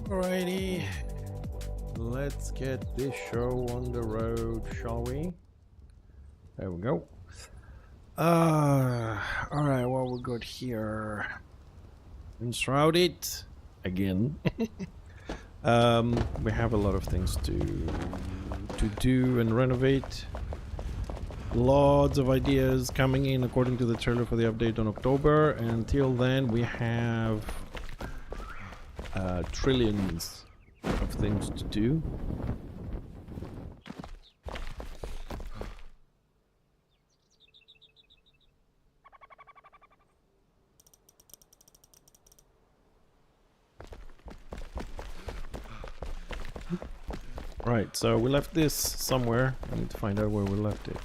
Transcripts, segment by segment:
Alrighty, let's get this show on the road, shall we? There we go. Alright, what we got here? Enshrouded again. We have a lot of things to do and renovate. Lots of ideas coming in according to the trailer for the update on October. Until then, we have trillions of things to do. Right, so we left this somewhere. I need to find out where we left it.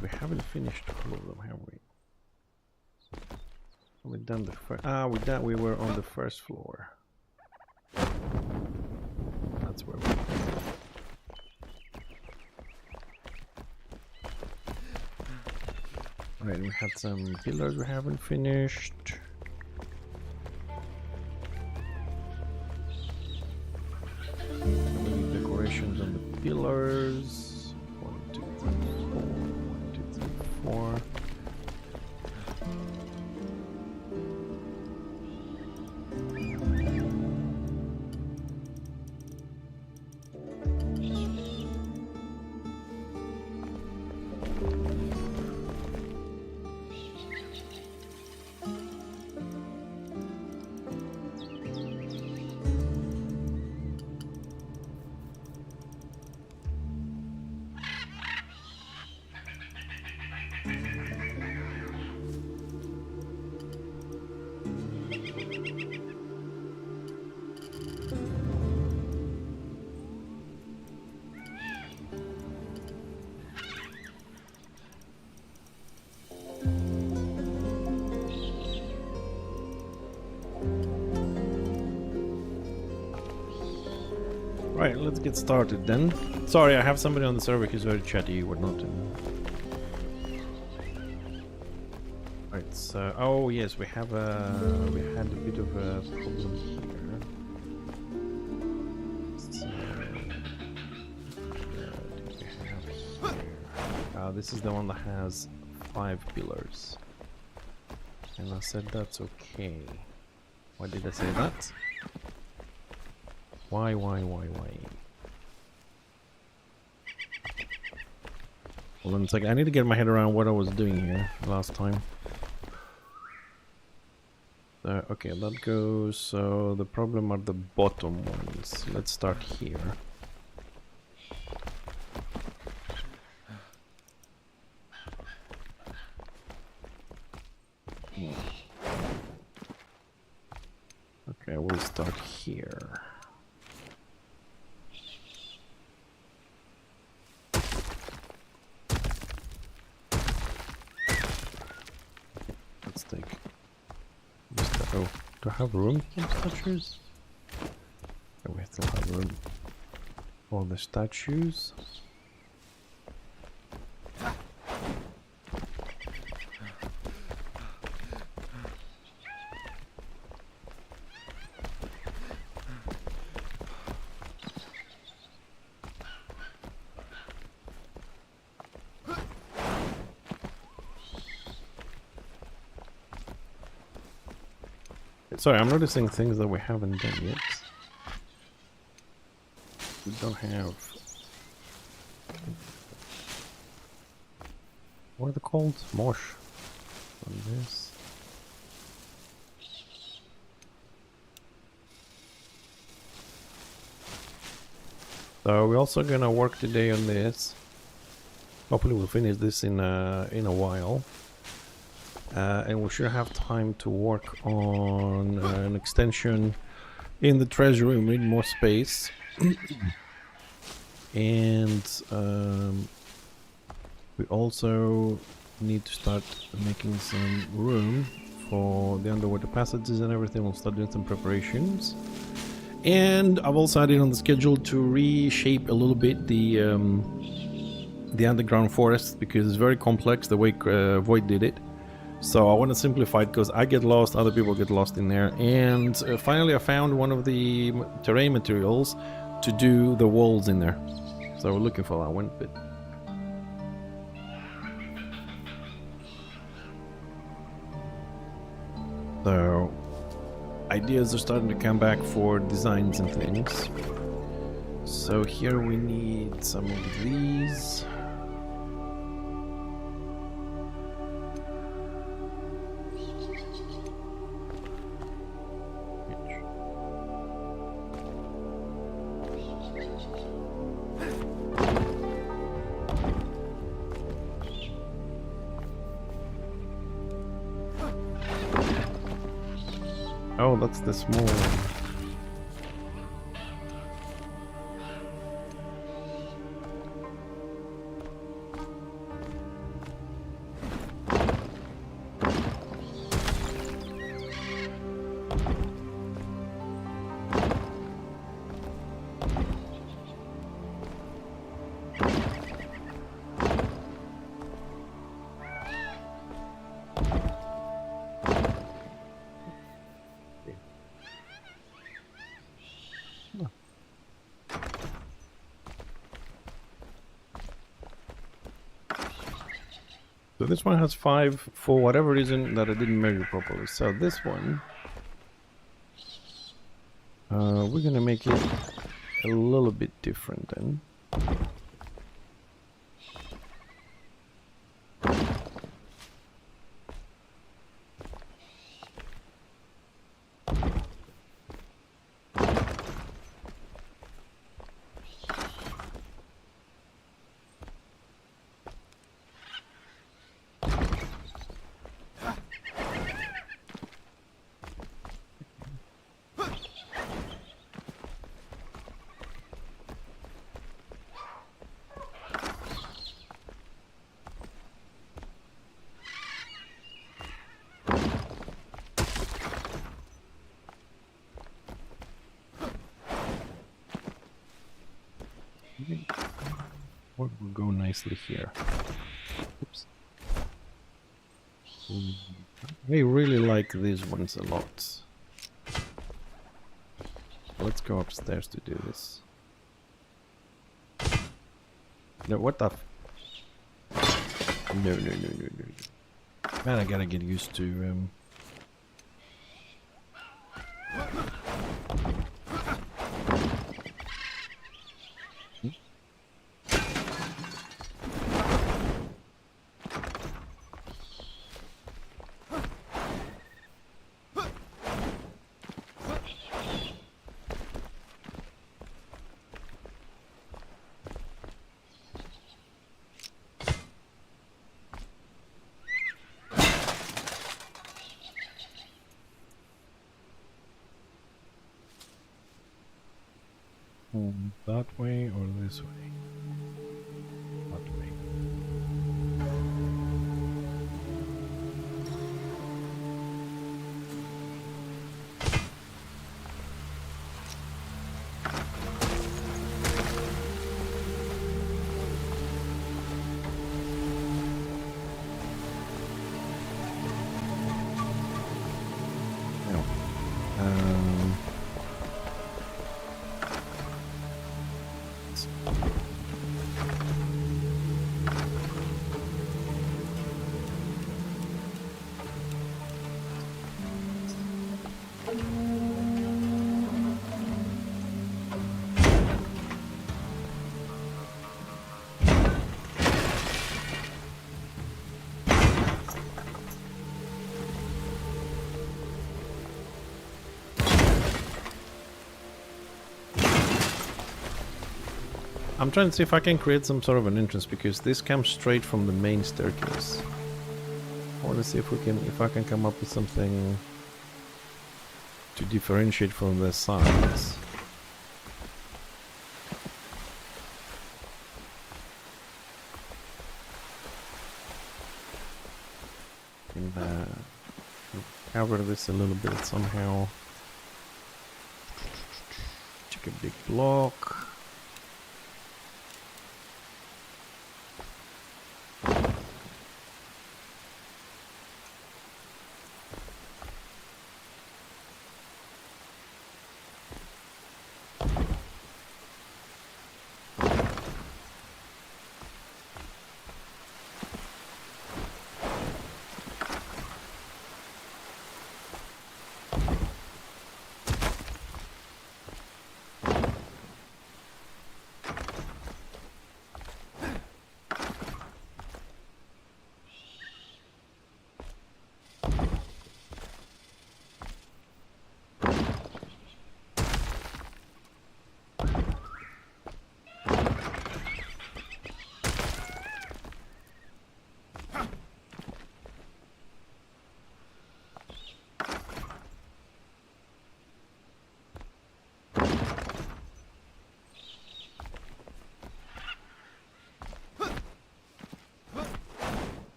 We haven't finished all of them, have we? We've done the first. We were on the first floor. That's where we were. Right, we had some pillars we haven't finished. Decorations on the pillars. 1, 2, 3, 4. 1, 2, 3, 4. Right, let's get started then. Sorry, I have somebody on the server who's very chatty, whatnot. Right, so oh yes, we had a bit of a problem here. So, this is the one that has 5 pillars, and I said that's okay. Why did I say that? Why? Hold on a second, I need to get my head around what I was doing here last time. Okay, that goes, so the problem are the bottom ones. Let's start here. Okay, we'll start here. Let's take... Oh, do I have room for statues? Oh, we still have room for the statues. Sorry, I'm noticing things that we haven't done yet. We don't have... What are they called? Mosh. On this. So we're also gonna work today on this. Hopefully we'll finish this in a while. And we should have time to work on an extension in the treasure room. We need more space. And we also need to start making some room for the underwater passages and everything. We'll start doing some preparations. And I've also added on the schedule to reshape a little bit the underground forest, because it's very complex the way Void did it. So I want to simplify it because I get lost, other people get lost in there. And finally I found one of the terrain materials to do the walls in there. So we're looking for that one bit. So ideas are starting to come back for designs and things. So here we need some of these. Oh, that's the small one. So this one has 5 for whatever reason that I didn't measure properly. So this one, we're gonna make it a little bit different then. What will go nicely here? Oops. I really like these ones a lot. Let's go upstairs to do this. No, what the No. Man, I gotta get used to that way or this way? That way. Now, I'm trying to see if I can create some sort of an entrance because this comes straight from the main staircase. I want to see if I can come up with something to differentiate from the sides. And cover this a little bit somehow. Take a big block.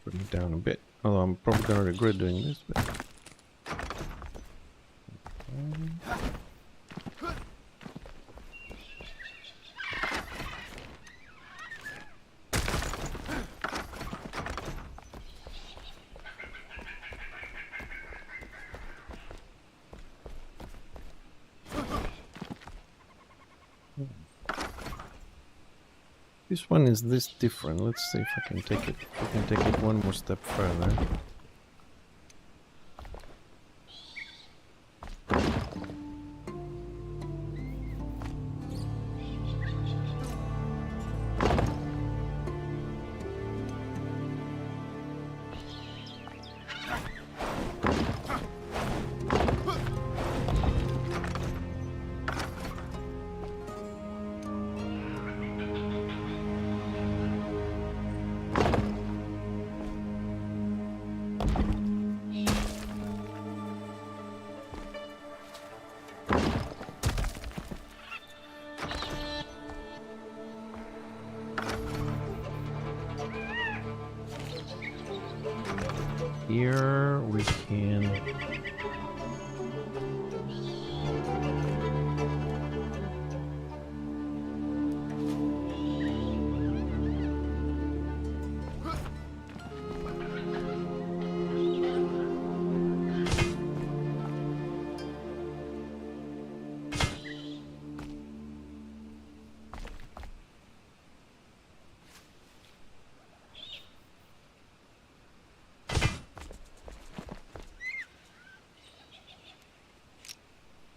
Bring it down a bit. Although I'm probably gonna regret doing this, but This one is this different. Let's see if I can take it. I can take it one more step further. Here we can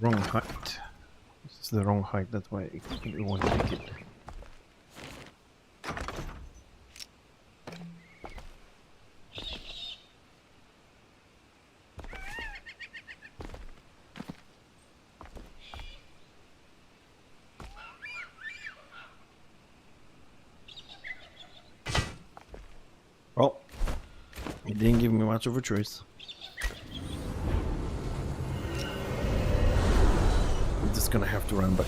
wrong height. This is the wrong height, that's why it won't take it. Well, it didn't give me much of a choice. Just gonna have to run back.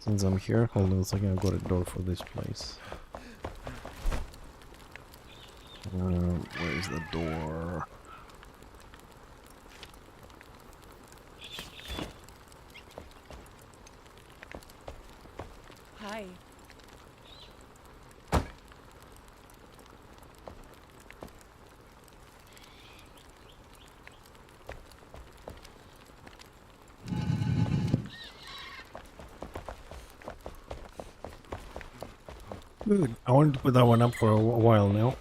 Since I'm here, hold on a second, I've got a door for this place. Where is the door? Hi. Good. I wanted to put that one up for a while now.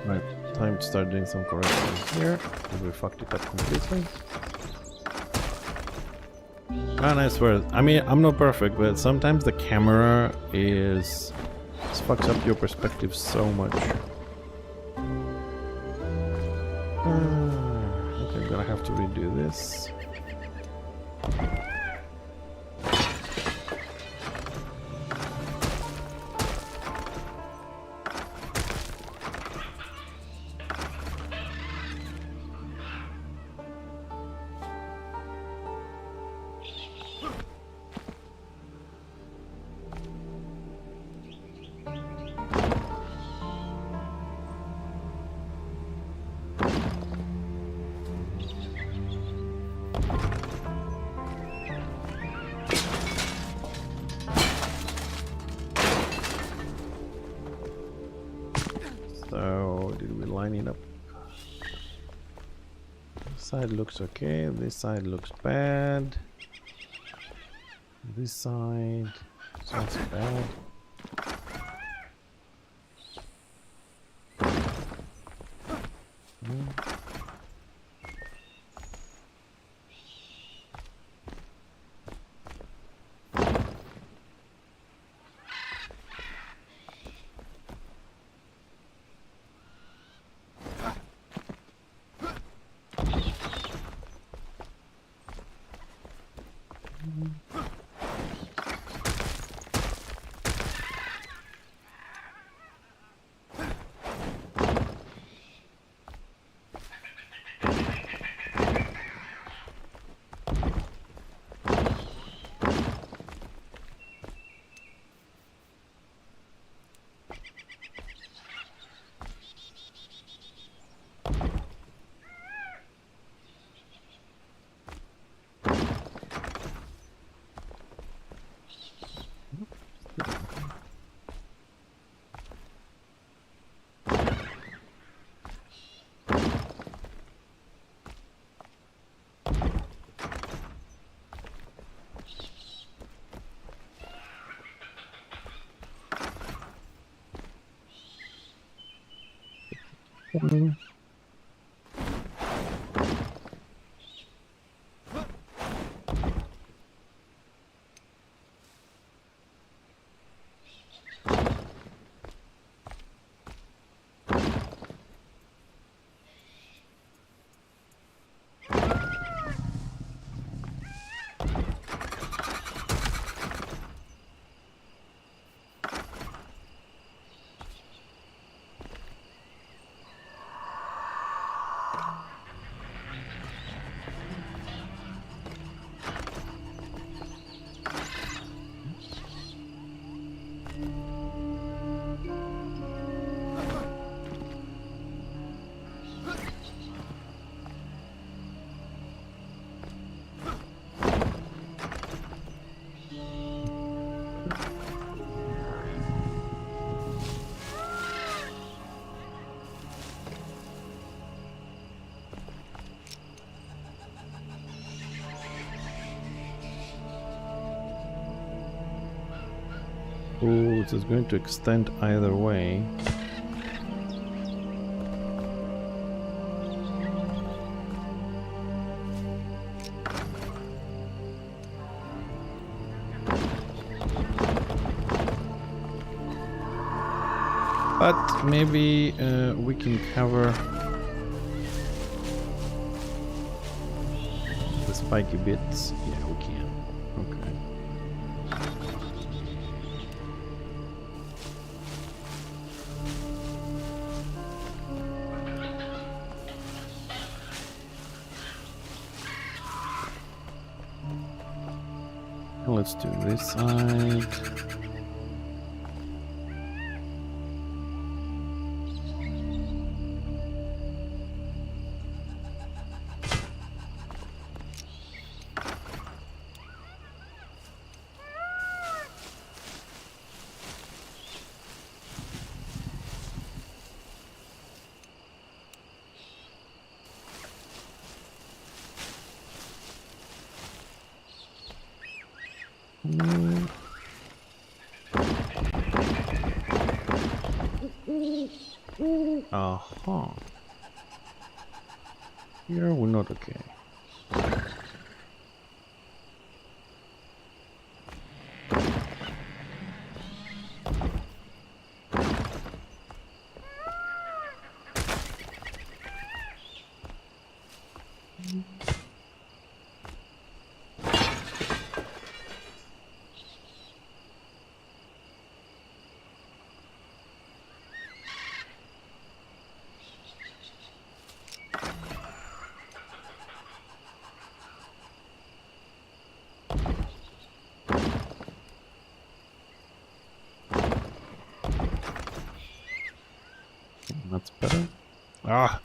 Right, time to start doing some corrections here, because we fucked it up completely. And I swear, I mean, I'm not perfect, but sometimes the camera is... It fucks up your perspective so much. Okay, I'm gonna have to redo this. So, did we line it up? This side looks okay, this side looks bad. This side sounds bad. Oh, this is going to extend either way. But maybe we can cover the spiky bits. Yeah, we can. Okay. Let's do this side. Uh-huh. Here we're not okay. That's better. Ah!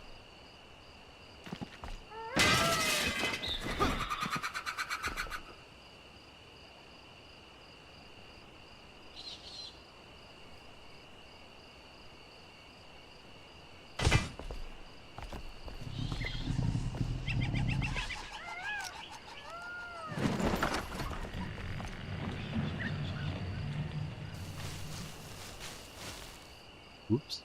Whoops.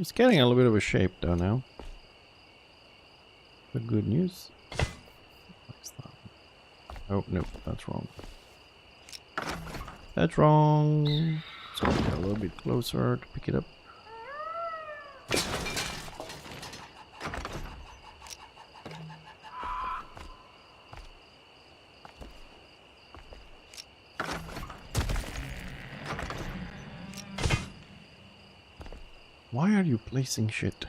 It's getting a little bit of a shape though now. The good news. What's that? Oh no, that's wrong. That's wrong. So get a little bit closer to pick it up. Why are you placing shit?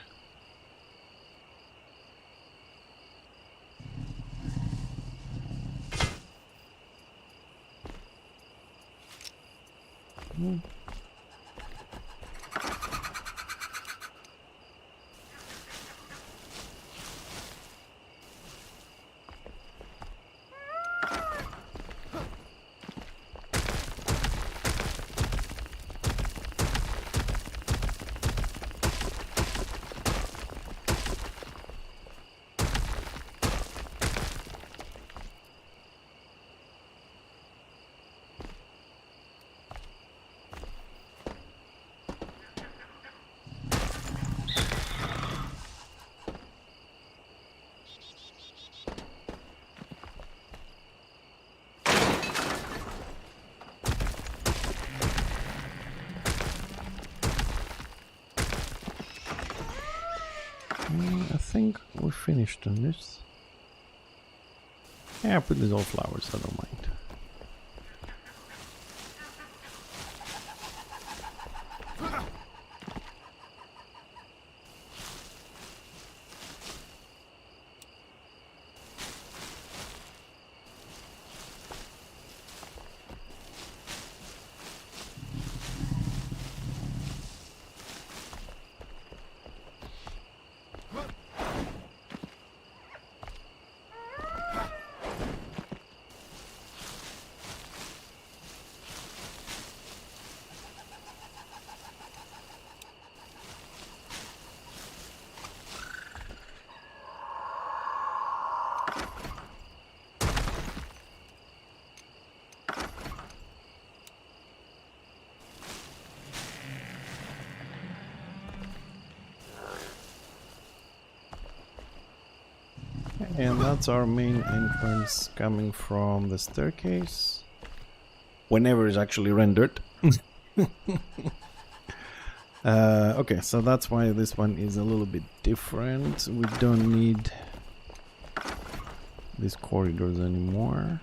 I think we're finished on this. Yeah, put these all flowers, I don't mind. And that's our main entrance coming from the staircase. Whenever it's actually rendered. Okay, so that's why this one is a little bit different. We don't need these corridors anymore.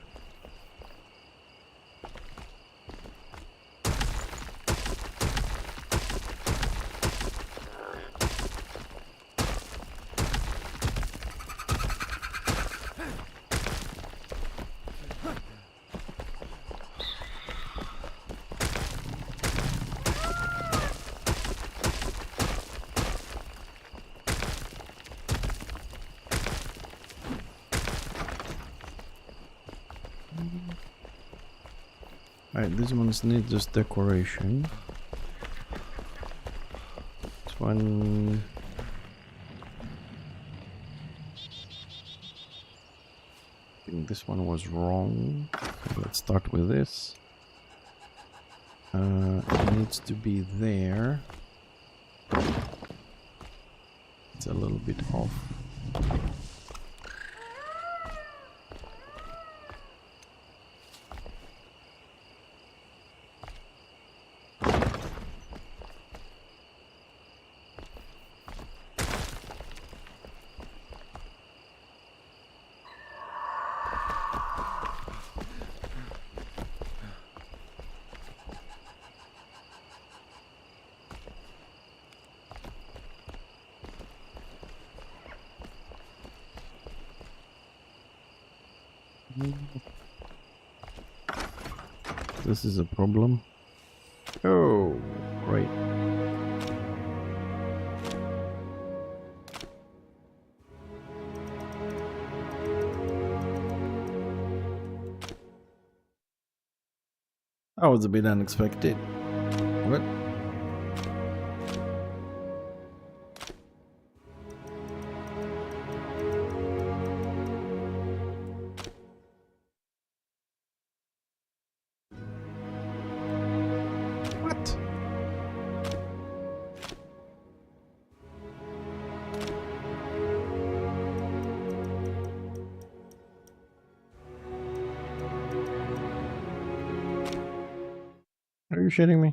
Alright, these ones need just decoration. This one... I think this one was wrong. So let's start with this. It needs to be there. It's a little bit off. This is a problem. Oh, great. That was a bit unexpected. What? Are you shitting me?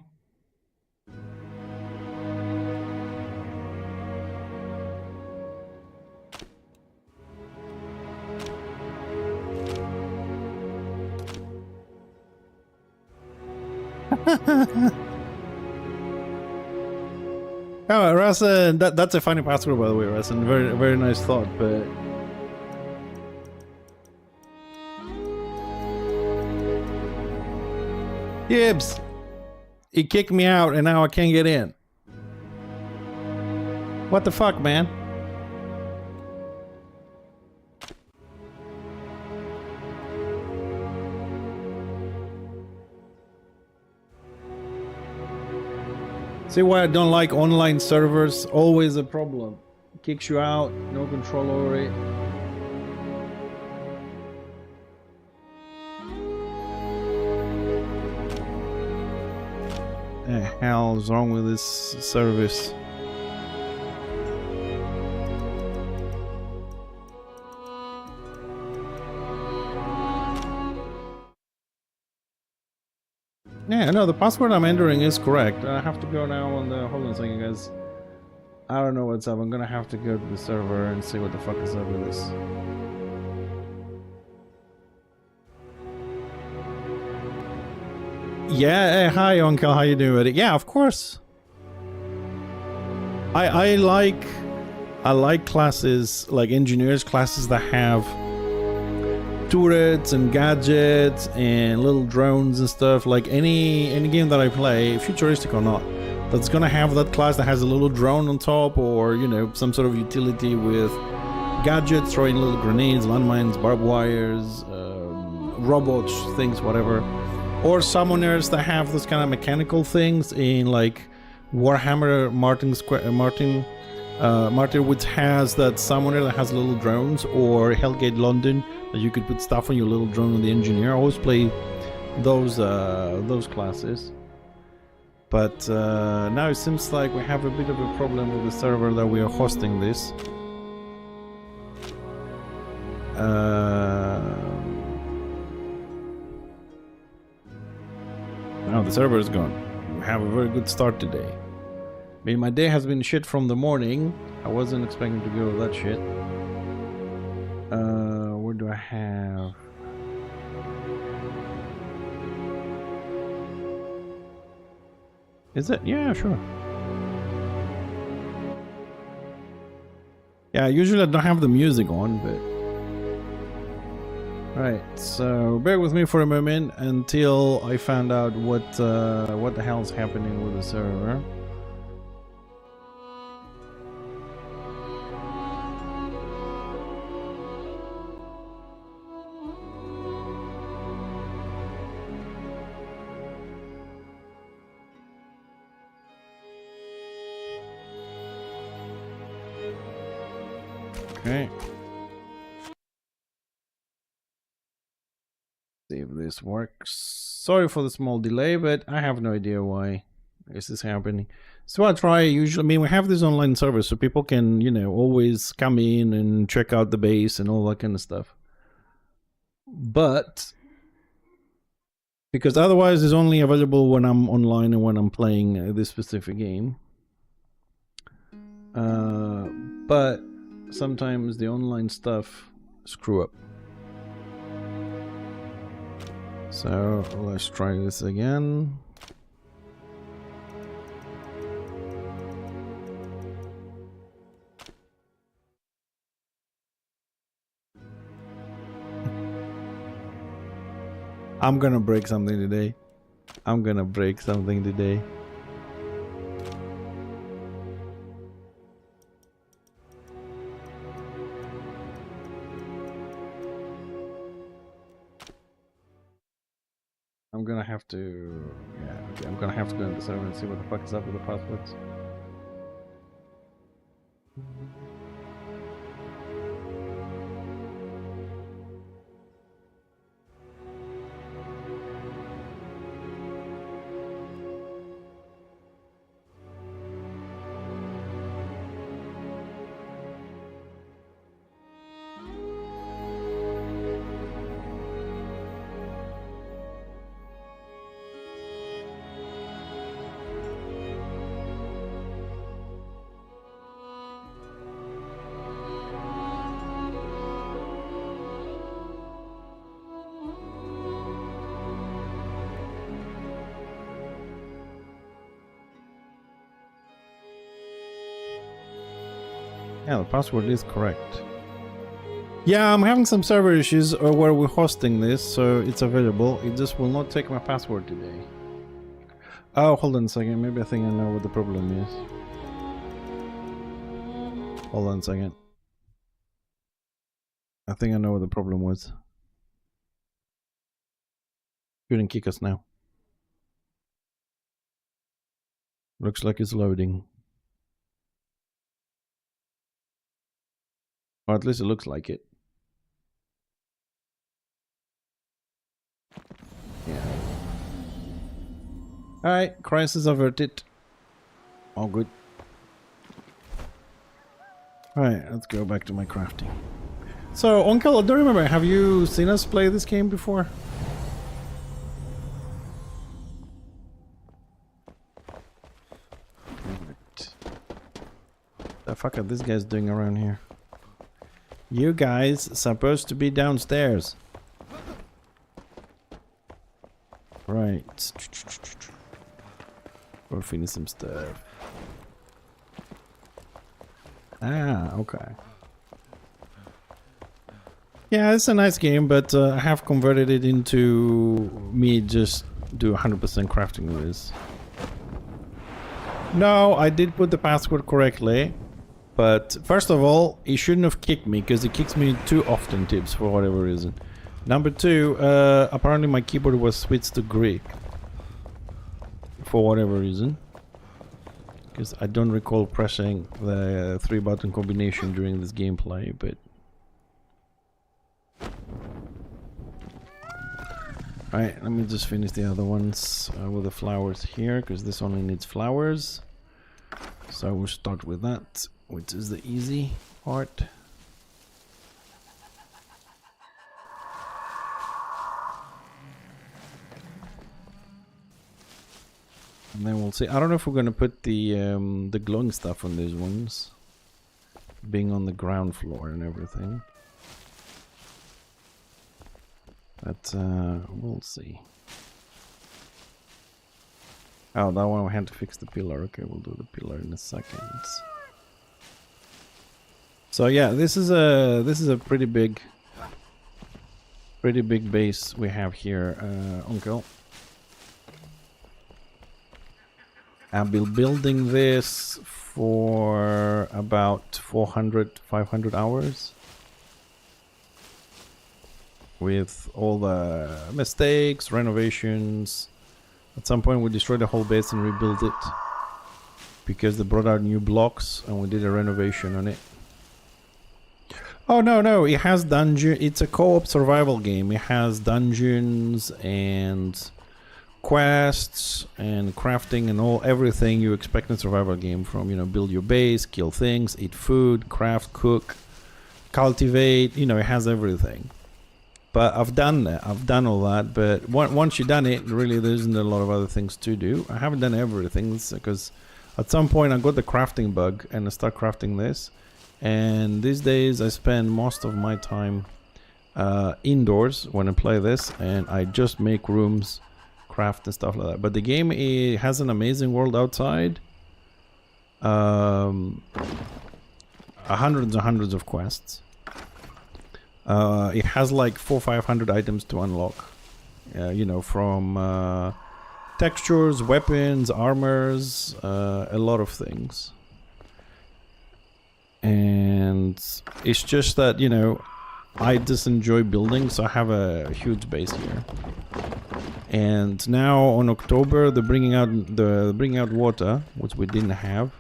Oh, Rasen, that's a funny password, by the way, Rasen. Very nice thought, but... Gibbs! He kicked me out and now I can't get in. What the fuck, man? See why I don't like online servers? Always a problem. Kicks you out, no control over it. The hell is wrong with this service? Yeah, no, the password I'm entering is correct. I have to go now on the... Hold on a second, guys. I don't know what's up. I'm gonna have to go to the server and see what the fuck is up with this. Yeah, hi Uncle, how you doing with it? Yeah, of course. I like classes, like engineers classes that have turrets and gadgets and little drones and stuff. Like any game that I play, futuristic or not, that's gonna have that class that has a little drone on top, or you know, some sort of utility with gadgets, throwing little grenades, landmines, barbed wires, robots, things, whatever. Or summoners that have those kind of mechanical things in like Warhammer Martyr, which has that summoner that has little drones, or Hellgate London that you could put stuff on your little drone on the engineer. I always play those classes. But now it seems like we have a bit of a problem with the server that we are hosting this. Now the server is gone. We have a very good start today. I mean, my day has been shit from the morning. I wasn't expecting to go that shit. Where do I have... Is it? Yeah, sure. Yeah, usually I don't have the music on, but... Right, so bear with me for a moment until I found out what the hell's happening with the server. Okay. See if this works. Sorry for the small delay, but I have no idea why this is happening. So I try usually, I mean, we have this online server so people can, you know, always come in and check out the base and all that kind of stuff. But because otherwise it's only available when I'm online and when I'm playing this specific game. But sometimes the online stuff screw up. So let's try this again. I'm gonna break something today. I'm gonna break something today. I'm gonna have to, yeah, okay, I'm gonna have to go into the server and see what the fuck is up with the passwords. Yeah, the password is correct. Yeah, I'm having some server issues where we're hosting this, so it's available. It just will not take my password today. Oh, hold on a second. Maybe I think I know what the problem is. Hold on a second. I think I know what the problem was. Couldn't kick us now. Looks like it's loading. Or at least it looks like it. Yeah. Alright, crisis averted. All good. Alright, let's go back to my crafting. So, Uncle, I don't remember, have you seen us play this game before? The fuck are these guys doing around here? You guys supposed to be downstairs. Right. We'll finish some stuff. Ah, okay. Yeah, it's a nice game, but I have converted it into me just do 100% crafting with this. No, I did put the password correctly. But first of all, he shouldn't have kicked me because he kicks me too often, Tips, for whatever reason. Number two, apparently my keyboard was switched to Greek. For whatever reason. Because I don't recall pressing the 3-button combination during this gameplay, but... Alright, let me just finish the other ones with the flowers here, because this only needs flowers. So we'll start with that, which is the easy part. And then we'll see. I don't know if we're going to put the glowing stuff on these ones, being on the ground floor and everything. But we'll see. Oh, that one we had to fix the pillar. Okay, we'll do the pillar in a second. So yeah, this is a pretty big base we have here, Uncle. I've been building this for about 500 hours. With all the mistakes, renovations. At some point we destroyed the whole base and rebuilt it. Because they brought out new blocks and we did a renovation on it. Oh no, it has dungeon. It's a co-op survival game. It has dungeons and quests and crafting and everything you expect in a survival game, from, you know, build your base, kill things, eat food, craft, cook, cultivate, you know, it has everything. But I've done that, I've done all that, but once you've done it, really there isn't a lot of other things to do. I haven't done everything because at some point I got the crafting bug and I start crafting this, and these days I spend most of my time indoors when I play this, and I just make rooms, craft and stuff like that. But the game has an amazing world outside. Hundreds and hundreds of quests. It has like 400-500 items to unlock. You know, from textures, weapons, armors, a lot of things. And it's just that, you know, I just enjoy building, so I have a huge base here. And now on October they're bringing out water, which we didn't have,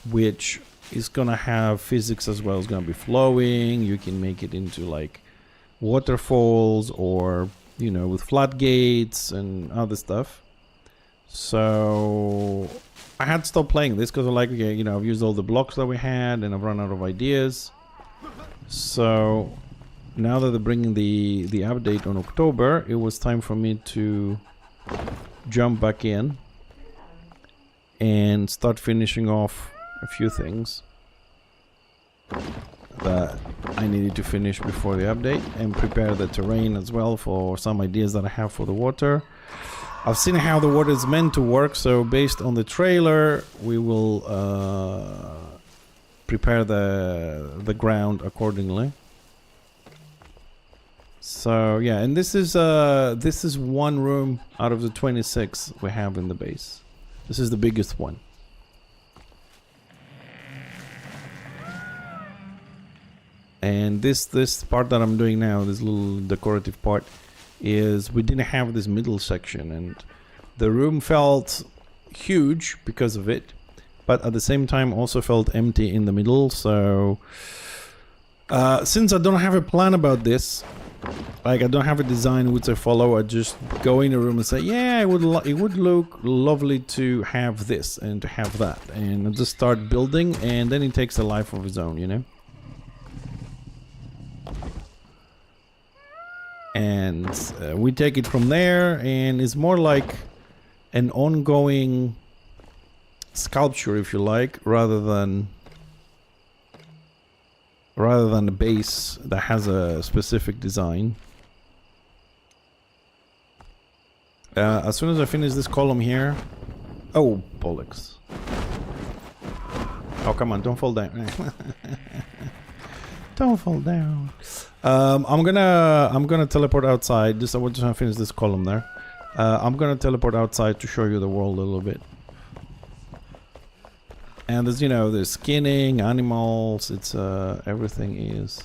which is gonna have physics as well. It's gonna be flowing. You can make it into like waterfalls, or, you know, with floodgates and other stuff. So I had to stop playing this because I'm like, okay, you know, I've used all the blocks that we had and I've run out of ideas. So now that they're bringing the update on October, it was time for me to jump back in and start finishing off a few things that I needed to finish before the update, and prepare the terrain as well for some ideas that I have for the water. I've seen how the water is meant to work, so based on the trailer we will prepare the ground accordingly. So yeah, and this is one room out of the 26 we have in the base. This is the biggest one. And this part that I'm doing now, this little decorative part, is we didn't have this middle section, and the room felt huge because of it, but at the same time also felt empty in the middle. So since I don't have a plan about this, like I don't have a design which I follow, I just go in a room and say, yeah, it would look lovely to have this and to have that, and I just start building, and then it takes a life of its own, you know. And we take it from there, and it's more like an ongoing sculpture, if you like, rather than a base that has a specific design. As soon as I finish this column here... Oh, bollocks. Oh, come on, don't fall down. Don't fall down. I'm gonna teleport outside. I want to finish this column there. I'm gonna teleport outside to show you the world a little bit. And there's, you know, there's skinning, animals. It's everything is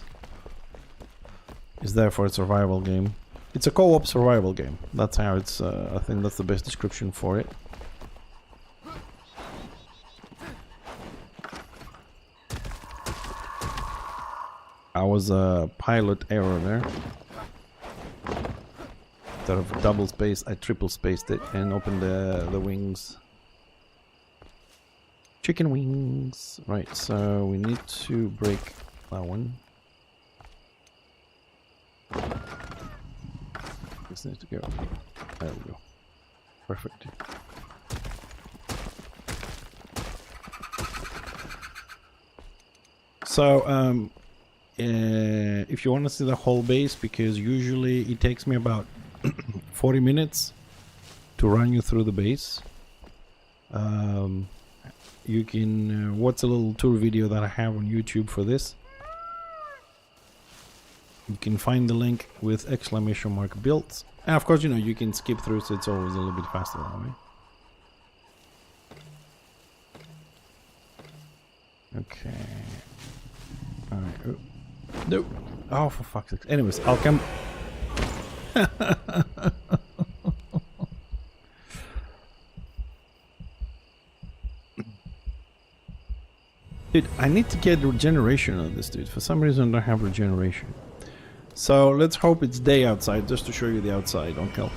there for a survival game. It's a co-op survival game. That's how it's. I think that's the best description for it. I was a pilot error there. Instead of double space, I triple spaced it and opened the wings. Chicken wings. Right, so we need to break that one. This needs to go. There we go. Perfect. So, if you want to see the whole base, because usually it takes me about 40 minutes to run you through the base, you can watch a little tour video that I have on YouTube for this. You can find the link with !builds, and of course, you know, you can skip through, so it's always a little bit faster that way. Okay. Alright. Oh. No. Oh, for fuck's sake. Anyways, I'll come. Dude, I need to get regeneration on this, dude. For some reason, I don't have regeneration. So let's hope it's day outside, just to show you the outside. Okay.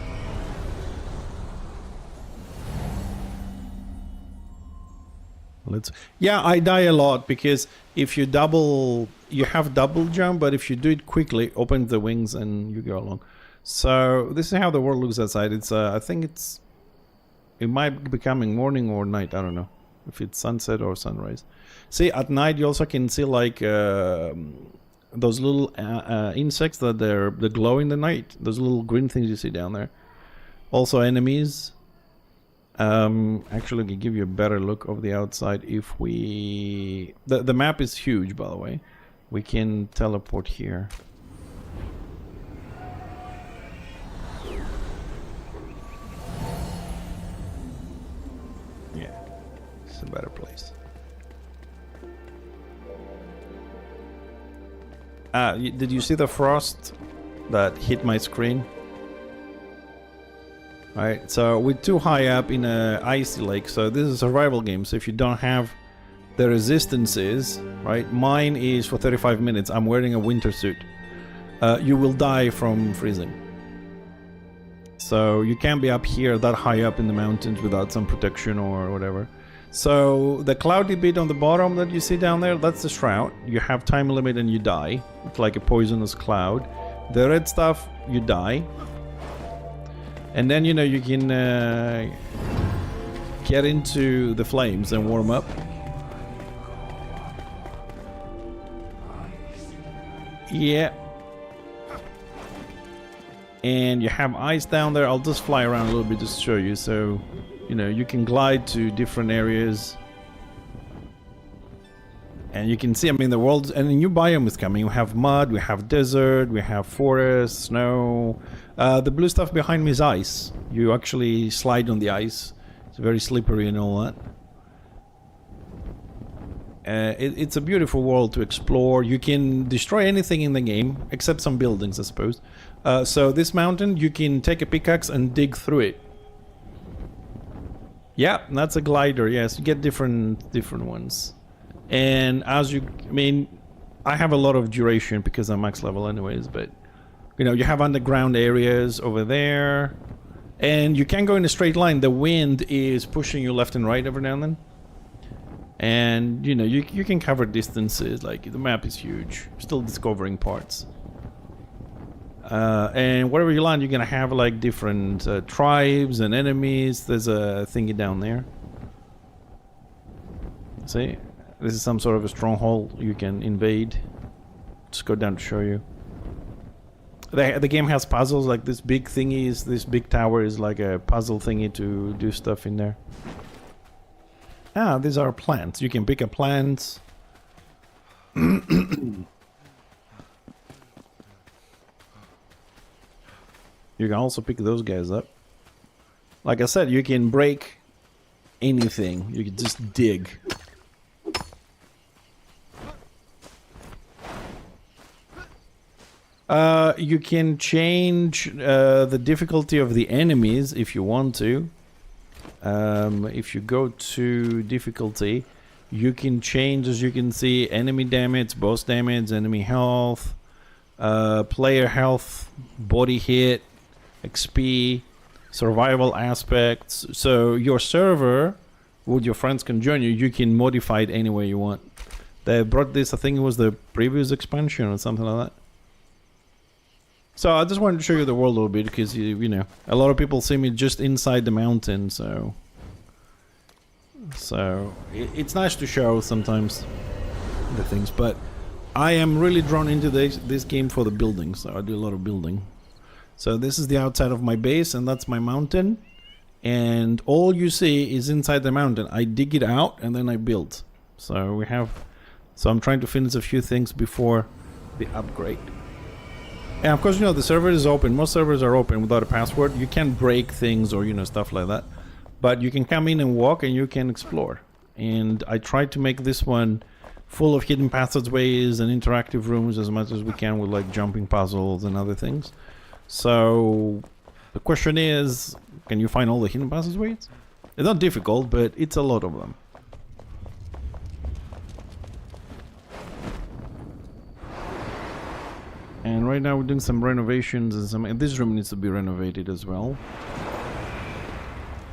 Yeah, I die a lot because if you have double jump, but if you do it quickly, open the wings and you go along. So this is how the world looks outside. It's I think it might be becoming morning or night. I don't know if it's sunset or sunrise. See, at night you also can see like those little insects that they glow in the night. Those little green things you see down there. Also enemies. Actually, I can give you a better look of the outside if we... The map is huge, by the way. We can teleport here. Yeah, it's a better place. Did you see the frost that hit my screen? Alright, so we're too high up in a icy lake, so this is a survival game, so if you don't have the resistances, right, mine is for 35 minutes, I'm wearing a winter suit, you will die from freezing. So you can't be up here that high up in the mountains without some protection or whatever. So the cloudy bit on the bottom that you see down there, that's the shroud. You have time limit and you die. It's like a poisonous cloud. The red stuff, you die. And then, you know, you can get into the flames and warm up. Yeah. And you have ice down there. I'll just fly around a little bit just to show you. So, you know, you can glide to different areas. And you can see, I mean, the world, and a new biome is coming. We have mud, we have desert, we have forest, snow. The blue stuff behind me is ice. You actually slide on the ice. It's very slippery and all that. It's a beautiful world to explore. You can destroy anything in the game, except some buildings, I suppose. So this mountain, you can take a pickaxe and dig through it. Yeah, that's a glider. Yes, you get different ones. And as you, I mean, I have a lot of duration because I'm max level anyways, but you know, you have underground areas over there, and you can't go in a straight line. The wind is pushing you left and right every now and then. And you know, you can cover distances. Like, the map is huge. Still discovering parts. And wherever you land, you're gonna have like different tribes and enemies. There's a thingy down there. See? This is some sort of a stronghold you can invade. Just go down to show you. The game has puzzles, like this big thingy is, this big tower is like a puzzle thingy to do stuff in there. Ah, these are plants. You can pick up plants. You can also pick those guys up. Like I said, you can break anything. You can just dig. You can change the difficulty of the enemies if you want to. If you go to difficulty, you can change, as you can see, enemy damage, boss damage, enemy health, player health, body hit, XP, survival aspects. So your server, with your friends can join you, you can modify it any way you want. They brought this, I think it was the previous expansion or something like that. So I just wanted to show you the world a little bit because, you know, a lot of people see me just inside the mountain, so it's nice to show sometimes the things, but I am really drawn into this game for the building, so I do a lot of building. So this is the outside of my base, and that's my mountain, and all you see is inside the mountain. I dig it out and then I build. So I'm trying to finish a few things before the upgrade. And of course, you know, the server is open. Most servers are open without a password. You can't break things or, you know, stuff like that. But you can come in and walk and you can explore. And I tried to make this one full of hidden passageways and interactive rooms as much as we can, with like jumping puzzles and other things. So the question is, can you find all the hidden passageways? It's not difficult, but it's a lot of them. And right now we're doing some renovations, and this room needs to be renovated as well.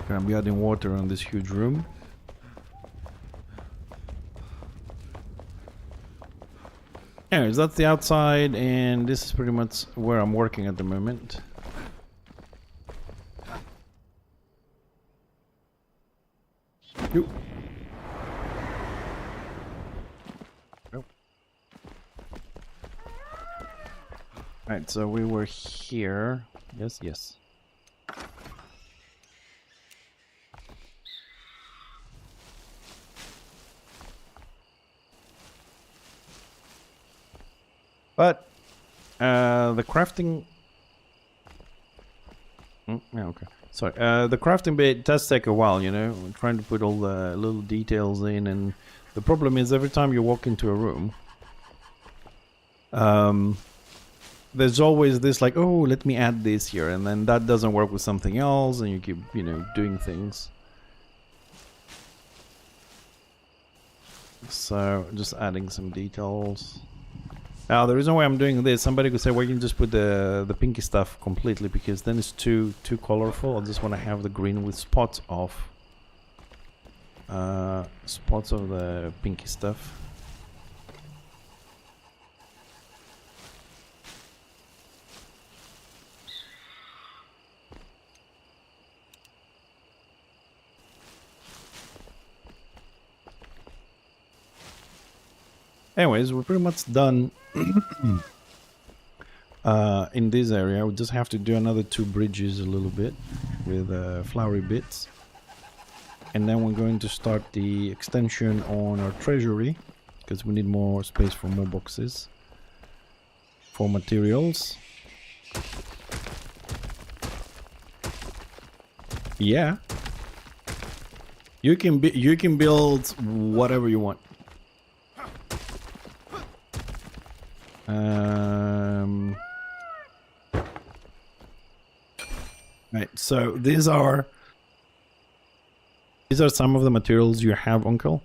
Gonna be adding water on this huge room. Anyways, that's the outside, and this is pretty much where I'm working at the moment. Nope. Right, so we were here. Yes. But the crafting. Yeah, okay. Sorry. The crafting bit does take a while, you know. We're trying to put all the little details in, and the problem is every time you walk into a room, there's always this like, oh, let me add this here, and then that doesn't work with something else, and you keep, you know, doing things. So just adding some details. Now the reason why I'm doing this, somebody could say, well, you can just put the pinky stuff completely, because then it's too colorful. I just want to have the green with spots of the pinky stuff. Anyways, we're pretty much done in this area. We just have to do another 2 bridges a little bit with flowery bits. And then we're going to start the extension on our treasury. because we need more space for more boxes. For materials. Yeah. You can build whatever you want. Right, so these are some of the materials you have, Uncle.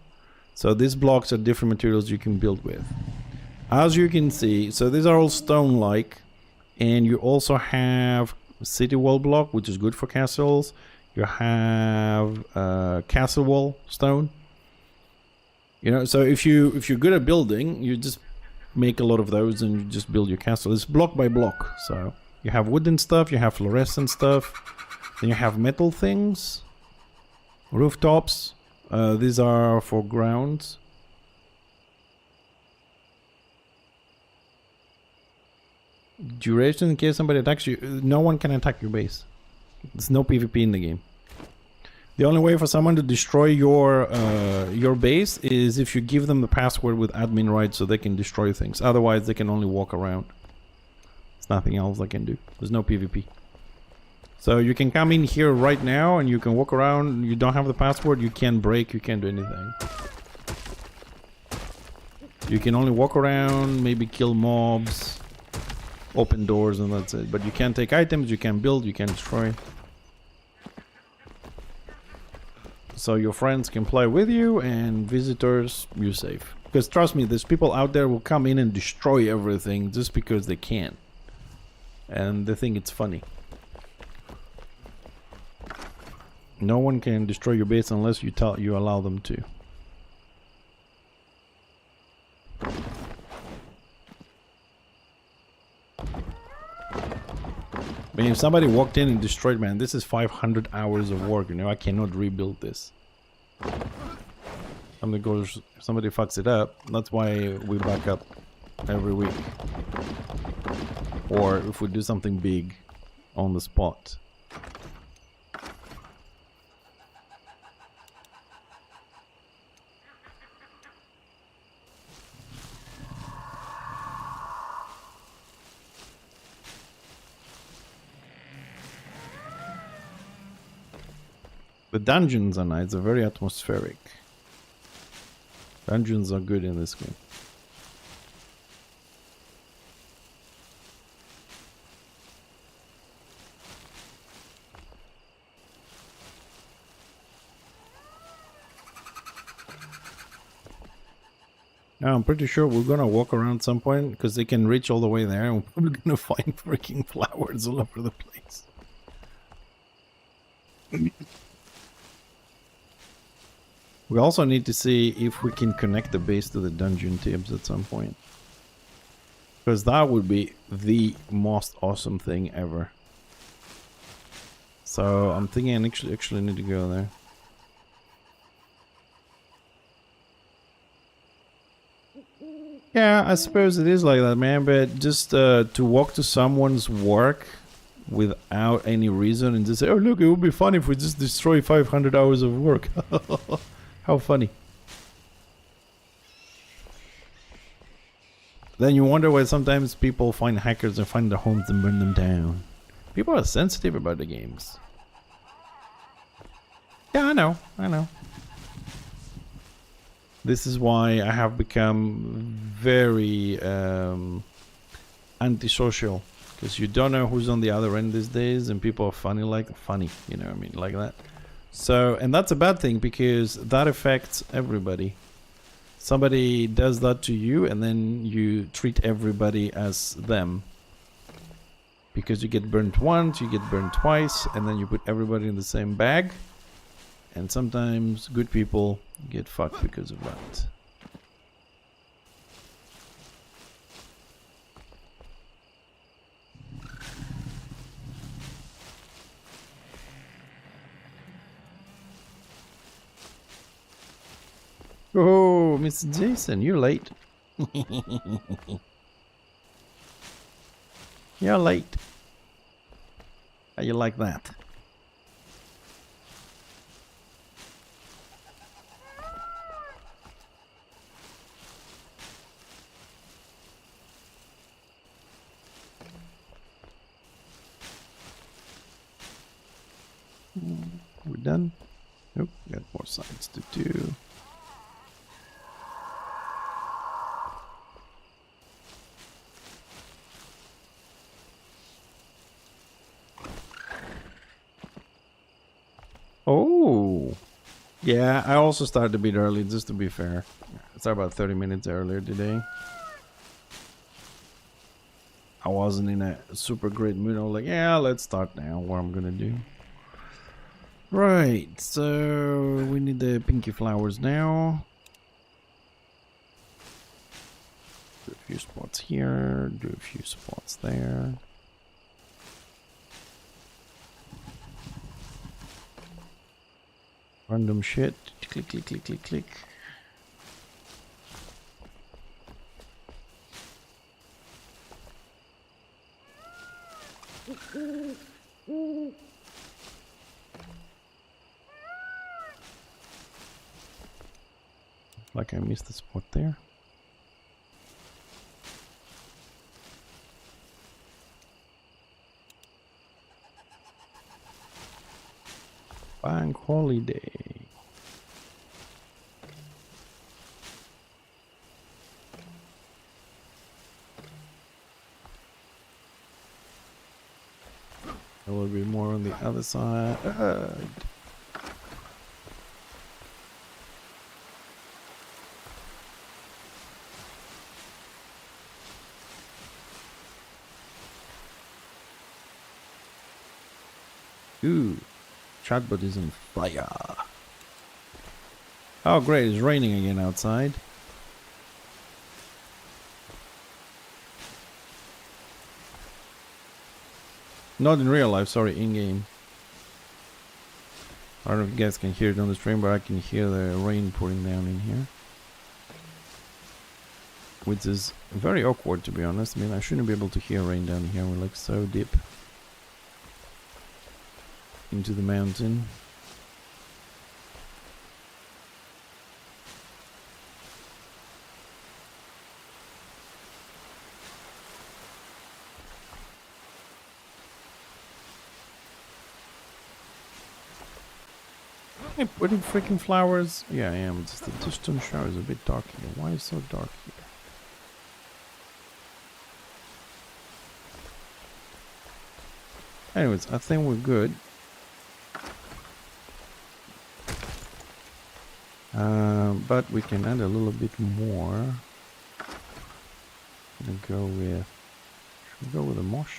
So these blocks are different materials you can build with. As you can see, so these are all stone-like, and you also have city wall block, which is good for castles. You have castle wall stone. You know, so if you're good at building, you just make a lot of those and you just build your castle. It's block by block. So you have wooden stuff, you have fluorescent stuff, then you have metal things, rooftops. These are for grounds. Duration in case somebody attacks you. No one can attack your base. There's no PvP in the game. The only way for someone to destroy your base is if you give them the password with admin rights so they can destroy things. Otherwise, they can only walk around. There's nothing else they can do. There's no PvP. So you can come in here right now and you can walk around. You don't have the password. You can't break. You can't do anything. You can only walk around, maybe kill mobs, open doors, and that's it. But you can't take items. You can't build. You can't destroy. So your friends can play with you, and visitors, you're safe. Because trust me, there's people out there who will come in and destroy everything just because they can. And they think it's funny. No one can destroy your base unless you allow them to. I mean, if somebody walked in and destroyed, man, this is 500 hours of work, you know, I cannot rebuild this. Somebody fucks it up, that's why we back up every week. Or if we do something big on the spot. The dungeons are nice, they're very atmospheric. Dungeons are good in this game. Now I'm pretty sure we're gonna walk around some point because they can reach all the way there and we're probably gonna find freaking flowers all over the place. We also need to see if we can connect the base to the dungeon tips at some point. Because that would be the most awesome thing ever. So I'm thinking I actually need to go there. Yeah, I suppose it is like that, man, but just to walk to someone's work without any reason and just say, oh look, it would be fun if we just destroy 500 hours of work. How funny. Then you wonder why sometimes people find hackers and find their homes and burn them down. People are sensitive about the games. Yeah, I know. This is why I have become very antisocial. Because you don't know who's on the other end these days and people are funny, you know what I mean, like that. So, and that's a bad thing because that affects everybody. Somebody does that to you and then you treat everybody as them. Because you get burnt once, you get burnt twice, and then you put everybody in the same bag. And sometimes good people get fucked because of that. Oh, Mr. Jason, you're late. You're late. How you like that? We're done. Nope, got more sides to do. Oh, yeah, I also started a bit early, just to be fair. I started about 30 minutes earlier today. I wasn't in a super great mood. I was like, yeah, let's start now, what I'm gonna do. Right, so we need the pinky flowers now. Do a few spots here, do a few spots there. Random shit. Click, click, click, click, click. Like I missed the spot there. Bank holiday. There will be more on the other side. Ooh, chatbot is on fire. Oh great, it's raining again outside. Not in real life, sorry, in-game. I don't know if you guys can hear it on the stream, but I can hear the rain pouring down in here. Which is very awkward, to be honest. I mean, I shouldn't be able to hear rain down here. We're like so deep into the mountain. Am I putting freaking flowers? Yeah, I am. Just the distant shower is a bit dark here. Why is it so dark here? Anyways, I think we're good. But we can add a little bit more. I'm gonna go with. Should we go with a mosh?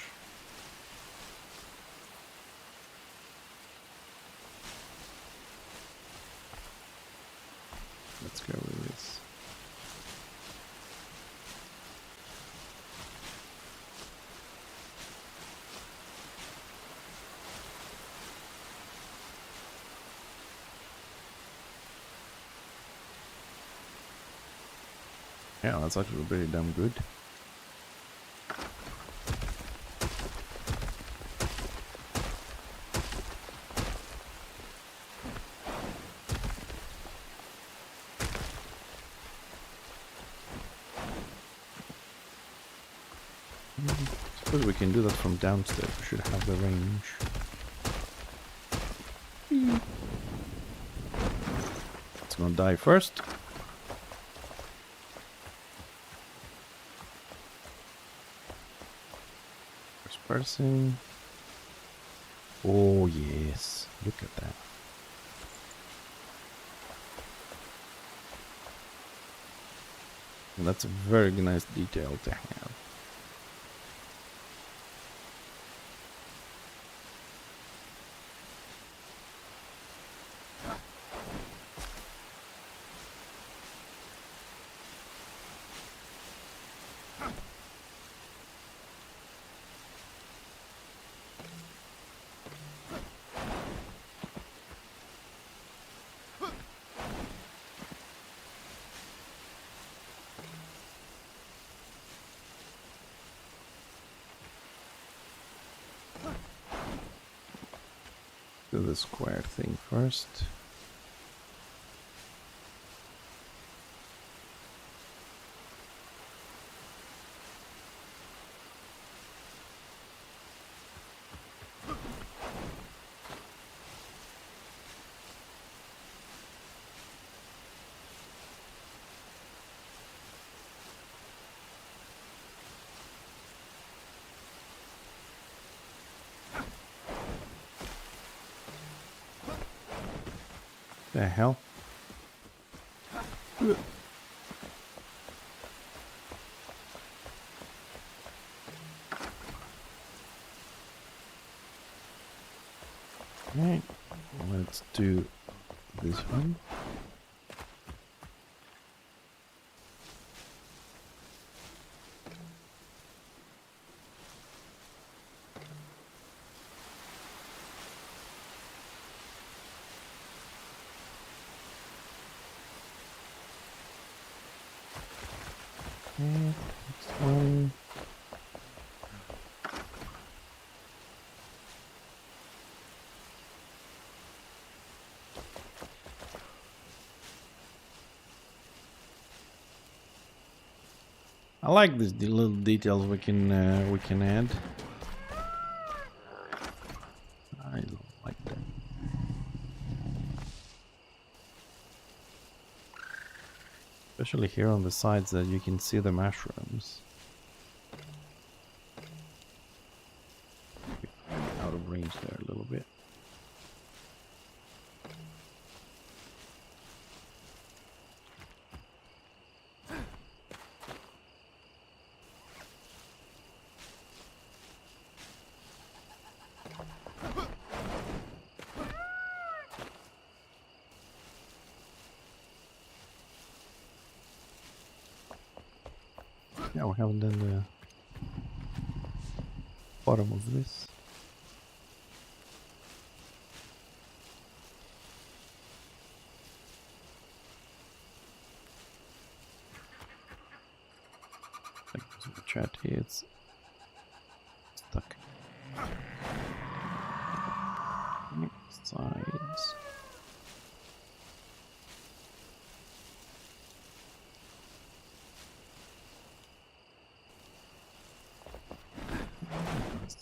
Let's go with this. Yeah, that's actually pretty damn good. Suppose we can do that from downstairs. We should have the range. It's gonna die first. First person. Oh yes, look at that. And that's a very nice detail to have. Do the square thing first. The hell? Alright, let's do this one. Next one. I like these little details we can add. I don't like that. Especially here on the sides that you can see the mushrooms. Out of range there a little bit. Yeah, we haven't done the bottom of this. Like the chat here, it's stuck. Next sides.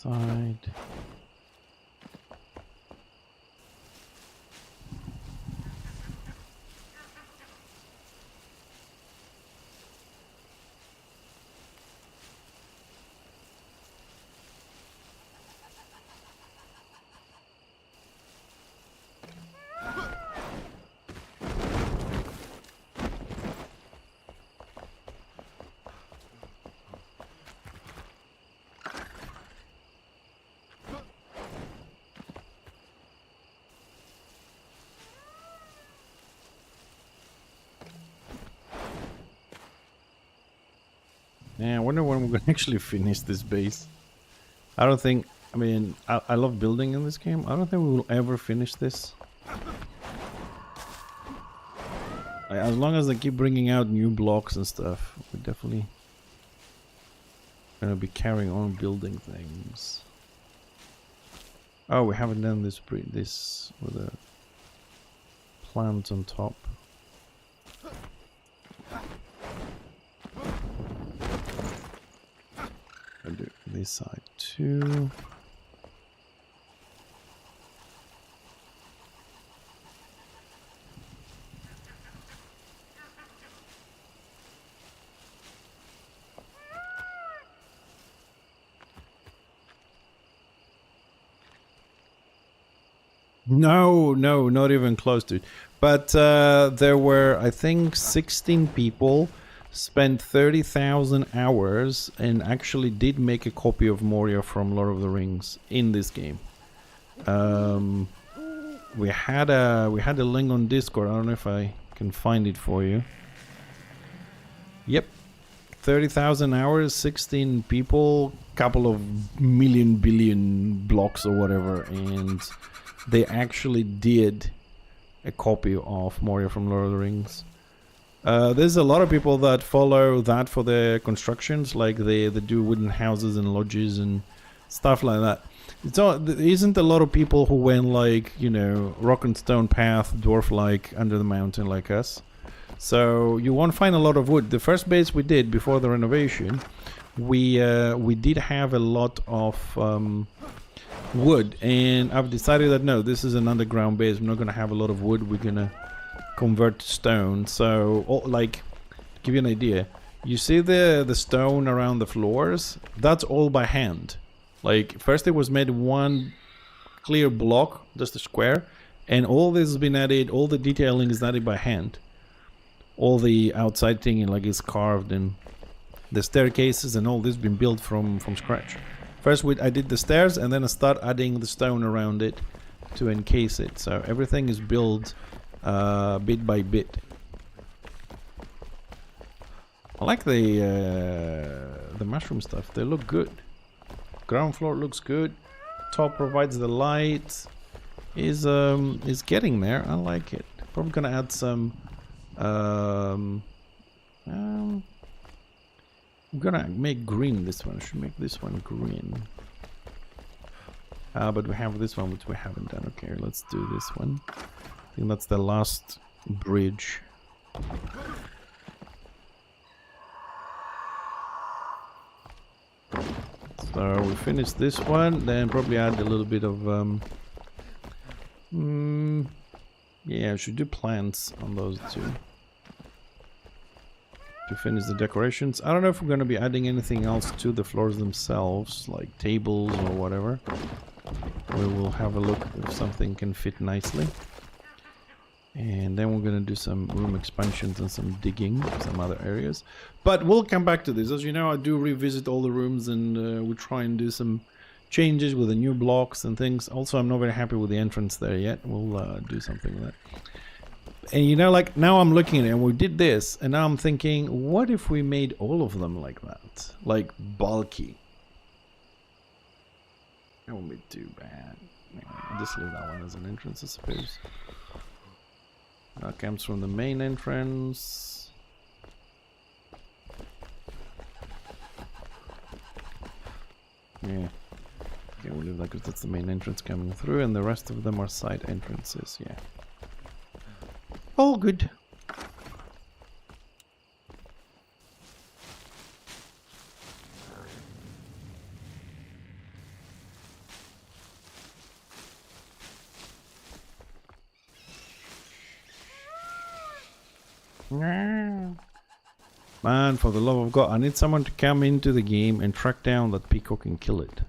Side. Yeah, I wonder when we're gonna actually finish this base. I don't think, I mean, I love building in this game. I don't think we will ever finish this. Like, as long as they keep bringing out new blocks and stuff, we're definitely gonna be carrying on building things. Oh, we haven't done this with a plant on top. I'll do this side too. No, not even close to it. But there were, I think, 16 people spent 30,000 hours and actually did make a copy of Moria from Lord of the Rings in this game. We had a link on Discord. I don't know if I can find it for you. Yep, 30,000 hours, 16 people, couple of million billion blocks or whatever, and they actually did a copy of Moria from Lord of the Rings. There's a lot of people that follow that for their constructions, like they do wooden houses and lodges and stuff like that. There isn't a lot of people who went like, you know, rock and stone path, dwarf-like, under the mountain like us. So you won't find a lot of wood. The first base we did before the renovation, we did have a lot of wood, and I've decided that no, this is an underground base. We're not gonna have a lot of wood. We're gonna convert to stone. So, like, to give you an idea, you see the stone around the floors? That's all by hand. Like, first it was made one clear block, just a square, And all this has been added, all the detailing is added by hand. All the outside thing like is carved, and the staircases and all this been built from scratch. First I did the stairs, and then I start adding the stone around it to encase it. So everything is built bit by bit. I like the mushroom stuff. They look good. Ground floor looks good. Top provides the light. Is getting there. I like it. Probably gonna add some. I'm gonna make green this one. I should make this one green. But we have this one which we haven't done. Okay, let's do this one. I think that's the last bridge. So we finish this one, then probably add a little bit of yeah, I should do plants on those two to finish the decorations. I don't know if we're going to be adding anything else to the floors themselves, like tables or whatever. We will have a look if something can fit nicely. And then we're going to do some room expansions and some digging, some other areas. But we'll come back to this. As you know, I do revisit all the rooms, and we try and do some changes with the new blocks and things. Also, I'm not very happy with the entrance there yet. We'll do something with that. And you know, like now I'm looking at it and we did this, and now I'm thinking, what if we made all of them like that? Like bulky. That won't be too bad. I'll just leave that one as an entrance, I suppose. That comes from the main entrance. Yeah. Okay, we'll leave that because that's the main entrance coming through, and the rest of them are side entrances, yeah. All good. Man, for the love of God, I need someone to come into the game and track down that peacock and kill it.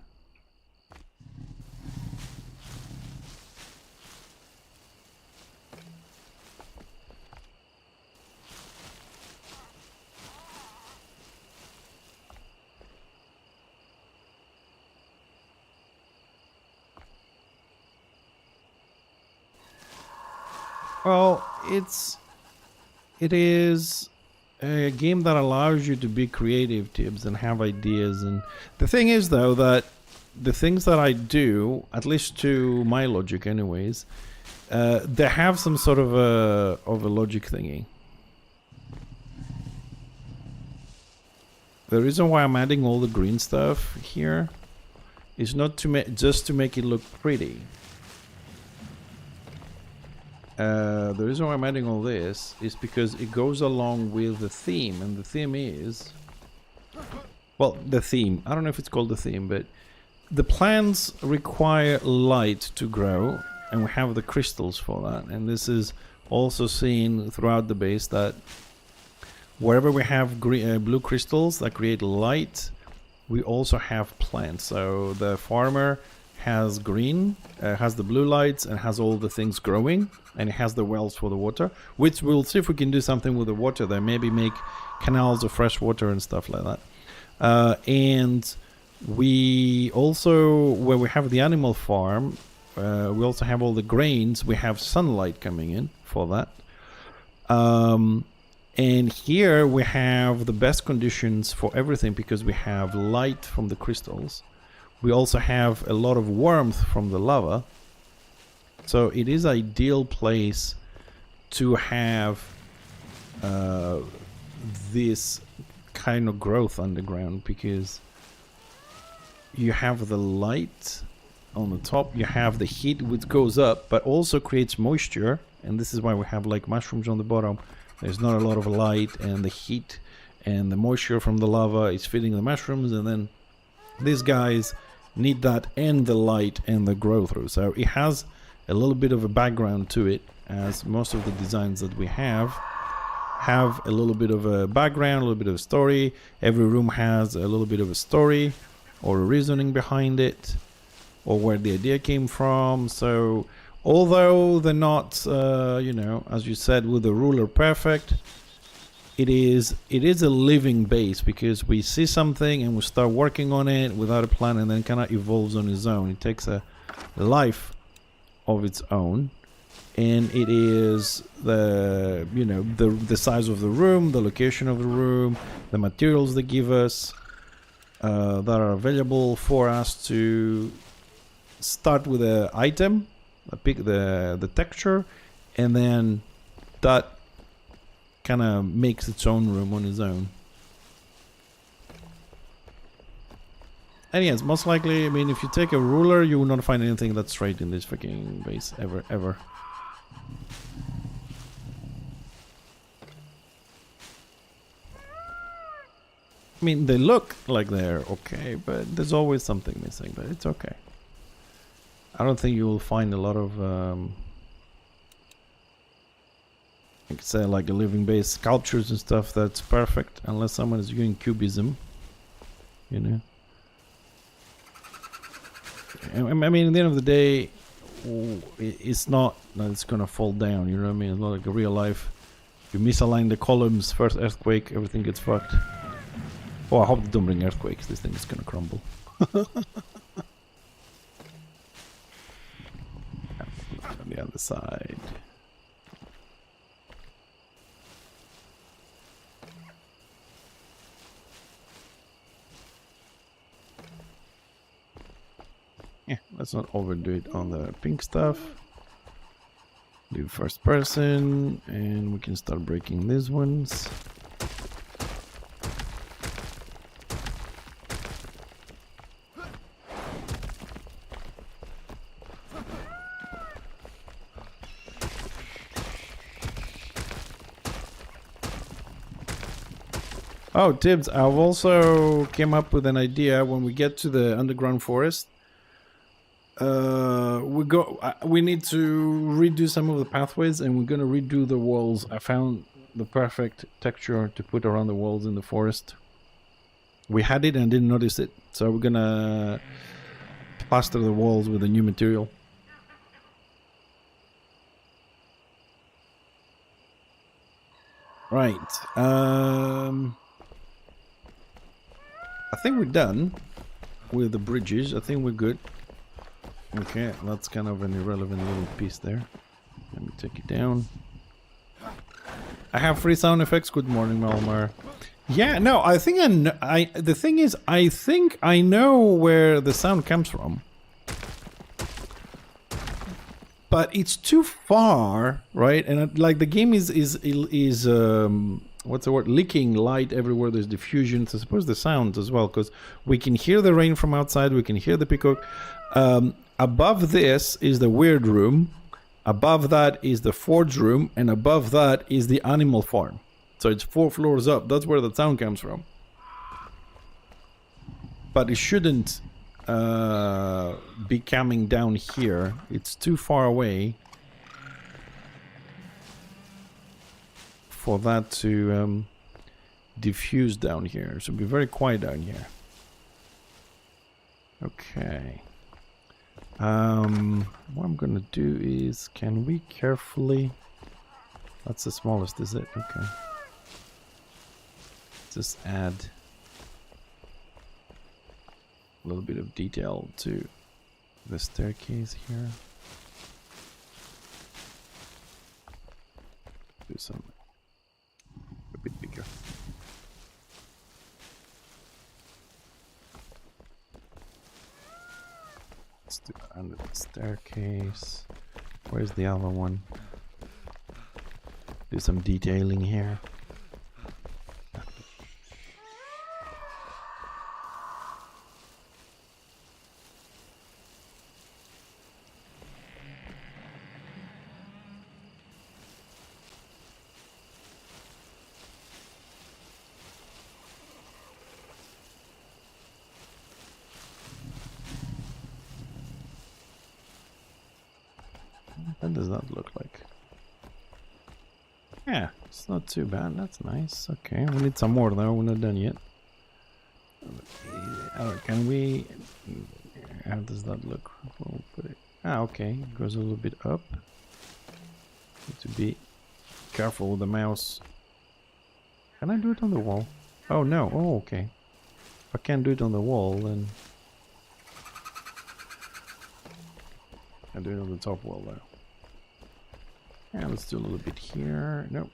Well, it is a game that allows you to be creative, Tibbs, and have ideas. And the thing is, though, that the things that I do, at least to my logic anyways, they have some sort of a logic thingy. The reason why I'm adding all the green stuff here is not to just to make it look pretty. The reason why I'm adding all this is because it goes along with the theme, and the theme is... Well, the theme. I don't know if it's called the theme, but the plants require light to grow, and we have the crystals for that. And this is also seen throughout the base that wherever we have blue crystals that create light, we also have plants. So the farmer has green, has the blue lights, and has all the things growing, and it has the wells for the water, which we'll see if we can do something with the water there, maybe make canals of fresh water and stuff like that. And we also, where we have the animal farm, we also have all the grains, we have sunlight coming in for that. And here we have the best conditions for everything because we have light from the crystals. We also have a lot of warmth from the lava. So it is ideal place to have this kind of growth underground because you have the light on the top, you have the heat which goes up but also creates moisture, and this is why we have like mushrooms on the bottom. There's not a lot of light, and the heat and the moisture from the lava is feeding the mushrooms, and then these guys need that and the light and the grow through. So it has a little bit of a background to it, as most of the designs that we have a little bit of a background, a little bit of a story. Every room has a little bit of a story or a reasoning behind it, or where the idea came from. So Although they're not, you know, as you said, with the ruler perfect, it is a living base, because we see something and we start working on it without a plan, and then kind of evolves on its own. It takes a life of its own, and it is the, you know, the size of the room, the location of the room, the materials they give us that are available for us to start with an item, pick the texture, and then that kind of makes its own room on its own. And yes, most likely, I mean, if you take a ruler, you will not find anything that's straight in this fucking base ever. I mean, they look like they're okay, but there's always something missing, but it's okay. I don't think you will find a lot of, like I say, like a living base sculptures and stuff that's perfect, unless someone is doing cubism, you know. I mean, at the end of the day, it's not that it's gonna fall down, you know what I mean? It's not like a real life. You misalign the columns, first earthquake, everything gets fucked. Oh, I hope they don't bring earthquakes, this thing is gonna crumble. On the other side. Yeah, let's not overdo it on the pink stuff. Do first person, and we can start breaking these ones. Oh, Tibbs, I've also came up with an idea. When we get to the underground forest, we need to redo some of the pathways, and we're gonna redo the walls. I found the perfect texture to put around the walls in the forest. We had it and didn't notice it, so we're gonna plaster the walls with a new material. Right. I think we're done with the bridges. I think we're good. Okay, that's kind of an irrelevant little piece there. Let me take it down. I have free sound effects. Good morning, Malmar. Yeah, no, I think the thing is, I think I know where the sound comes from. But it's too far, right? And like the game is what's the word? Leaking light everywhere. There's diffusion. So I suppose the sounds as well, because we can hear the rain from outside. We can hear the peacock. Above this is the weird room. Above that is the forge room, and above that is the animal farm. So it's 4 floors up. That's where the sound comes from. But it shouldn't be coming down here. It's too far away for that to diffuse down here. So be very quiet down here. Okay. What I'm gonna do is, can we carefully... That's the smallest, is it? Okay. Just add a little bit of detail to the staircase here. Do some a bit bigger. Let's do it under the staircase. Where's the other one? Do some detailing here. What does that look like? Yeah, it's not too bad. That's nice. Okay, we need some more though. We're not done yet. Can we... How does that look? We'll put it Ah, okay. It goes a little bit up. Need to be careful with the mouse. Can I do it on the wall? Oh no. Oh, okay. If I can't do it on the wall, then I'll do it on the top wall though. Yeah, let's do a little bit here. No,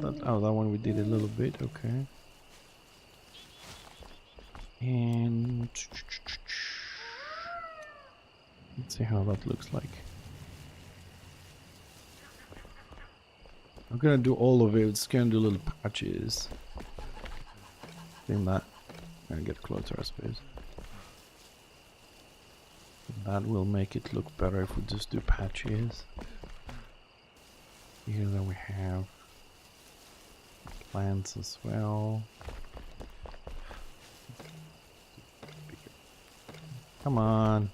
that one we did a little bit. Okay. And let's see how that looks like. I'm gonna do all of it. It's gonna do little patches. I think that. I'm gonna get closer, I suppose. That will make it look better if we just do patches. Here then we have plants as well. Come on.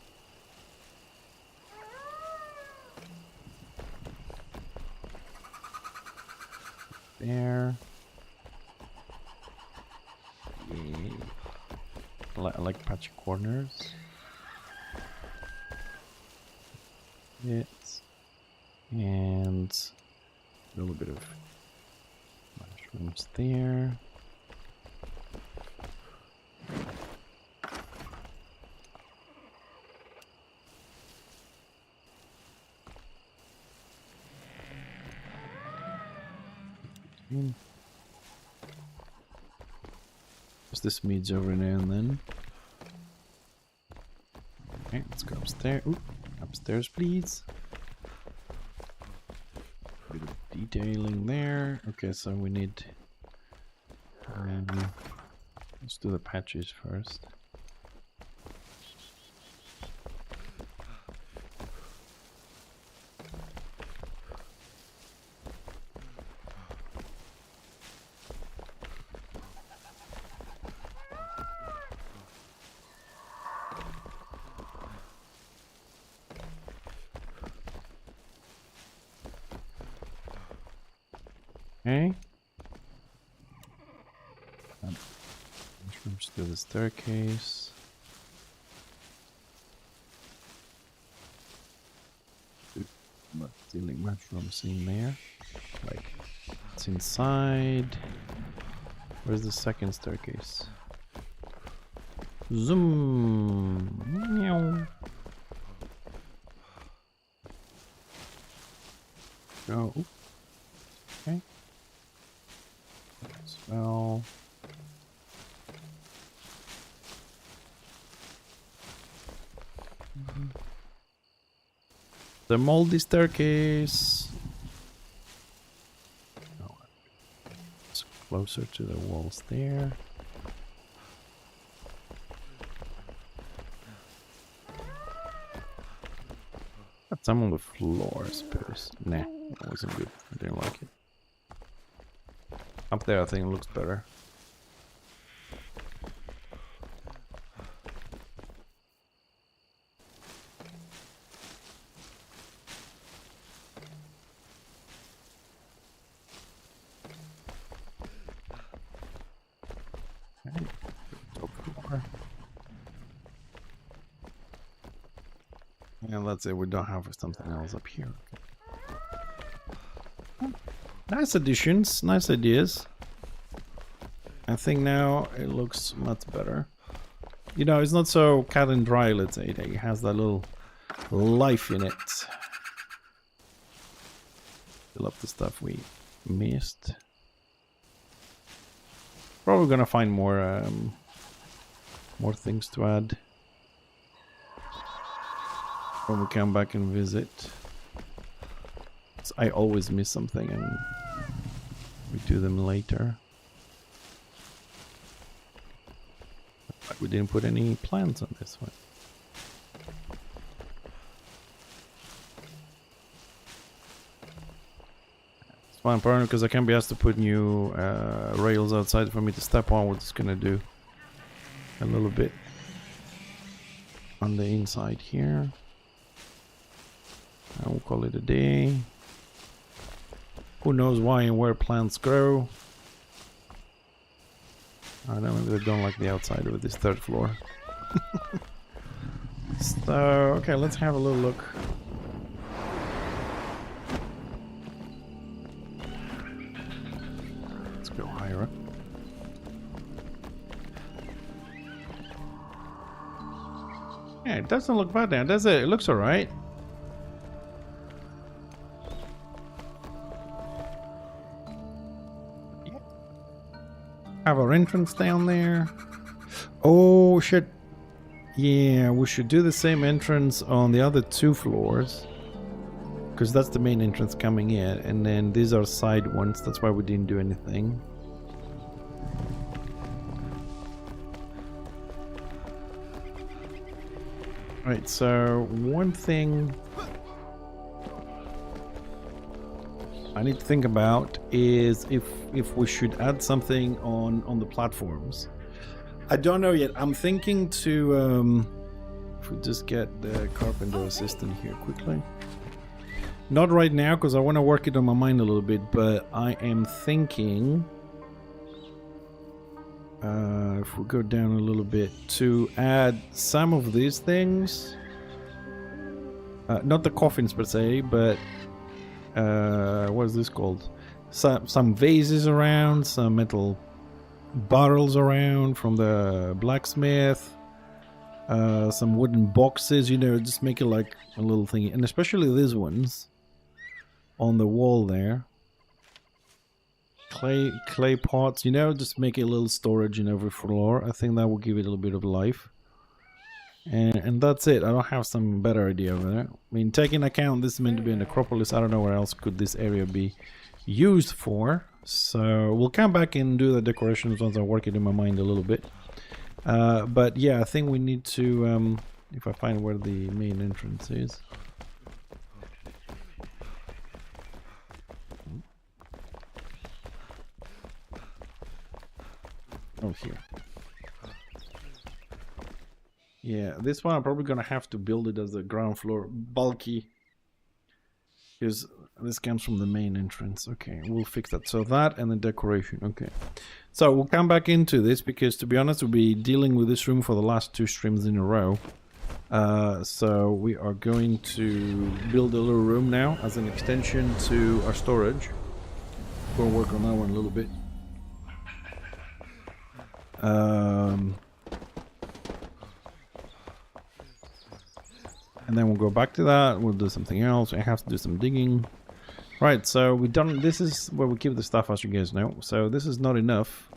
There. Yeah. I like patchy corners. Yes. And a little bit of mushrooms there. Just the smidge over now and then. Okay, let's go upstairs. Ooh, upstairs, please. Bit of detailing there. Okay, so we need. Let's do the patches first. Okay. Mushrooms to the staircase. Not stealing mushrooms in there. Like it's inside. Where's the second staircase? Zoom. Meow. Go. Okay. Well. The moldy staircase. Oh, it's closer to the walls there. Got some on the floor, I suppose. Nah, that wasn't good. I didn't like it. Up there, I think it looks better. Okay. Top floor. And that's it. We don't have something else up here. Okay. Nice additions, nice ideas. I think now it looks much better. You know, it's not so cut and dry, let's say. It has that little life in it. Fill up the stuff we missed. Probably gonna find more things to add when we come back and visit. I always miss something and we do them later. But we didn't put any plants on this one. It's fine, partner, because I can't be asked to put new rails outside for me to step on. We're just gonna do a little bit on the inside here. I will call it a day. Who knows why and where plants grow. I don't know, maybe they don't like the outside of this third floor. So, okay, let's have a little look. Let's go higher up. Yeah, it doesn't look bad now, does it? It looks alright. Have our entrance down there. Oh, shit. Yeah, we should do the same entrance on the other 2 floors. Because that's the main entrance coming in. And then these are side ones. That's why we didn't do anything. Right, so one thing I need to think about is if we should add something on the platforms. I don't know yet. I'm thinking to if we just get the carpenter assistant here quickly. Not right now because I want to work it on my mind a little bit, but I am thinking if we go down a little bit to add some of these things, not the coffins per se, but what is this called? Some vases around, some metal barrels around from the blacksmith, some wooden boxes, you know, just make it like a little thing, and especially these ones on the wall there. Clay pots, you know, just make a little storage in every floor. I think that will give it a little bit of life. And that's it. I don't have some better idea over there. I mean, taking account this is meant to be an necropolis, I don't know where else could this area be used for. So we'll come back and do the decorations once I work it in my mind a little bit. But yeah, I think we need to, if I find where the main entrance is. Oh, here. Yeah, this one I'm probably gonna have to build it as a ground floor, bulky, because this comes from the main entrance. Okay, we'll fix that. So that and the decoration. Okay, so we'll come back into this because, to be honest, we'll be dealing with this room for the last 2 streams in a row. So we are going to build a little room now as an extension to our storage. We'll work on that one a little bit. And then we'll go back to that. We'll do something else. I have to do some digging. Right, so we've done. This is where we keep the stuff, as you guys know. So this is not enough.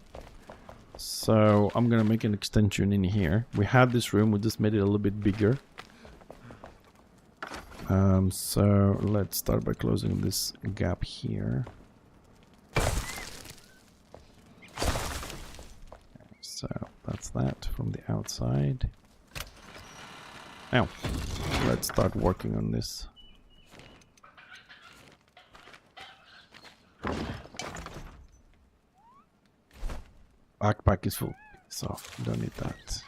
So I'm gonna make an extension in here. We had this room. We just made it a little bit bigger. So let's start by closing this gap here. So that's that from the outside. Now, let's start working on this. Backpack is full. So, don't need that.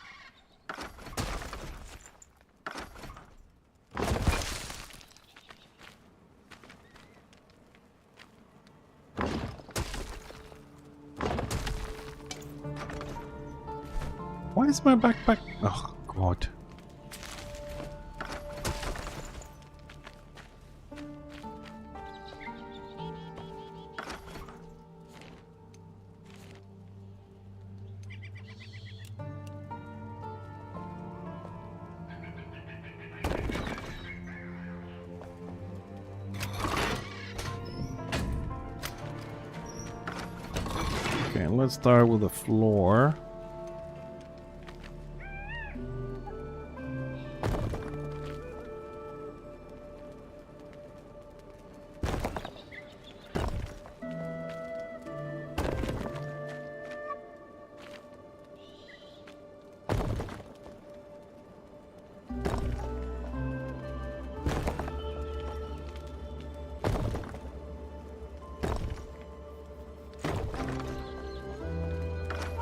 Why is my backpack? Oh, God. Okay, let's start with the floor.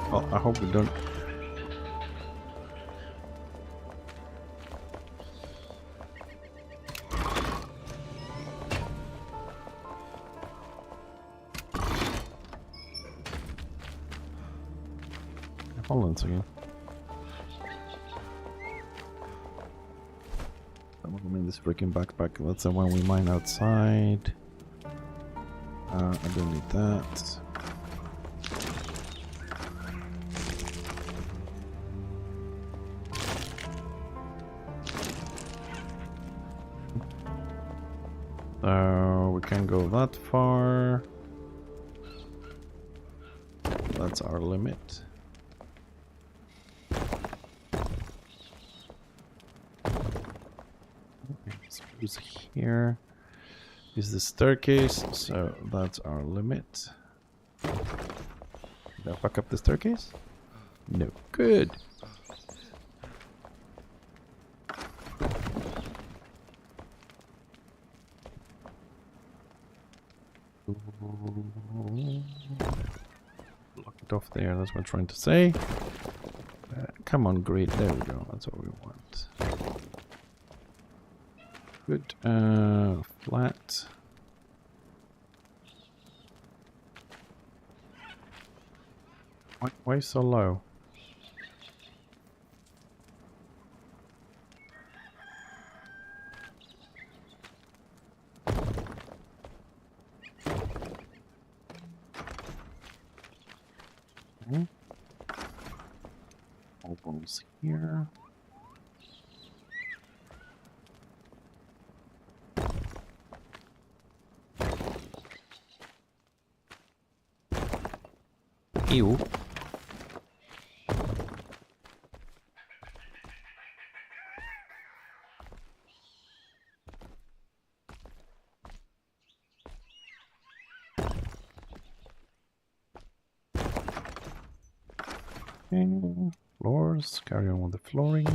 Oh, I hope we don't. Hold on a second. this freaking backpack. That's the one we mine outside. I don't need that. We can't go that far. That's our limit. Suppose here is the staircase, so that's our limit. Did I fuck up the staircase? No. Good. Lock it off there, that's what I'm trying to say. Come on, grid. There we go. That's what we want. Good. Flat. Why so low? All balls here. Ew. Okay. Floors, carry on with the flooring.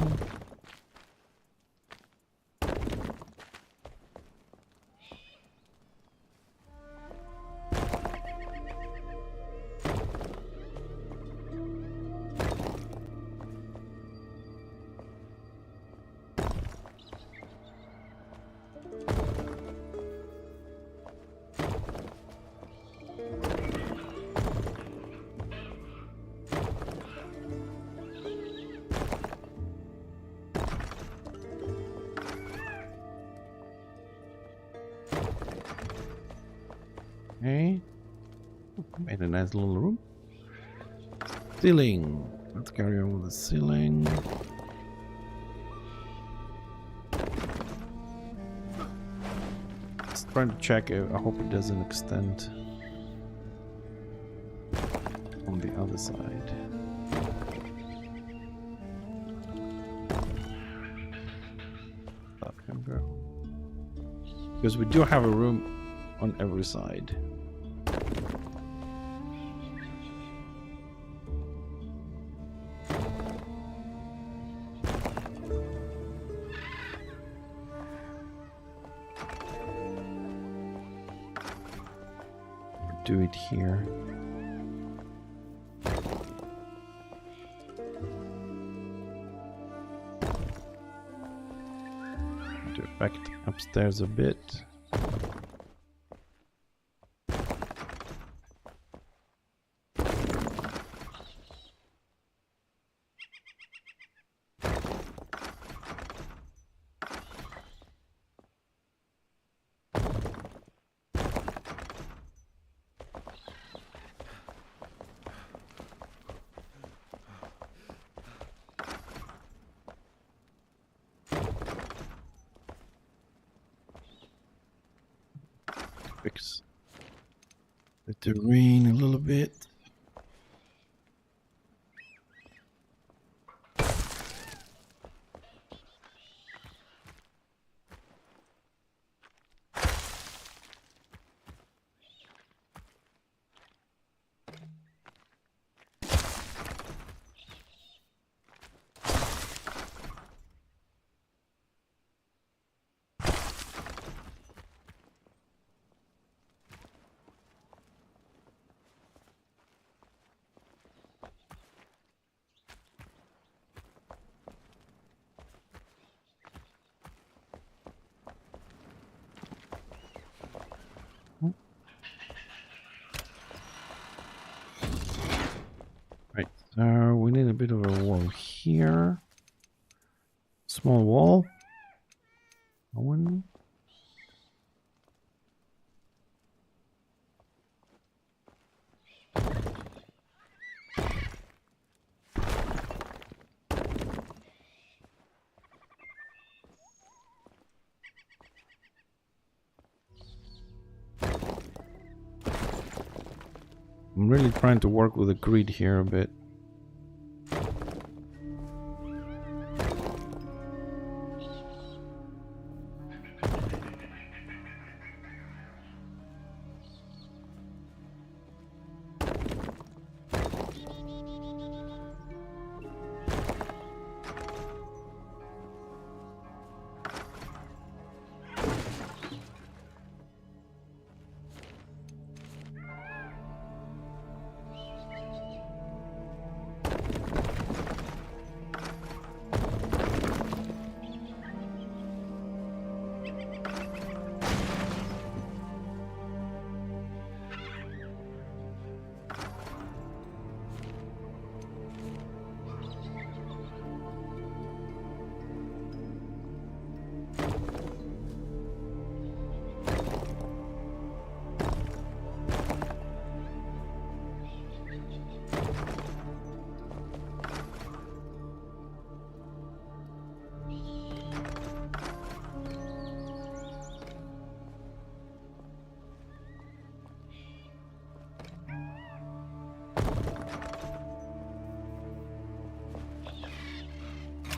Okay. Made a nice little room. Ceiling. Let's carry on with the ceiling. Just trying to check it. I hope it doesn't extend on the other side. That can go. Because we do have a room on every side. Do it here. To affect upstairs a bit. Fix the terrain a little bit. Right, so we need a bit of a wall here. Small wall. No one. I'm really trying to work with the grid here a bit.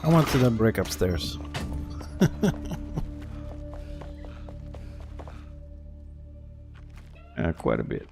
I want to then break upstairs. Quite a bit.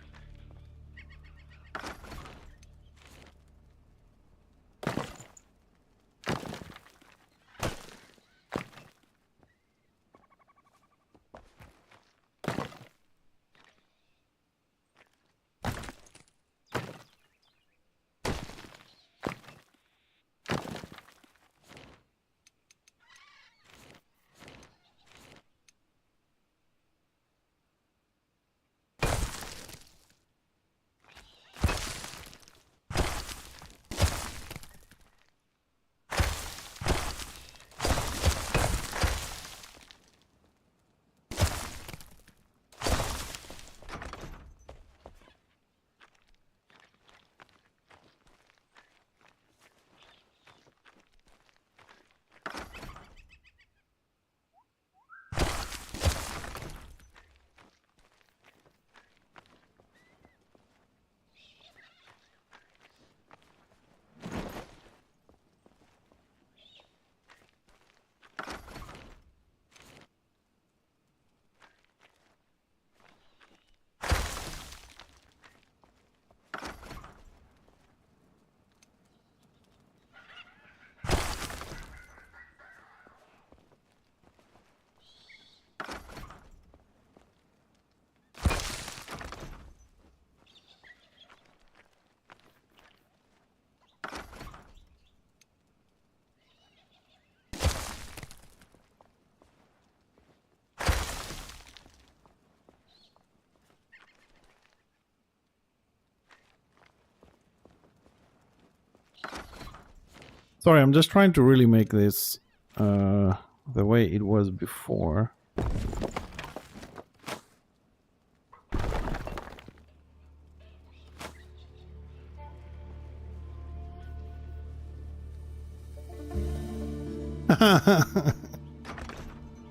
Sorry, I'm just trying to really make this the way it was before.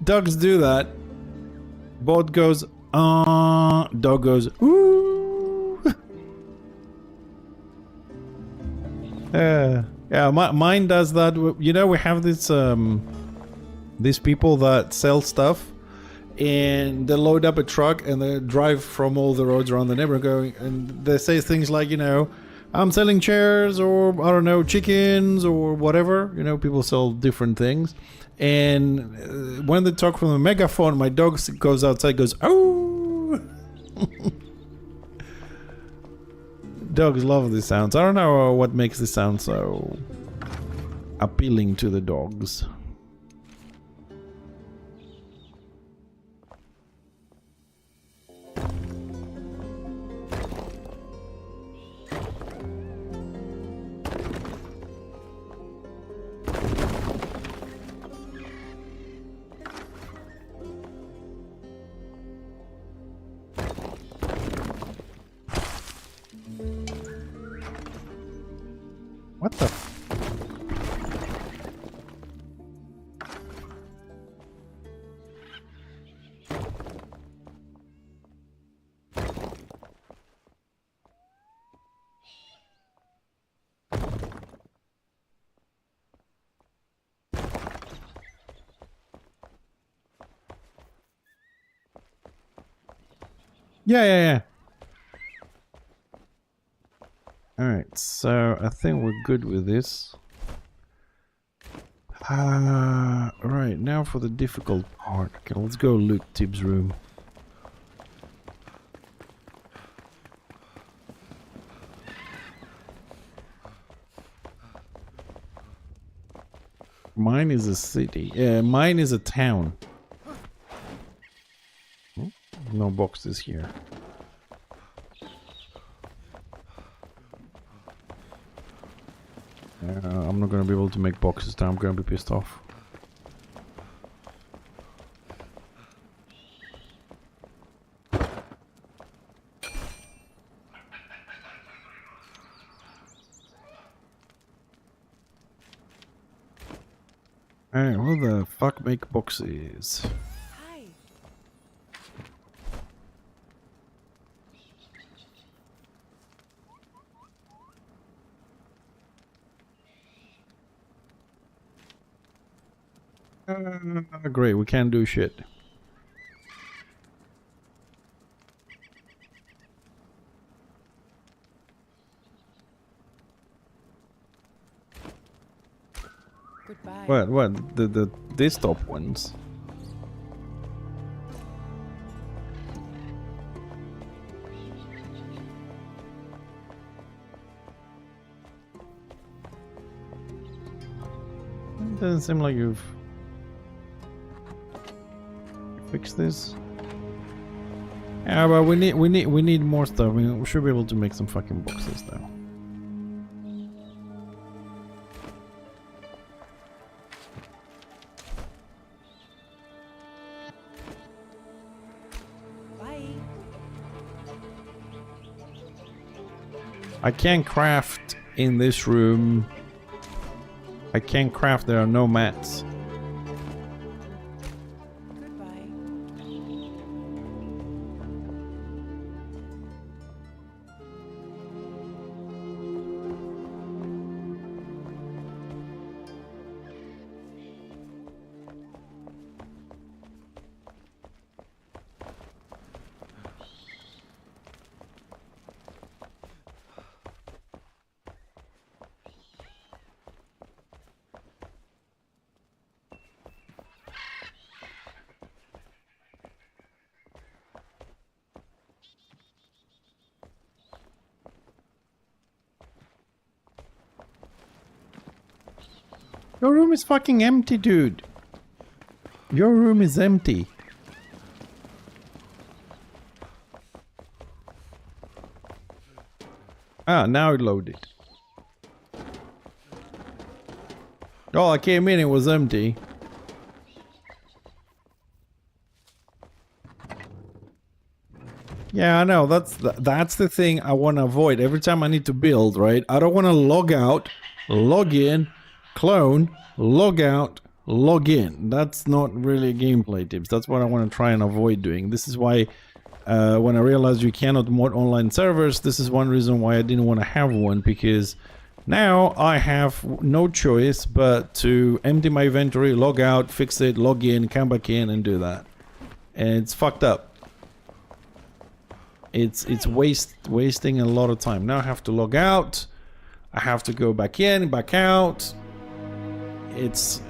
Dogs do that. Boat goes, dog goes, ooh. Yeah, mine does that. You know, we have this these people that sell stuff, and they load up a truck and they drive from all the roads around the neighborhood going, and they say things like, you know, I'm selling chairs, or I don't know, chickens or whatever. You know, people sell different things. And when they talk from a megaphone, my dog goes outside, goes, oh. Dogs love these sounds. I don't know what makes this sound so appealing to the dogs. What the? Yeah. Alright, so I think we're good with this. Right, now for the difficult part. Okay, let's go loot Tibbs' room. Mine is a city. Mine is a town. No boxes here. I'm not gonna be able to make boxes now. I'm gonna be pissed off. Alright, who the fuck make boxes? Hi. Great, we can't do shit. Goodbye. What? The desktop ones? It doesn't seem like you've fixed this. Yeah, but we need more stuff. We should be able to make some fucking boxes though. I can't craft in this room. I can't craft, there are no mats. Goodbye. Your room is fucking empty, dude. Your room is empty. Ah, now it loaded. Oh, I came in, it was empty. Yeah, I know. That's the thing I want to avoid every time I need to build, right? I don't want to log out, log in, clone, log out, log in. That's not really gameplay tips. That's what I want to try and avoid doing. This is why when I realized you cannot mod online servers, this is one reason why I didn't want to have one, because now I have no choice but to empty my inventory, log out, fix it, log in, come back in and do that. And it's fucked up. It's wasting a lot of time. Now I have to log out. I have to go back in, back out. It's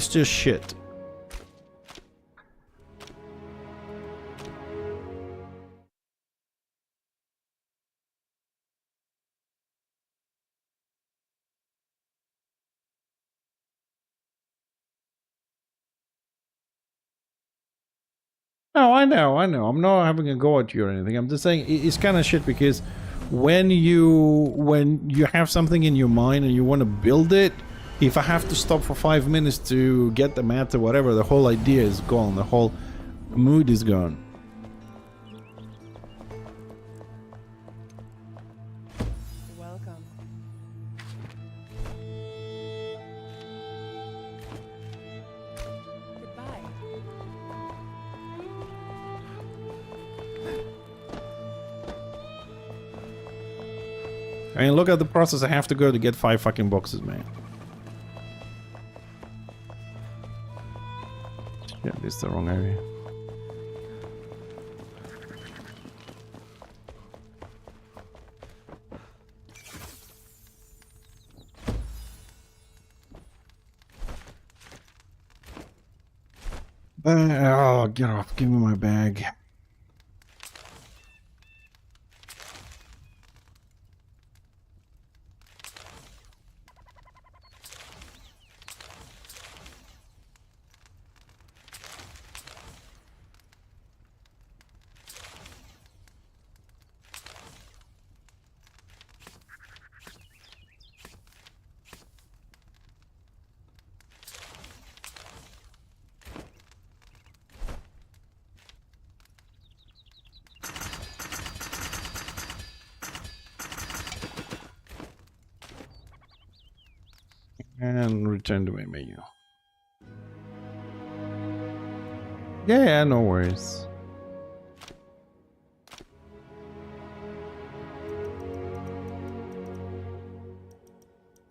just shit. No, I know. I'm not having a go at you or anything. I'm just saying it's kind of shit because when you have something in your mind and you want to build it, if I have to stop for 5 minutes to get the mat or whatever, the whole idea is gone. The whole mood is gone. Welcome. I mean, look at the process I have to go to get 5 fucking boxes, man. Yeah, this is the wrong area. Oh, get off. Give me my bag. And return to my menu. Yeah, no worries.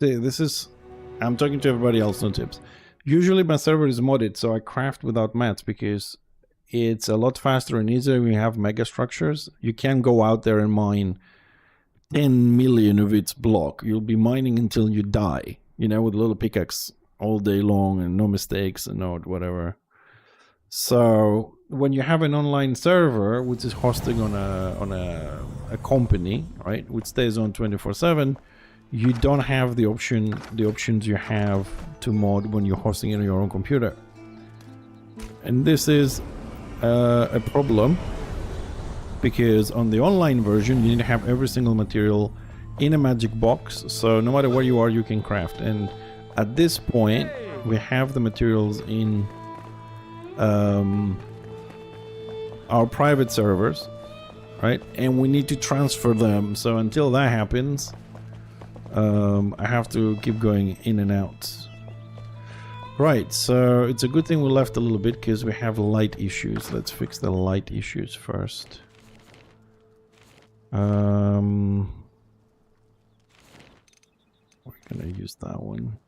See, this is... I'm talking to everybody else, no tips. Usually my server is modded, so I craft without mats because it's a lot faster and easier when you have mega structures. You can go out there and mine 10 million of its block. You'll be mining until you die. You know, with a little pickaxe all day long and no mistakes and no whatever. So when you have an online server which is hosting on a company, right, which stays on 24/7, you don't have the options you have to mod when you're hosting it on your own computer. And this is a problem because on the online version you need to have every single material in a magic box, so no matter where you are you can craft. And at this point we have the materials in our private servers, right, and we need to transfer them. So until that happens, I have to keep going in and out. Right, so it's a good thing we left a little bit because we have light issues. Let's fix the light issues first. We're gonna use that one.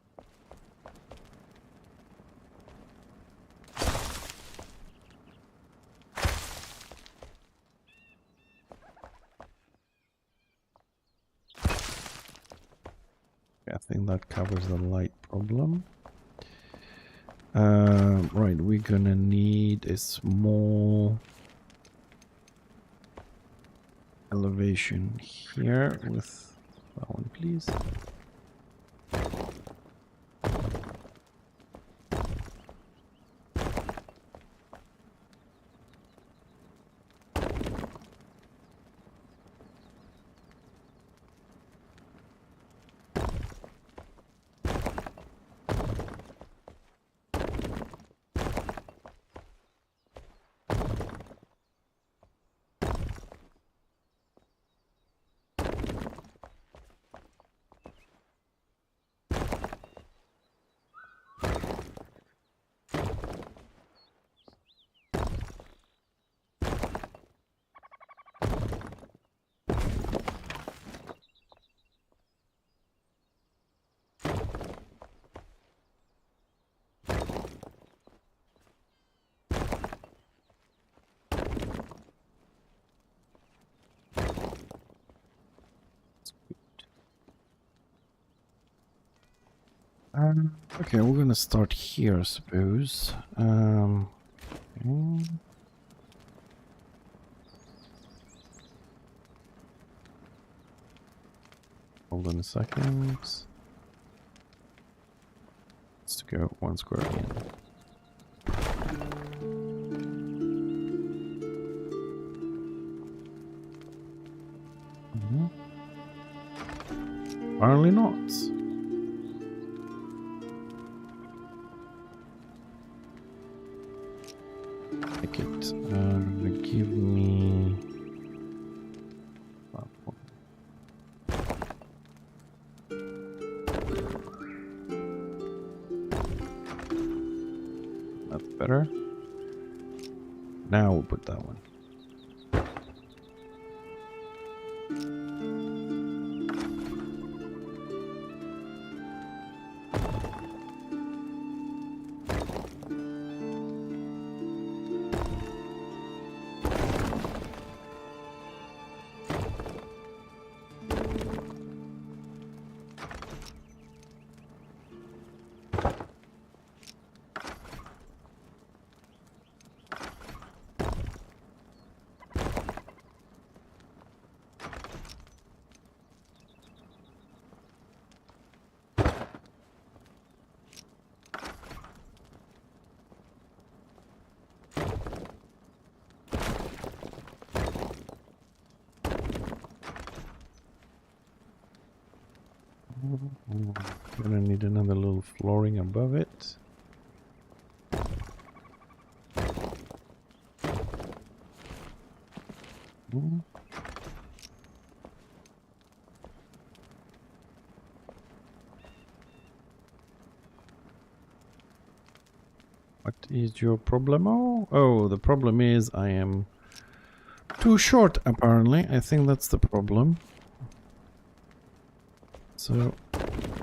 I think that covers the light problem. Right, we're gonna need a small elevation here with that one, please. Okay, we're gonna start here, I suppose. Okay. Hold on a second. Let's go 1 square in. Apparently not. Take it. Give me that one. That's better. Now we'll put that one. Gonna need another little flooring above it. What is your problem? Oh, the problem is I am too short, apparently. I think that's the problem. So,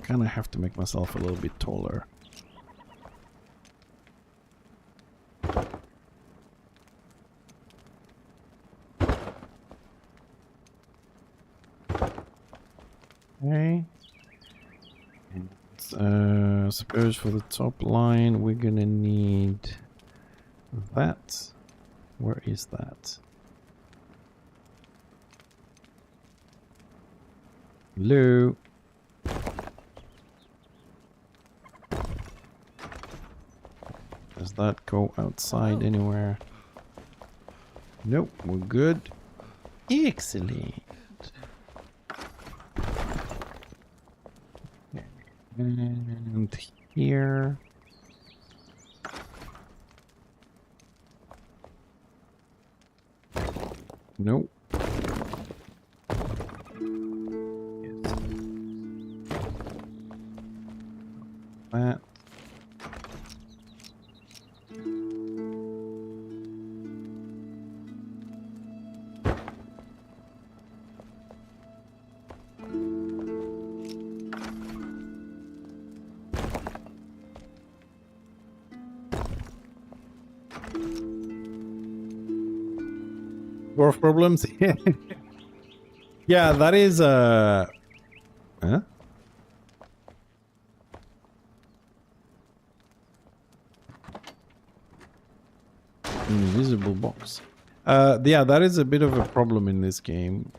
kind of have to make myself a little bit taller. Okay. And, suppose for the top line we're gonna need that. Where is that? Hello. Does that go outside anywhere? Nope, we're good. Excellent. And here. Nope. Yes. That. Dwarf problems? Yeah, that is huh? Invisible box. Yeah, that is a bit of a problem in this game,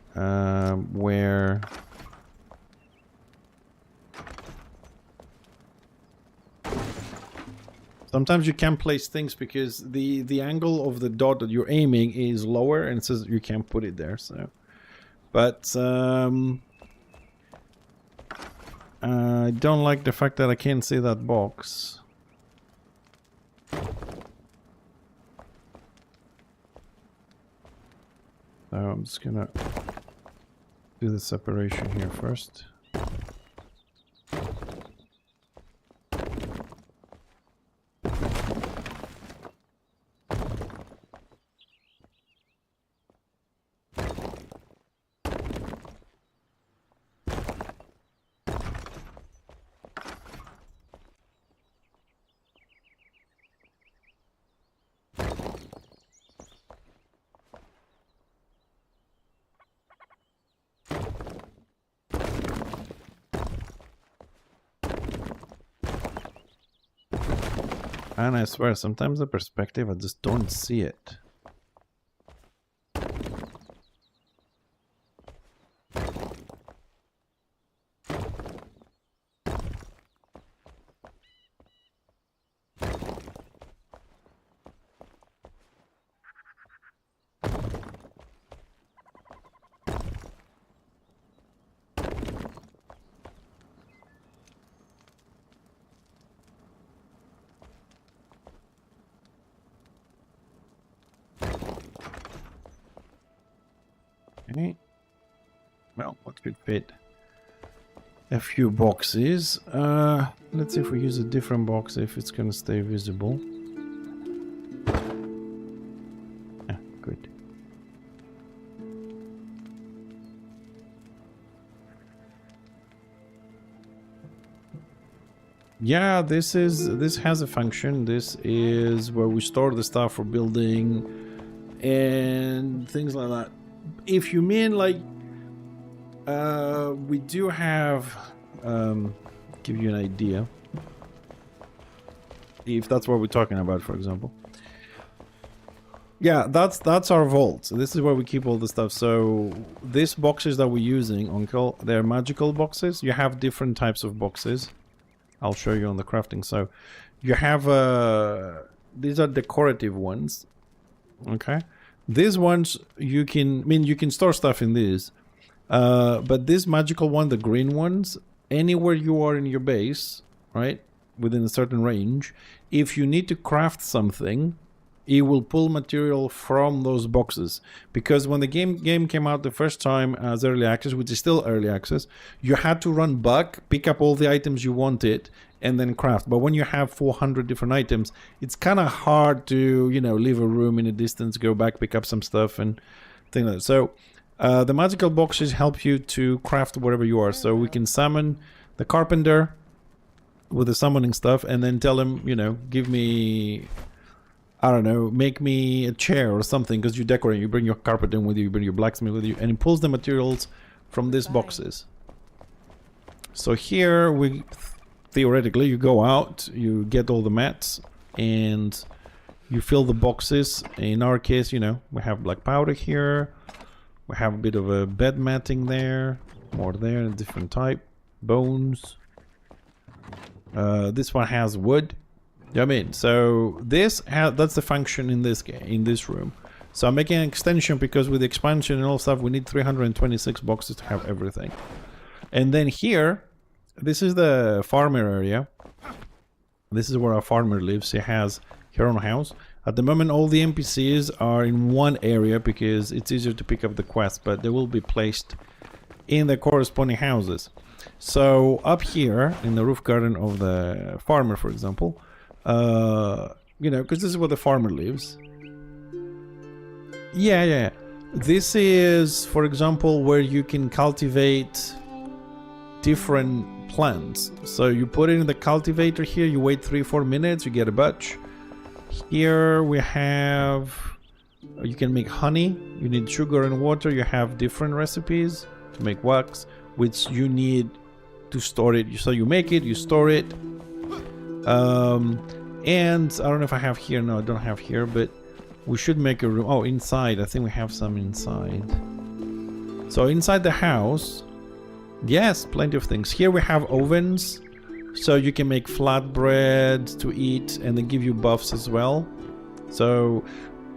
where sometimes you can't place things because the angle of the dot that you're aiming is lower, and it says you can't put it there. So, but I don't like the fact that I can't see that box. So I'm just gonna do the separation here first. And I swear, sometimes the perspective, I just don't see it. Okay. Well, what could fit a few boxes? Let's see if we use a different box, if it's gonna stay visible. Ah, good. Yeah, this has a function. This is where we store the stuff for building and things like that. If you mean like we do have give you an idea, if that's what we're talking about, for example. Yeah, that's our vault. So this is where we keep all the stuff. So these boxes that we're using, Uncle, they're magical boxes. You have different types of boxes. I'll show you on the crafting. So you have these are decorative ones. Okay. These ones you can store stuff in these. But this magical one, the green ones, anywhere you are in your base, right, within a certain range, if you need to craft something, it will pull material from those boxes. Because when the game came out the first time as early access, which is still early access, you had to run back, pick up all the items you wanted, and then craft. But when you have 400 different items, it's kind of hard to, you know, leave a room in a distance, go back, pick up some stuff, and things like that. So the magical boxes help you to craft wherever you are. So we can summon the carpenter with the summoning stuff, and then tell him, you know, give me, I don't know, make me a chair or something, because you decorate, you bring your carpenter with you, you bring your blacksmith with you, and it pulls the materials from these boxes. So here we, theoretically, you go out, you get all the mats, and you fill the boxes. In our case, you know, we have black powder here, we have a bit of a bed matting there, more there, a different type, bones. This one has wood. I mean, so that's the function in this game, in this room. So I'm making an extension because with the expansion and all stuff, we need 326 boxes to have everything. And then here, this is the farmer area. This is where our farmer lives. He has her own house. At the moment, all the NPCs are in one area because it's easier to pick up the quest, but they will be placed in the corresponding houses. So up here in the roof garden of the farmer, for example, you know, because this is where the farmer lives. Yeah. This is, for example, where you can cultivate different plants. So you put it in the cultivator here, you wait 3-4 minutes, you get a batch. Here we have, you can make honey, you need sugar and water, you have different recipes to make wax, which you need to store it. So you make it, you store it. And I don't know if I have here, no I don't have here, but we should make a room. Oh, inside, I think we have some inside. So inside the house, yes, plenty of things. Here we have ovens, so you can make flatbread to eat and they give you buffs as well. So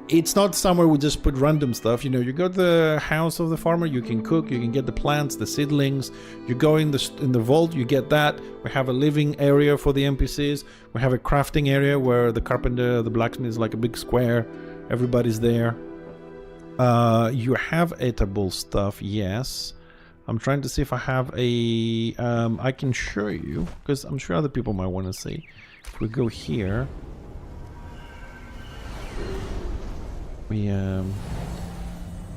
it's not somewhere we just put random stuff, you know, you go to the house of the farmer, you can cook, you can get the plants, the seedlings, you go in the vault, you get that. We have a living area for the NPCs, we have a crafting area where the carpenter, the blacksmith is like a big square, everybody's there. You have eatable stuff, yes. I'm trying to see if I have a, I can show you, because I'm sure other people might want to see. If we go here,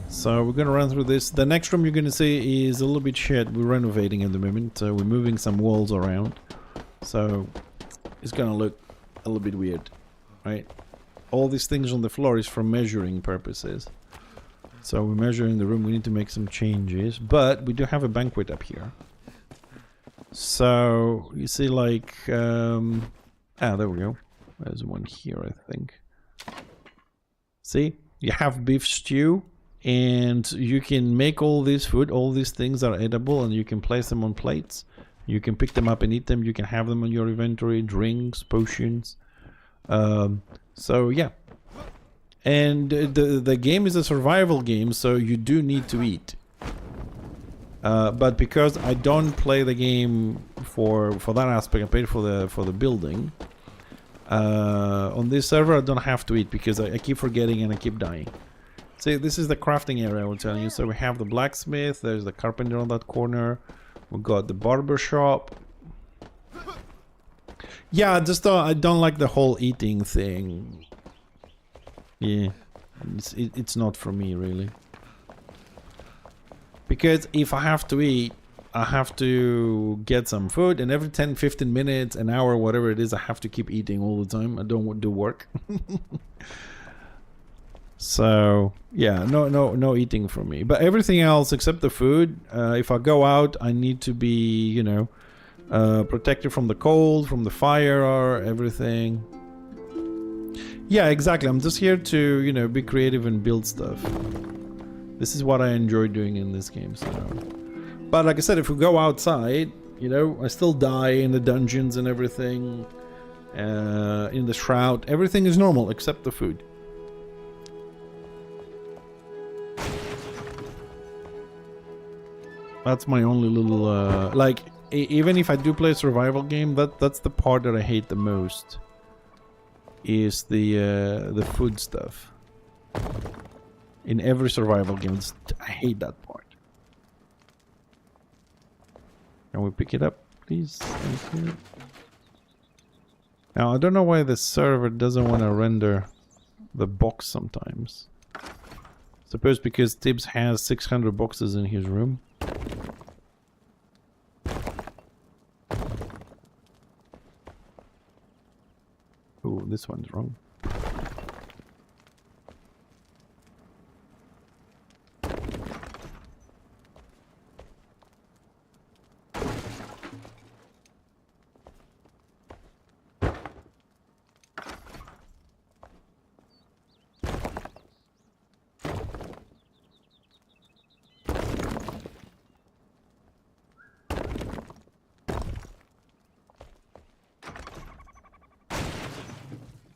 so we're gonna run through this. The next room you're gonna see is a little bit shit. We're renovating at the moment, so we're moving some walls around, so it's gonna look a little bit weird, right? All these things on the floor is for measuring purposes, so we're measuring the room. We need to make some changes, but we do have a banquet up here. So you see, like, there we go. There's one here, I think. See, you have beef stew, and you can make all this food. All these things are edible, and you can place them on plates. You can pick them up and eat them. You can have them on your inventory, drinks, potions. So yeah, and the game is a survival game, so you do need to eat. But because I don't play the game for that aspect, I paid for the building. On this server I don't have to eat because I keep forgetting and I keep dying. See, this is the crafting area I was telling you. So we have the blacksmith, there's the carpenter on that corner, we got the barber shop. Yeah, I don't like the whole eating thing. Yeah, it's not for me really. Because if I have to eat, I have to get some food, and every 10-15 minutes, an hour, whatever it is, I have to keep eating all the time. I don't do work. So yeah, no eating for me. But everything else except the food, if I go out, I need to be, you know, protected from the cold, from the fire, or everything. Yeah, exactly. I'm just here to, you know, be creative and build stuff. This is what I enjoy doing in this game. So. But like I said, if we go outside, you know, I still die in the dungeons and everything. In the shroud, everything is normal except the food. That's my only little, like, even if I do play a survival game, that's the part that I hate the most. Is the food stuff. In every survival game, I hate that part. Can we pick it up, please? Thank you. Now, I don't know why the server doesn't want to render the box sometimes. Suppose because Tibbs has 600 boxes in his room. Oh, this one's wrong.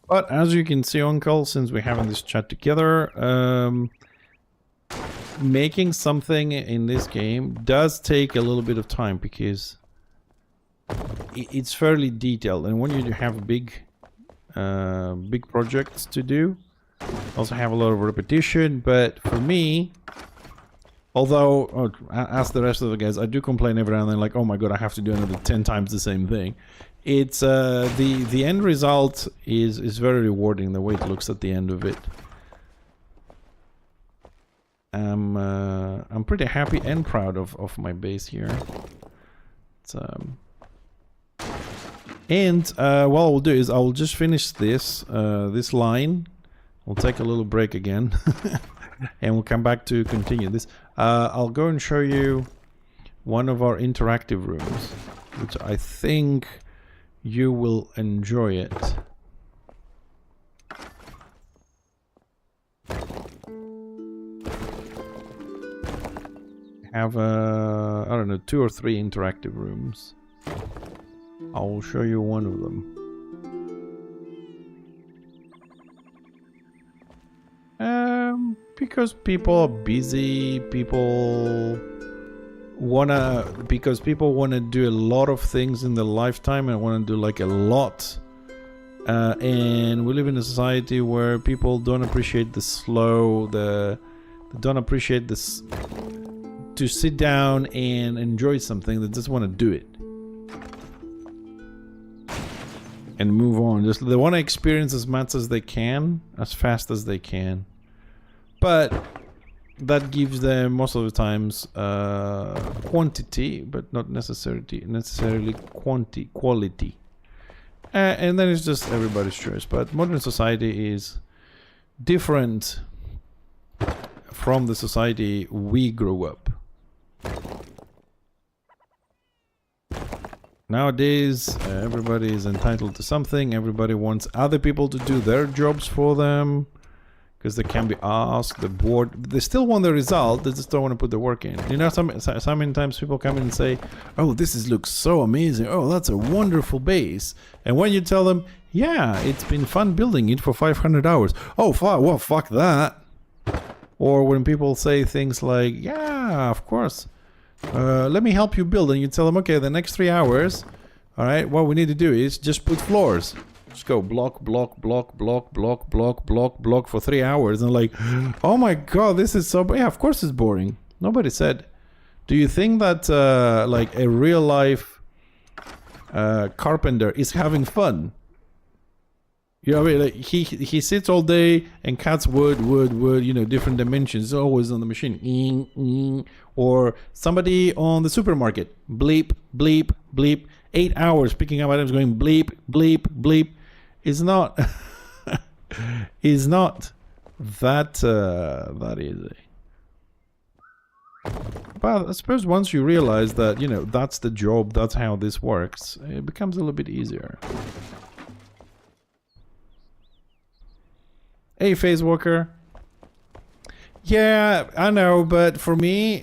But as you can see, Uncle, since we're having this chat together, making something in this game does take a little bit of time because it's fairly detailed, and when you have big projects to do, also have a lot of repetition. But for me, although as the rest of the guys, I do complain every now and then, like, oh my god, I have to do another 10 times the same thing. It's the end result is very rewarding, the way it looks at the end of it. I'm pretty happy and proud of my base here. It's, and what I'll do is I'll just finish this this line. We'll take a little break again, and we'll come back to continue this. I'll go and show you one of our interactive rooms, which I think you will enjoy it. Have I don't know, 2 or 3 interactive rooms. I'll show you one of them. Because people are busy, because people wanna do a lot of things in their lifetime and wanna do like a lot. And we live in a society where people don't appreciate the slow, they don't appreciate this, to sit down and enjoy something. They just want to do it and move on. Just they want to experience as much as they can, as fast as they can. But that gives them most of the times quantity, but not necessarily quality. And then it's just everybody's choice. But modern society is different from the society we grew up. Nowadays, everybody is entitled to something. Everybody wants other people to do their jobs for them because they can be asked, they're bored. They still want the result, they just don't want to put the work in. You know, so many times people come in and say, oh, looks so amazing. Oh, that's a wonderful base. And when you tell them, yeah, it's been fun building it for 500 hours. Oh, well, fuck that. Or when people say things like, yeah, of course, let me help you build, and you tell them, okay, the next 3 hours, all right, what we need to do is just put floors. Just go block, block, block, block, block, block, block, block for 3 hours. And like, oh my god, this is so... Yeah, of course it's boring. Nobody said. Do you think that like a real life carpenter is having fun? You know what I mean? Like he sits all day and cuts wood, you know, different dimensions, always on the machine. Or somebody on the supermarket, bleep, bleep, bleep, 8 hours picking up items, going bleep, bleep, bleep. Is not is not that easy. But I suppose once you realize that, you know, that's the job, that's how this works, it becomes a little bit easier. Hey, Phase Walker. Yeah, I know, but for me,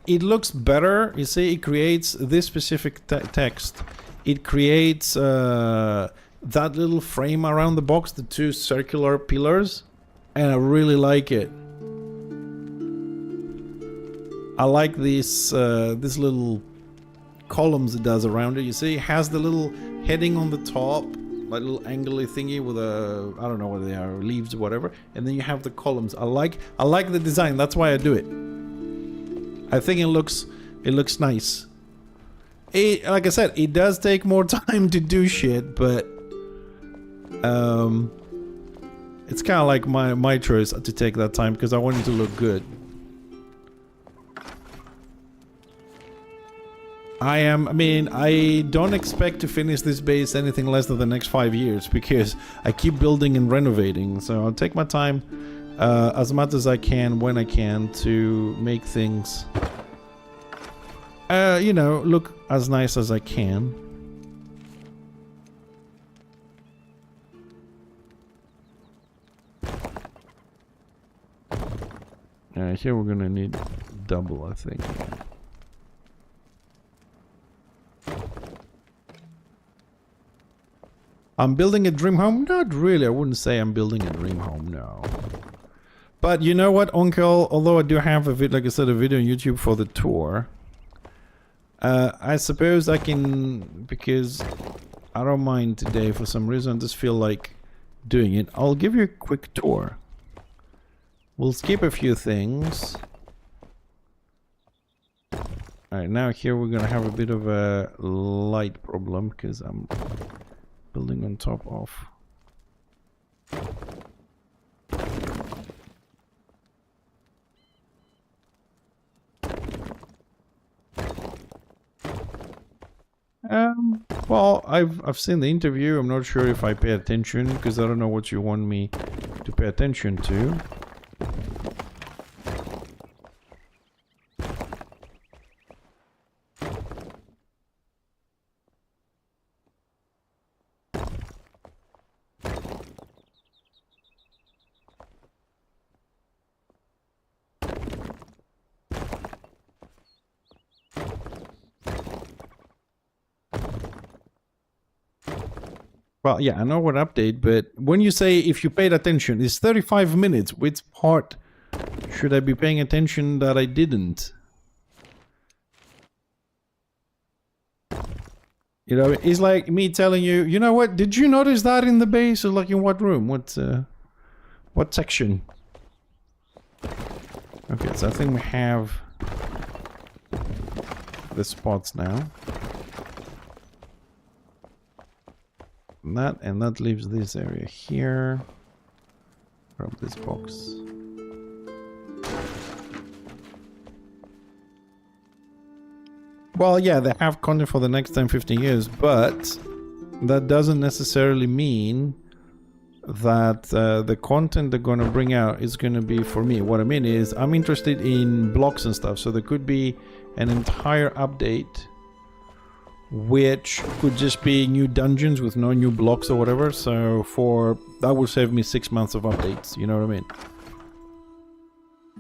it looks better. You see, it creates this specific text. It creates that little frame around the box, the 2 circular pillars, and I really like it. I like this this little columns it does around it. You see, it has the little heading on the top, like little angly thingy with a, I don't know what they are, leaves or whatever, and then you have the columns. I like the design. That's why I do it. I think it looks nice. Like I said, it does take more time to do shit, but it's kind of like my choice to take that time because I want it to look good. I don't expect to finish this base anything less than the next 5 years because I keep building and renovating. So I'll take my time as much as I can when I can to make things, you know, look as nice as I can. Here we're gonna need double, I think. I'm building a dream home? Not really. I wouldn't say I'm building a dream home, no. But you know what, Uncle? Although I do have a video, like I said, a video on YouTube for the tour. I suppose I can, because I don't mind today for some reason. I just feel like doing it. I'll give you a quick tour. We'll skip a few things. Alright, now here we're gonna have a bit of a light problem because I'm building on top of. Well, I've seen the interview. I'm not sure if I pay attention because I don't know what you want me to pay attention to. Well, yeah, I know what update, but when you say if you paid attention, it's 35 minutes. Which part should I be paying attention that I didn't? You know, it's like me telling you, you know what, did you notice that in the base? Or like in what room? What section? Okay, so I think we have the spots now. And that leaves this area here. Grab this box. Well, yeah, they have content for the next 10-15 years, but that doesn't necessarily mean that the content they're going to bring out is going to be for me. What I mean is I'm interested in blocks and stuff, so there could be an entire update which could just be new dungeons with no new blocks or whatever. So for that will save me 6 months of updates, you know what I mean?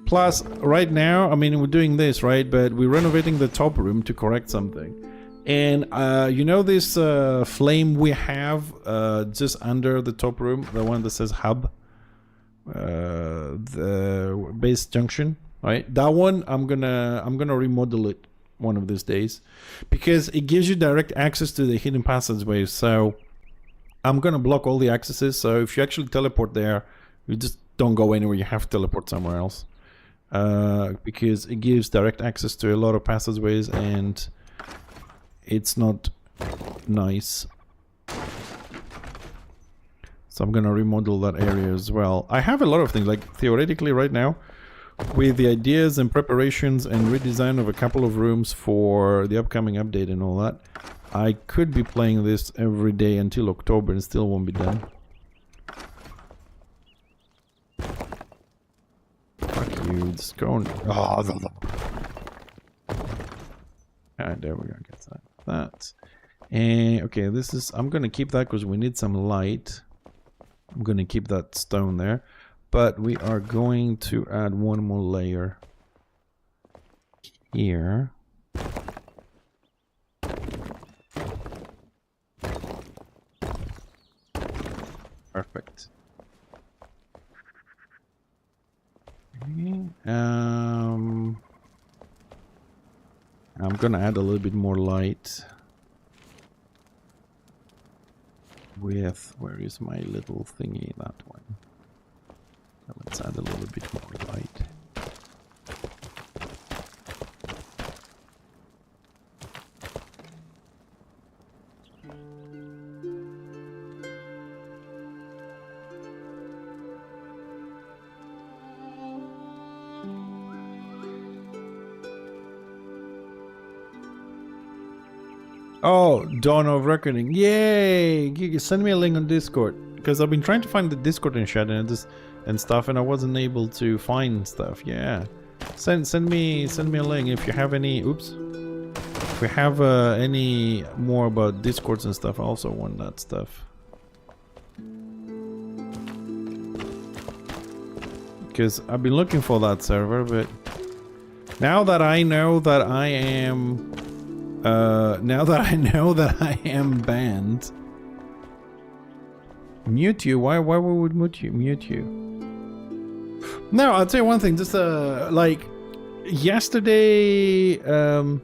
Plus, right now, I mean, we're doing this, right? But we're renovating the top room to correct something. And you know this flame we have just under the top room, the one that says hub, the base junction, right? That one, I'm gonna remodel it one of these days because it gives you direct access to the hidden passageways. So I'm gonna block all the accesses, so if you actually teleport there, you just don't go anywhere. You have to teleport somewhere else because it gives direct access to a lot of passageways and it's not nice. So I'm gonna remodel that area as well. I have a lot of things, like theoretically right now, with the ideas and preparations and redesign of a couple of rooms for the upcoming update and all that, I could be playing this every day until October and still won't be done. Fuck you, it's going... Oh, alright, there we go, get that. And, okay, this is... I'm gonna keep that because we need some light. I'm gonna keep that stone there. But we are going to add one more layer here. Perfect. Okay. I'm gonna add a little bit more light with, where is my little thingy? That one. Let's add a little bit more light. Oh, Dawn of Reckoning. Yay! Send me a link on Discord. Because I've been trying to find the Discord in chat and stuff, and I wasn't able to find stuff. Yeah. Send me a link if you have any. Oops. If we have any more about Discords and stuff, I also want that stuff. Because I've been looking for that server, but now that I know that I am banned. Mute you? Why we would mute you? No, I'll tell you one thing. Just like yesterday, oh,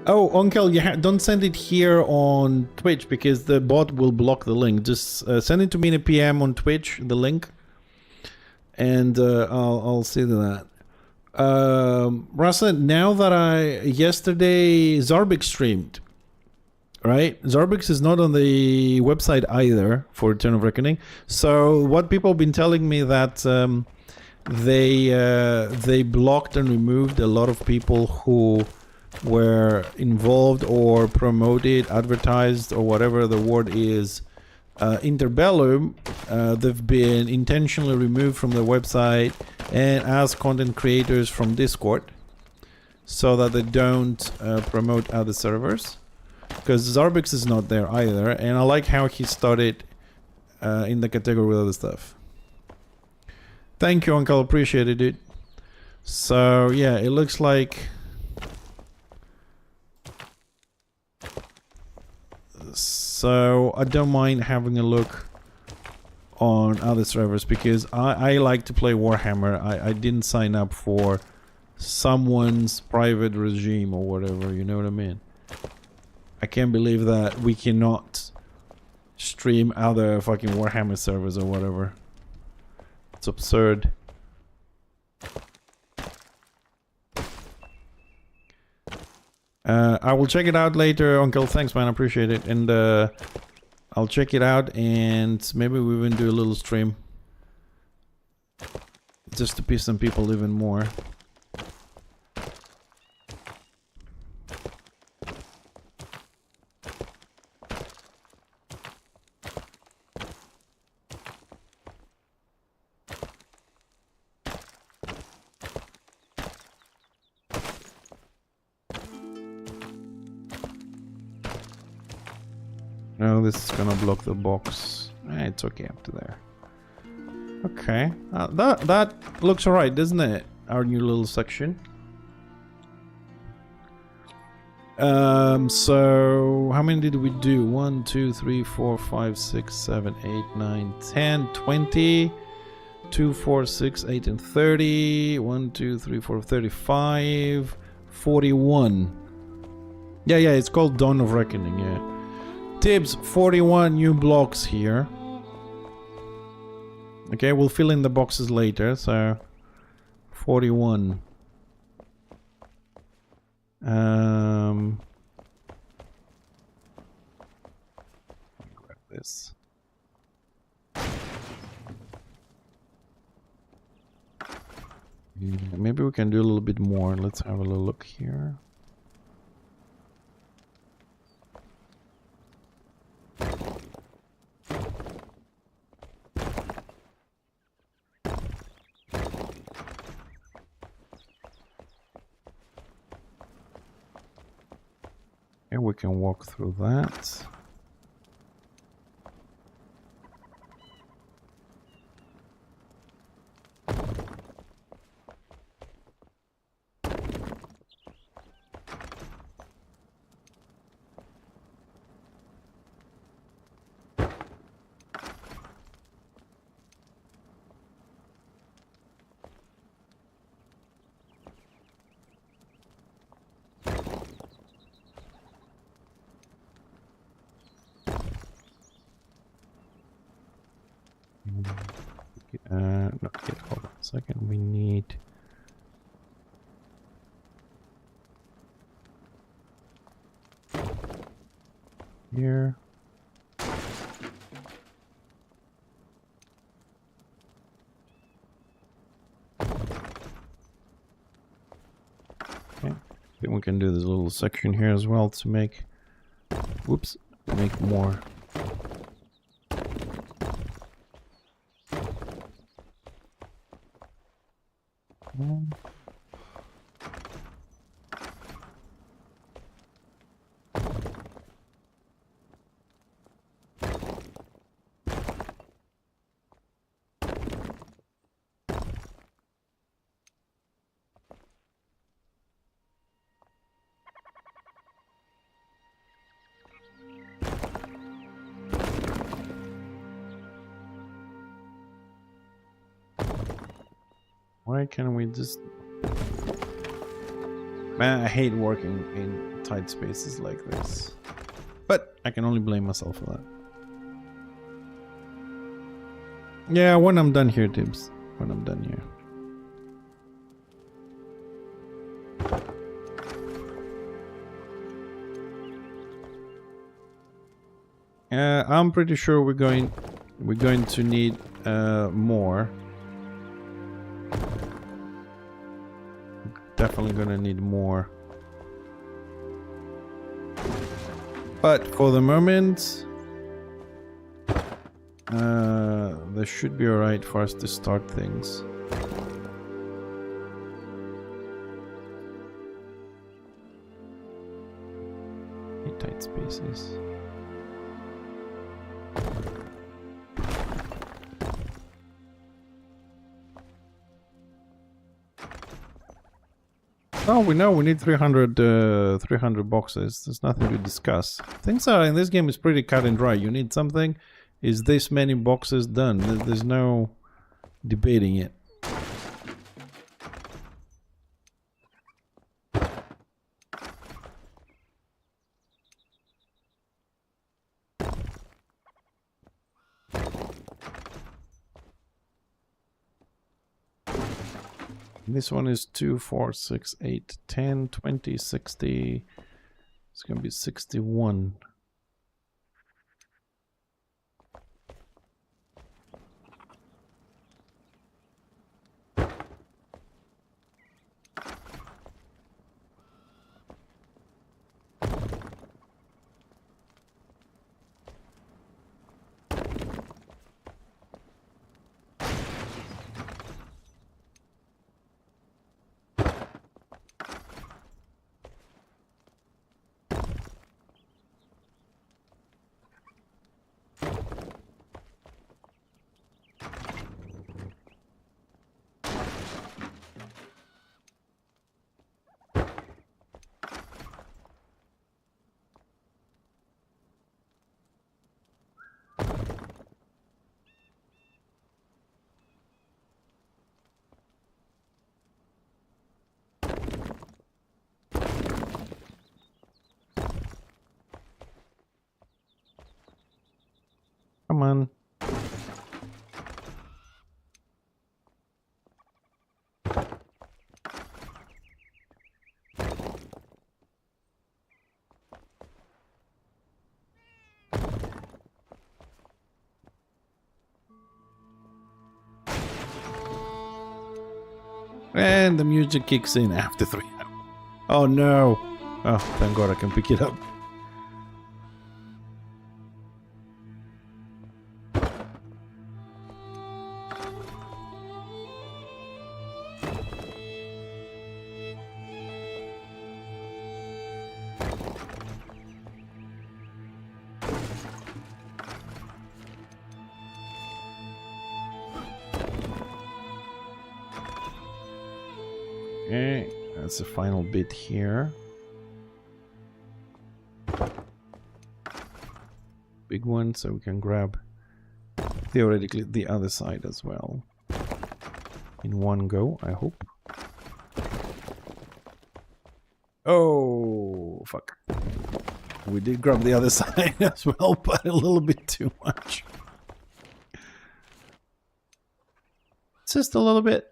Uncle, don't send it here on Twitch because the bot will block the link. Just send it to me in a PM on Twitch, the link, and I'll see to that. Russell, now that yesterday Zarbix streamed, right? Zarbix is not on the website either for Turn of Reckoning. So what people have been telling me that they blocked and removed a lot of people who were involved or promoted, advertised, or whatever the word is, Interbellum. They've been intentionally removed from the website and as content creators from Discord so that they don't promote other servers, because Zarbix is not there either, and I like how he started in the category with other stuff. Thank you, Uncle, appreciate it. So yeah, it looks like so I don't mind having a look on other servers because I like to play Warhammer. I didn't sign up for someone's private regime or whatever, you know what I mean? I can't believe that we cannot stream other fucking Warhammer servers or whatever. It's absurd. I will check it out later, Uncle. Thanks, man. I appreciate it. And I'll check it out and maybe we even do a little stream. Just to piss some people even more. No, this is gonna block the box. It's okay up to there. Okay, that looks alright, doesn't it? Our new little section. So how many did we do? 1, 2, 3, 4, 5, 6, 7, 8, 9, 10, 20, 2, 4, 6, 8, and 30. 1, 2, 3, 4, 35, 41. Yeah, it's called Dawn of Reckoning. Yeah. Tibbs, 41 new blocks here. Okay, we'll fill in the boxes later, so 41. Grab this. Maybe we can do a little bit more. Let's have a little look here. And we can walk through that. second. We need... here. Okay. I think we can do this little section here as well to make... whoops. Make more. Why can't we just... Man, I hate working in tight spaces like this. But I can only blame myself for that. Yeah, when I'm done here, Tibbs. When I'm done here. I'm pretty sure we're going to need more. Definitely gonna need more. But for the moment, this should be alright for us to start things. Tight spaces. Oh, we know we need 300 boxes. There's nothing to discuss. Things are in this game is pretty cut and dry. You need something. Is this many boxes done? There's no debating it. This one is 2, 4, 6, 8, 10, 20, 60. It's going to be 61. Come on. And the music kicks in after 3 hours. Oh no! Oh, thank God I can pick it up. Okay, that's the final bit here. Big one, so we can grab theoretically the other side as well. In one go, I hope. Oh, fuck. We did grab the other side as well, but a little bit too much. Just a little bit.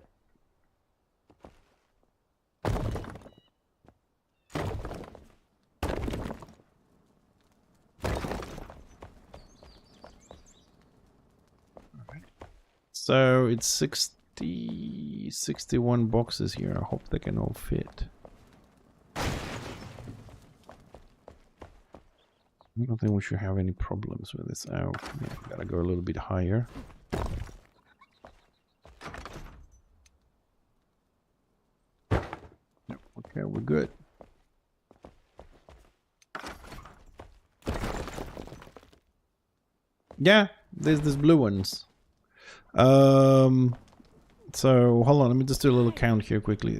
So it's 61 boxes here. I hope they can all fit. I don't think we should have any problems with this. Oh, yeah, gotta go a little bit higher. Okay, we're good. Yeah, there's these blue ones. So hold on, let me just do a little count here quickly.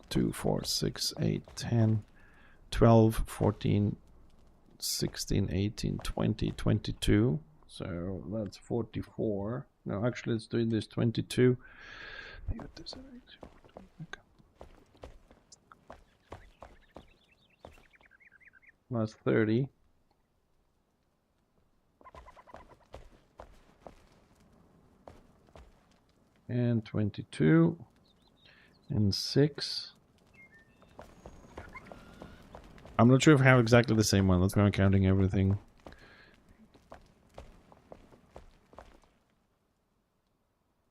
2, 4, 6, 8, 10, 12, 14, 16, 18, 20, 22. So that's 44. No, actually, let's do this 22. That's 30. And 22. And 6. I'm not sure if I have exactly the same one. That's why I'm counting everything.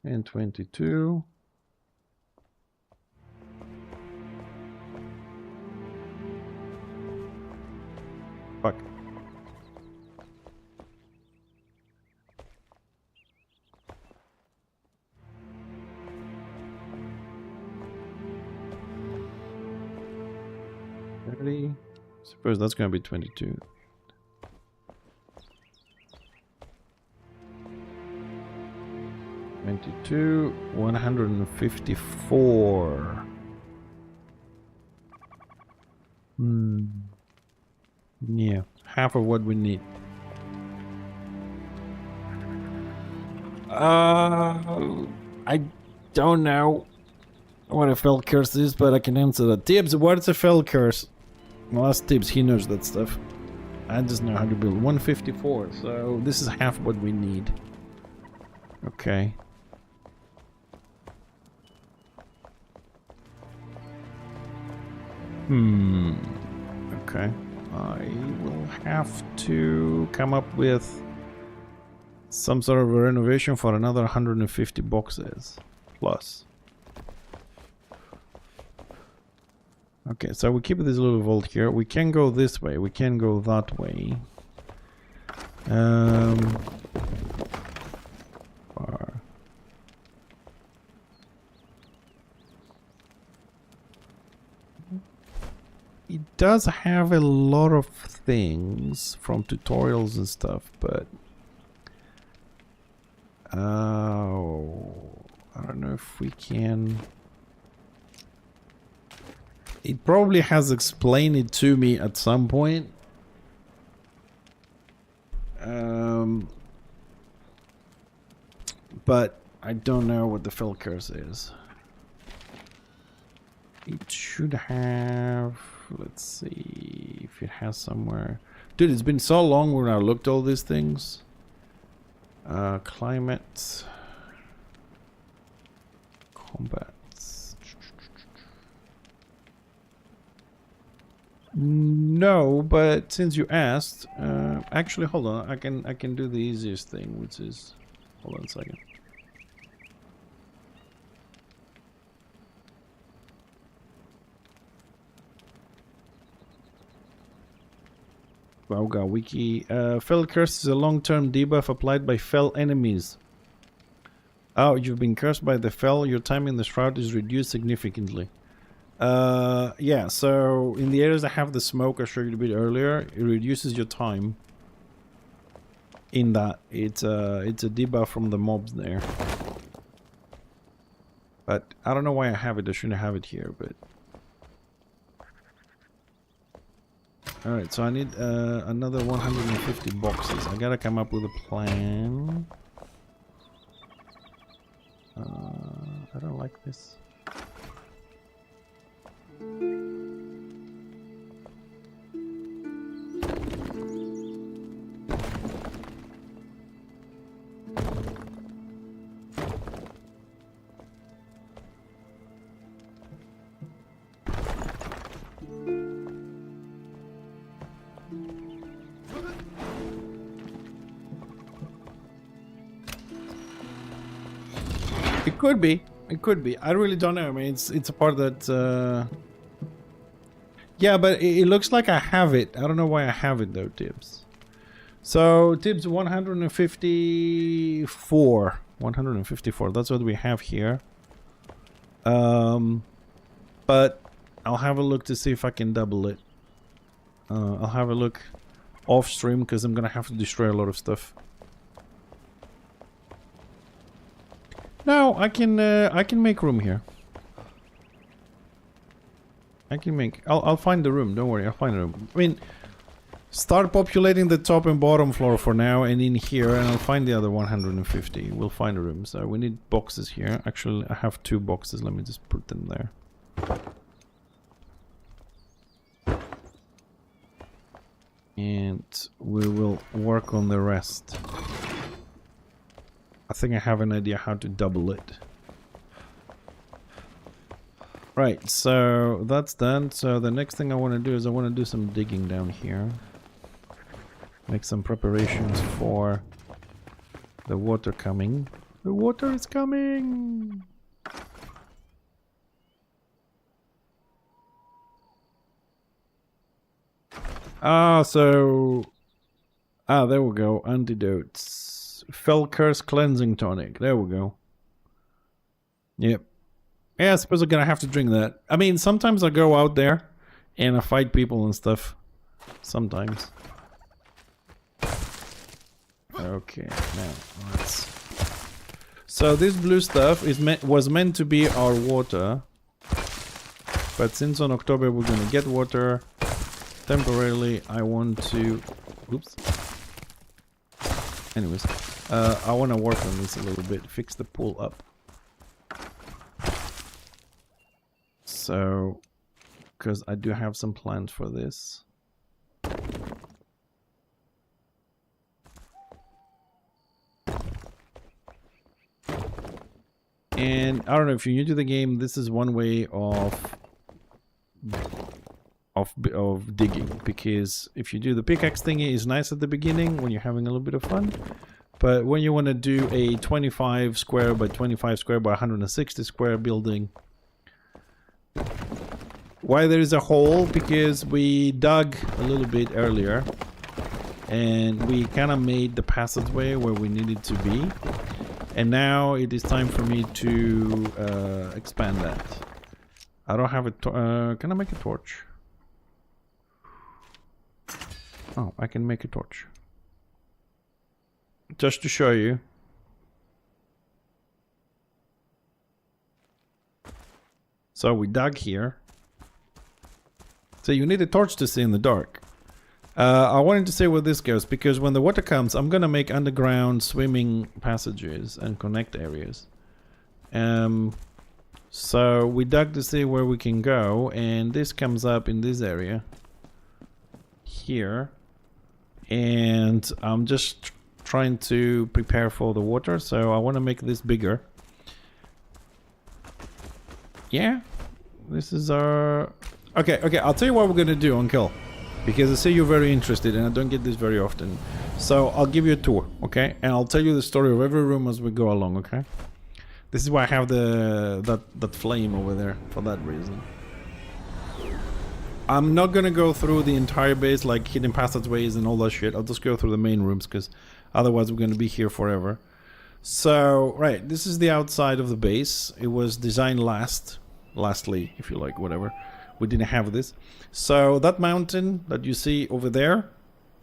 And 22. Fuck. Suppose that's going to be 22. $22, 154. Yeah, half of what we need. I don't know what a fell curse is, but I can answer that. Tibbs, what's a fell curse? Well, that's Tibbs, he knows that stuff. I just know how to build 154, so this is half what we need. Okay. Okay. I will have to come up with some sort of a renovation for another 150 boxes. Plus. Okay, so we keep this little vault here. We can go this way. We can go that way. It does have a lot of things from tutorials and stuff, but I don't know if we can. It probably has explained it to me at some point. But I don't know what the fill curse is. It should have. Let's see if it has somewhere. Dude, it's been so long when I looked at all these things. Climate. Combat. No, but since you asked, actually, hold on. I can do the easiest thing, which is, hold on a second. Wauga wiki. Fell curse is a long-term debuff applied by fell enemies. Oh, you've been cursed by the fell. Your time in the shroud is reduced significantly. Yeah, so in the areas that have the smoke I showed you a bit earlier, it reduces your time. In that, it's a debuff from the mobs there. But I don't know why I have it. I shouldn't have it here, but. Alright, so I need another 150 boxes. I gotta come up with a plan. I don't like this. It could be. It could be. I really don't know. I mean, it's a part that... Yeah, but it looks like I have it. I don't know why I have it though, Tibbs. So, Tibbs 154. 154. That's what we have here. But I'll have a look to see if I can double it. I'll have a look off stream because I'm gonna have to destroy a lot of stuff. No, I can make room here. I'll find the room. Don't worry, I'll find a room. I mean, start populating the top and bottom floor for now, and in here, and I'll find the other 150. We'll find a room. So we need boxes here. Actually, I have 2 boxes. Let me just put them there. And we will work on the rest. I think I have an idea how to double it. Right, so that's done. So the next thing I want to do is I want to do some digging down here. Make some preparations for the water coming. The water is coming! Ah, so... Ah, there we go. Antidotes. Fell Curse Cleansing Tonic. There we go. Yep. Yeah, I suppose I'm gonna have to drink that. I mean, sometimes I go out there and I fight people and stuff. Sometimes. Okay, now let's... So this blue stuff was meant to be our water. But since on October we're gonna get water, temporarily I want to... Oops. Anyways, I want to work on this a little bit, fix the pool up. So, because I do have some plans for this. And I don't know, if you're new to the game, this is one way of digging, because if you do the pickaxe thingy, it's nice at the beginning when you're having a little bit of fun, but when you want to do a 25 square by 25 square by 160 square building, why there is a hole? Because we dug a little bit earlier and we kind of made the passageway where we needed to be, and now it is time for me to expand that. I don't have a can I make a torch? Oh, I can make a torch. Just to show you. So we dug here. So you need a torch to see in the dark. I wanted to say where this goes, because when the water comes, I'm gonna make underground swimming passages and connect areas. So we dug to see where we can go, and this comes up in this area. Here. And I'm just trying to prepare for the water, so I want to make this bigger. Yeah, this is our... Okay, I'll tell you what we're gonna do on Kill, because I see you're very interested and I don't get this very often. So I'll give you a tour, okay? And I'll tell you the story of every room as we go along, okay? This is why I have that flame over there, for that reason. I'm not gonna go through the entire base, like hidden passageways and all that shit. I'll just go through the main rooms, because otherwise we're gonna be here forever. So, right, this is the outside of the base. It was designed lastly, if you like, whatever. We didn't have this. So that mountain that you see over there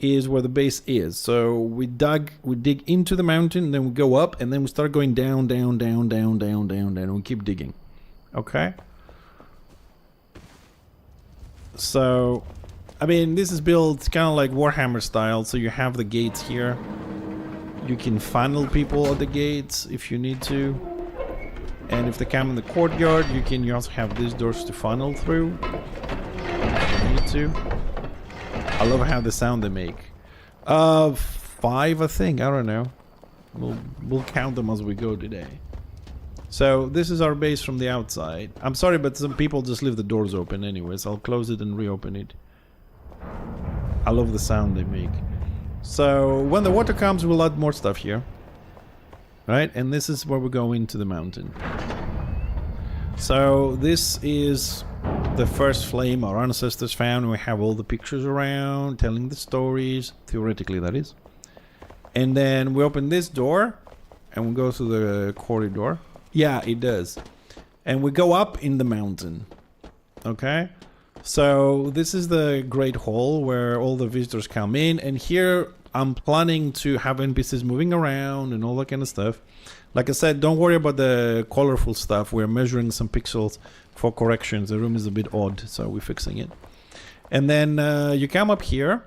is where the base is. So we dig into the mountain, then we go up, and then we start going down, and we keep digging. Okay? So, I mean, this is built kind of like Warhammer style, so you have the gates here. You can funnel people at the gates if you need to. And if they come in the courtyard, you also have these doors to funnel through if you need to. I love how the sound they make. 5, I think. I don't know. We'll count them as we go today. So this is our base from the outside. I'm sorry, but some people just leave the doors open anyways. I'll close it and reopen it. I love the sound they make. So when the water comes, we'll add more stuff here. right? And this is where we go into the mountain. So this is the first flame our ancestors found. We have all the pictures around telling the stories, theoretically that is. And then we open this door and we go through the corridor. Yeah, it does. And we go up in the mountain. Okay? So this is the Great Hall where all the visitors come in, and here I'm planning to have NPCs moving around and all that kind of stuff. Like I said, don't worry about the colorful stuff. We're measuring some pixels for corrections. The room is a bit odd, so we're fixing it. And then you come up here.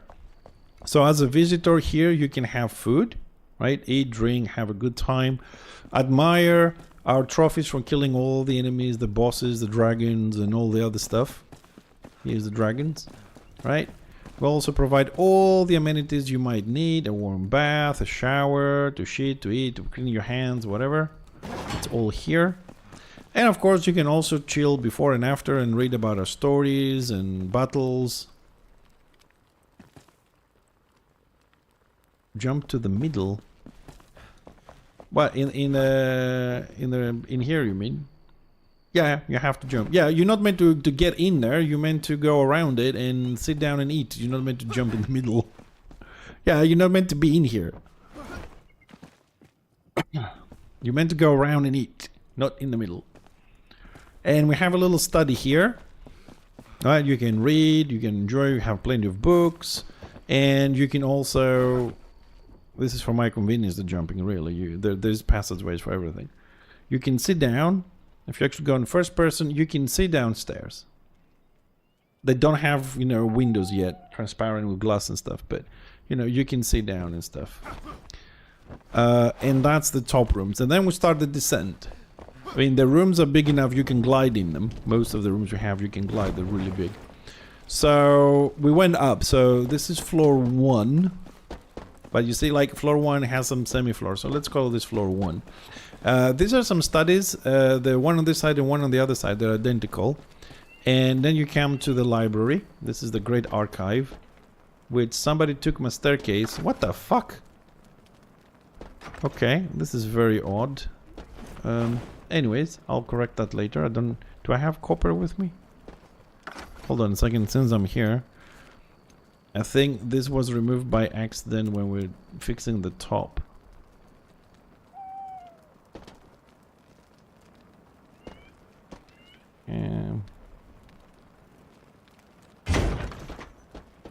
So as a visitor here, you can have food, right? Eat, drink, have a good time. Admire our trophies from killing all the enemies, the bosses, the dragons, and all the other stuff. Here's the dragons, right? We'll also provide all the amenities you might need. A warm bath, a shower, to shit, to eat, to clean your hands, whatever. It's all here. And of course you can also chill before and after and read about our stories and battles. Jump to the middle. What, in here you mean? Yeah, you have to jump. Yeah, you're not meant to get in there. You're meant to go around it and sit down and eat. You're not meant to jump in the middle. Yeah, you're not meant to be in here. You're meant to go around and eat, not in the middle. And we have a little study here. Right, you can read, you can enjoy, you have plenty of books. And you can also... This is for my convenience, the jumping, really. There's passageways for everything. You can sit down. If you actually go in first person, you can see downstairs. They don't have, you know, windows yet, transparent with glass and stuff, but, you know, you can see down and stuff. And that's the top rooms. And then we start the descent. I mean, the rooms are big enough you can glide in them. Most of the rooms we have, you can glide. They're really big. So we went up. So this is floor 1. But you see, like, floor 1 has some semi-floor. So let's call this floor 1. These are some studies, the one on this side and one on the other side, they're identical. And then you come to the library. This is the Great Archive, which somebody took my staircase. What the fuck? Okay, this is very odd. Anyways, I'll correct that later. Do I have copper with me? Hold on a second, since I'm here. I think this was removed by accident when we're fixing the top.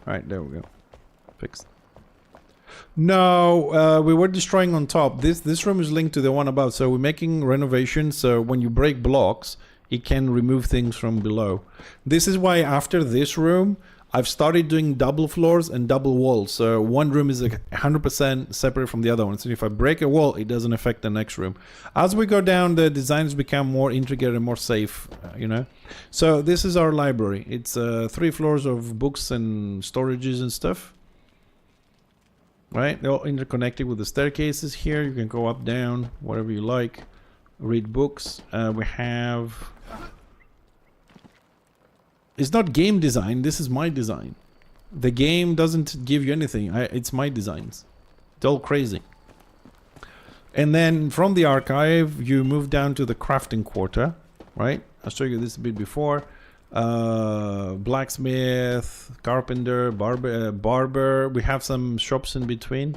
Alright, there we go. Fixed. No, we were destroying on top. This room is linked to the one above, so we're making renovations, so when you break blocks, it can remove things from below. This is why after this room, I've started doing double floors and double walls. So one room is 100% separate from the other one. So if I break a wall, it doesn't affect the next room. As we go down, the designs become more intricate and more safe, you know. So this is our library. It's 3 floors of books and storages and stuff. Right? They're all interconnected with the staircases here. You can go up, down, whatever you like. Read books. We have... It's not game design, this is my design. The game doesn't give you anything, it's my designs. It's all crazy. And then from the archive, you move down to the crafting quarter, right? I'll show you this a bit before. Blacksmith, carpenter, barber. We have some shops in between.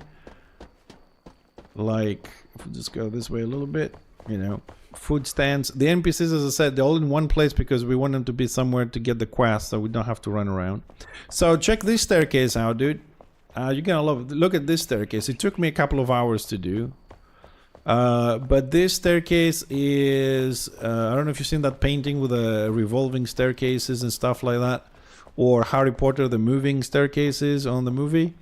Like, if we just go this way a little bit, you know. Food stands. The NPCs, as I said, they're all in one place because we want them to be somewhere to get the quest, so we don't have to run around. So check this staircase out, dude. You're gonna love it. Look at this staircase. It took me a couple of hours to do. But this staircase is... I don't know if you've seen that painting with the revolving staircases and stuff like that. Or Harry Potter, the moving staircases on the movie.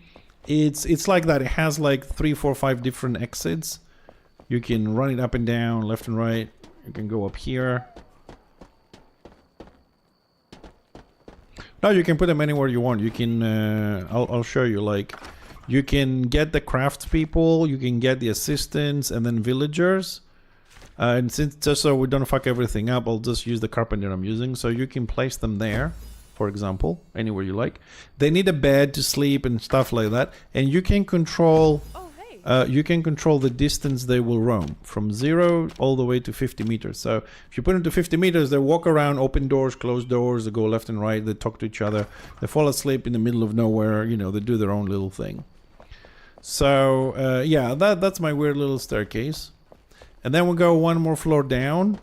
It's like that. It has like 3, 4, 5 different exits. You can run it up and down, left and right. You can go up here. No, you can put them anywhere you want. You can, I'll show you, like, you can get the craftspeople, you can get the assistants, and then villagers. And since, just so we don't fuck everything up, I'll just use the carpenter I'm using. So you can place them there, for example, anywhere you like. They need a bed to sleep and stuff like that. And you can control... Oh, hey. you can control the distance they will roam from 0 all the way to 50 meters. So if you put them to 50 meters, they walk around, open doors, close doors, they go left and right, they talk to each other, they fall asleep in the middle of nowhere, you know, they do their own little thing. So yeah, that's my weird little staircase. And then we'll go one more floor down.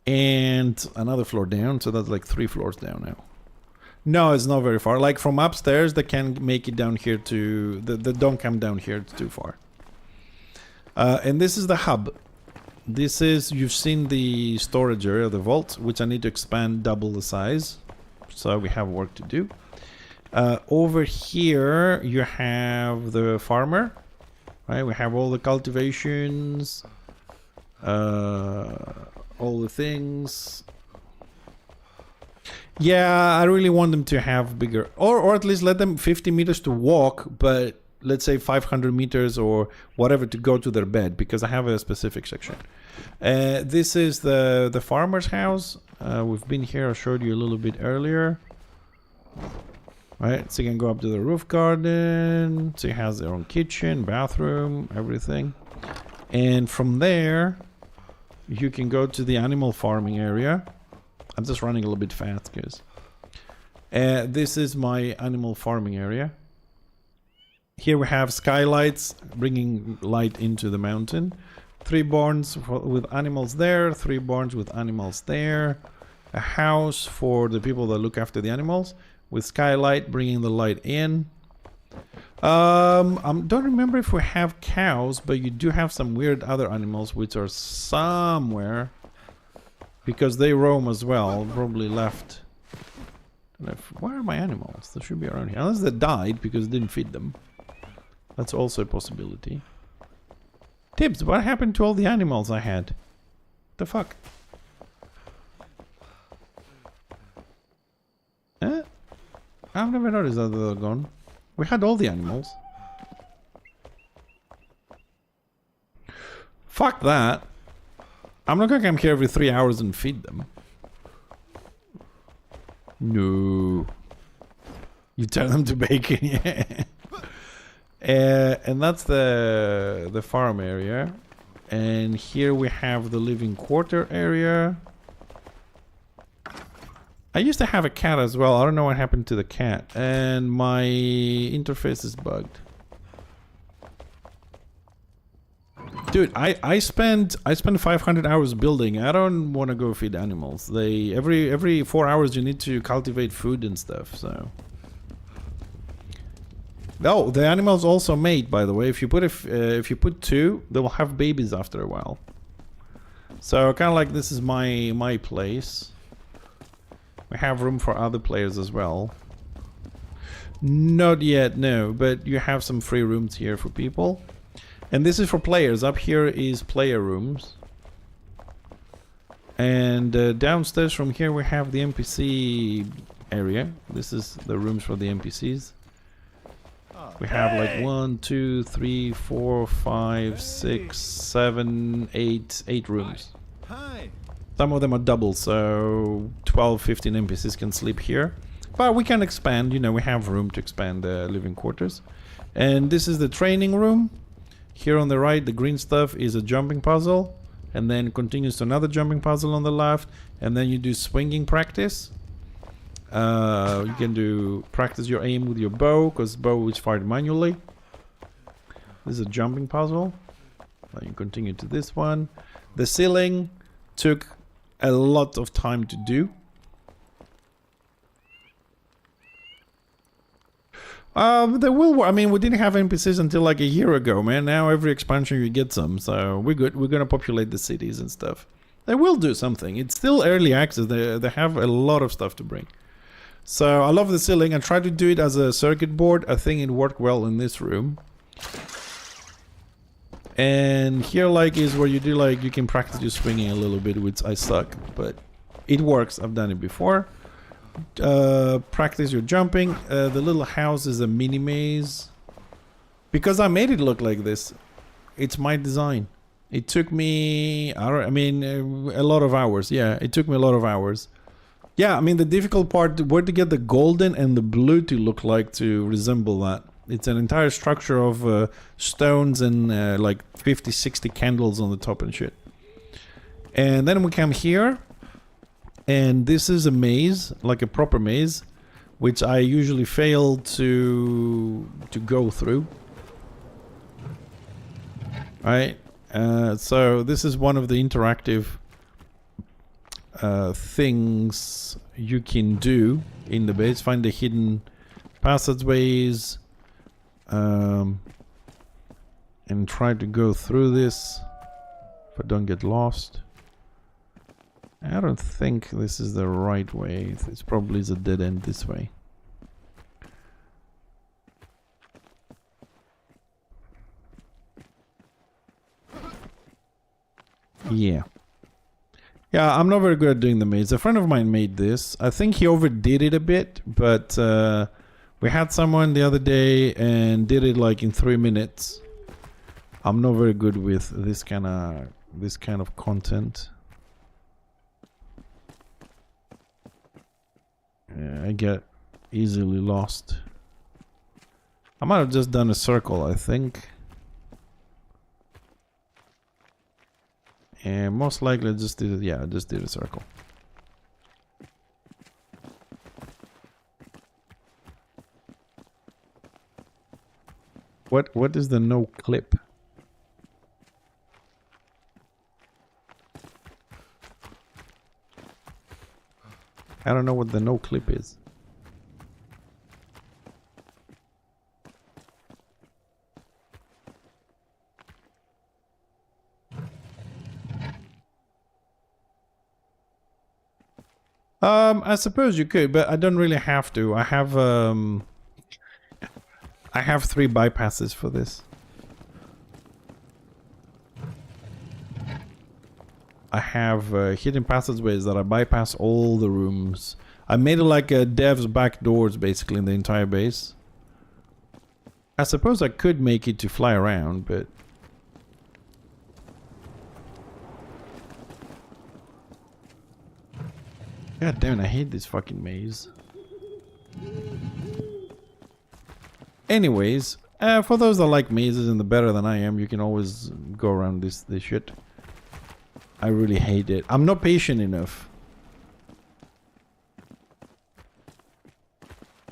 And another floor down, so that's like 3 floors down now. No, it's not very far. Like from upstairs, they can make it down here to... They don't come down here, it's too far. And this is the hub. This is... You've seen the storage area, the vault, which I need to expand double the size. So we have work to do. Over here, you have the farmer. Right, we have all the cultivations. All the things. Yeah, I really want them to have bigger, or at least let them 50 meters to walk, but let's say 500 meters or whatever to go to their bed, because I have a specific section. This is the farmer's house. We've been here, I showed you a little bit earlier. Right, so you can go up to the roof garden. So it has their own kitchen, bathroom, everything. And from there, you can go to the animal farming area. I'm just running a little bit fast, guys. This is my animal farming area. Here we have skylights, bringing light into the mountain. 3 barns with animals there, 3 barns with animals there. A house for the people that look after the animals, with skylight, bringing the light in. I don't remember if we have cows, but you do have some weird other animals which are somewhere, because they roam as well. Probably left. Where are my animals? They should be around here, unless they died because I didn't feed them. That's also a possibility. Tibbs, what happened to all the animals I had? The fuck? I've never noticed that they're gone. We had all the animals. Fuck that. I'm not gonna come here every 3 hours and feed them. No. You turn them to bacon, yeah. And that's the farm area. And here we have the living quarter area. I used to have a cat as well. I don't know what happened to the cat. And my interface is bugged. Dude, I spent 500 hours building. I don't want to go feed animals. They every 4 hours you need to cultivate food and stuff. So. Oh, the animals also mate, by the way. If you put 2, they will have babies after a while. So kind of like this is my place. We have room for other players as well. Not yet, no, but you have some free rooms here for people. And this is for players. Up here is player rooms. And downstairs from here we have the NPC area. This is the rooms for the NPCs. We have like 1, 2, 3, 4, 5, 6, 7, 8 rooms. Some of them are double, so 12, 15 NPCs can sleep here. But we can expand, you know, we have room to expand the living quarters. And this is the training room. Here on the right, the green stuff is a jumping puzzle. And then continues to another jumping puzzle on the left. And then you do swinging practice. You can do practice your aim with your bow, because bow is fired manually. This is a jumping puzzle. You continue to this one. The ceiling took a lot of time to do. They will work. I mean, we didn't have NPCs until like a year ago, man. Now every expansion you get some, so we're good. We're gonna populate the cities and stuff. They will do something. It's still early access. They have a lot of stuff to bring. So I love the ceiling. I tried to do it as a circuit board. I think it worked well in this room. And here like is where you do like, you can practice your swinging a little bit, which I suck, but it works. I've done it before. Practice your jumping. The little house is a mini maze. Because I made it look like this. It's my design. It took me, a lot of hours. Yeah, it took me a lot of hours. Yeah, I mean, the difficult part, where to get the golden and the blue to look like to resemble that. It's an entire structure of stones and like 50, 60 candles on the top and shit. And then we come here, and this is a maze, like a proper maze, which I usually fail to go through. Right? So this is one of the interactive things you can do in the base. Find the hidden passageways, and try to go through this if I don't get lost. I don't think this is the right way. It's probably a dead end this way. Yeah. Yeah, I'm not very good at doing the maze. A friend of mine made this. I think he overdid it a bit, but we had someone the other day and did it like in 3 minutes. I'm not very good with this kind of content. Yeah, I get easily lost. I might have just done a circle, I think. And most likely I just did it. Yeah, I just did a circle. What is the no clip? I don't know what the no clip is. I suppose you could, but I don't really have to. I have 3 bypasses for this. I have hidden passageways that I bypass all the rooms. I made it like a dev's back doors basically in the entire base. I suppose I could make it to fly around, but god damn it, I hate this fucking maze. Anyways, for those that like mazes and the better than I am, you can always go around this shit. I really hate it. I'm not patient enough.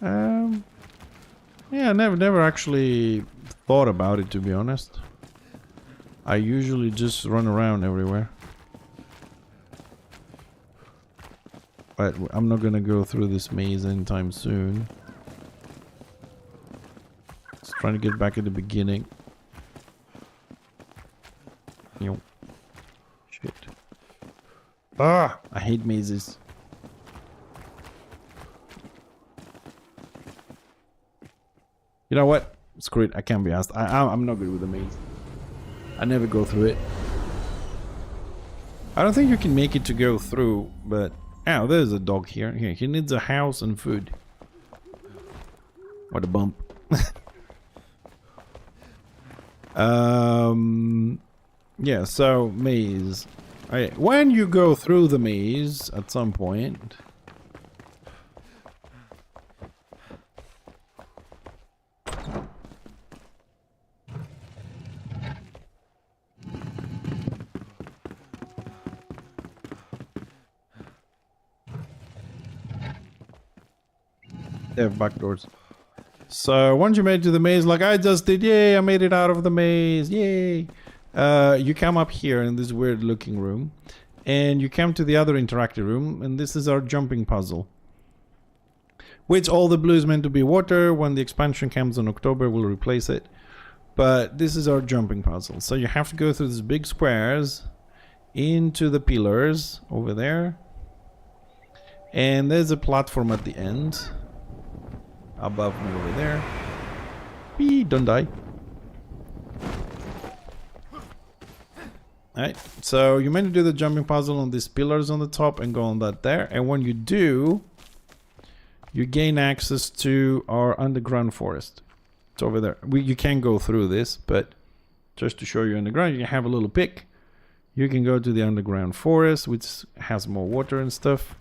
Yeah, I never actually thought about it, to be honest. I usually just run around everywhere. But I'm not gonna go through this maze anytime soon. Just trying to get back at the beginning. Yo. Shit. Ah! I hate mazes. You know what? Screw it. I can't be asked. I'm not good with the maze. I never go through it. I don't think you can make it to go through, but... Oh, there's a dog here. Here, he needs a house and food. What a bump. Yeah, so maze. Alright, when you go through the maze at some point... They have back doors. So once you made it to the maze, like I just did, yay, I made it out of the maze, yay. You come up here in this weird looking room, and you come to the other interactive room, and this is our jumping puzzle. Which all the blue is meant to be water. When the expansion comes in October, we'll replace it. But this is our jumping puzzle. So you have to go through these big squares into the pillars over there. And there's a platform at the end. Above me over there. Whee, don't die. Alright, so you're meant to do the jumping puzzle on these pillars on the top and go on that there. And when you do, you gain access to our underground forest. It's over there. You can go through this, but just to show you underground, you can have a little pick. You can go to the underground forest, which has more water and stuff.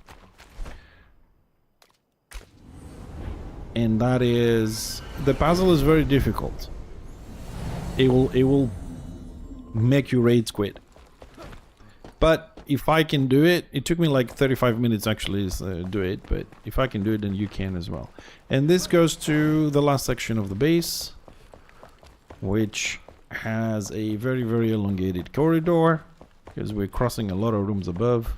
And that is the puzzle is very difficult. It will make you rage quit. But if I can do it, it took me like 35 minutes actually to do it, but if I can do it, then you can as well. And this goes to the last section of the base, which has a very, very elongated corridor, because we're crossing a lot of rooms above.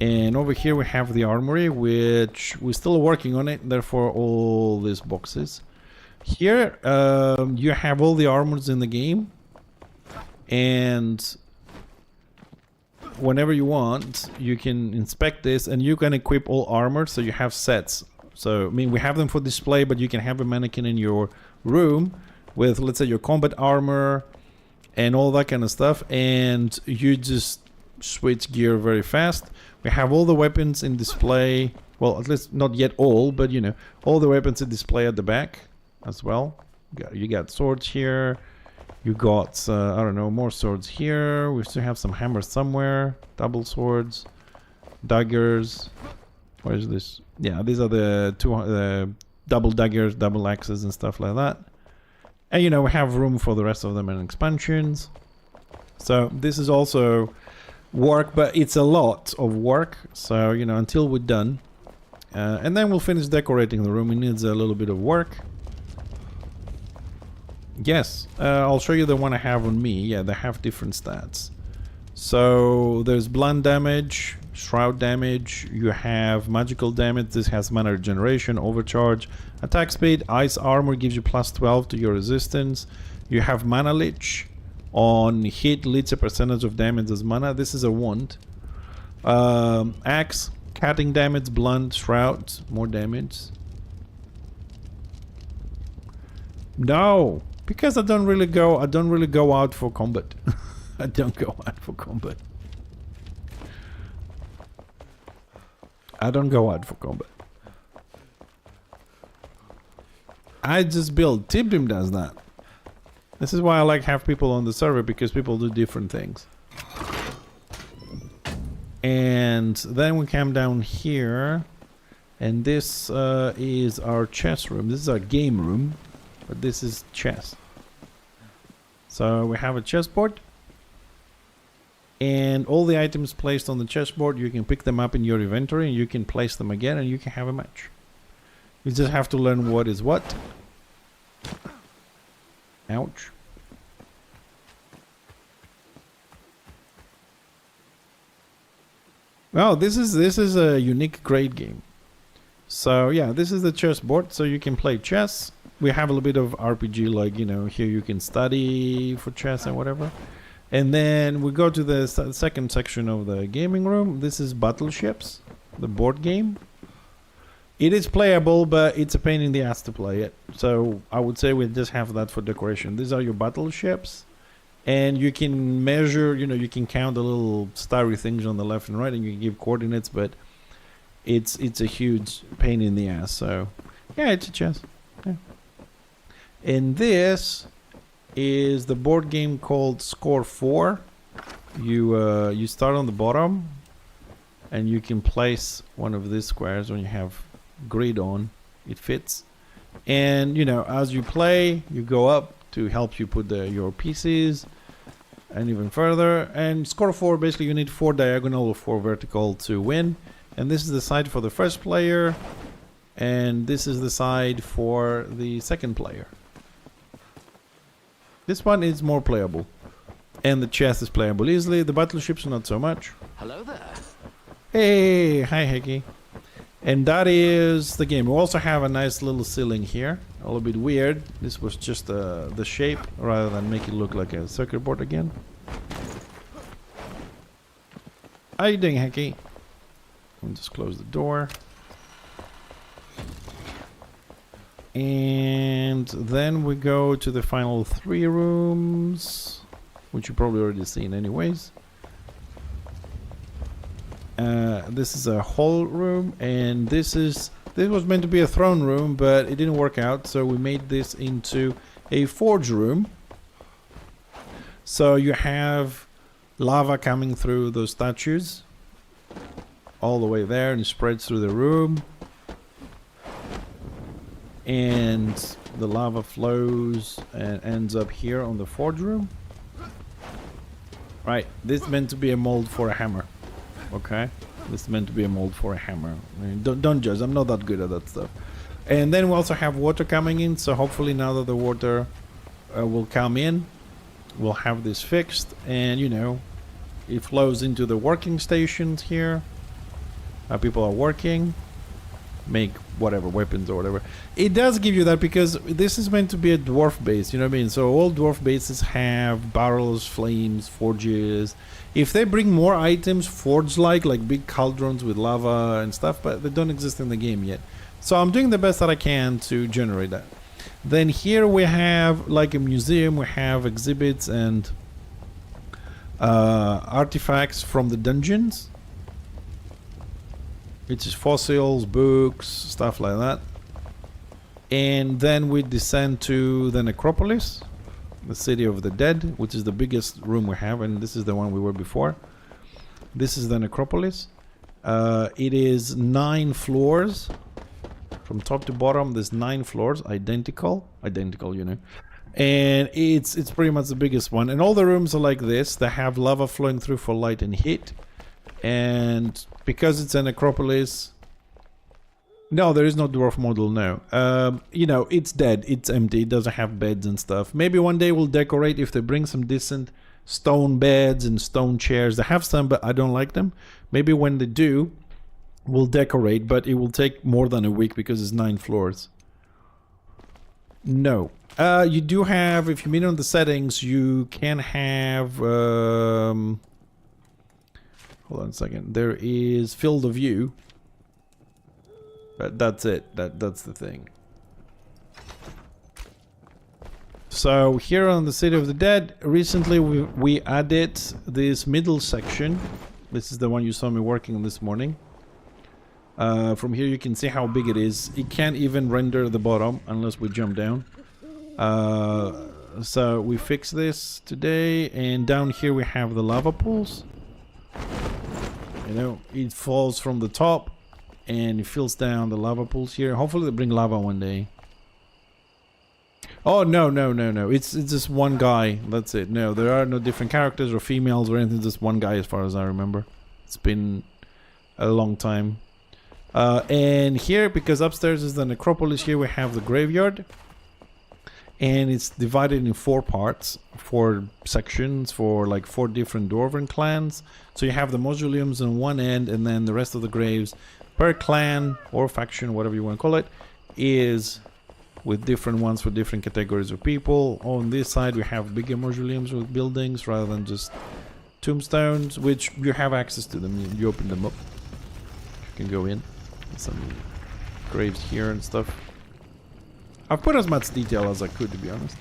And over here we have the armory, which we're still working on it, therefore all these boxes. Here you have all the armors in the game, and whenever you want you can inspect this and you can equip all armor, so you have sets. So I mean, we have them for display, but you can have a mannequin in your room with, let's say, your combat armor and all that kind of stuff, and you just switch gear very fast. We have all the weapons in display, well, at least not yet all, but you know, all the weapons in display at the back as well. You got swords here, you got I don't know, more swords here. We still have some hammers somewhere, double swords, daggers. What is this? Yeah, these are the two double daggers, double axes and stuff like that. And you know, we have room for the rest of them and expansions. So this is also work, but it's a lot of work. So you know, until we're done, and then we'll finish decorating the room. It needs a little bit of work. Yes, I'll show you the one I have on me. Yeah, they have different stats. So there's blunt damage, shroud damage, you have magical damage. This has mana regeneration, overcharge, attack speed, ice armor gives you plus 12 to your resistance. You have mana leech. On hit, leads a percentage of damage as mana. This is a wand. Axe, cutting damage, blunt, shroud, more damage. No, because I don't really go out for combat. I don't go out for combat. I don't go out for combat. I just build. Tibdim does that. This is why I like have people on the server, because people do different things. And then we come down here, and this is our chess room. This is our game room, but this is chess. So we have a chessboard, and all the items placed on the chessboard, you can pick them up in your inventory, and you can place them again, and you can have a match. You just have to learn what is what. Ouch. Well, this is a unique grade game. So yeah, this is the chessboard, so you can play chess. We have a little bit of RPG, like, you know, here you can study for chess and whatever. And then we go to the second section of the gaming room. This is Battleships, the board game. It is playable, but it's a pain in the ass to play it. So I would say we just have that for decoration. These are your battleships, and you can measure, you know, you can count the little starry things on the left and right, and you can give coordinates, but it's a huge pain in the ass. So yeah, it's a chess. Yeah. And this is the board game called Score 4. You start on the bottom, and you can place one of these squares when you have grid on. It fits, and you know, as you play, you go up to help you put your pieces, and even further. And Score 4, basically you need 4 diagonal or 4 vertical to win. And this is the side for the first player, and this is the side for the second player. This one is more playable, and the chess is playable easily. The battleships not so much. Hello there. Hey, hi Hecky. And that is the game. We also have a nice little ceiling here. A little bit weird. This was just the shape, rather than make it look like a circuit board again. How you doing, Hecky? Let me just close the door. And then we go to the final 3 rooms, which you probably already seen anyways. This is a hall room, and this was meant to be a throne room, but it didn't work out, so we made this into a forge room. So you have lava coming through those statues all the way there, and it spreads through the room. and the lava flows and ends up here on the forge room. Right, this is meant to be a mold for a hammer. Okay, this is meant to be a mold for a hammer. I mean, don't judge, I'm not that good at that stuff. And then we also have water coming in, so hopefully now that the water will come in, we'll have this fixed, and you know, it flows into the working stations here. People are working, make whatever weapons or whatever. It does give you that because this is meant to be a dwarf base, you know what I mean? So all dwarf bases have barrels, flames, forges. If they bring more items, forge-like big cauldrons with lava and stuff, but they don't exist in the game yet. So I'm doing the best that I can to generate that. Then here we have like a museum, we have exhibits and artifacts from the dungeons. Which is fossils, books, stuff like that. And then we descend to the necropolis, the city of the dead, which is the biggest room we have, and this is the one we were before. This is the necropolis. It is 9 floors. From top to bottom, there's 9 floors, identical, you know. And it's pretty much the biggest one. And all the rooms are like this. They have lava flowing through for light and heat. And because it's a necropolis, no, there is no dwarf model, no. You know, it's dead, it's empty, it doesn't have beds and stuff. Maybe one day we'll decorate if they bring some decent stone beds and stone chairs. They have some, but I don't like them. Maybe when they do, we'll decorate, but it will take more than a week because it's 9 floors. No. You do have, if you mean on the settings, you can have... hold on a second. There is field of view. But that's it. That's the thing. So here on the City of the Dead, recently we added this middle section. This is the one you saw me working on this morning. From here you can see how big it is. It can't even render the bottom unless we jump down. So we fixed this today, and down here we have the lava pools. You know, it falls from the top and it fills down the lava pools here. Hopefully they bring lava one day. Oh, no. It's just one guy. That's it. No, there are no different characters or females or anything. Just one guy as far as I remember. It's been a long time. And here, because upstairs is the necropolis, here we have the graveyard. And it's divided in 4 parts, 4 sections for like 4 different dwarven clans. So you have the mausoleums on one end, and then the rest of the graves per clan or faction, whatever you want to call it, is with different ones for different categories of people. On this side we have bigger mausoleums with buildings rather than just tombstones, which you have access to them. You open them up, you can go in. Some graves here and stuff. I've put as much detail as I could, to be honest.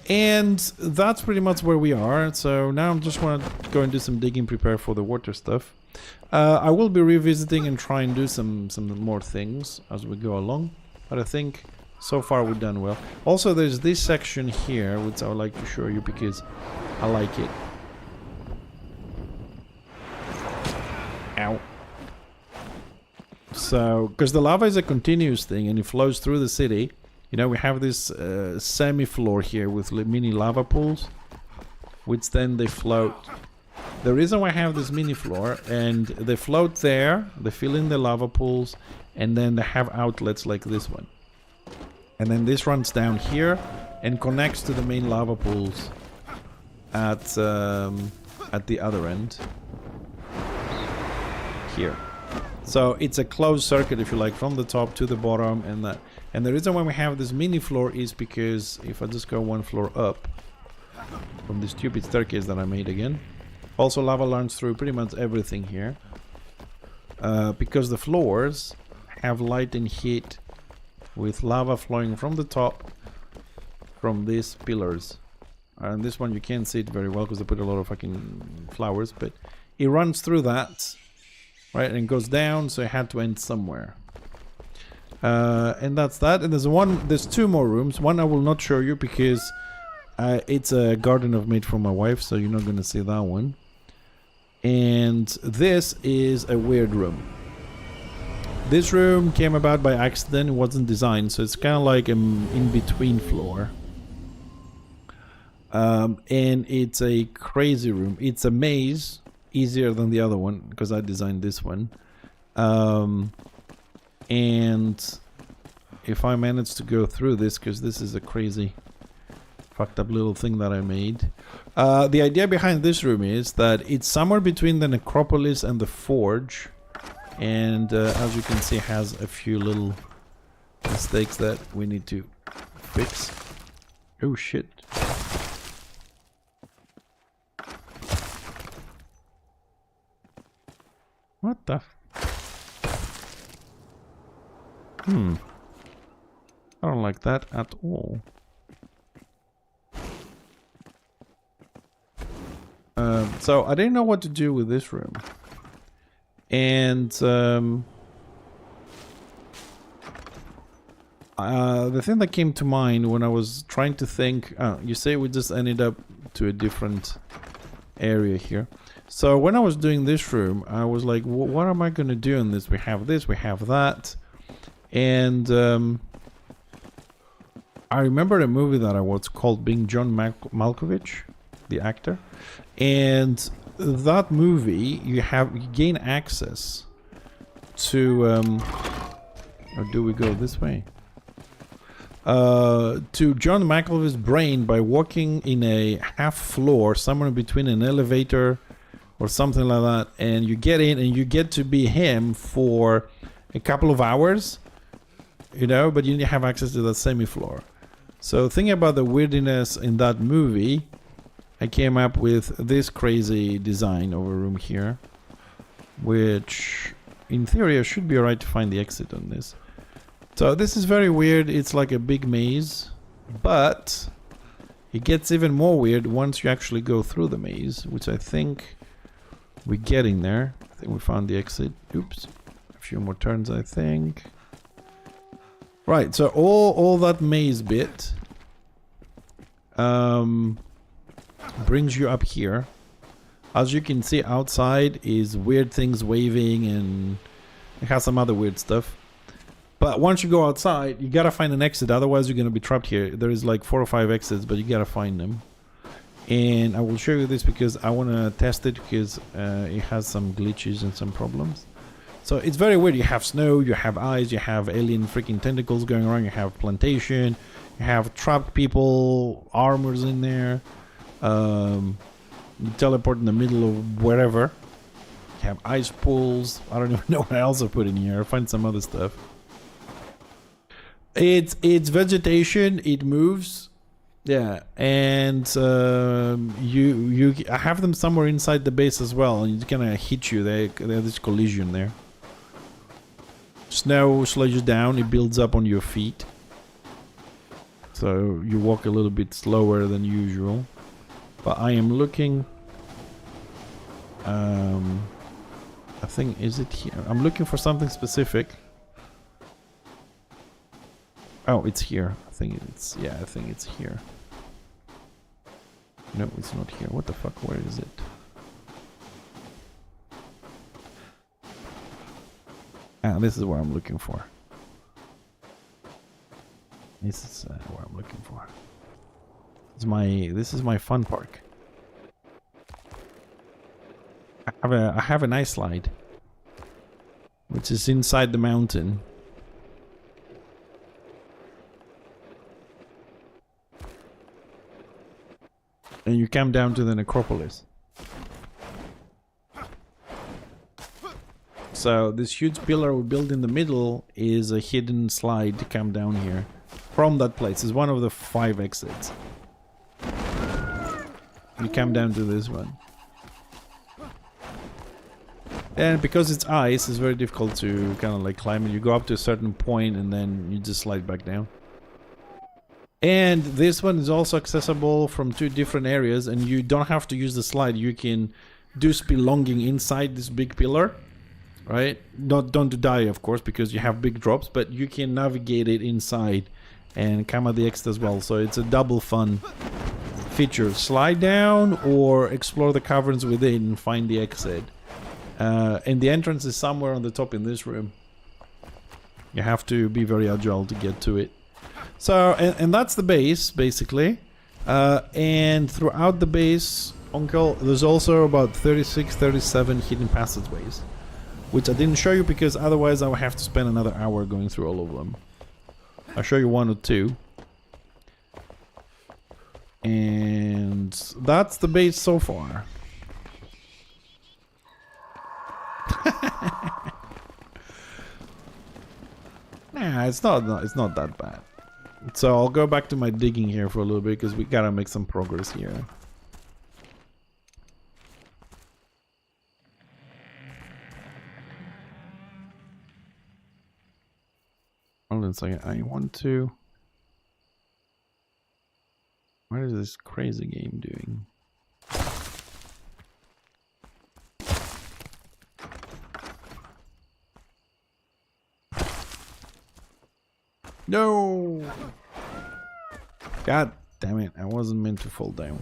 And that's pretty much where we are. So now I'm just want to go and do some digging, prepare for the water stuff. I will be revisiting and try and do some more things as we go along. But I think so far we've done well. Also, there's this section here, which I would like to show you because I like it. Ow. So, because the lava is a continuous thing and it flows through the city, you know, we have this semi-floor here with mini lava pools, which then they float. The reason why I have this mini floor, and they float there, they fill in the lava pools, and then they have outlets like this one. And then this runs down here and connects to the main lava pools at the other end. Here. So it's a closed circuit, if you like, from the top to the bottom, and that. And the reason why we have this mini floor is because if I just go 1 floor up from this stupid staircase that I made again, also lava runs through pretty much everything here, because the floors have light and heat with lava flowing from the top from these pillars. And this one you can't see it very well because they put a lot of fucking flowers, but it runs through that. Right, and it goes down, so it had to end somewhere. And that's that. And there's 2 more rooms. One I will not show you because it's a garden I've made for my wife, so you're not going to see that one. And this is a weird room. This room came about by accident. It wasn't designed, so it's kind of like an in-between floor. And it's a crazy room. It's a maze, easier than the other one because I designed this one. And if I manage to go through this, because this is a crazy fucked up little thing that I made. The idea behind this room is that it's somewhere between the necropolis and the forge. And as you can see, has a few little mistakes that we need to fix. Oh shit. What the I don't like that at all. So I didn't know what to do with this room. And the thing that came to mind when I was trying to think, you say we just ended up to a different area here. So when I was doing this room, I was like, what am I going to do in this? We have this, we have that. And I remember a movie that I watched called Being John Malkovich, the actor. And that movie, you gain access to, or do we go this way? To John Malkovich's brain by walking in a half floor, somewhere between an elevator or something like that, and you get in and you get to be him for a couple of hours, you know, but you have access to that semi-floor. So thinking about the weirdness in that movie, I came up with this crazy design of a room here, which in theory I should be alright to find the exit on this. So this is very weird. It's like a big maze, but it gets even more weird once you actually go through the maze, which I think we're getting there. I think we found the exit. Oops. A few more turns, I think. Right, so all that maze bit brings you up here. As you can see, outside is weird things waving, and it has some other weird stuff. But once you go outside, you gotta find an exit, otherwise you're gonna be trapped here. There is like 4 or 5 exits, but you gotta find them. And I will show you this because I wanna test it, because it has some glitches and some problems. So it's very weird. You have snow, you have eyes, you have alien freaking tentacles going around, you have plantation, you have trapped people, armors in there. You teleport in the middle of wherever. You have ice pools. I don't even know what else I put in here. I'll find some other stuff. It's vegetation. It moves. Yeah, and I have them somewhere inside the base as well, and it kind of hit you. They have this collision there. Snow slows you down. It builds up on your feet, so you walk a little bit slower than usual. But I am looking. I think, is it here? I'm looking for something specific. Oh, it's here. I think it's here. No, it's not here. What the fuck? Where is it? Ah, this is what I'm looking for. This is what I'm looking for. This is my fun park. I have an ice slide, which is inside the mountain. And you come down to the necropolis. So this huge pillar we built in the middle is a hidden slide to come down here from that place. It's one of the 5 exits. You come down to this one. And because it's ice, it's very difficult to kind of like climb it. You go up to a certain point and then you just slide back down. And this one is also accessible from 2 different areas, and you don't have to use the slide. You can do spelunking inside this big pillar, right? Don't die, of course, because you have big drops, but you can navigate it inside and come at the exit as well. So it's a double fun feature. Slide down or explore the caverns within and find the exit. And the entrance is somewhere on the top in this room. You have to be very agile to get to it. So, and that's the base, basically. And throughout the base, Uncle, there's also about 36, 37 hidden passageways, which I didn't show you because otherwise I would have to spend another hour going through all of them. I'll show you one or two. And that's the base so far. Nah, it's not that bad. So I'll go back to my digging here for a little bit because we gotta make some progress here. Hold on a second. I want to. What is this crazy game doing? No! God damn it, I wasn't meant to fall down.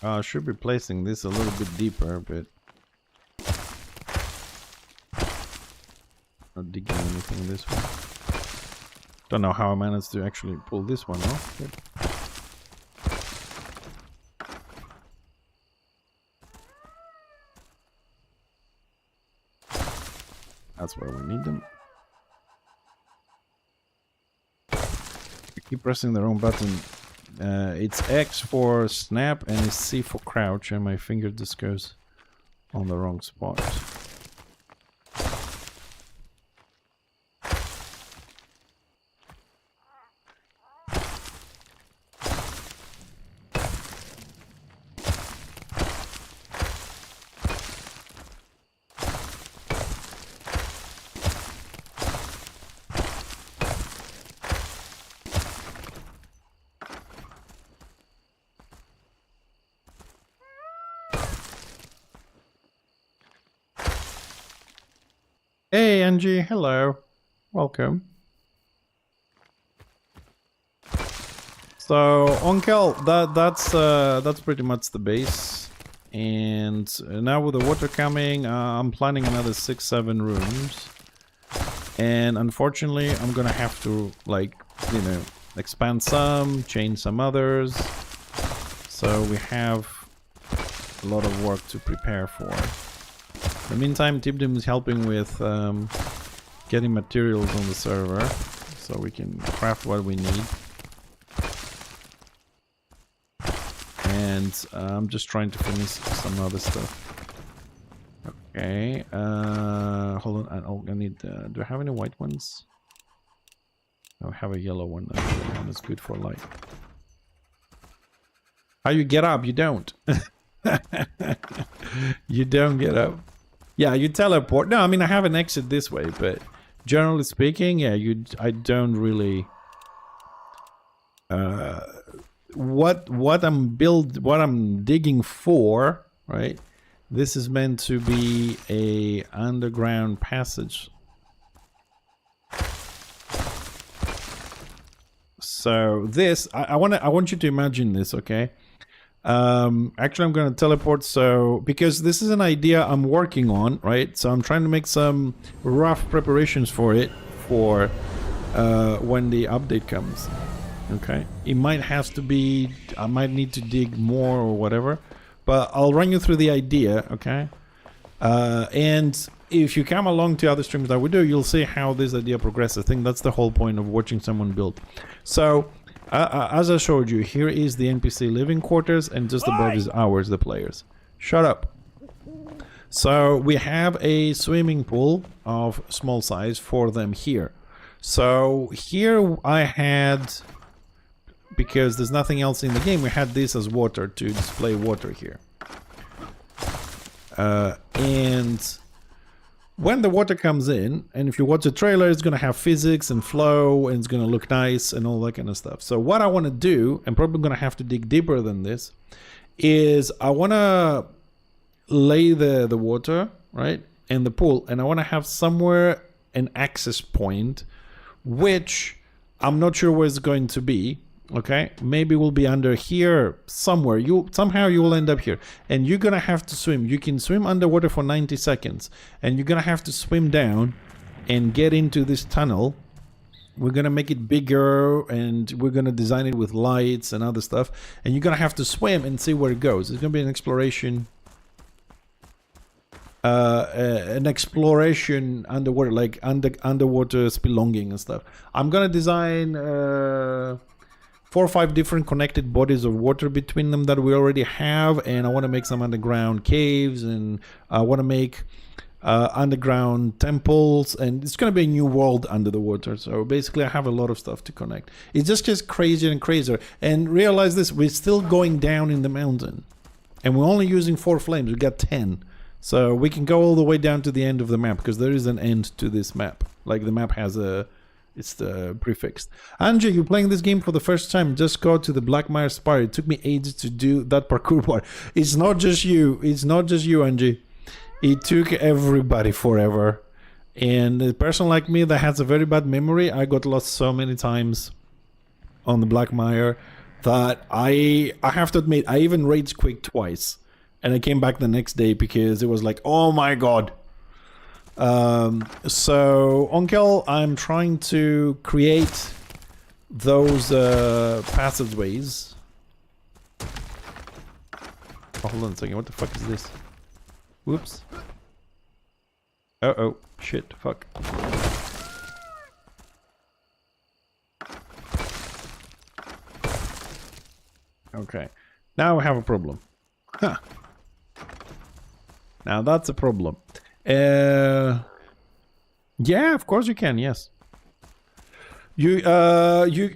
I should be placing this a little bit deeper, but not digging anything this way. Don't know how I managed to actually pull this one off. But that's where we need them. I keep pressing the wrong button. It's X for snap and it's C for crouch, and my finger just goes on the wrong spot. Hey Angie, hello. Welcome. So Onkel, that's pretty much the base. And now with the water coming, I'm planning another 6-7 rooms. And unfortunately, I'm gonna have to, like, you know, expand some, change some others. So we have a lot of work to prepare for. In the meantime, Tibdim is helping with getting materials on the server, so we can craft what we need. And I'm just trying to finish some other stuff. Okay, hold on, I need, do I have any white ones? I have a yellow one, that one is good for light. How you get up? You don't. You don't get up. Yeah, you teleport. No, I mean I have an exit this way, but generally speaking, yeah, I don't really. What I'm digging for, right? This is meant to be a underground passage. So this, I want you to imagine this, okay? Actually, I'm going to teleport. So because this is an idea I'm working on, right? So I'm trying to make some rough preparations for it for when the update comes. Okay, it might have to be, I might need to dig more or whatever, but I'll run you through the idea, okay? And if you come along to other streams that we do, you'll see how this idea progresses. I think that's the whole point of watching someone build. So, as I showed you, here is the NPC living quarters, and just above is ours, the players. Shut up. So, we have a swimming pool of small size for them here. So, here I had... because there's nothing else in the game, we had this as water to display water here. And when the water comes in, and if you watch the trailer, it's going to have physics and flow, and it's going to look nice and all that kind of stuff. So what I want to do, and probably going to have to dig deeper than this, is I want to lay the water, right, in the pool, and I want to have somewhere an access point, which I'm not sure where it's going to be. Okay, maybe we'll be under here somewhere. Somehow you will end up here, and you're gonna have to swim. You can swim underwater for 90 seconds, and you're gonna have to swim down and get into this tunnel. We're gonna make it bigger, and we're gonna design it with lights and other stuff, and you're gonna have to swim and see where it goes. It's gonna be an exploration underwater, like underwater spelunking and stuff. I'm gonna design 4 or 5 different connected bodies of water between them that we already have, and I want to make some underground caves, and I want to make underground temples, and it's going to be a new world under the water. So basically I have a lot of stuff to connect. It just gets crazier and crazier. And realize this, we're still going down in the mountain, and we're only using 4 flames. We got 10, so we can go all the way down to the end of the map, because there is an end to this map. Like the map has a... it's the prefixed. Angie, you're playing this game for the first time. Just go to the Blackmire Spire. It took me ages to do that parkour part. It's not just you. It's not just you, Angie. It took everybody forever. And a person like me that has a very bad memory, I got lost so many times on the Blackmire that I have to admit, I even rage quit twice. And I came back the next day because it was like, oh my god. So Onkel, I'm trying to create those passageways. Oh, hold on a second, what the fuck is this? Whoops. Uh-oh, shit, fuck. Okay, now we have a problem. Huh. Now that's a problem. Yeah, of course you can, yes. You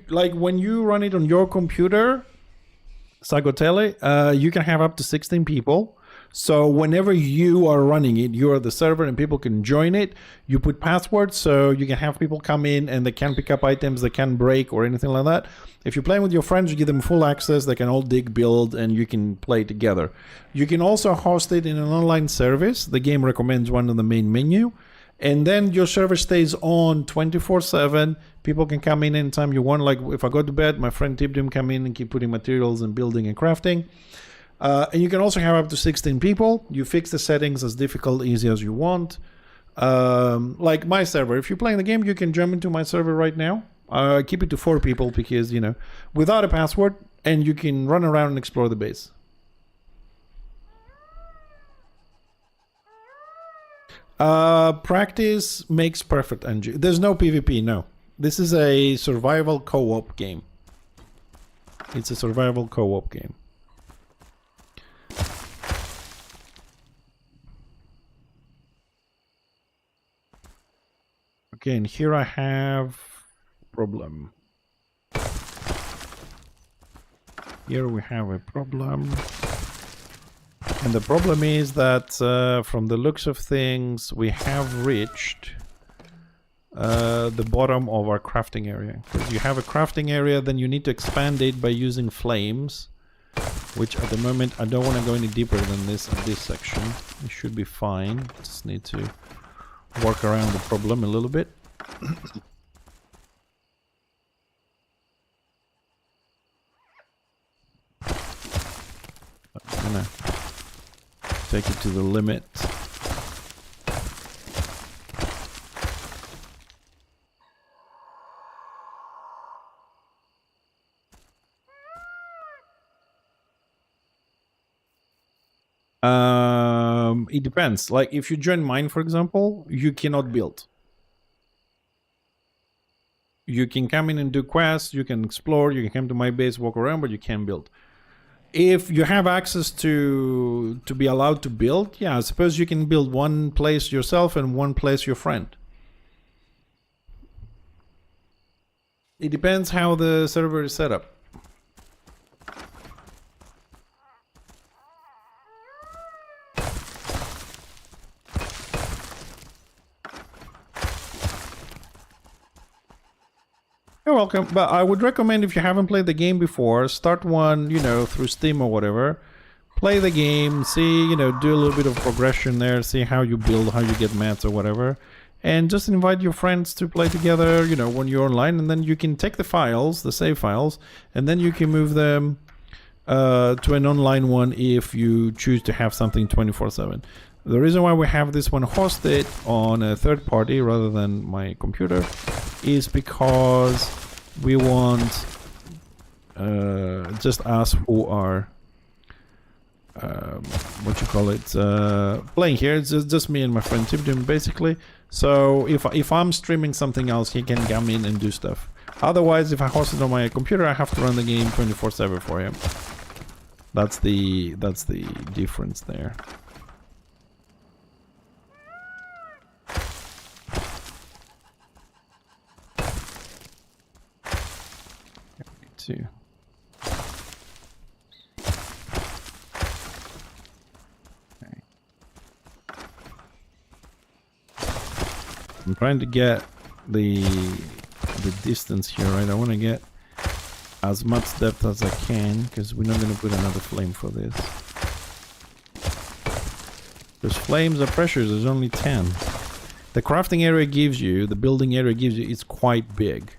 like when you run it on your computer, Sagotele, you can have up to 16 people. So whenever you are running it, you are the server and people can join it. You put passwords so you can have people come in and they can pick up items, they can break or anything like that. If you're playing with your friends, you give them full access, they can all dig, build, and you can play together. You can also host it in an online service. The game recommends one on the main menu. And then your server stays on 24/7. People can come in anytime you want. Like if I go to bed, my friend Tibdim come in and keep putting materials and building and crafting. And you can also have up to 16 people. You fix the settings as difficult, easy as you want. Like my server, if you're playing the game, you can jump into my server right now. Keep it to 4 people because, you know, without a password, and you can run around and explore the base. Practice makes perfect, Angie. There's no PvP, no. This is a survival co-op game. It's a survival co-op game. Okay, and here I have problem. Here we have a problem. And the problem is that from the looks of things, we have reached the bottom of our crafting area. Because you have a crafting area, then you need to expand it by using flames, which at the moment I don't want to go any deeper than this at this section. It should be fine. Just need to work around the problem a little bit. I'm gonna take it to the limit. It depends. Like if you join mine, for example, you cannot build. You can come in and do quests, you can explore, you can come to my base, walk around, but you can't build. If you have access to be allowed to build, yeah, I suppose you can build one place yourself and one place your friend. It depends how the server is set up. You're welcome, but I would recommend if you haven't played the game before, start one, you know, through Steam or whatever. Play the game, see, you know, do a little bit of progression there, see how you build, how you get mats or whatever. And just invite your friends to play together, you know, when you're online, and then you can take the files, the save files, and then you can move them to an online one if you choose to have something 24/7. The reason why we have this one hosted on a third party rather than my computer is because we want just us who are what you call it, playing here. It's just me and my friend Tibdim basically. So if I'm streaming something else, he can come in and do stuff. Otherwise, if I host it on my computer, I have to run the game 24/7 for him. That's the difference there. Too. Okay. I'm trying to get the distance here, right? I want to get as much depth as I can because we're not going to put another flame for this. Because flames are pressures, there's only 10. The crafting area gives you, the building area gives you, it's quite big.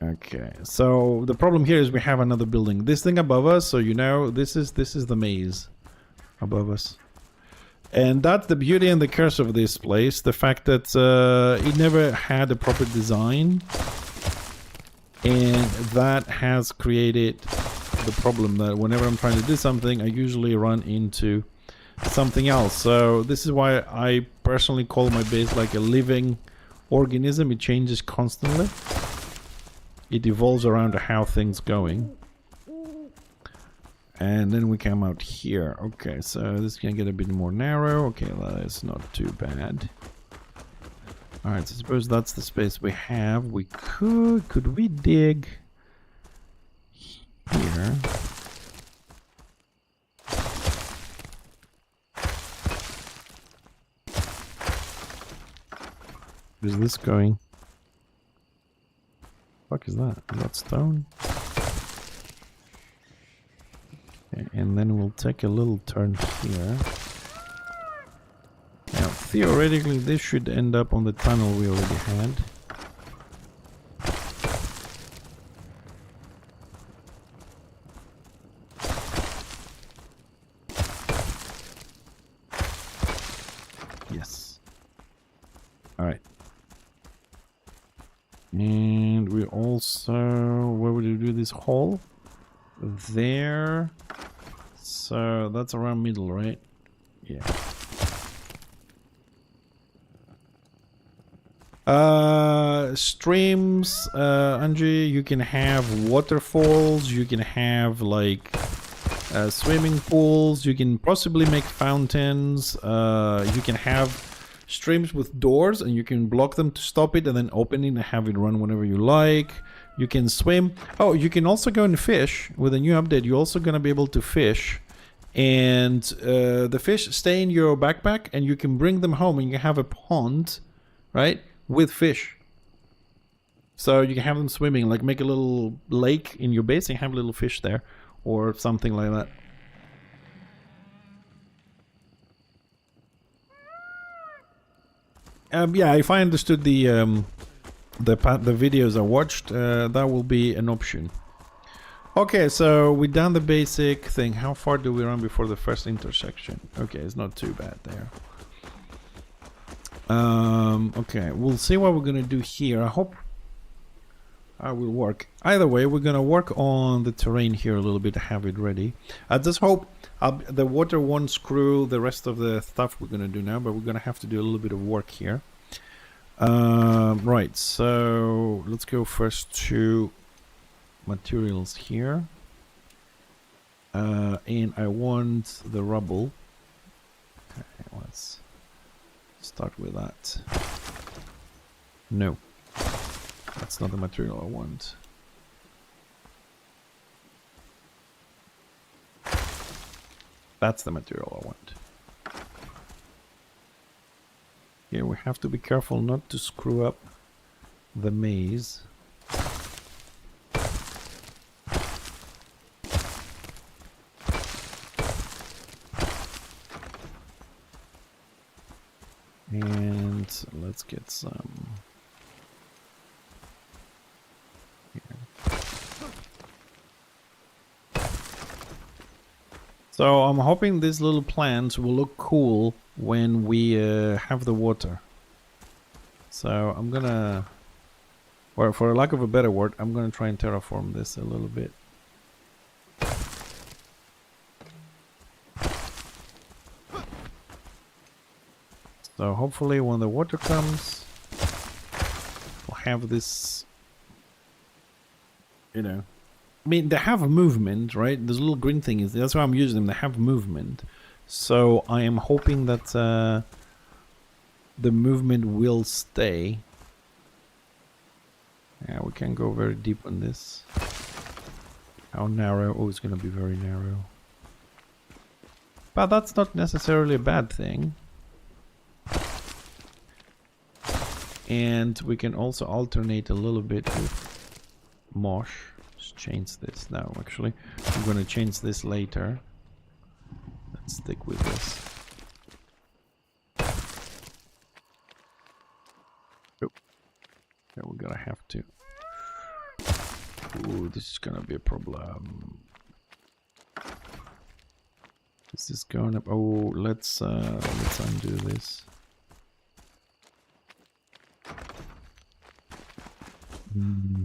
Okay, so the problem here is we have another building. This thing above us, so you know, this is the maze above us. And that's the beauty and the curse of this place. The fact that it never had a proper design. And that has created the problem that whenever I'm trying to do something, I usually run into something else. So this is why I personally call my base like a living organism. It changes constantly. It evolves around how things going. And then we come out here. Okay, so this can get a bit more narrow. Okay, that's not too bad. Alright, so suppose that's the space we have. We could we dig here? Where's this going? What is that? Is that stone? Okay, and then we'll take a little turn here. Now, theoretically, this should end up on the tunnel we already had. Yes. Alright. And we also, where would you do this hole? There. So that's around middle, right? Yeah. Streams, Angie, you can have waterfalls, you can have like swimming pools, you can possibly make fountains, you can have streams with doors and you can block them to stop it and then open it and have it run whenever you like. You can swim. Oh, you can also go and fish. With a new update, you're also going to be able to fish. And the fish stay in your backpack, and you can bring them home, and you have a pond, right, with fish. So you can have them swimming, like make a little lake in your base and have little fish there, or something like that. Yeah, if I understood the videos I watched, that will be an option. Okay, so we done the basic thing. How far do we run before the first intersection? Okay, it's not too bad there. Okay, we'll see what we're gonna do here. I hope I will work. Either way, we're gonna work on the terrain here a little bit to have it ready. I just hope the water won't screw the rest of the stuff we're gonna do now, but we're gonna have to do a little bit of work here. Right, so let's go first to materials here, and I want the rubble. Okay, let's start with that. No, that's not the material I want. That's the material I want. Here we have to be careful not to screw up the maze. And let's get some here. So I'm hoping these little plants will look cool when we have the water. So I'm gonna, or for lack of a better word, I'm gonna try and terraform this a little bit. So hopefully when the water comes, we'll have this, you know, I mean, they have a movement, right? This little green thing is, that's why I'm using them. They have movement. So I am hoping that the movement will stay. Yeah, we can go very deep on this. How narrow? Oh, it's going to be very narrow. But that's not necessarily a bad thing. And we can also alternate a little bit with mosh. Let's change this now, actually. I'm going to change this later. Let's stick with this. Oh. Yeah, we're going to have to. Ooh, this is going to be a problem. Is this going up? Oh, let's undo this. Hmm.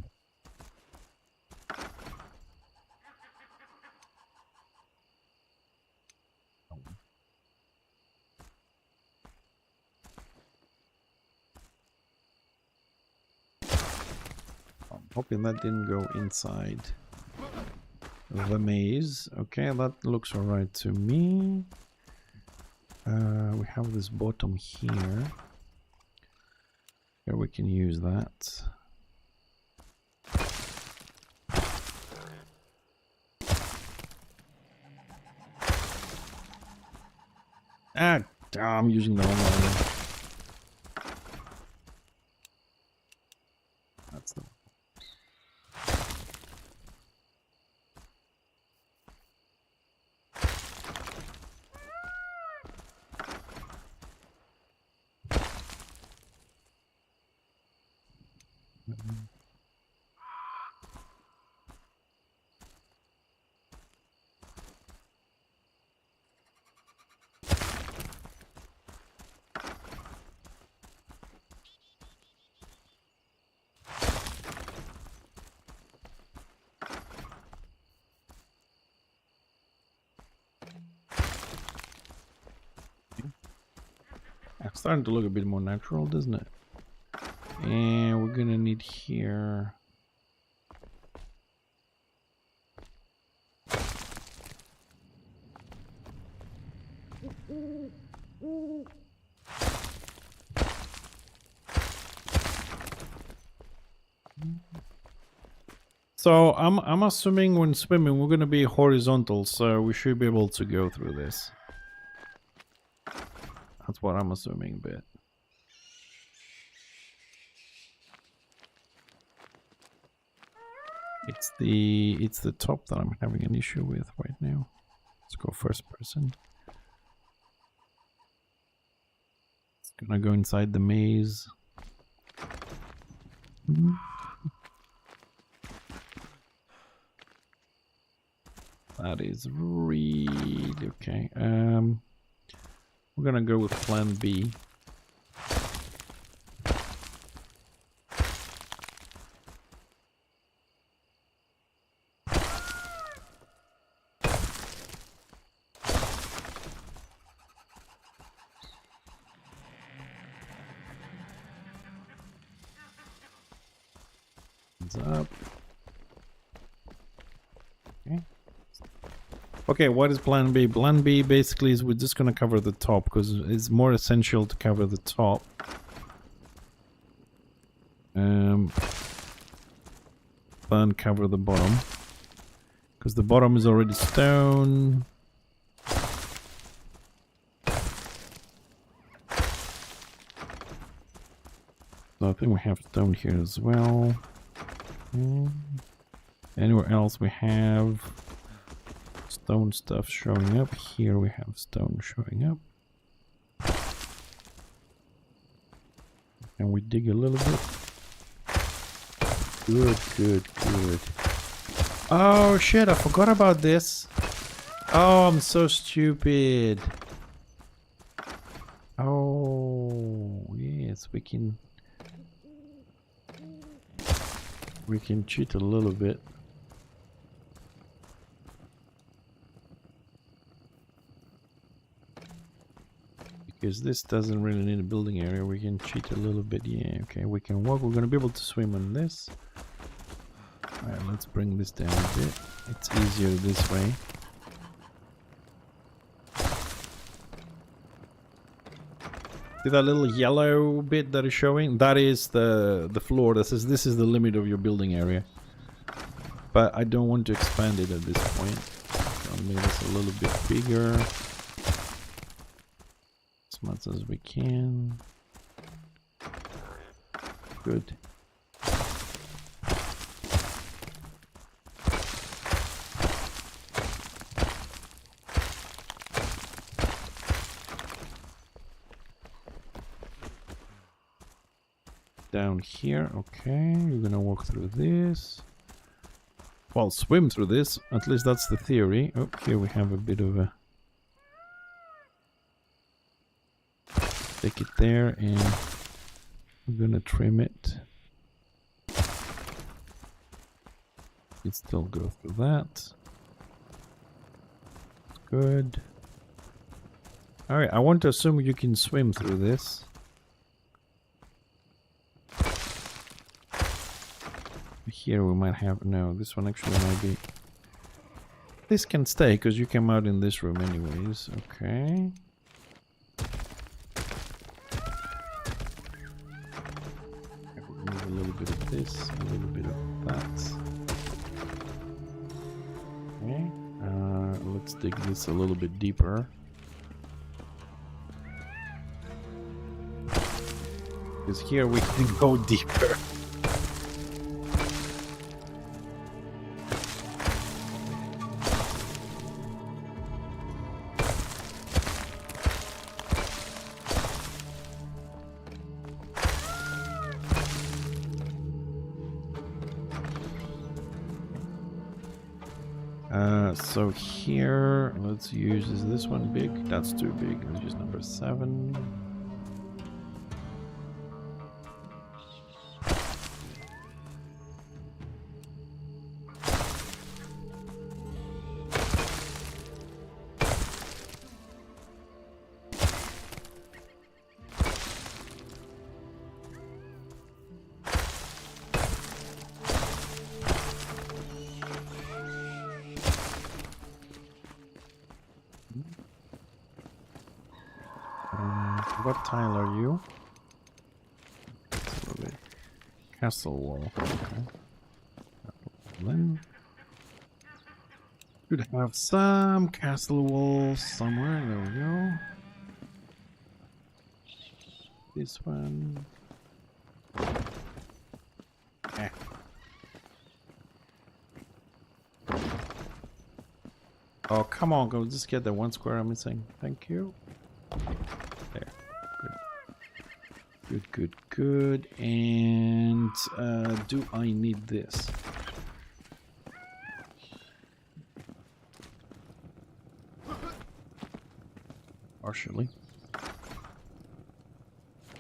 I'm hoping that didn't go inside the maze. Okay, that looks alright to me. We have this bottom here. Here we can use that. Ah, I'm using the wrong one. That's the one. It's starting to look a bit more natural, doesn't it? And we're gonna need here. So I'm assuming when swimming we're gonna be horizontal, so we should be able to go through this. That's what I'm assuming, but it's the top that I'm having an issue with right now. Let's go first person. It's gonna go inside the maze. That is really okay. We're gonna go with plan B. Up. Okay. Okay, what is plan B? Plan B basically is we're just gonna cover the top because it's more essential to cover the top. Then cover the bottom because the bottom is already stone. So I think we have stone here as well. Anywhere else we have stone stuff showing up. Here we have stone showing up. And we dig a little bit. Good, good, good. Oh shit, I forgot about this. Oh, I'm so stupid. Oh, yes, we can cheat a little bit. Because this doesn't really need a building area, we can cheat a little bit. Yeah, okay, we can walk. We're gonna be able to swim on this. Alright, let's bring this down a bit. It's easier this way. See that little yellow bit that is showing? That is the floor that says this is the limit of your building area. But I don't want to expand it at this point. So I'll make this a little bit bigger. As much as we can. Good. Down here, okay, you're gonna walk through this. Well, swim through this, at least that's the theory. Oh, here we have a bit of a... Take it there and we're gonna trim it. You still go through that. Good. Alright, I want to assume you can swim through this. Here we might have... No, this one actually might be... This can stay because you came out in this room anyways. Okay. Remove a little bit of this, a little bit of that. Okay. Let's dig this a little bit deeper. Because here we can go deeper. So here, let's use, is this one big? That's too big. Let's use number 7. What tile are you? It's a little bit castle wall. Okay. Then should have some castle walls somewhere. There we go. This one. Eh. Oh, come on, go just get the one square I'm missing. Thank you. There. Good. Good, good, good. And do I need this? Partially.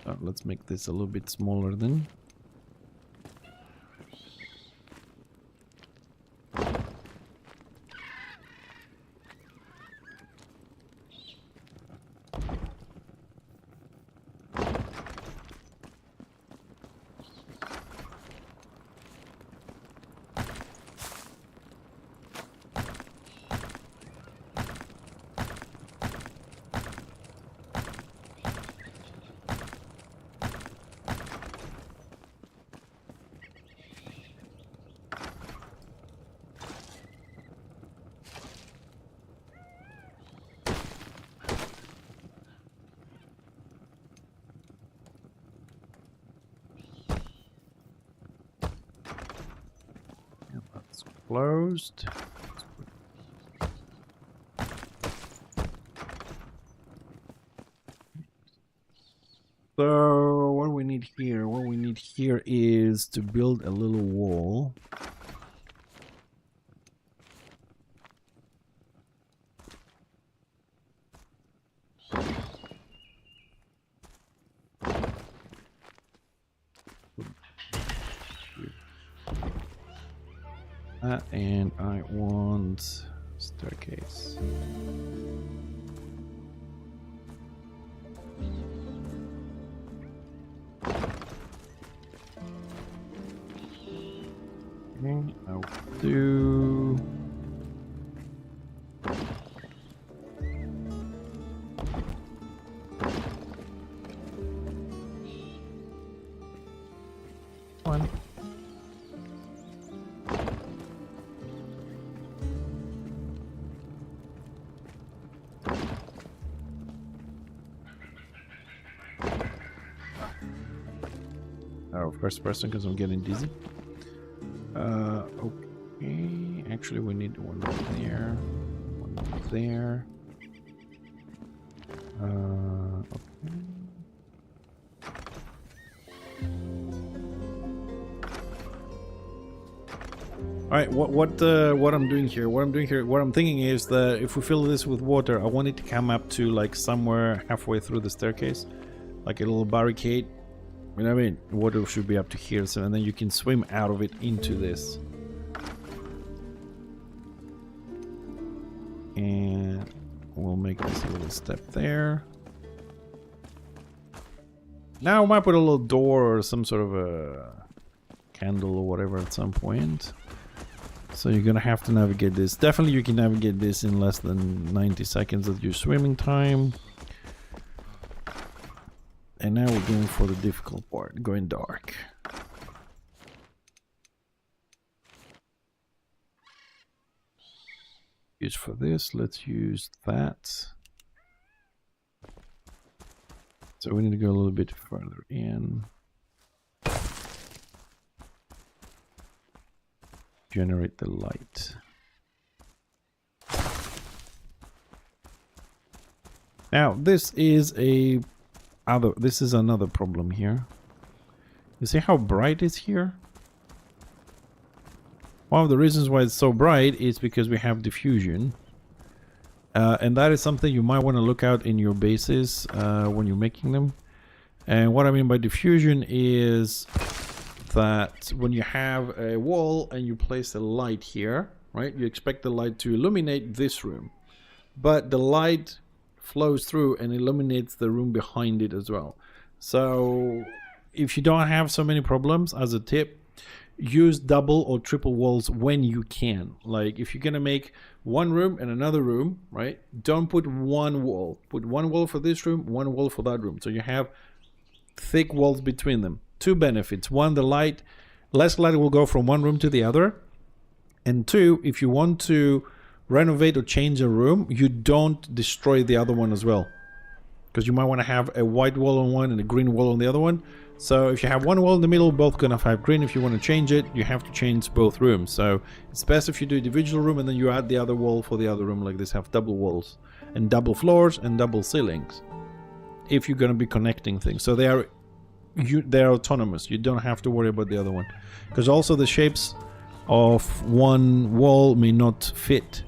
Oh, let's make this a little bit smaller then. Closed. So what do we need here? What we need here is to build a little wall. And I want staircase. Okay, I'll do. One. Oh, first person because I'm getting dizzy. Okay. Actually, we need one there. One there. Okay. All right. What I'm doing here? What I'm thinking is that if we fill this with water, I want it to come up to like somewhere halfway through the staircase, like a little barricade. You know what I mean? Water should be up to here, so and then you can swim out of it into this. And we'll make this a little step there. Now I might put a little door or some sort of a candle or whatever at some point. So you're gonna have to navigate this. Definitely you can navigate this in less than 90 seconds of your swimming time. And now we're going for the difficult part, going dark. Use for this, let's use that. So we need to go a little bit further in. Generate the light. Now this is another problem here. You see how bright it's here? One of the reasons why it's so bright is because we have diffusion. And that is something you might want to look out in your bases when you're making them. And what I mean by diffusion is that when you have a wall and you place a light here, right? You expect the light to illuminate this room. But the light flows through and illuminates the room behind it as well. So if you don't have so many problems, as a tip, use double or triple walls when you can. Like if you're gonna make one room and another room, right? Don't put one wall. Put one wall for this room, one wall for that room. So you have thick walls between them. Two benefits. One, the light, less light will go from one room to the other. And 2, if you want to renovate or change a room, you don't destroy the other one as well. Because you might want to have a white wall on one and a green wall on the other one. So if you have one wall in the middle, both gonna have green. If you want to change it, you have to change both rooms. So it's best if you do individual room and then you add the other wall for the other room like this. Have double walls and double floors and double ceilings. If you're gonna be connecting things. So they're autonomous. You don't have to worry about the other one. Because also the shapes of one wall may not fit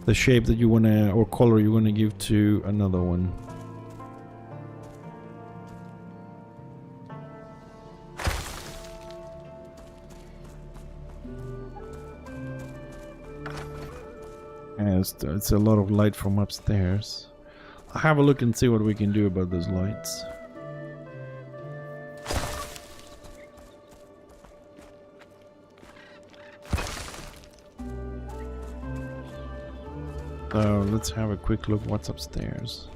the shape that you want to, or color you want to give to another one. It's a lot of light from upstairs. I'll have a look and see what we can do about those lights. So let's have a quick look what's upstairs.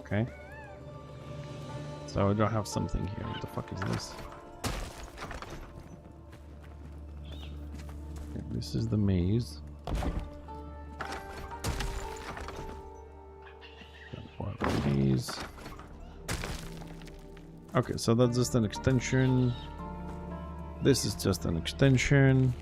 Okay. So I don't have something here. What the fuck is this? Okay, this is the maze. Maze. Okay, so that's just an extension. This is just an extension.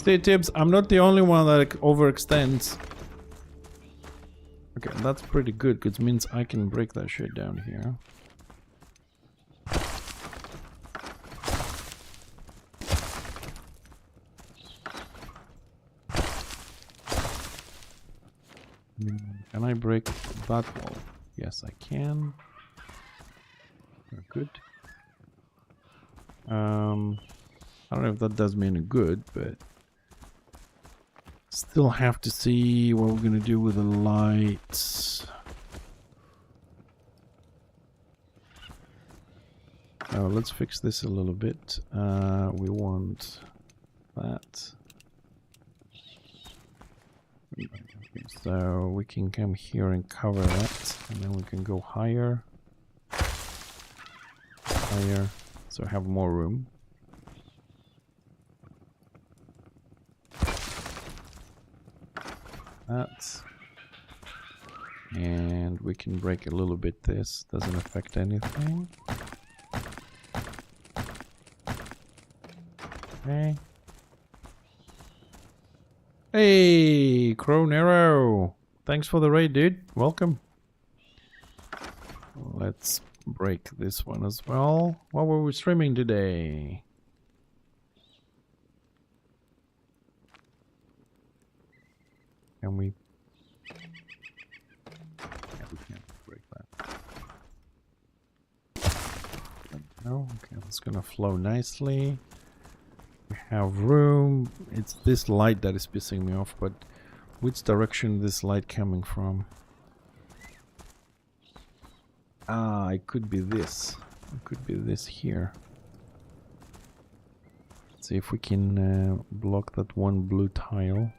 See, Tibbs, I'm not the only one that overextends. Okay, that's pretty good, because it means I can break that shit down here. Can I break that wall? Yes, I can. Very good. I don't know if that does me any good, but still have to see what we're gonna do with the lights. Let's fix this a little bit. We want that. So we can come here and cover that, and then we can go higher, higher, so have more room. That, and we can break a little bit this, doesn't affect anything. Okay. Hey, Cronero! Thanks for the raid, dude. Welcome. Let's break this one as well. What were we streaming today? Can we? Yeah, we can't break that. No, okay, that's gonna flow nicely. We have room. It's this light that is pissing me off, but which direction is this light coming from? Ah, it could be this. It could be this here. Let's see if we can block that one blue tile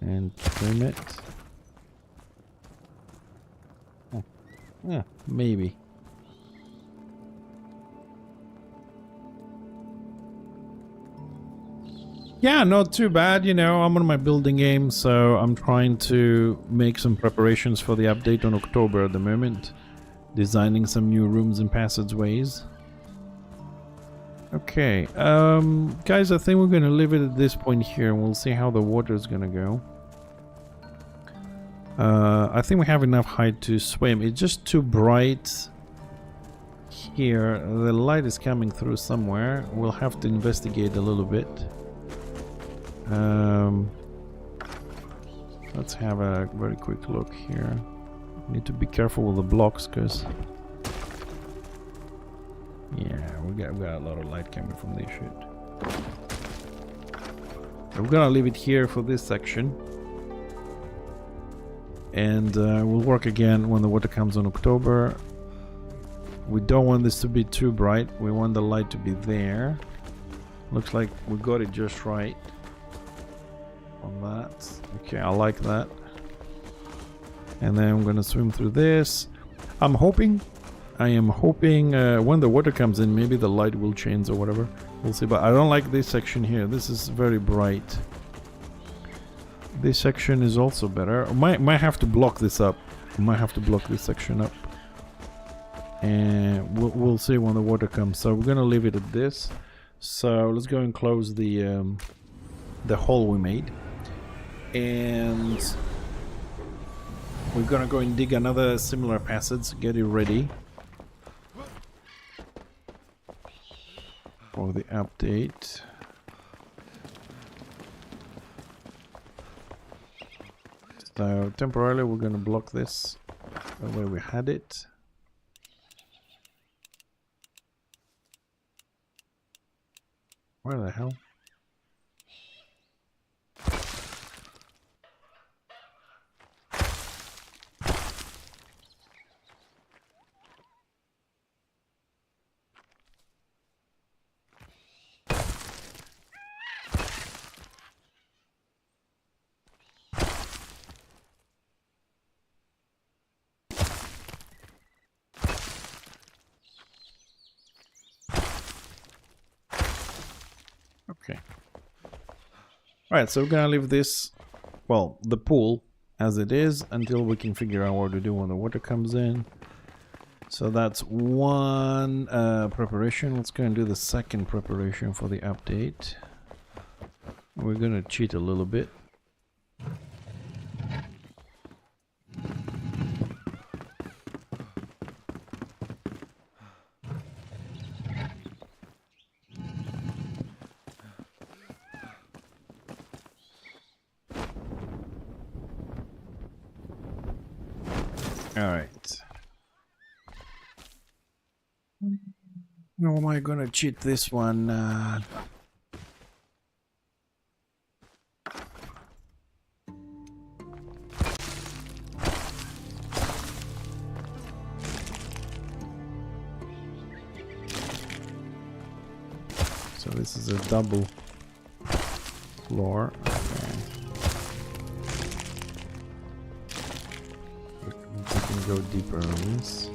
and trim it. Oh. Yeah, maybe. Yeah, not too bad, you know, I'm on my building game, so I'm trying to make some preparations for the update on October at the moment. Designing some new rooms and passageways. Okay, guys, I think we're gonna leave it at this point here, and we'll see how the water is gonna go. I think we have enough height to swim. It's just too bright here. The light is coming through somewhere. We'll have to investigate a little bit. Let's have a very quick look here. Need to be careful with the blocks, because yeah, we got a lot of light coming from this shit. We're gonna leave it here for this section, and we'll work again when the water comes on October We don't want this to be too bright. We want the light to be there. Looks like we got it just right on that. Okay, I like that. And then I'm gonna swim through this. I am hoping when the water comes in, maybe the light will change or whatever. We'll see, but I don't like this section here. This is very bright. This section is also better. Might have to block this up. Might have to block this section up. And we'll see when the water comes. So we're gonna leave it at this. So let's go and close the hole we made, and we're gonna go and dig another similar passage, get it ready for the update. So temporarily we're gonna block this the way we had it. Where the hell? Okay. Alright, so we're gonna leave this, well, the pool as it is until we can figure out what to do when the water comes in. So that's one preparation. Let's go and do the second preparation for the update. We're gonna cheat a little bit. Alright. How am I gonna cheat this one? So this is a double floor. Okay. We can go deeper on this.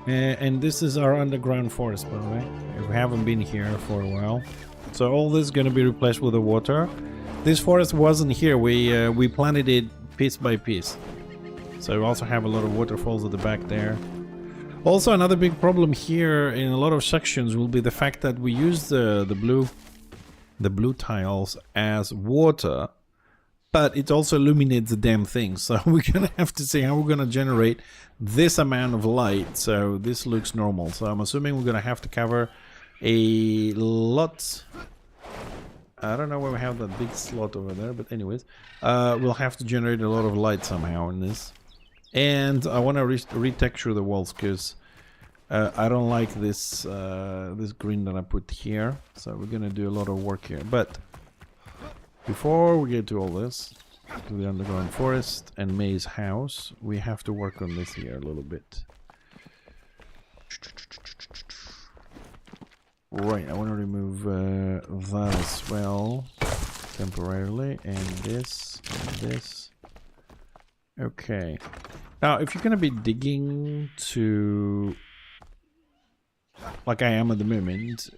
And this is our underground forest, by the way. We haven't been here for a while. So all this is going to be replaced with the water. This forest wasn't here. We planted it piece by piece. So we also have a lot of waterfalls at the back there. Also, another big problem here in a lot of sections will be the fact that we use the blue tiles as water, but it also illuminates the damn thing. So we're gonna have to see how we're gonna generate this amount of light so this looks normal. So I'm assuming we're gonna have to cover a lot. I don't know where we have that big slot over there, but anyways, we'll have to generate a lot of light somehow in this. And I want to retexture the walls because I don't like this this green that I put here. So we're gonna do a lot of work here. But before we get to all this, to the underground forest and May's house, we have to work on this here a little bit. Right, I want to remove that as well temporarily, and this and this. Okay. Now, if you're going to be digging to, like I am at the moment,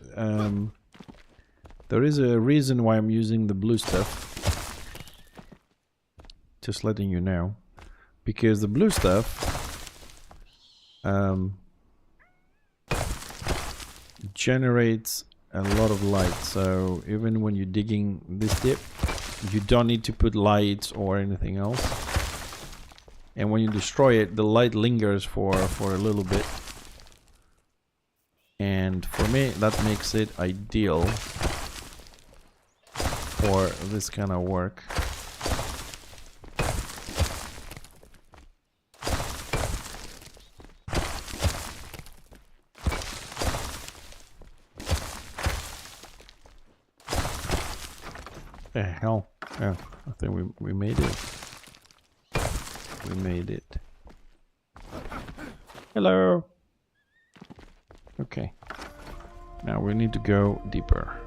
there is a reason why I'm using the blue stuff. Just letting you know. Because the blue stuff generates a lot of light. So even when you're digging this dip, you don't need to put lights or anything else. And when you destroy it, the light lingers for a little bit. And for me, that makes it ideal for this kind of work. The hell? Yeah, I think we made it. We made it. Hello. Okay. Now we need to go deeper.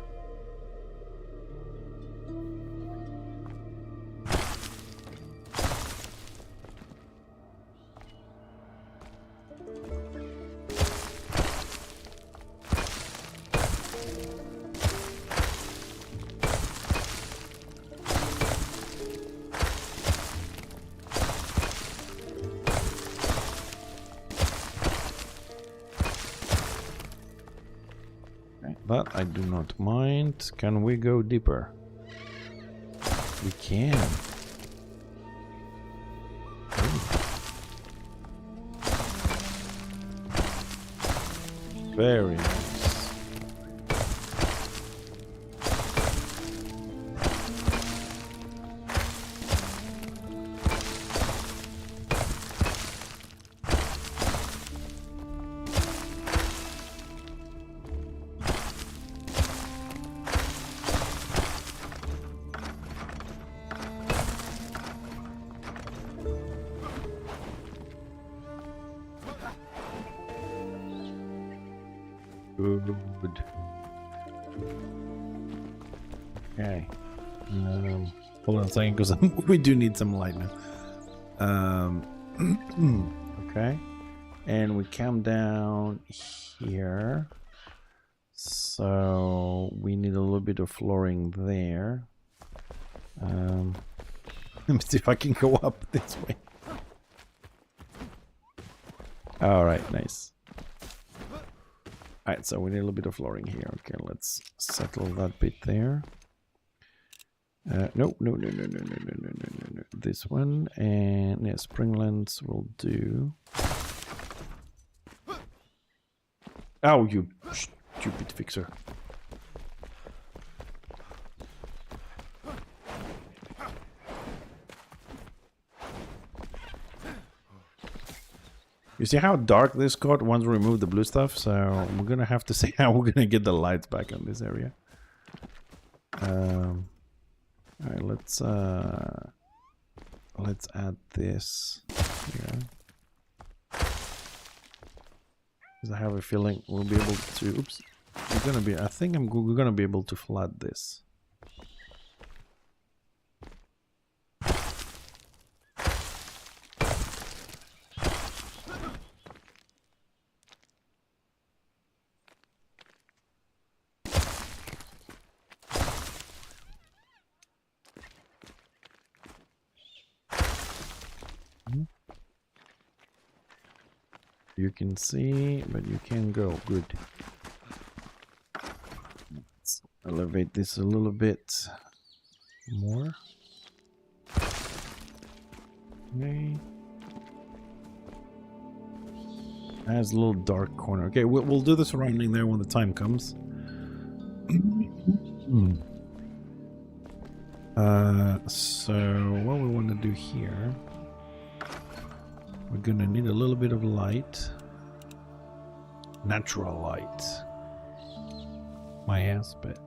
But I do not mind. Can we go deeper? We can. Ooh. Very nice. Good. Okay. Hold on a second, because we do need some light now. Okay. And we come down here. So we need a little bit of flooring there. Let me see if I can go up this way. Alright, nice. Alright, so we need a little bit of flooring here. Okay, let's settle that bit there. No. This one, and yeah, springlands will do. Oh, you stupid fixer. You see how dark this got once we remove the blue stuff? So we're gonna have to see how we're gonna get the lights back in this area. Alright, let's add this here. Because I have a feeling we'll be able to. Oops, we're gonna be. I think we're gonna be able to flood this. You can see, but you can't go. Good. Let's elevate this a little bit more. Okay. Has a little dark corner. Okay, we'll do the surrounding there when the time comes. So what we want to do here, we're gonna need a little bit of light. Natural light. My ass bit.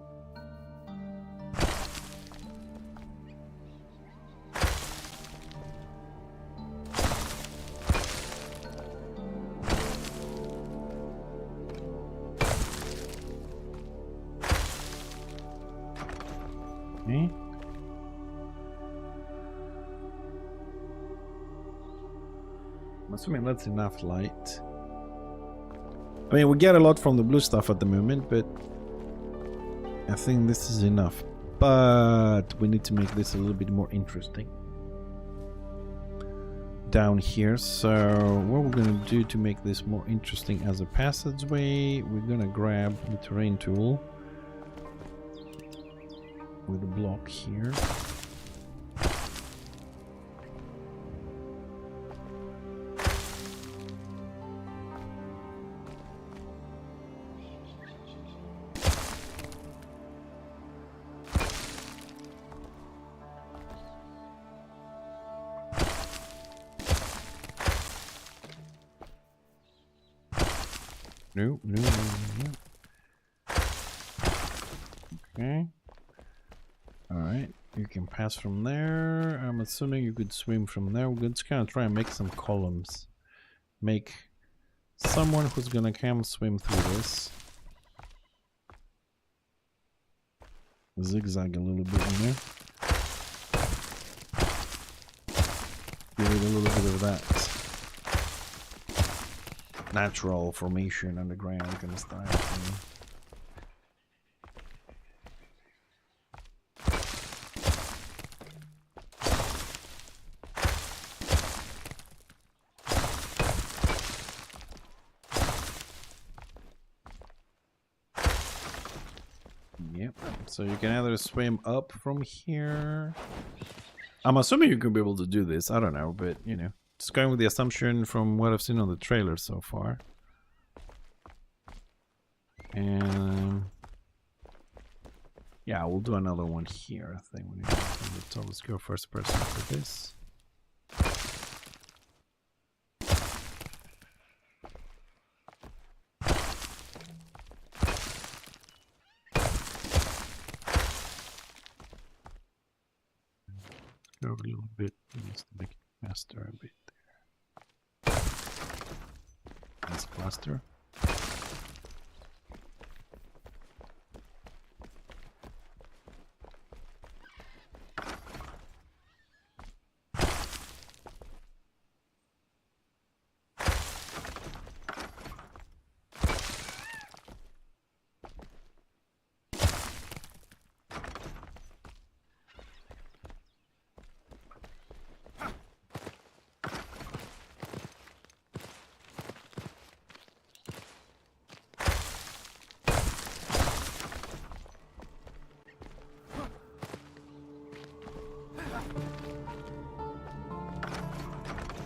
Okay. I'm assuming that's enough light. I mean, we get a lot from the blue stuff at the moment, but I think this is enough. But we need to make this a little bit more interesting down here. So what we're gonna do to make this more interesting as a passageway, we're gonna grab the terrain tool with a block here. No. Okay. Alright, you can pass from there. I'm assuming you could swim from there. We're just gonna try and make some columns. Make someone who's gonna come swim through this. Zigzag a little bit, you know? Give it a little bit of that natural formation underground kind of style thing. Yep, so you can either swim up from here. I'm assuming you could be able to do this, I don't know, but you know, just going with the assumption from what I've seen on the trailer so far. And yeah, we'll do another one here, I think. So let's go first person for this. Go a little bit, just to make it faster a bit there. Nice cluster.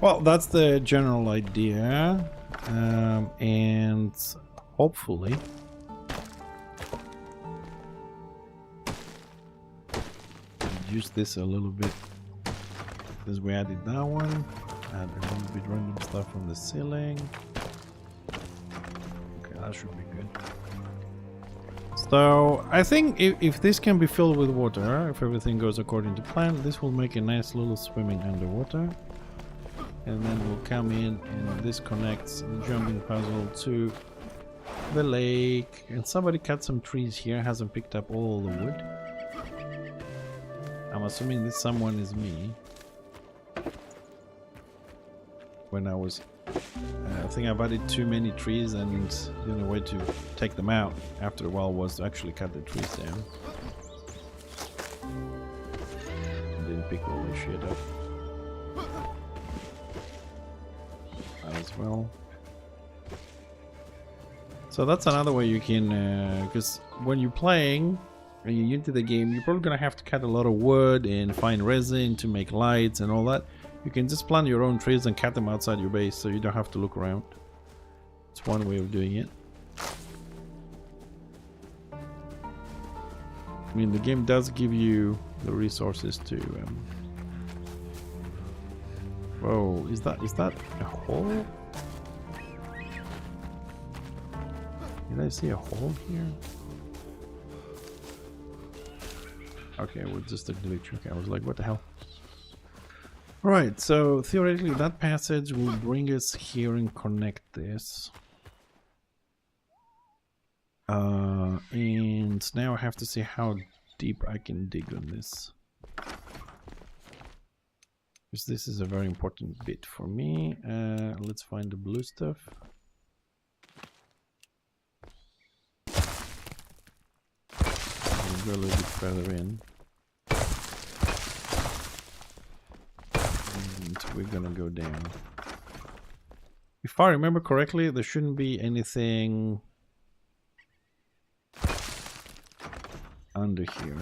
Well, that's the general idea, and hopefully reduce this a little bit because we added that one, add a little bit random stuff from the ceiling. Okay, that should be good. So I think if this can be filled with water, if everything goes according to plan, this will make a nice little swimming underwater. And then we'll come in and this connects the jumping puzzle to the lake. And somebody cut some trees here, hasn't picked up all the wood. I'm assuming this someone is me. When I was... I think I've added too many trees, and the only way to take them out after a while was to actually cut the trees down. And didn't pick all this shit up. As well. So that's another way you can, because when you're playing and you're into the game, you're probably gonna have to cut a lot of wood and find resin to make lights and all that. You can just plant your own trees and cut them outside your base, so you don't have to look around. It's one way of doing it. I mean, the game does give you the resources to whoa, is that a hole? Did I see a hole here? Okay, it was just a glitch. Okay, I was like, what the hell? Alright, so theoretically that passage will bring us here and connect this. And now I have to see how deep I can dig on this. Because this is a very important bit for me. Let's find the blue stuff. We'll go a little bit further in. And we're gonna go down. If I remember correctly, there shouldn't be anything under here.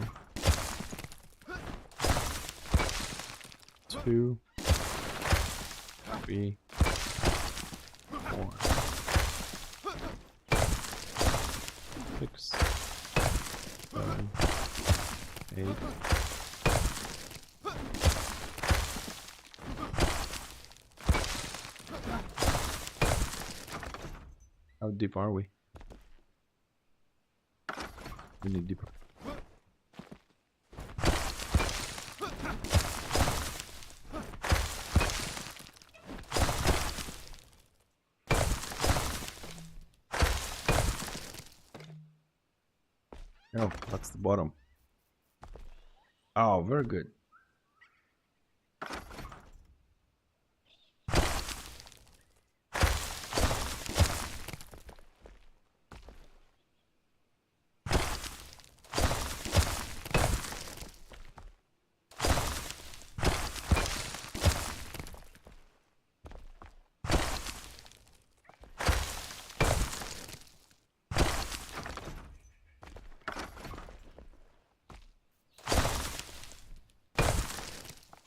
2, 3, 4, 6, 7, 8. How deep are we? We need deeper. Oh, that's the bottom. Oh, very good.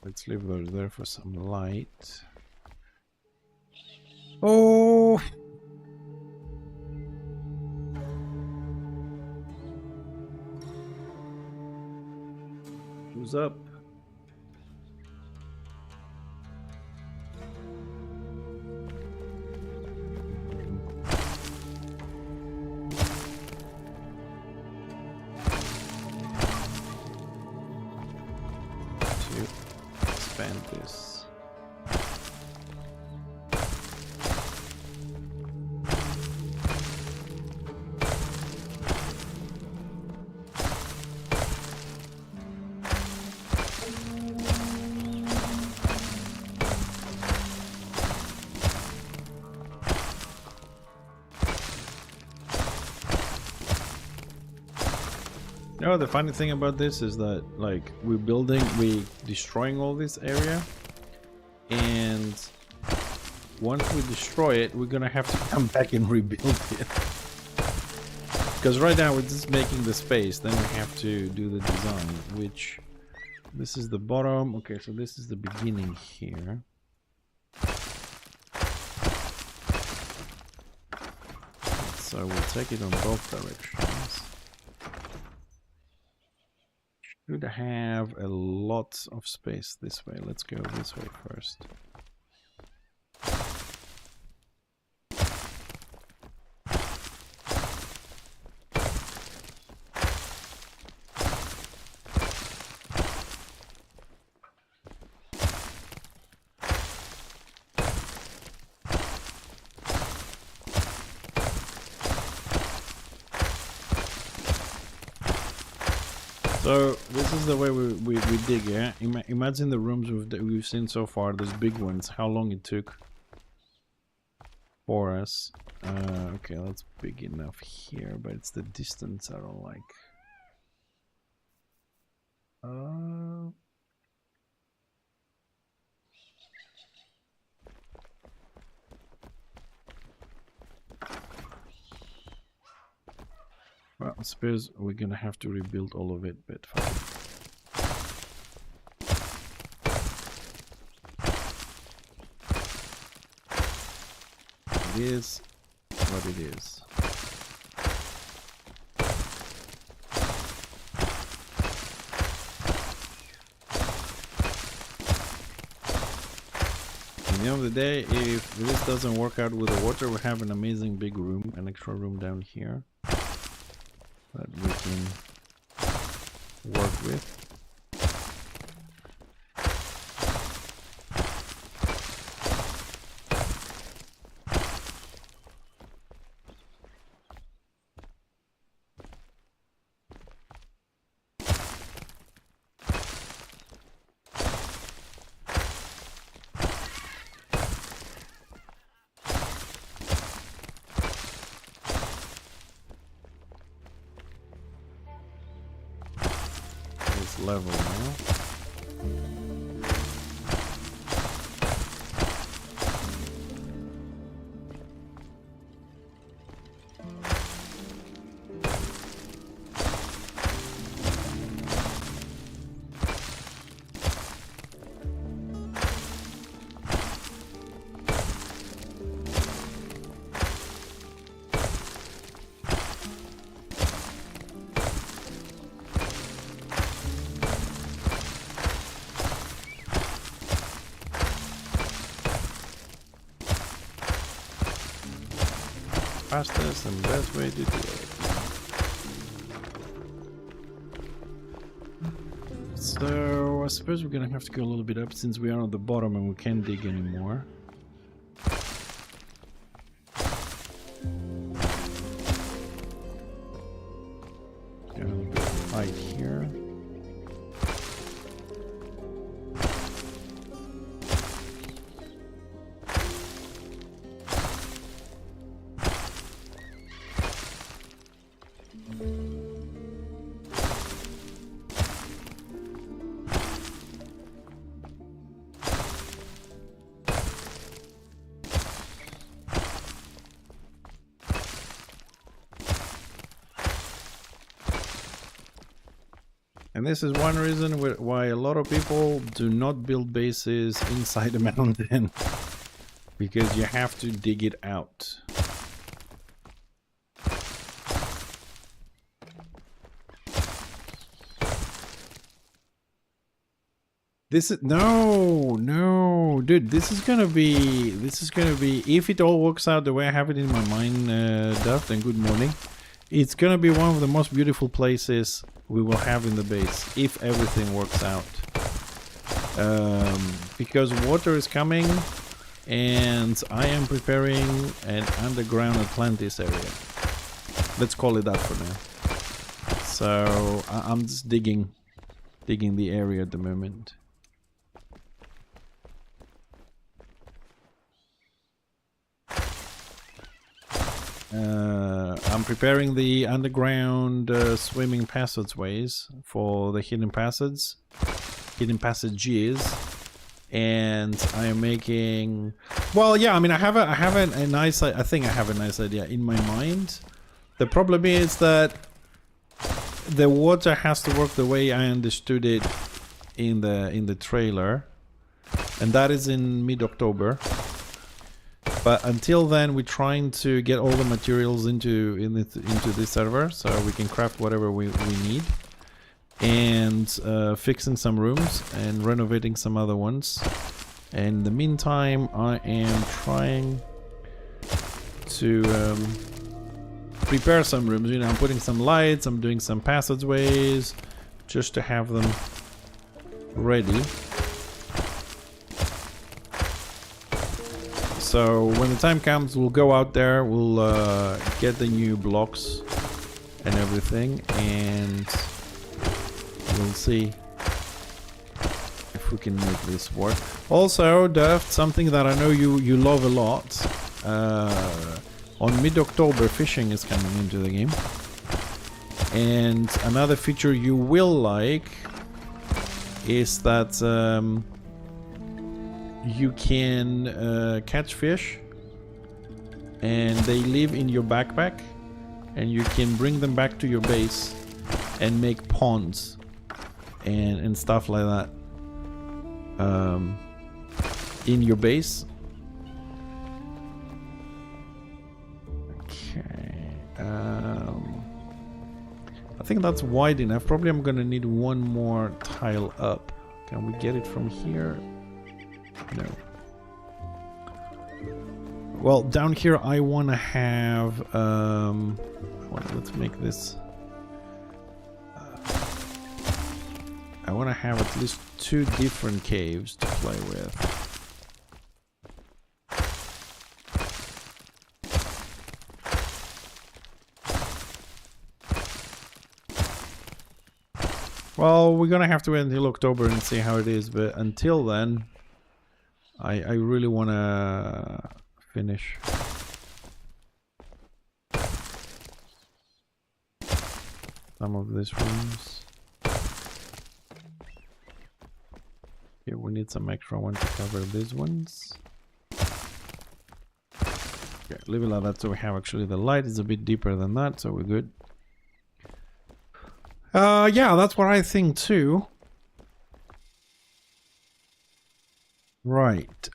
Let's leave those there for some light. Oh! Who's up? To expand this. You know, the funny thing about this is that, like, we're destroying all this area, and once we destroy it, we're gonna have to come back and rebuild it. Because right now we're just making the space, then we have to do the design, which this is the bottom. Okay, so this is the beginning here. So we'll take it on both directions. Should have a lot of space this way. Let's go this way first. So this is the way we dig, yeah? Imagine the rooms we've seen so far, those big ones, how long it took for us. Okay, that's big enough here, but it's the distance I don't like. Well, I suppose we're gonna have to rebuild all of it, but fuck it. It is what it is. At the end of the day, if this doesn't work out with the water, we have an amazing big room, an extra room down here that we can work with. Level now. Fastest and best way to do it. So I suppose we're gonna have to go a little bit up since we are on the bottom and we can't dig anymore. Go And this is one reason why a lot of people do not build bases inside a mountain. Because you have to dig it out. This is no, dude. This is gonna be. If it all works out the way I have it in my mind, Duff. And good morning. It's gonna be one of the most beautiful places we will have in the base if everything works out. Because water is coming, and I am preparing an underground Atlantis area. Let's call it that for now. So I'm just digging the area at the moment. I'm preparing the underground swimming passageways for the hidden passages, and I am making. Well, yeah, I mean, I have a nice. I think I have a nice idea in my mind. The problem is that the water has to work the way I understood it in the trailer, and that is in mid-October. But until then, we're trying to get all the materials into this server so we can craft whatever we need, and fixing some rooms and renovating some other ones. And in the meantime, I am trying to prepare some rooms. You know, I'm putting some lights, I'm doing some passageways just to have them ready. So when the time comes, we'll go out there, we'll get the new blocks and everything, and we'll see if we can make this work. Also, Duff, something that I know you love a lot, on mid-October fishing is coming into the game. And another feature you will like is that you can catch fish and they live in your backpack, and you can bring them back to your base and make ponds and stuff like that in your base. Okay, I think that's wide enough. Probably I'm gonna need one more tile up. Can we get it from here? No. Well, down here I want to have let's make this I want to have at least 2 different caves to play with. Well, we're gonna have to wait until October and see how it is, but until then I really want to finish some of these rooms. Here we need some extra one to cover these ones. Okay, leave it like that so we have actually the light is a bit deeper than that, so we're good. Yeah, that's what I think too. Right.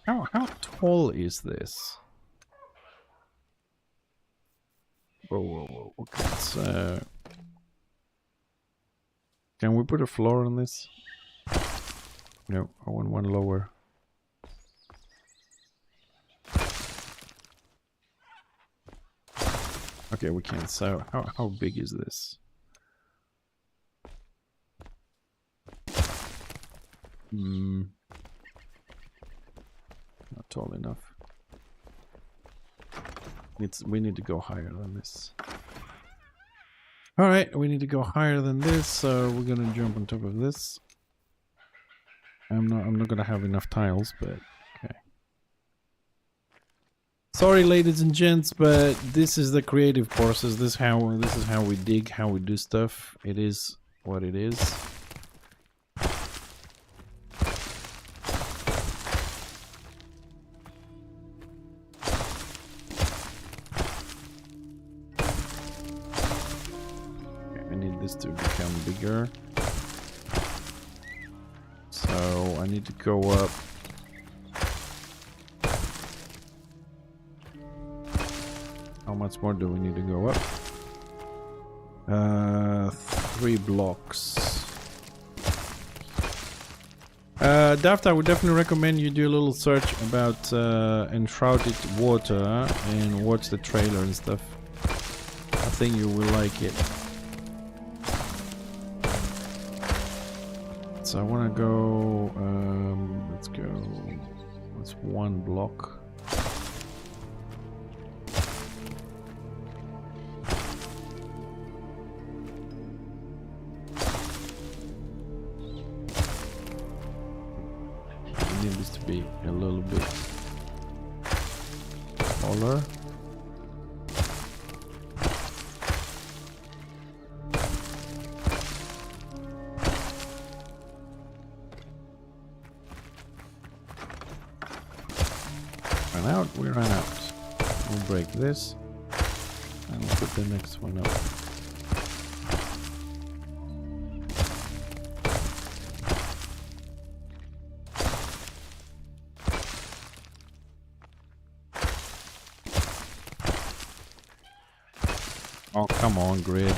How tall is this? Whoa. Okay, so can we put a floor on this? No, I want one lower. Okay, we can. So how big is this? Not tall enough. We need to go higher than this. Alright, we need to go higher than this, so we're gonna jump on top of this. I'm not gonna have enough tiles, but okay. Sorry ladies and gents, but this is the creative process. This is how we dig, how we do stuff. It is what it is. needs to become bigger. So I need to go up. How much more do we need to go up? 3 blocks. Daft, I would definitely recommend you do a little search about Enshrouded water and watch the trailer and stuff. I think you will like it. So I want to go, let's go, that's 1 block. I need this to be a little bit taller. We ran out. We'll break this and we'll put the next one up. Oh, come on, grid.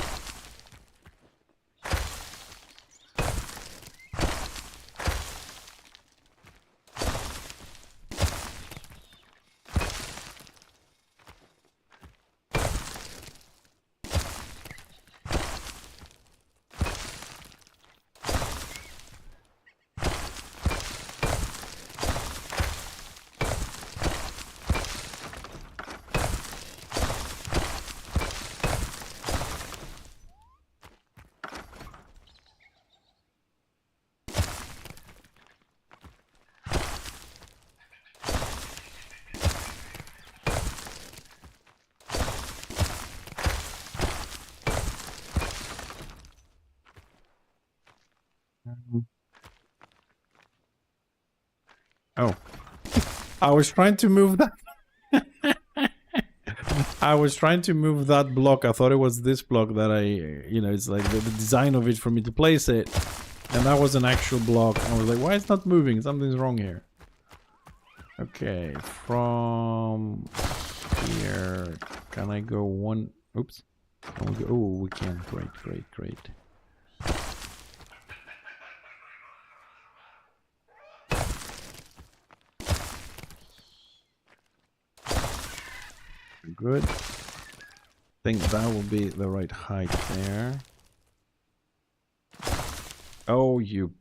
Oh, I was trying to move that. I was trying to move that block. I thought it was this block that it's like the design of it for me to place it. And that was an actual block. I was like, why is it not moving? Something's wrong here. Okay, from here, can I go one? Oops. Can we go? Oh, we can. Great, great, great. Good. I think that will be the right height there. Oh, you.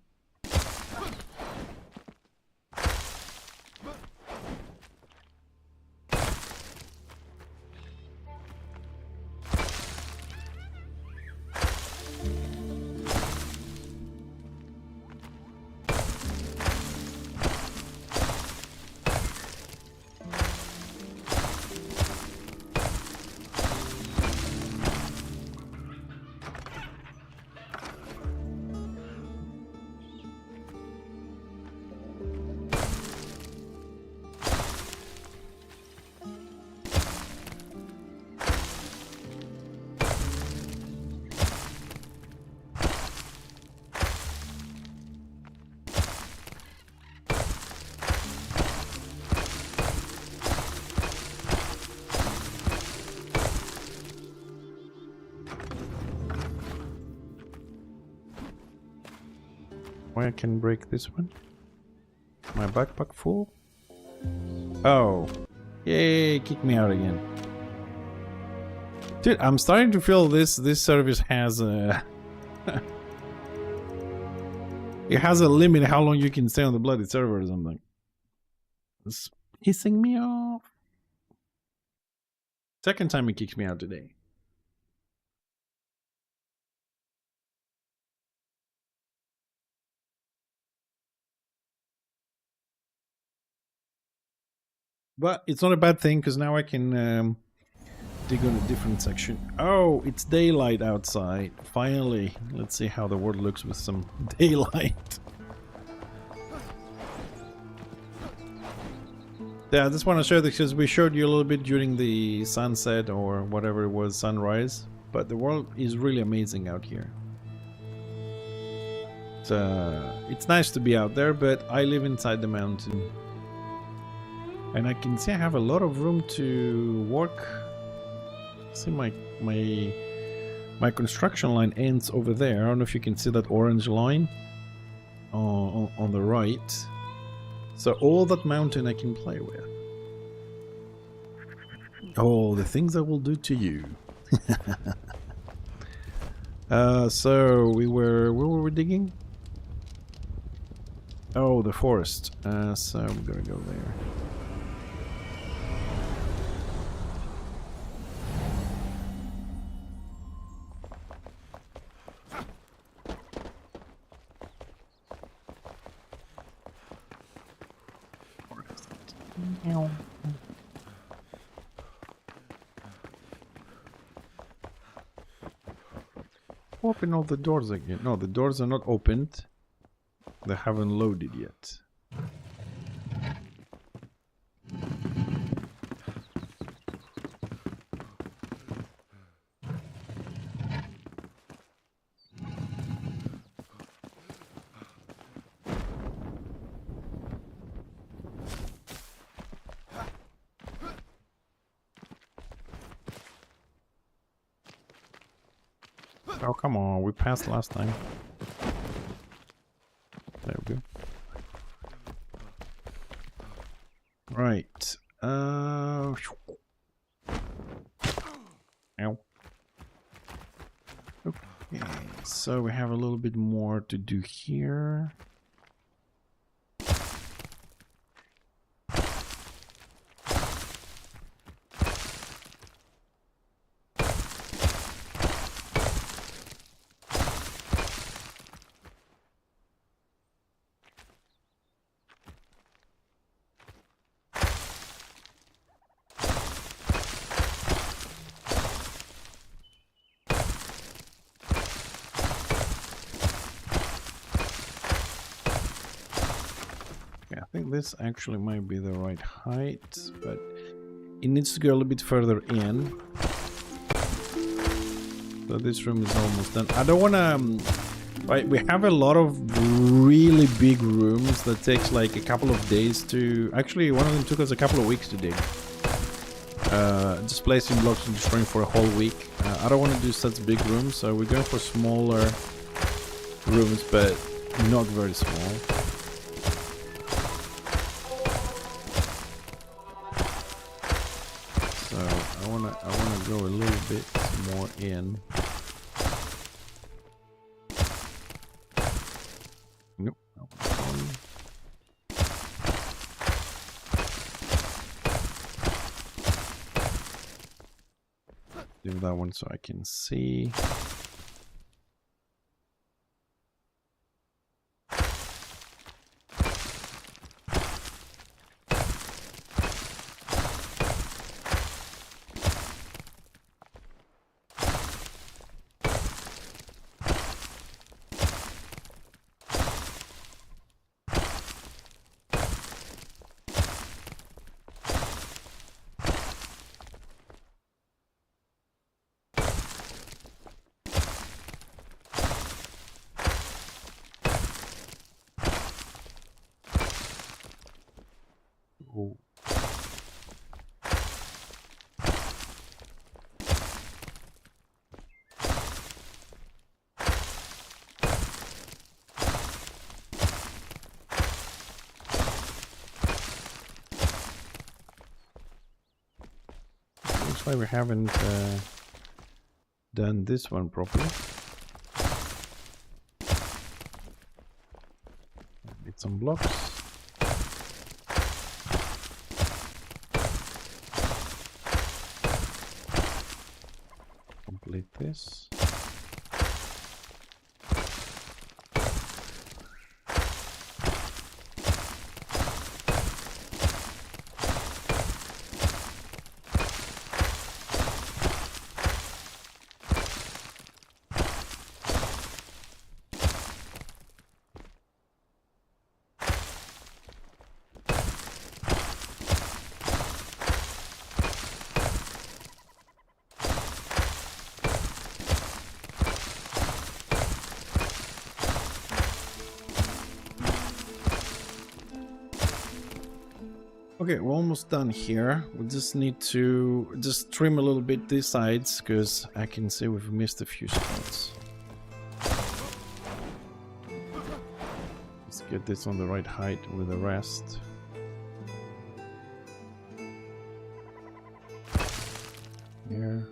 Why I can break this one? My backpack full? Oh. Yay, kick me out again. Dude, I'm starting to feel this service has a... it has a limit how long you can stay on the bloody server or something. It's pissing me off. Second time it kicks me out today. But it's not a bad thing, because now I can dig on a different section. Oh, it's daylight outside. Finally. Let's see how the world looks with some daylight. Yeah, I just want to show this because we showed you a little bit during the sunset or whatever it was, sunrise. But the world is really amazing out here. It's nice to be out there, but I live inside the mountain. And I can see I have a lot of room to work. See my construction line ends over there. I don't know if you can see that orange line on the right. So all that mountain I can play with. Oh, the things I will do to you. So where were we digging? Oh, the forest. So I'm gonna go there. Open all the doors again. No, the doors are not opened. They haven't loaded yet. Oh, come on. We passed last time. There we go. Right. Ow. Okay. So we have a little bit more to do here. I think this actually might be the right height, but it needs to go a little bit further in. So this room is almost done. I don't want to... Right, we have a lot of really big rooms that takes like a couple of days to... Actually, one of them took us a couple of weeks to dig. Just placing blocks and destroying for a whole week. I don't want to do such big rooms, so we're going for smaller rooms, but not very small. I wanna go a little bit more in. Nope. Do that one so I can see. Oh. Looks like we haven't done this one properly. Need some blocks. Complete this. Okay, we're almost done here. We just need to just trim a little bit these sides because I can see we've missed a few spots. Let's get this on the right height with the rest. Here.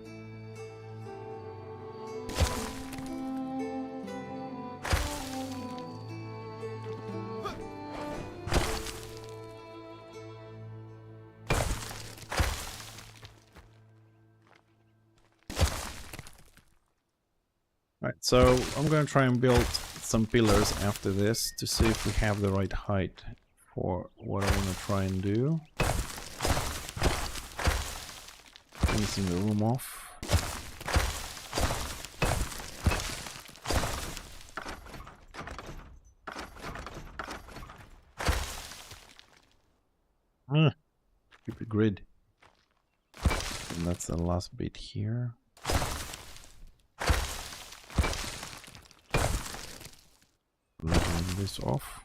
Right, so I'm gonna try and build some pillars after this to see if we have the right height for what I want to try and do. Finishing the room off. Stupid grid. And that's the last bit here. Leveling this off.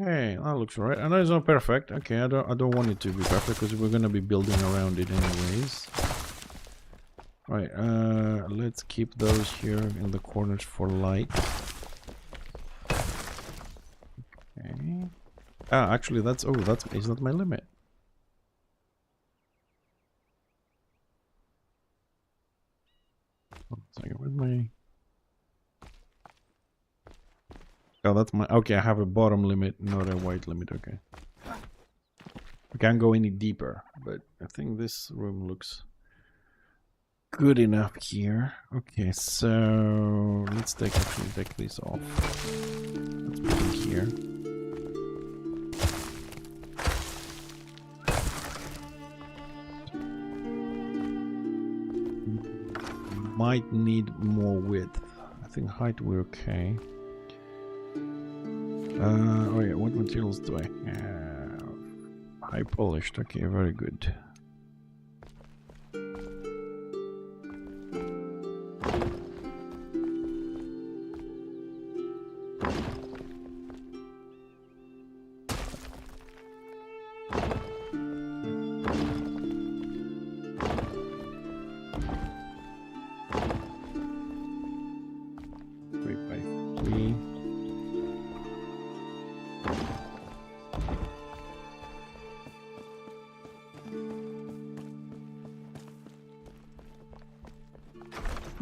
Okay, that looks right. I know it's not perfect. Okay, I don't want it to be perfect because we're gonna be building around it anyways. Right, let's keep those here in the corners for light. Okay. Ah, actually that's is that my limit? One second, where's my... Oh, that's my... Okay, I have a bottom limit, not a white limit, okay. I can't go any deeper, but I think this room looks good enough here. Okay, so let's actually take this off. Let's put it here. Might need more width. I think height we're okay. Oh yeah, what materials do I have? High polished, okay, very good.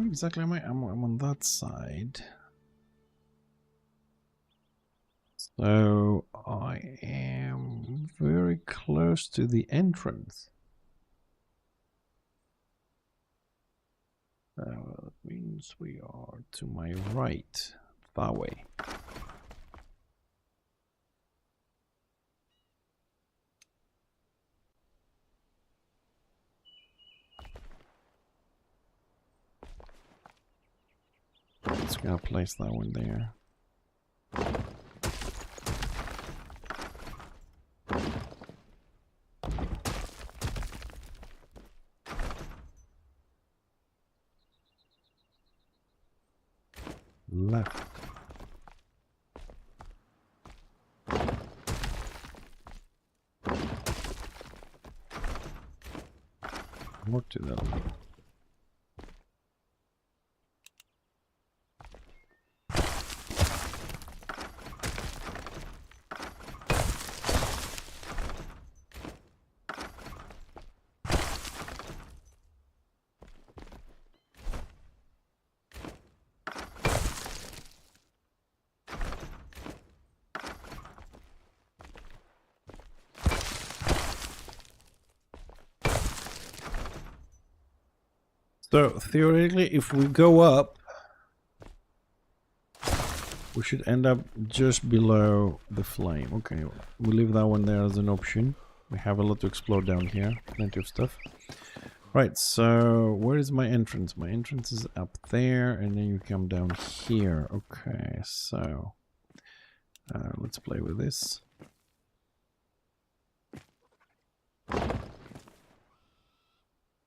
Exactly, I'm on that side. So I am very close to the entrance. That means we are to my right, that way. Just gonna place that one there. Left. More to the left. So theoretically, if we go up, we should end up just below the flame. Okay, we'll leave that one there as an option. We have a lot to explore down here, plenty of stuff. Right, so where is my entrance? My entrance is up there, and then you come down here. Okay, so let's play with this.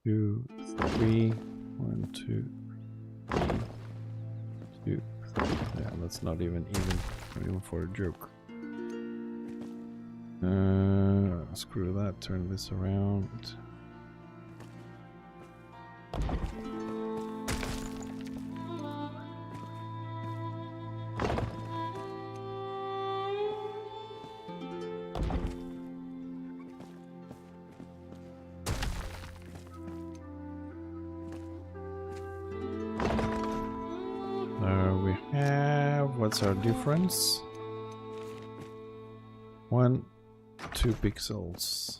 Two, three, 1, 2, 3, 2, 3. Yeah, that's not even for a joke. Screw that. Turn this around. We have, what's our difference? 1, 2 pixels.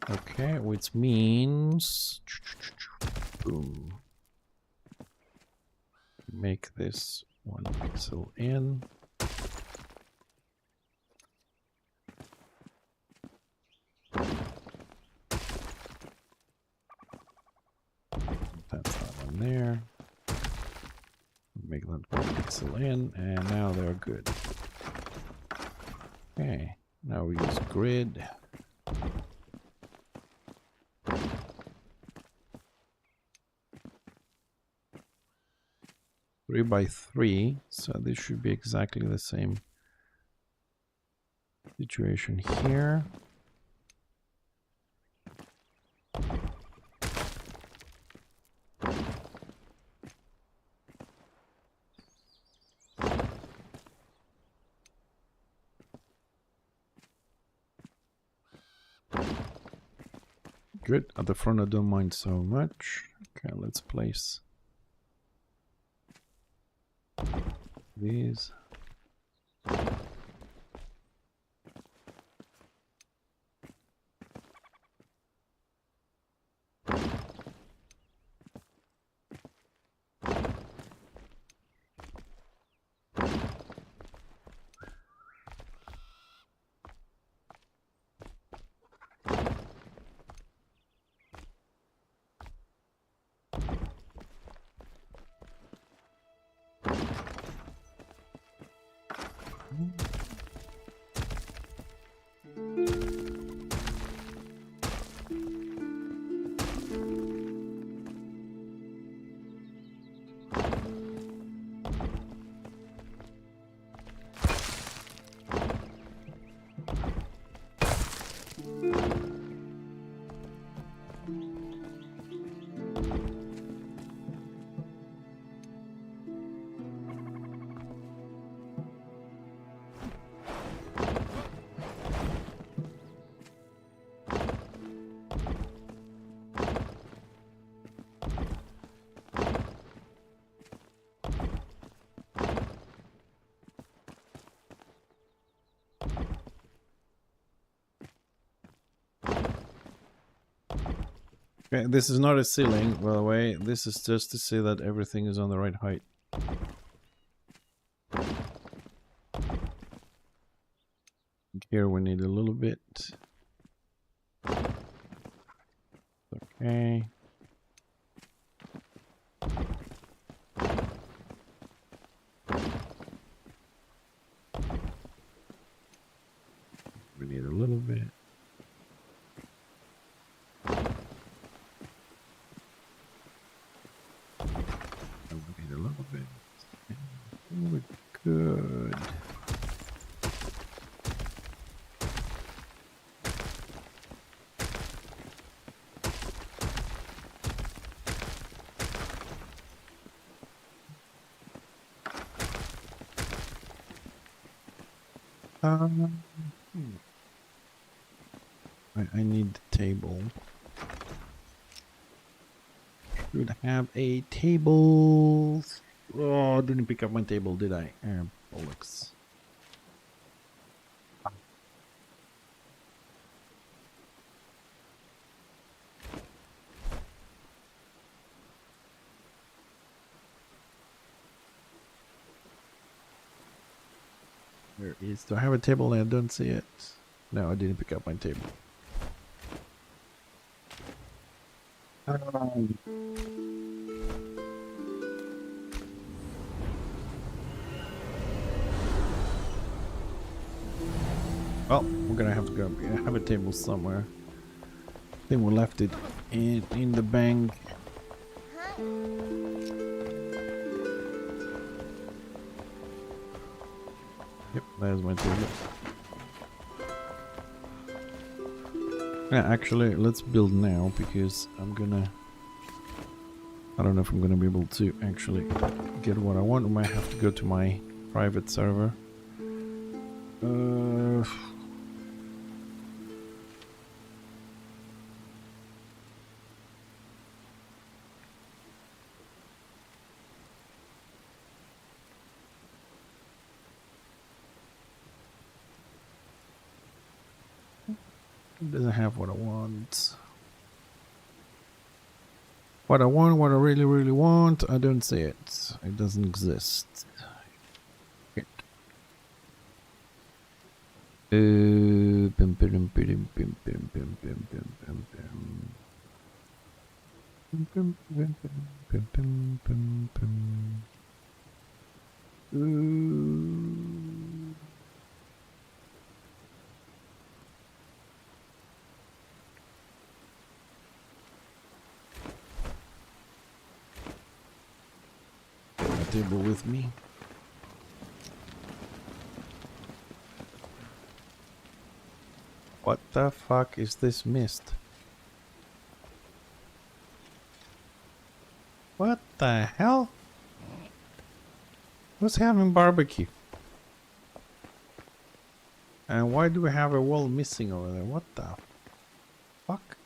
Okay, which means boom. Make this 1 pixel in. That's that one there. Make that 1 pixel in, and now they're good. Okay, now we use grid. Three by 3, so this should be exactly the same situation here. Good. At the front I don't mind so much. Okay, let's place these. Okay, this is not a ceiling, by the way. This is just to say that everything is on the right height. Here we need a little bit. Okay. We need a little bit. And we need a little bit. We're good. I need the table. Should have a table. Oh, I didn't pick up my table, did I? Bollocks. Where is? Do I have a table and I don't see it? No, I didn't pick up my table. Well, we're gonna have to go have a table somewhere. I think we left it in the bank. Yep, there's my table. Yeah, actually, let's build now because I don't know if I'm gonna be able to actually get what I want. I might have to go to my private server. It doesn't have what I want. What I want, what I really, really want, I don't see it. It doesn't exist. Table with me. What the fuck is this mist? What the hell? Who's having barbecue? And why do we have a wall missing over there? What the fuck?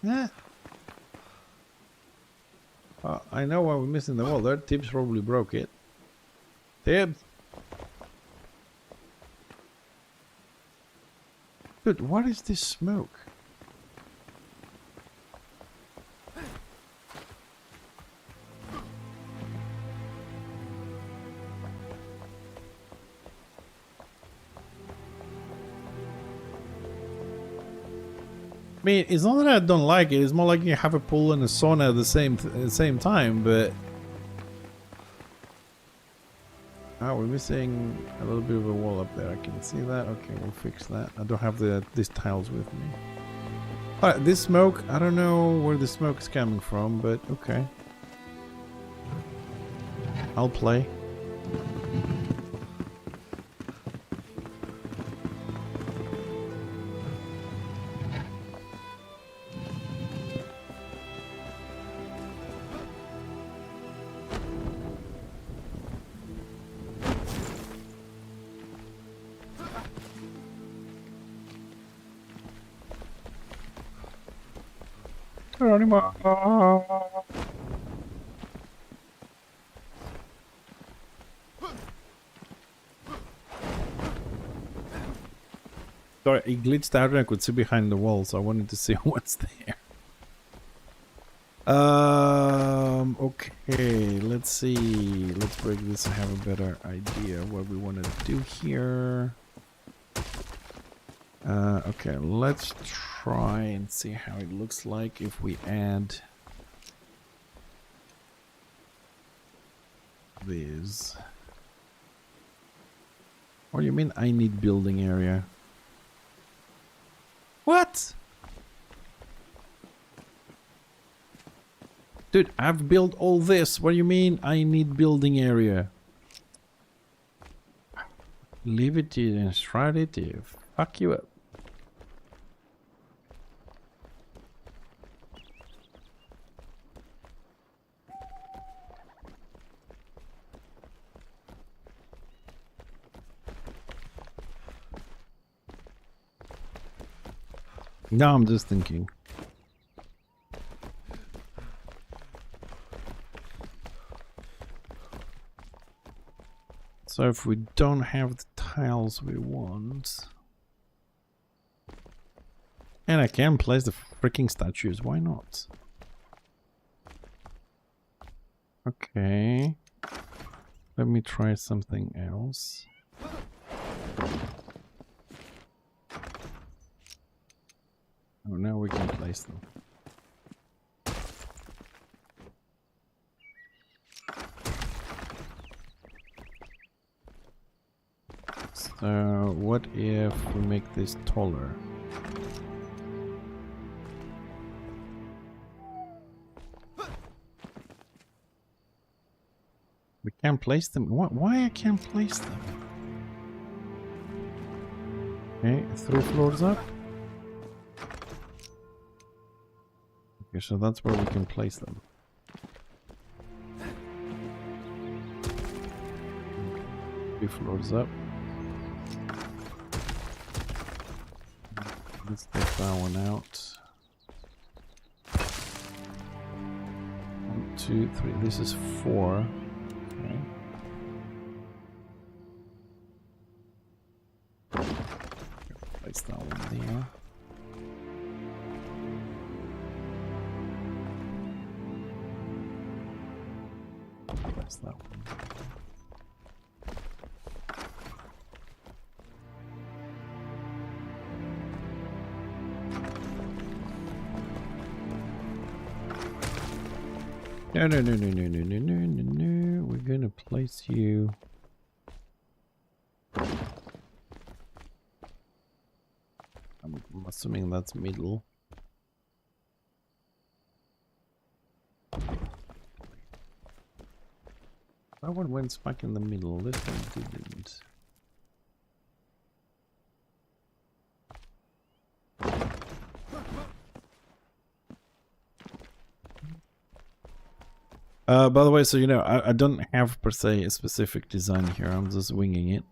Yeah. I know why we're missing the wall there. Tibbs probably broke it. Tibbs! Dude, what is this smoke? I mean, it's not that I don't like it. It's more like you have a pool and a sauna at the same time. But we're missing a little bit of a wall up there. I can see that. Okay, we'll fix that. I don't have these tiles with me. Alright, this smoke. I don't know where the smoke is coming from, but okay. I'll play. Sorry, it glitched out and I could see behind the wall, so I wanted to see what's there. Okay, let's see. Let's break this and have a better idea what we want to do here. Okay, let's try and see how it looks like if we add these. What do you mean I need building area? What? Dude, I've built all this. What do you mean I need building area? Leave it to Enshrouded to fuck you up. No, I'm just thinking. So if we don't have the tiles we want... And I can place the freaking statues, why not? Okay. Let me try something else. Oh, now we can place them. So, what if we make this taller? We can't place them. Why I can't place them? Okay, 3 floors up. Okay, so that's where we can place them. Three floors up. Let's take that one out. 1, 2, 3. This is 4. Okay. Place that one there. Place that one. No, no, no, no, no, no, no, no, no, no. We're gonna place you. I'm assuming that's middle. That one went smack in the middle. This one didn't. By the way, so you know, I don't have per se a specific design here. I'm just winging it.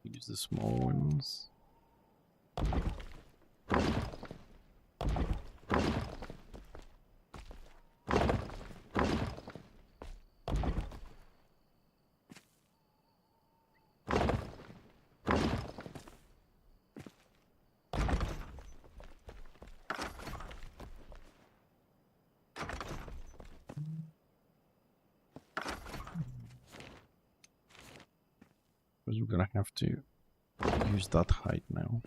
Use the small ones. Because we're gonna have to use that height now.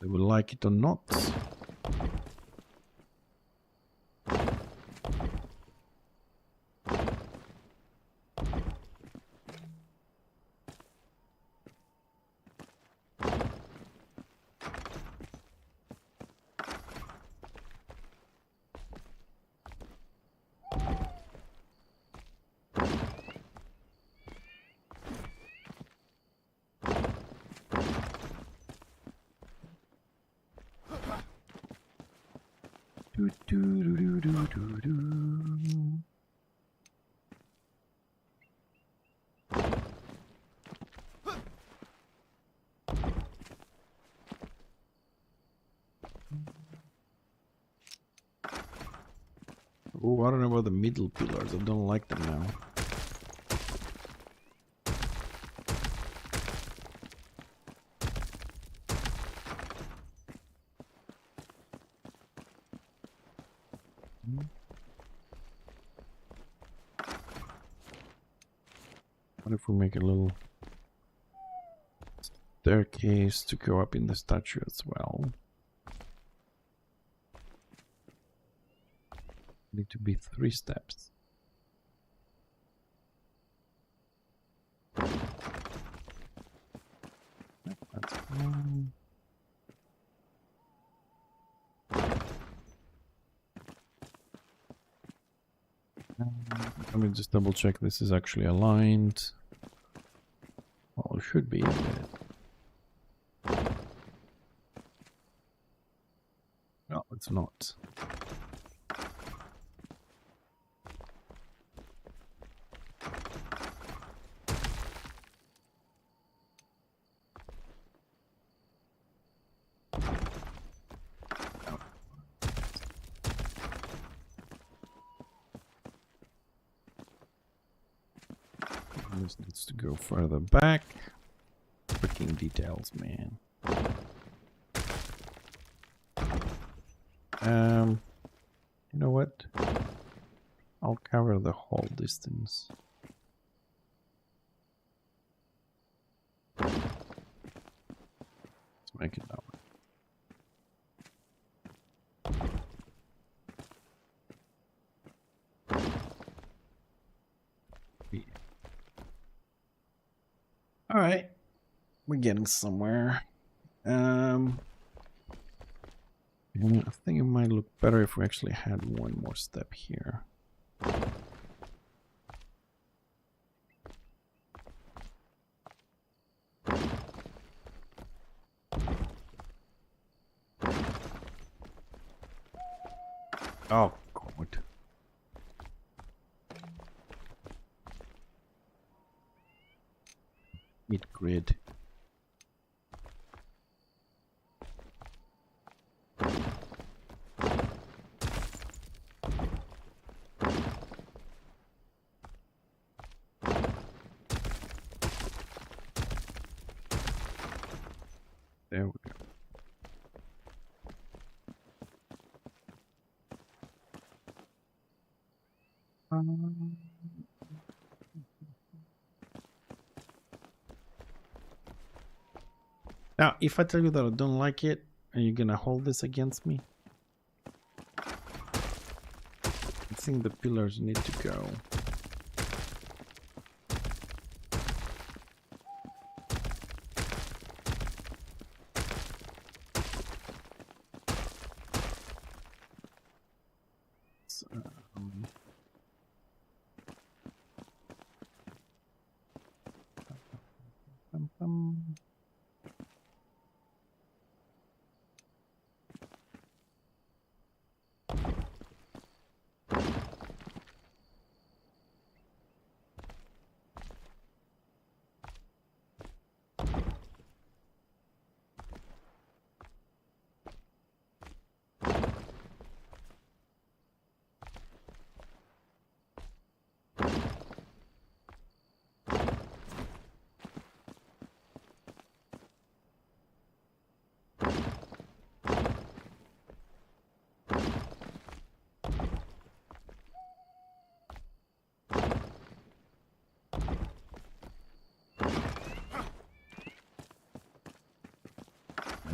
They will like it or not. Do, do, do, do, do, do. Oh, I don't know about the middle pillars. I don't like them now. What if we make a little staircase to go up in the statue as well? Need to be 3 steps. That's fine. Let me just double check this is actually aligned. Well, it should be, but no, it's not. This needs to go further back. Freaking details, man. You know what? I'll cover the whole distance. Let's make it that way. All right, we're getting somewhere. And I think it might look better if we actually had one more step here. Oh, God. Mid-grid. There we go. Now, if I tell you that I don't like it, are you gonna hold this against me? I think the pillars need to go. So, bum, bum.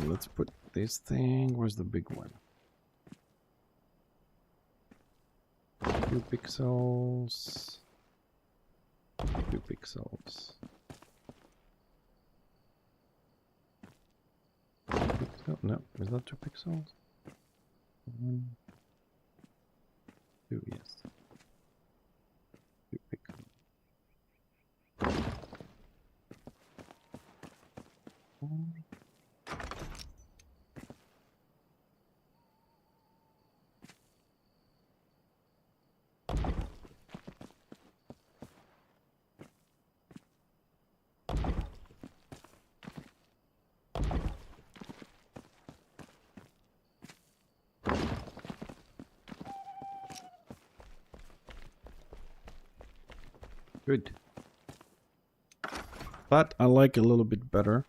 Let's put this thing. Where's the big one? 2 pixels. 2 pixels. Pixel? No, is that 2 pixels? 1, 2, yes. 2 pixels. Good. That I like a little bit better.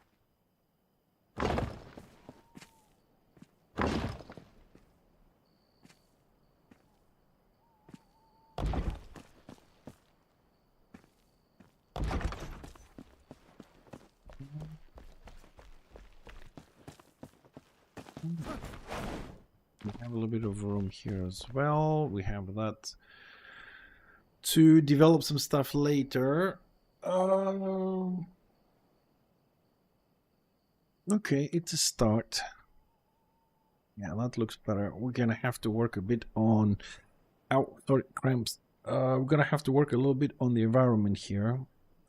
We have a little bit of room here as well. We have that to develop some stuff later. Okay, it's a start. Yeah, that looks better. We're gonna have to work a bit on... Oh, sorry, cramps. We're gonna have to work a little bit on the environment here.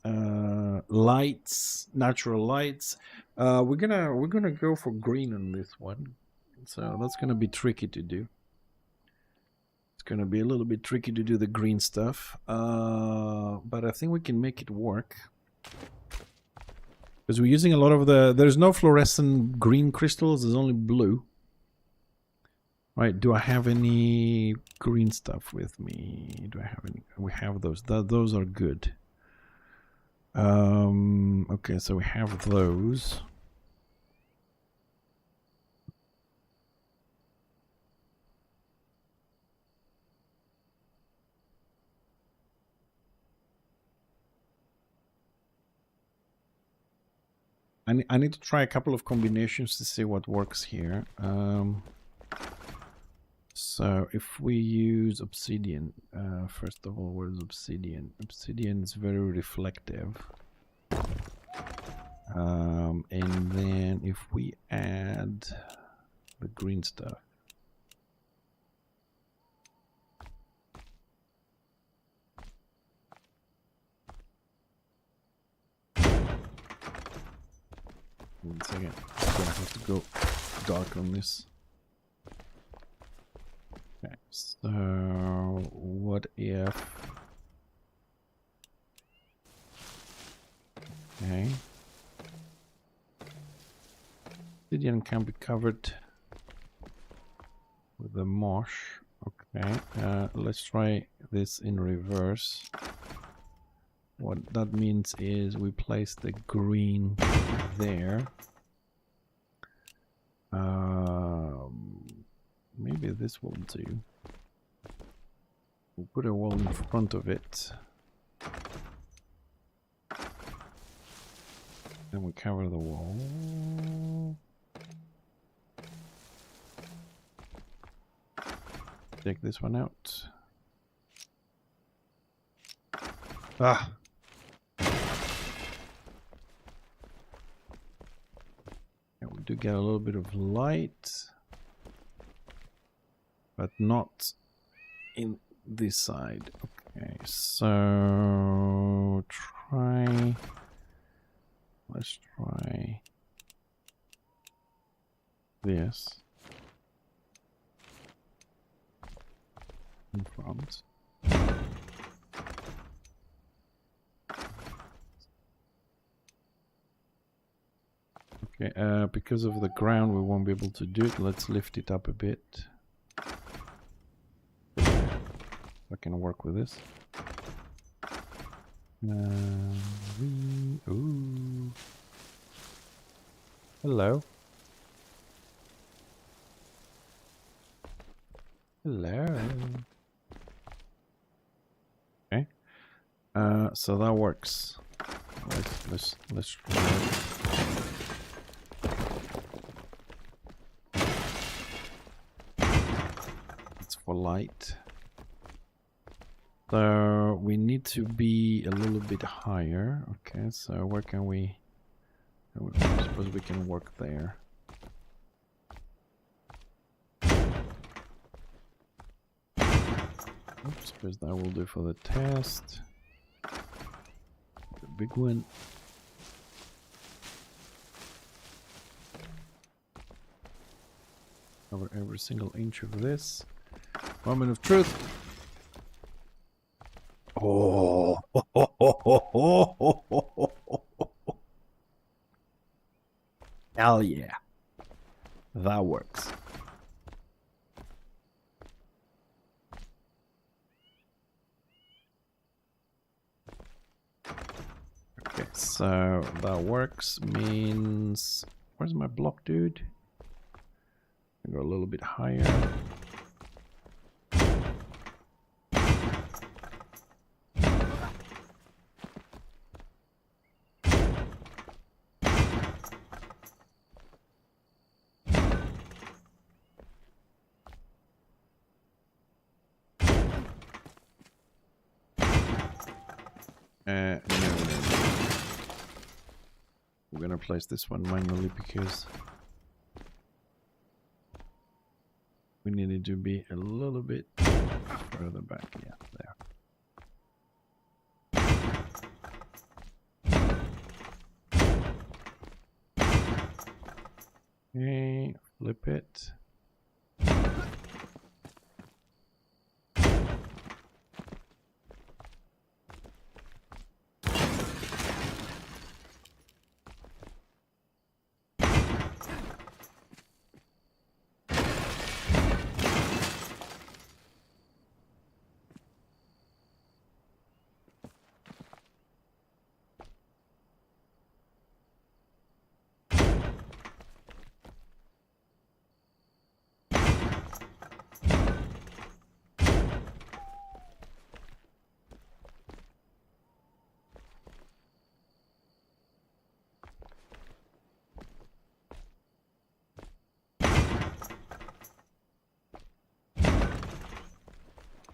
Lights, natural lights. We're gonna go for green on this one. So that's gonna be tricky to do. It's gonna be a little bit tricky to do the green stuff. But I think we can make it work. Because we're using a lot of the... There's no fluorescent green crystals, there's only blue. Right, do I have any green stuff with me? Do I have any? We have those. Those are good. Okay, so we have those. I need to try a couple of combinations to see what works here. So if we use obsidian, first of all, what is obsidian? Obsidian is very reflective. And then if we add the green stuff, one second, I'm gonna have to go dark on this. Okay, so what if... Okay. Obsidian can be covered with the mosh. Okay, let's try this in reverse. What that means is we place the green there. Maybe this will do. We'll put a wall in front of it. Then we cover the wall. Take this one out. Ah! Yeah, we do get a little bit of light, but not in this side. Okay, so let's try this in front. Okay, because of the ground we won't be able to do it. Let's lift it up a bit. I can work with this. Ooh. Hello. Hello. Okay. So that works. Let's try it. It's for light. So we need to be a little bit higher. Okay, so where can we... I suppose we can work there. I suppose that will do for the test. The big one. Cover every single inch of this. Moment of truth. Oh, hell yeah, that works. Okay, so that works means, where's my block, dude? I go a little bit higher. No. We're gonna place this one manually because we needed to be a little bit further back. Yeah, there. Okay, flip it.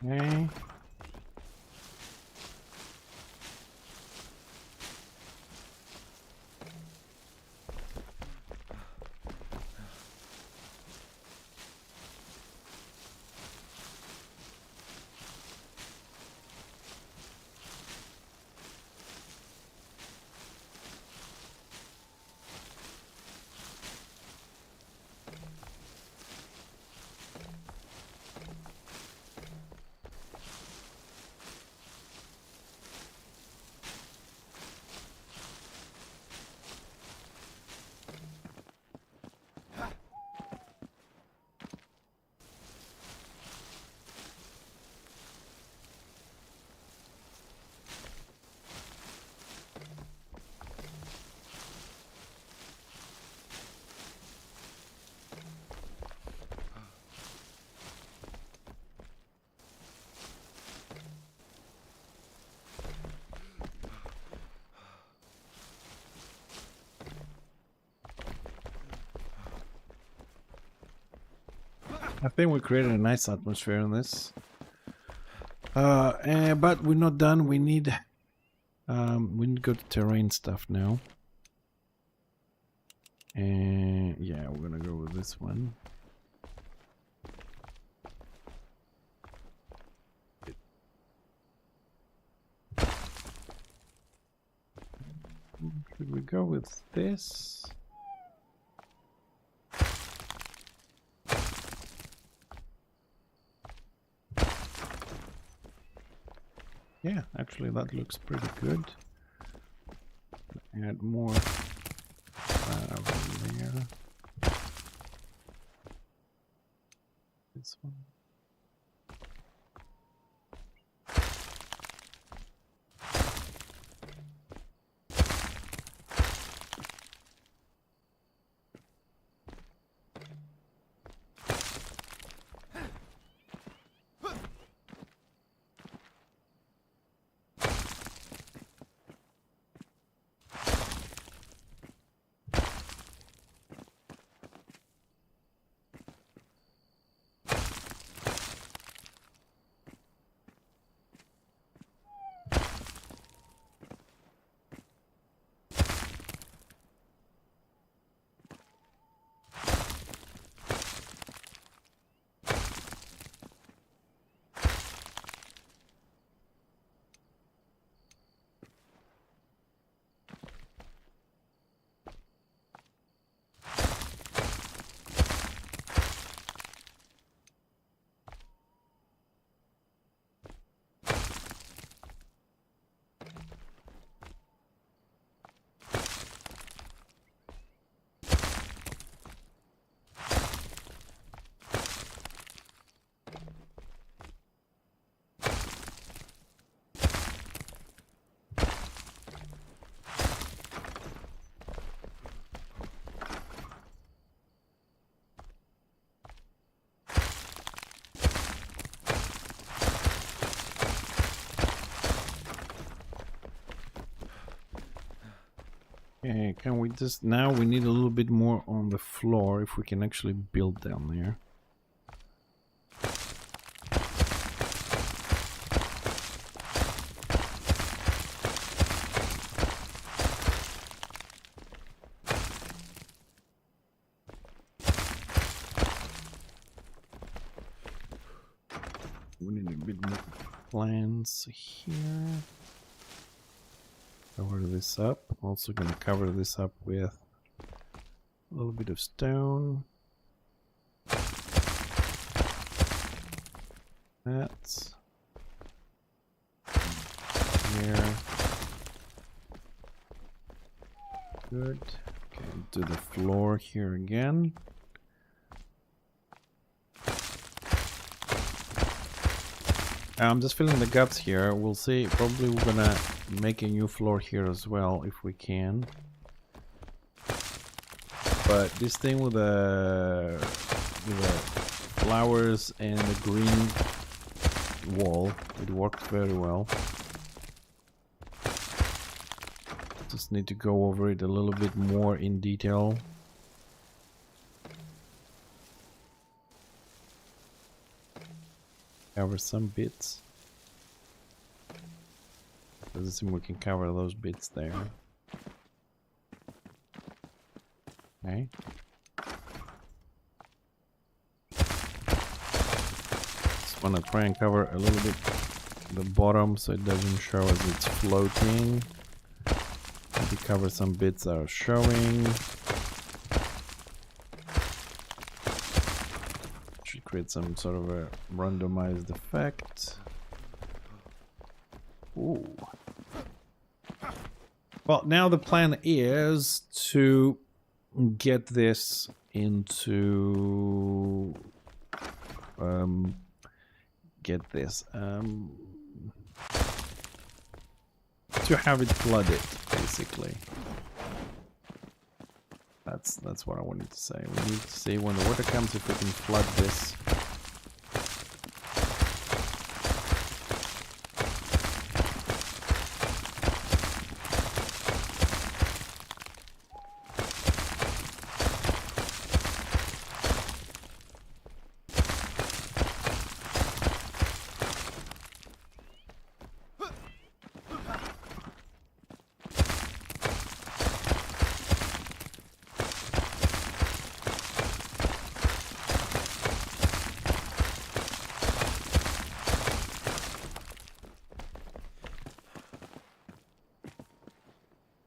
Okay. I think we created a nice atmosphere in this. But we're not done. We need to go to terrain stuff now. And yeah, we're gonna go with this one. Should we go with this? Yeah, actually that looks pretty good. Add more over there. This one. Okay, can we just now we need a little bit more on the floor if we can actually build down there. We need a bit more plants here. Cover this up. Also gonna cover this up with a little bit of stone. That's here. Good. Okay, do the floor here again. I'm just filling the gaps here. We'll see. Probably we're gonna make a new floor here as well if we can. But this thing with the flowers and the green wall, it worked very well. Just need to go over it a little bit more in detail. Cover some bits. Doesn't seem we can cover those bits there. Okay. Just want to try and cover a little bit the bottom so it doesn't show as it's floating. Maybe cover some bits that are showing. Should create some sort of a randomized effect. Ooh. Well, now the plan is to get this into to have it flooded, basically. That's what I wanted to say. We need to see when the water comes if we can flood this.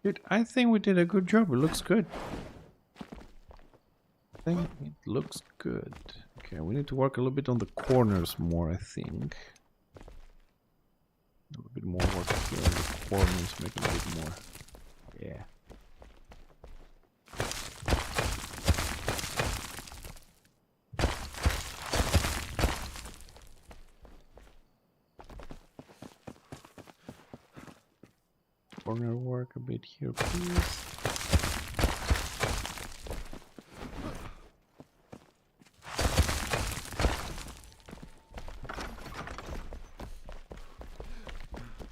Dude, I think we did a good job. It looks good. I think it looks good. Okay, we need to work a little bit on the corners more, I think. A little bit more work here on the corners, make it a bit more. Yeah. Corner work a bit here, please.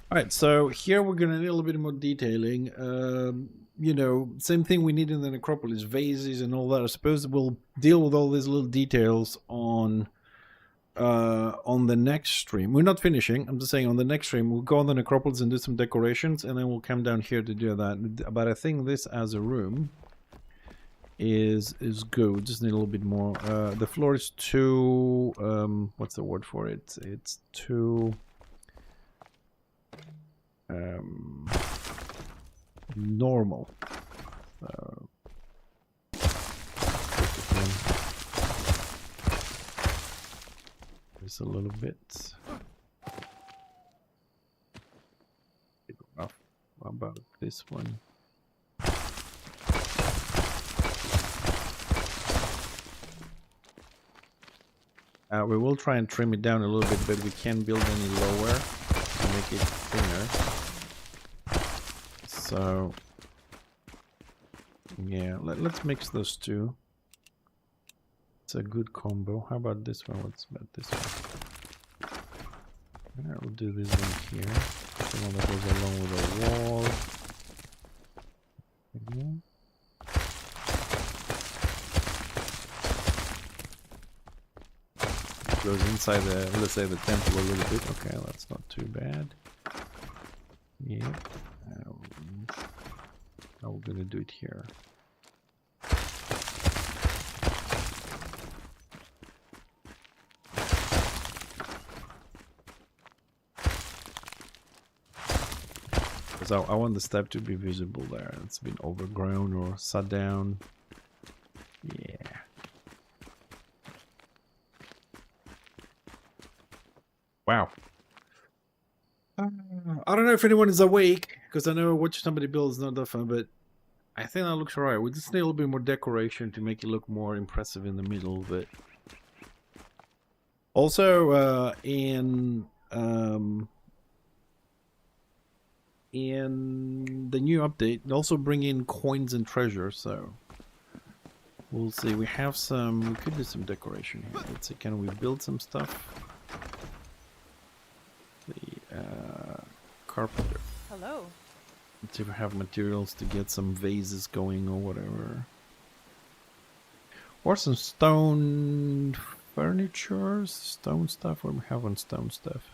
Alright, so here we're gonna need a little bit more detailing. You know, same thing we need in the necropolis, vases and all that. I suppose we'll deal with all these little details on the next stream. We're not finishing, I'm just saying on the next stream we'll go on the necropolis and do some decorations, and then we'll come down here to do that. But I think this as a room is good. Just need a little bit more. The floor is too what's the word for it? It's too normal. So just a little bit. Rough. How about this one? We will try and trim it down a little bit, but we can't build any lower to make it thinner. So yeah, let's mix those two. It's a good combo. How about this one? What's about this one? Yeah, we'll do this one here. The one that goes along with the wall. Goes inside the, let's say, the temple a little bit. Okay, that's not too bad. Yeah. Now we're gonna do it here. Because I want the step to be visible there. It's been overgrown or sat down. Yeah. Wow. I don't know if anyone is awake, because I know watching somebody build is not that fun, but I think that looks alright. We just need a little bit more decoration to make it look more impressive in the middle, but also in the new update, also bring in coins and treasure, so we'll see. We have some, we could do some decoration here. Let's see, can we build some stuff? The carpenter. Hello. Let's see if we have materials to get some vases going or whatever. Or some stone Furniture, stone stuff. What do we have on stone stuff?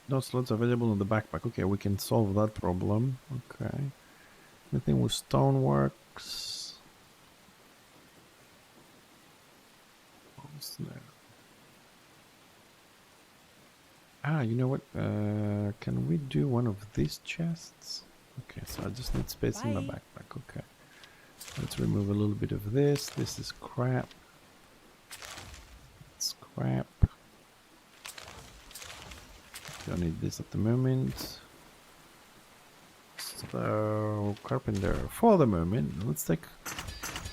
No slots available in the backpack. Okay, we can solve that problem. Okay. Anything with stoneworks? What's there? Ah, you know what? Can we do one of these chests? Okay, so I just need space in my backpack. Okay. Let's remove a little bit of this. This is crap. Scrap. Don't need this at the moment. So, carpenter for the moment. Let's take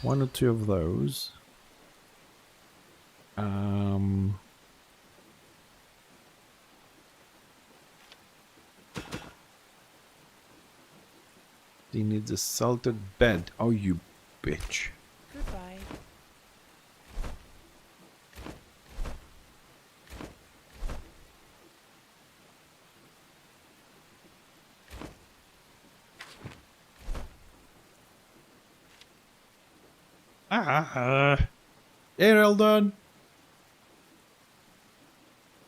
one or two of those. He needs a salted bed. Oh, you bitch. Goodbye. Hey, Eldon.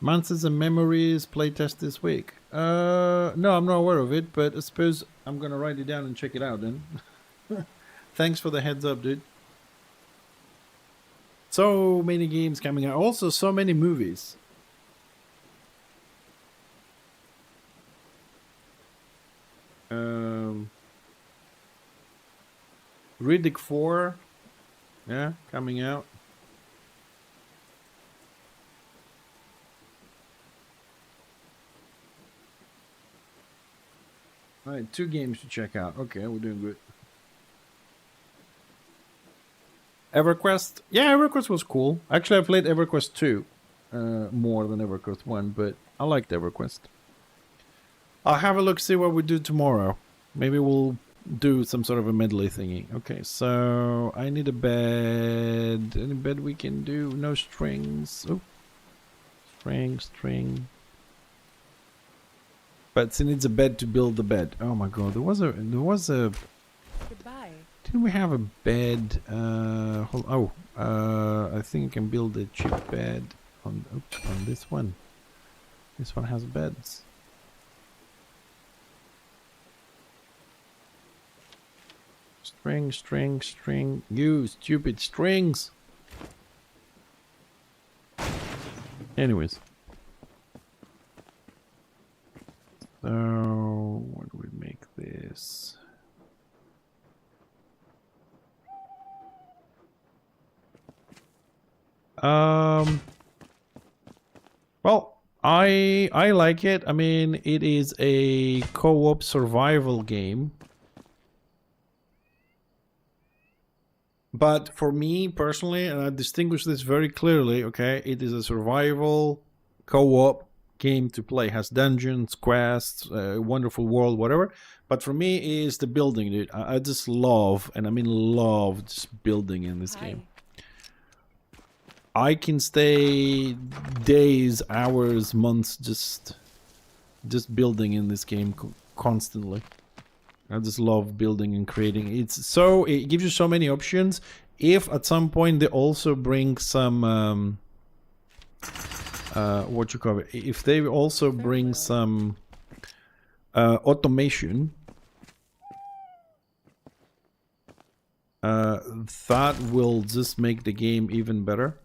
Monsters and Memories playtest this week. No, I'm not aware of it, but I suppose I'm gonna write it down and check it out then. Thanks for the heads up, dude. So many games coming out. Also, so many movies. Riddick 4. Yeah, coming out. Alright, 2 games to check out. Okay, we're doing good. EverQuest. Yeah, EverQuest was cool. Actually, I played EverQuest 2 more than EverQuest 1, but I liked EverQuest. I'll have a look, see what we do tomorrow. Maybe we'll do some sort of a medley thingy. Okay, so I need a bed. Any bed we can do? No strings. Oh, string. But she needs a bed to build the bed. Oh my god, there was a. Goodbye. Didn't we have a bed? I think I can build a cheap bed on this one. This one has beds. String. You stupid strings. Anyways. So, what do we make this? Well, I like it. I mean, it is a co-op survival game. But for me personally, and I distinguish this very clearly, okay, it is a survival co-op game to play. It has dungeons, quests, wonderful world, whatever. But for me, it is the building, dude. I just love, and I mean love, just building in this game. I can stay days, hours, months just building in this game constantly. I just love building and creating. It gives you so many options. If at some point they also bring some if they also bring some automation, that will just make the game even better.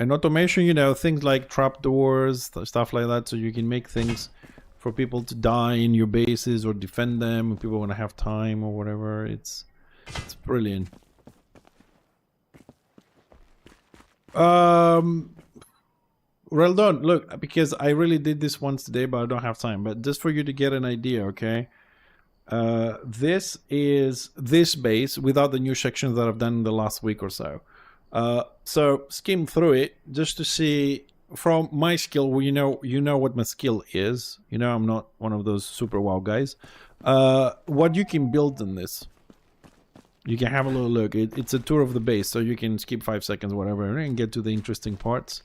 And automation, you know, things like trapdoors, stuff like that, so you can make things for people to die in your bases or defend them if people want to have time or whatever. It's brilliant. Well done. Look, because I really did this once today, but I don't have time. But just for you to get an idea, okay? This is this base without the new sections that I've done in the last week or so. So skim through it just to see from my skill. Well, you know what my skill is. You know, I'm not one of those super wow guys. What you can build in this. You can have a little look. It's a tour of the base, so you can skip 5 seconds, whatever, and get to the interesting parts.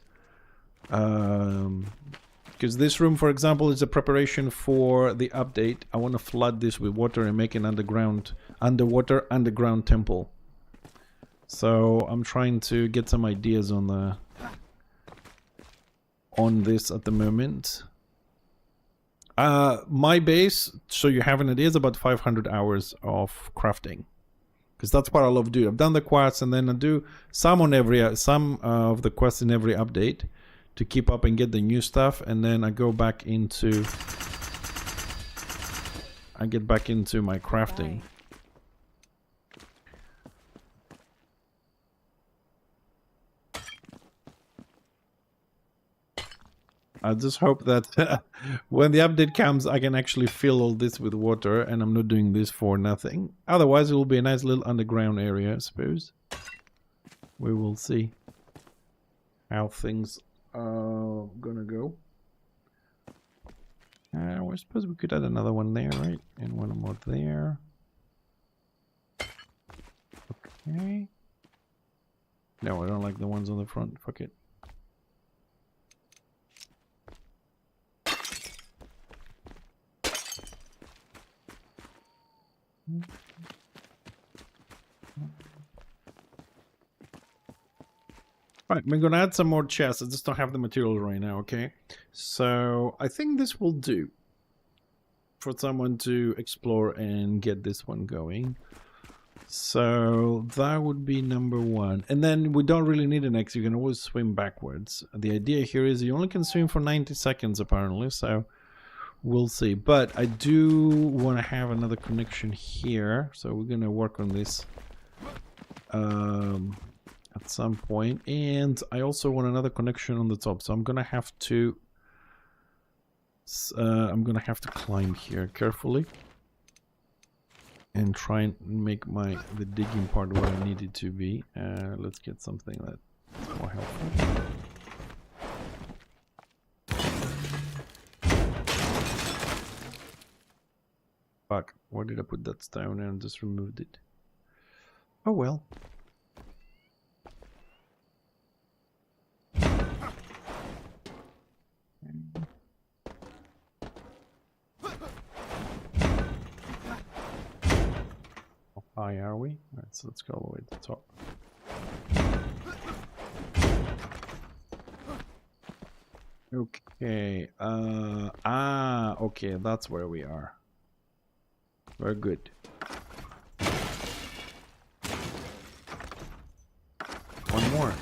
Because this room, for example, is a preparation for the update. I want to flood this with water and make an underwater underground temple. So I'm trying to get some ideas on this at the moment. My base, so you have an idea, is about 500 hours of crafting. Because that's what I love doing. I've done the quests and then I do some of the quests in every update to keep up and get the new stuff, and then I go back into my crafting. I just hope that when the update comes, I can actually fill all this with water and I'm not doing this for nothing. Otherwise, it will be a nice little underground area, I suppose. We will see how things are gonna go. I suppose we could add another one there, right? And one more there. Okay. No, I don't like the ones on the front. Fuck it. Right, we're gonna add some more chests. I just don't have the material right now, okay? So I think this will do for someone to explore and get this one going. So that would be number one. And then we don't really need an X. You can always swim backwards. The idea here is you only can swim for 90 seconds apparently, so we'll see. But I do want to have another connection here, so we're gonna work on this at some point. And I also want another connection on the top, so I'm gonna have to climb here carefully and try and make the digging part where I need it to be. Let's get something that's more helpful. Fuck, where did I put that stone and just removed it? Oh well. How high are we? Alright, so let's go all the way to the top. Okay, okay, that's where we are. Very good. One more.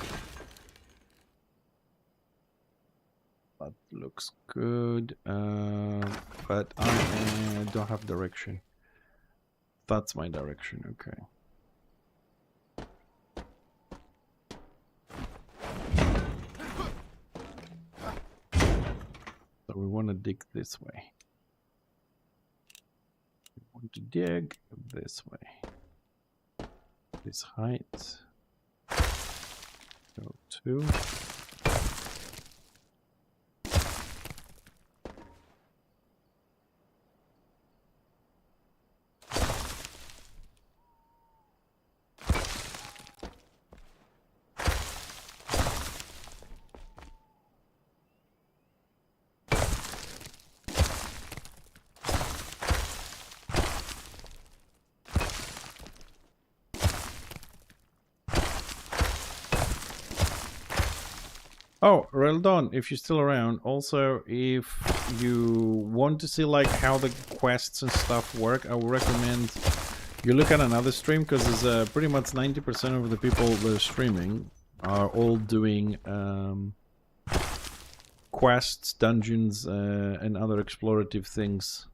That looks good, but I don't have direction. That's my direction, okay. So we want to dig this way. We want to dig this way. This height. Go 2. Oh, Reldon, if you're still around, also if you want to see like how the quests and stuff work, I would recommend you look at another stream, because there's pretty much 90% of the people that are streaming are all doing quests, dungeons, and other explorative things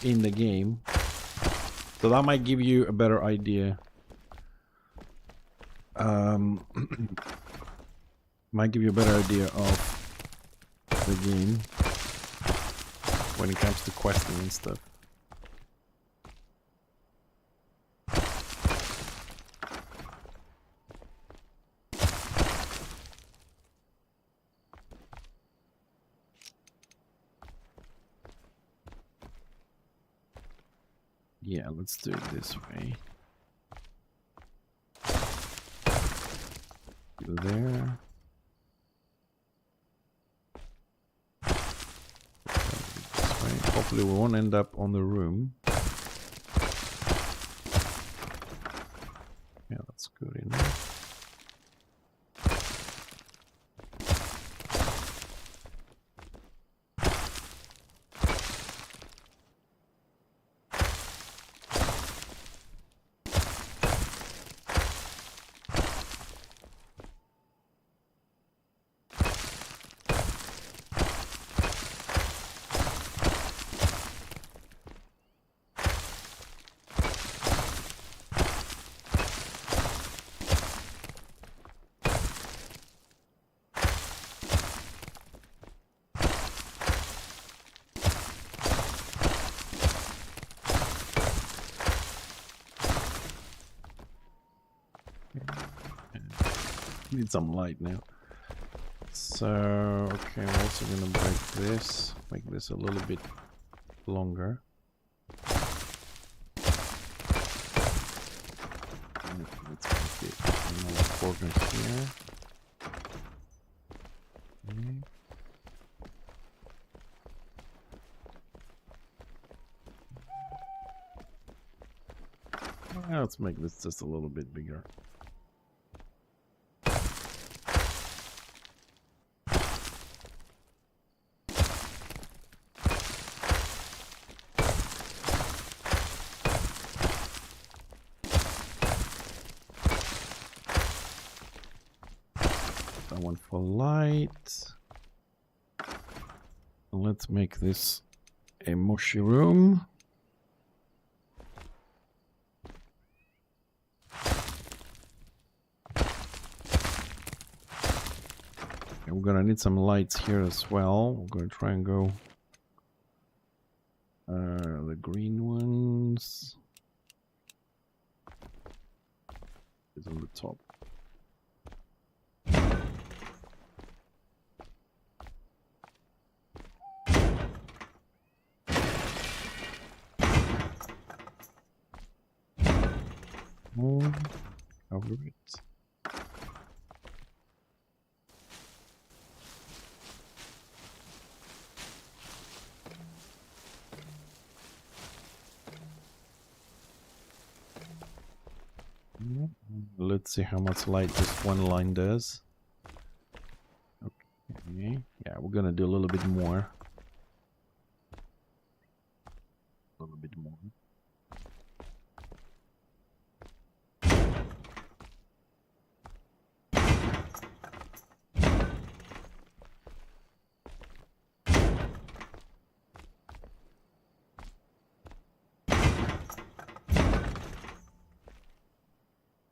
in the game. So that might give you a better idea. Might give you a better idea of the game when it comes to questing and stuff. Yeah, let's do it this way. Go there. hopefully we won't end up on the room. Yeah, that's good enough. Need some light now. So, okay, I'm also gonna break this, make this a little bit longer. Let's make it another corner here. Okay. Now let's make this just a little bit bigger. That one for light. Let's make this a mushy room. And we're gonna need some lights here as well. We're gonna try and go the green ones is on the top. Cover it. Let's see how much light this one line does. Okay, yeah, we're gonna do a little bit more. A little bit more.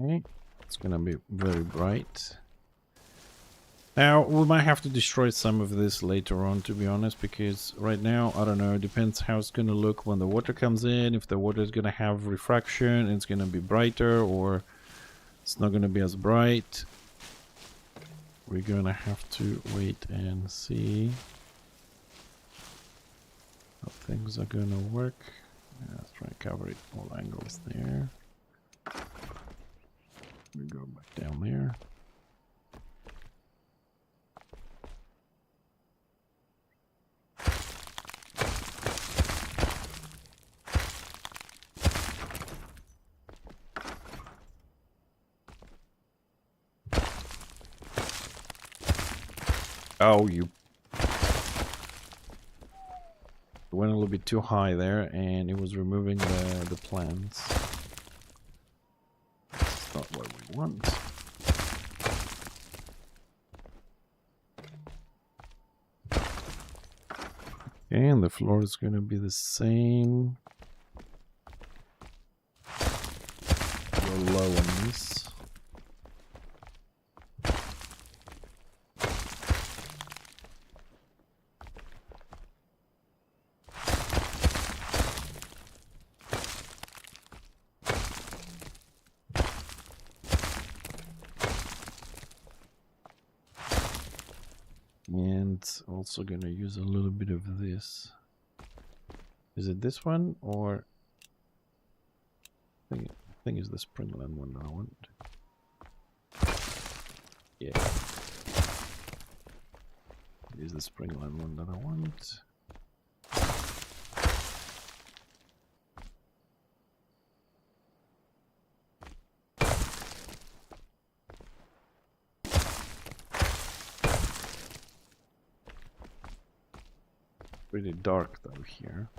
Okay, it's gonna be very bright. Now, we might have to destroy some of this later on, to be honest, because right now, I don't know, it depends how it's gonna look when the water comes in. If the water is gonna have refraction, it's gonna be brighter, or it's not gonna be as bright. We're gonna have to wait and see how things are gonna work. Yeah, let's try and cover it all angles there. We go back down there. Oh, you went a little bit too high there, and it was removing the plants. That's not what we want. And the floor is going to be the same. Go low on this. And also gonna use a little bit of this. Is it this one, or I think it's the Springland one that I want. Yeah, it is the Springland one that I want. pretty dark though here.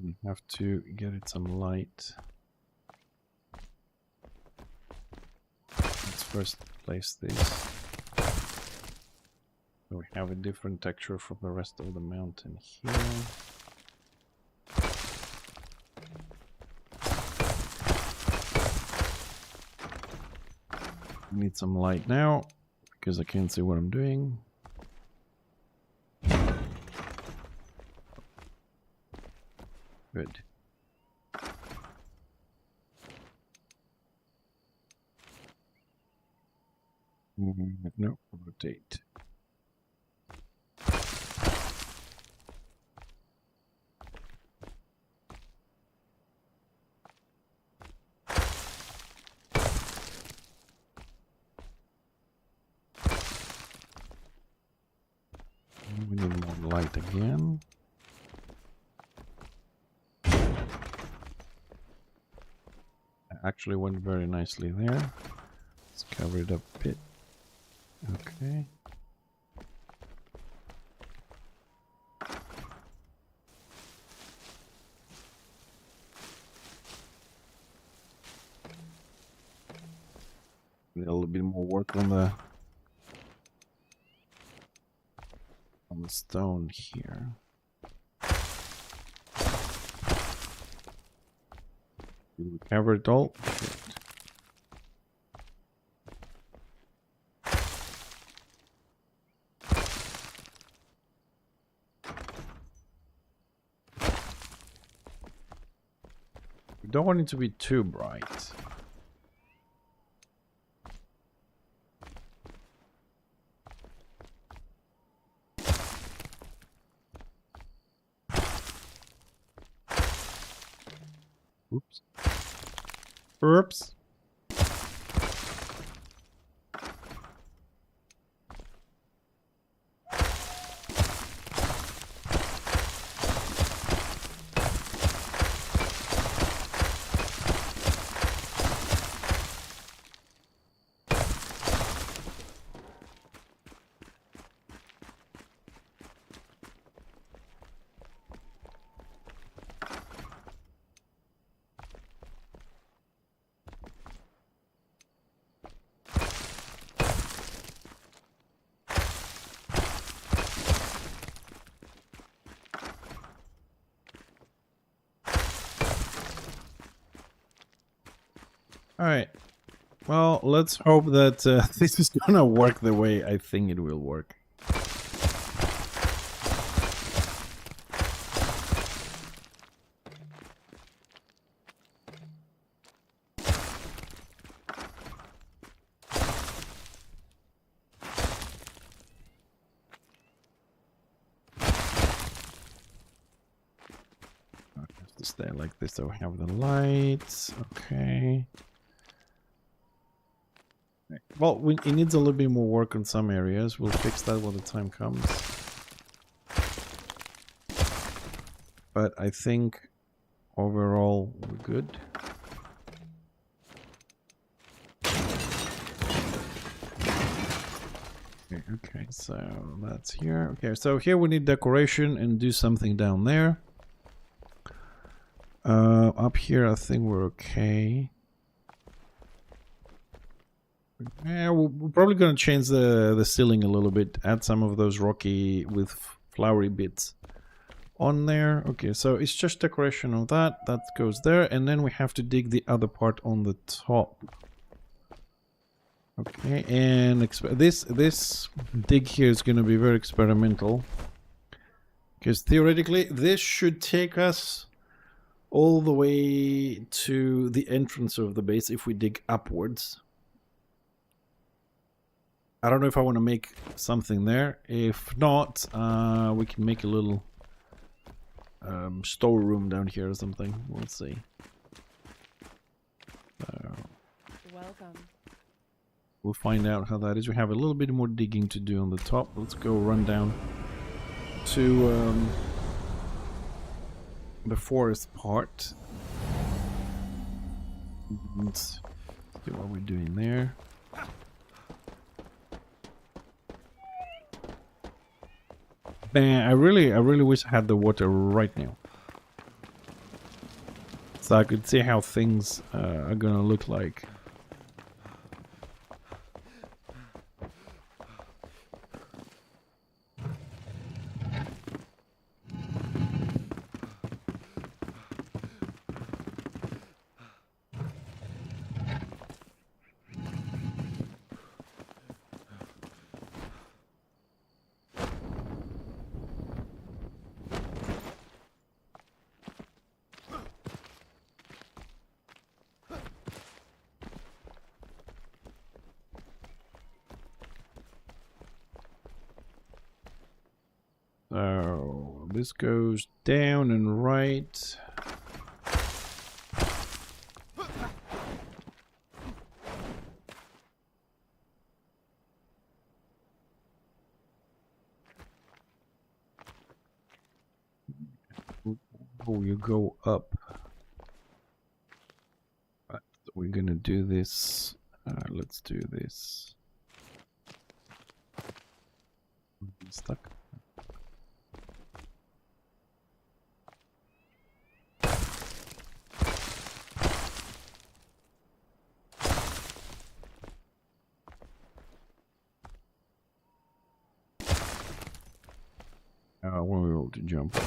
We have to get it some light. Let's first place this. So we have a different texture from the rest of the mountain here. Need some light now because I can't see what I'm doing. Good. No, rotate. We need more light again. Actually went very nicely there. Let's cover it up a bit. Okay. Need a little bit more work on the stone here. Did we cover it all? Good. We don't want it to be too bright. Oops. Oops. Alright, well, let's hope that this is gonna work the way I think it will work. To stay like this so we have the lights. Okay. Well, it needs a little bit more work on some areas. We'll fix that when the time comes. But I think overall we're good. Okay, so that's here. Okay, so here we need decoration and do something down there. Up here I think we're okay. Yeah, we're probably going to change the ceiling a little bit, add some of those rocky with flowery bits on there. Okay, so it's just decoration of that goes there, and then we have to dig the other part on the top. Okay, and this dig here is going to be very experimental, because theoretically this should take us all the way to the entrance of the base if we dig upwards. I don't know if I want to make something there. If not, we can make a little storeroom down here or something. We'll see. Welcome. We'll find out how that is. We have a little bit more digging to do on the top. Let's go run down to the forest part. And see what we're doing there. Man, I really wish I had the water right now, so I could see how things are gonna look like. So this goes down and right. Oh, you go up. Right, so we're gonna do this. Let's do this. Stuck. When we roll to jump.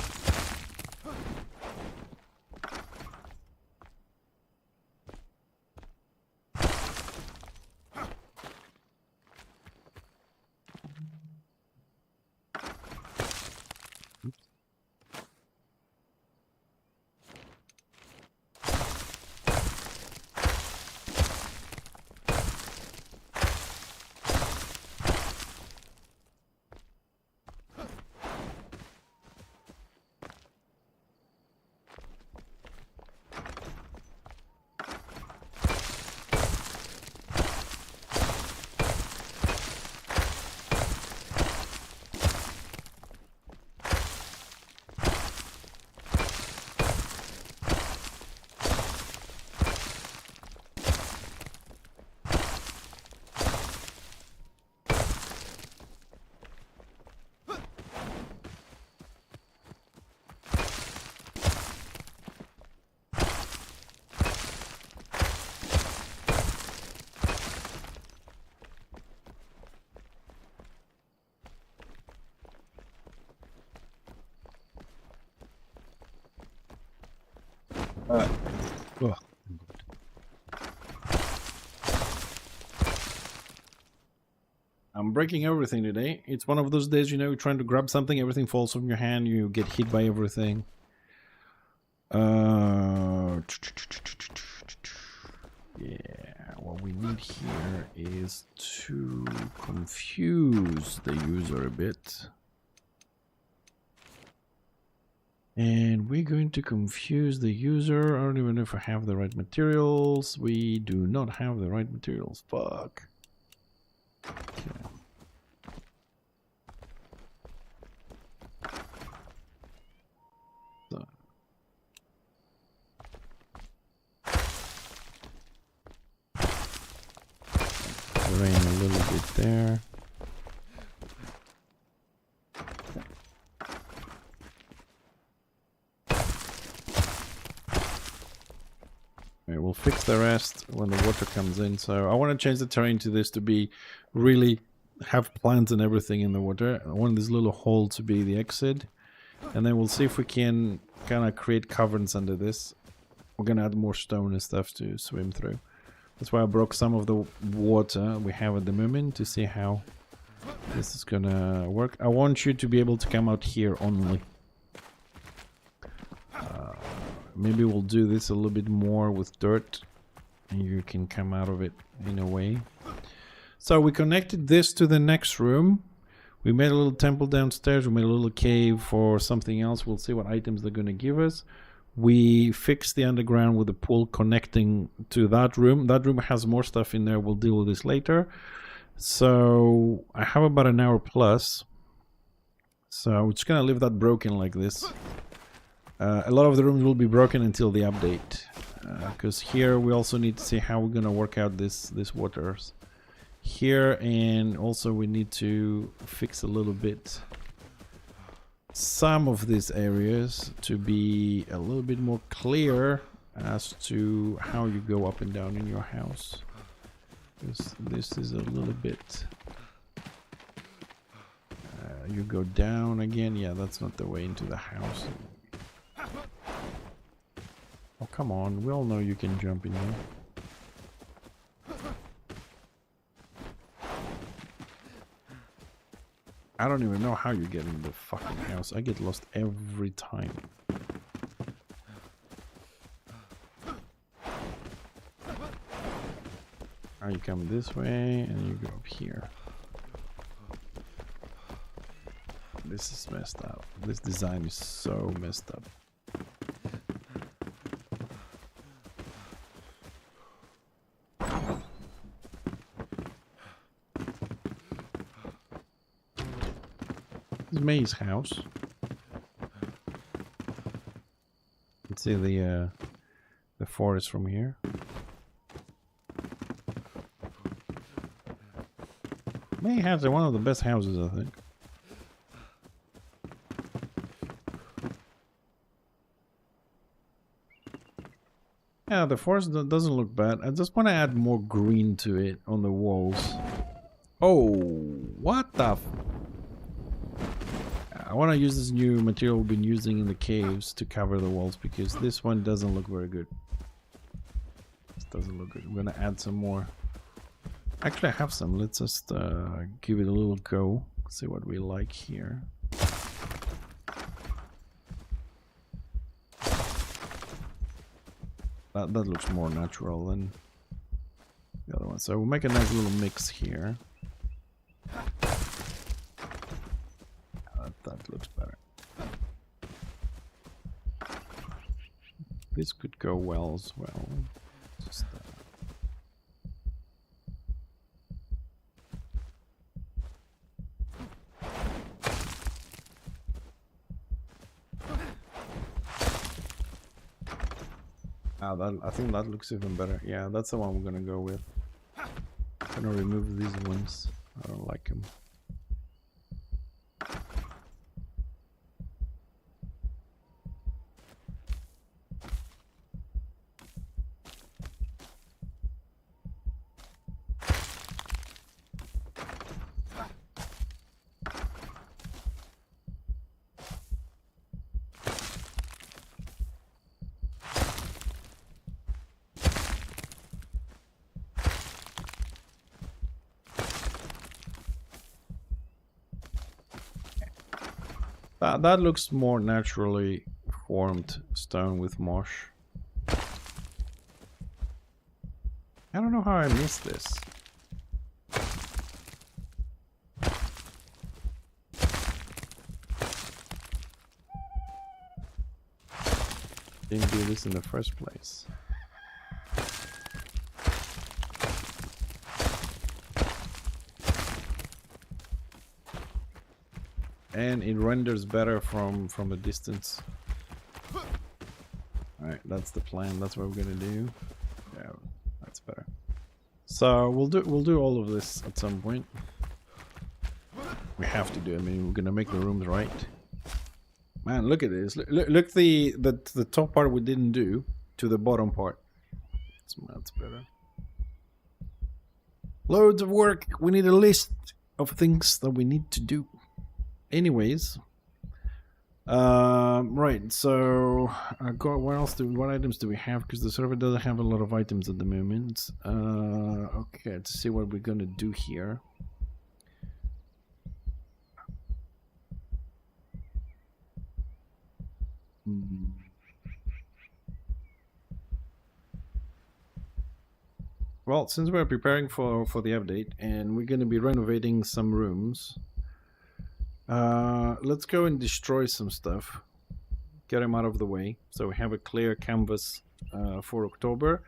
Oh. I'm breaking everything today. It's one of those days, you know, you're trying to grab something, everything falls from your hand, you get hit by everything. Yeah, what we need here is to confuse the user a bit. And we're going to confuse the user. I don't even know if I have the right materials. We do not have the right materials. Fuck. Okay. So. Rain a little bit there. We'll fix the rest when the water comes in. So I want to change the terrain to this to be really have plants and everything in the water. I want this little hole to be the exit. And then we'll see if we can kind of create caverns under this. We're going to add more stone and stuff to swim through. That's why I broke some of the water we have at the moment to see how this is going to work. I want you to be able to come out here only. Maybe we'll do this a little bit more with dirt and you can come out of it in a way. So we connected this to the next room. We made a little temple downstairs. We made a little cave for something else. We'll see what items they're going to give us. We fixed the underground with the pool connecting to that room. That room has more stuff in there. We'll deal with this later. So I have about an hour plus. So we're just going to leave that broken like this. A lot of the rooms will be broken until the update, because here we also need to see how we're gonna work out this waters here, and also we need to fix a little bit some of these areas to be a little bit more clear as to how you go up and down in your house. This is a little bit... you go down again. Yeah, that's not the way into the house. Oh, come on. We all know you can jump in here. I don't even know how you get in the fucking house. I get lost every time. Now you come this way and you go up here. This is messed up. This design is so messed up. This is May's house. Let's see the forest from here. May has one of the best houses, I think. Yeah, the forest doesn't look bad. I just want to add more green to it on the walls. Oh, what the f... I want to use this new material we've been using in the caves to cover the walls because this one doesn't look very good. This doesn't look good. I'm going to add some more. Actually, I have some. Let's just give it a little go. See what we like here. That looks more natural than the other one. So we'll make a nice little mix here. That looks better. This could go well as well. Just I think that looks even better. Yeah, that's the one we're gonna go with. I'm gonna remove these ones. I don't like them. That looks more naturally formed stone with mosh. I don't know how I missed this. Didn't do this in the first place. And it renders better from a distance. Alright, that's the plan. That's what we're gonna do. Yeah, that's better. So we'll do all of this at some point. We have to do it. I mean, we're gonna make the rooms right. Man, look at this. Look the top part we didn't do to the bottom part. That's better. Loads of work. We need a list of things that we need to do. Anyways, right, so what items do we have? Because the server doesn't have a lot of items at the moment. Okay, let's see what we're gonna do here. Well, since we're preparing for the update and we're gonna be renovating some rooms, let's go and destroy some stuff, get them out of the way so we have a clear canvas for October.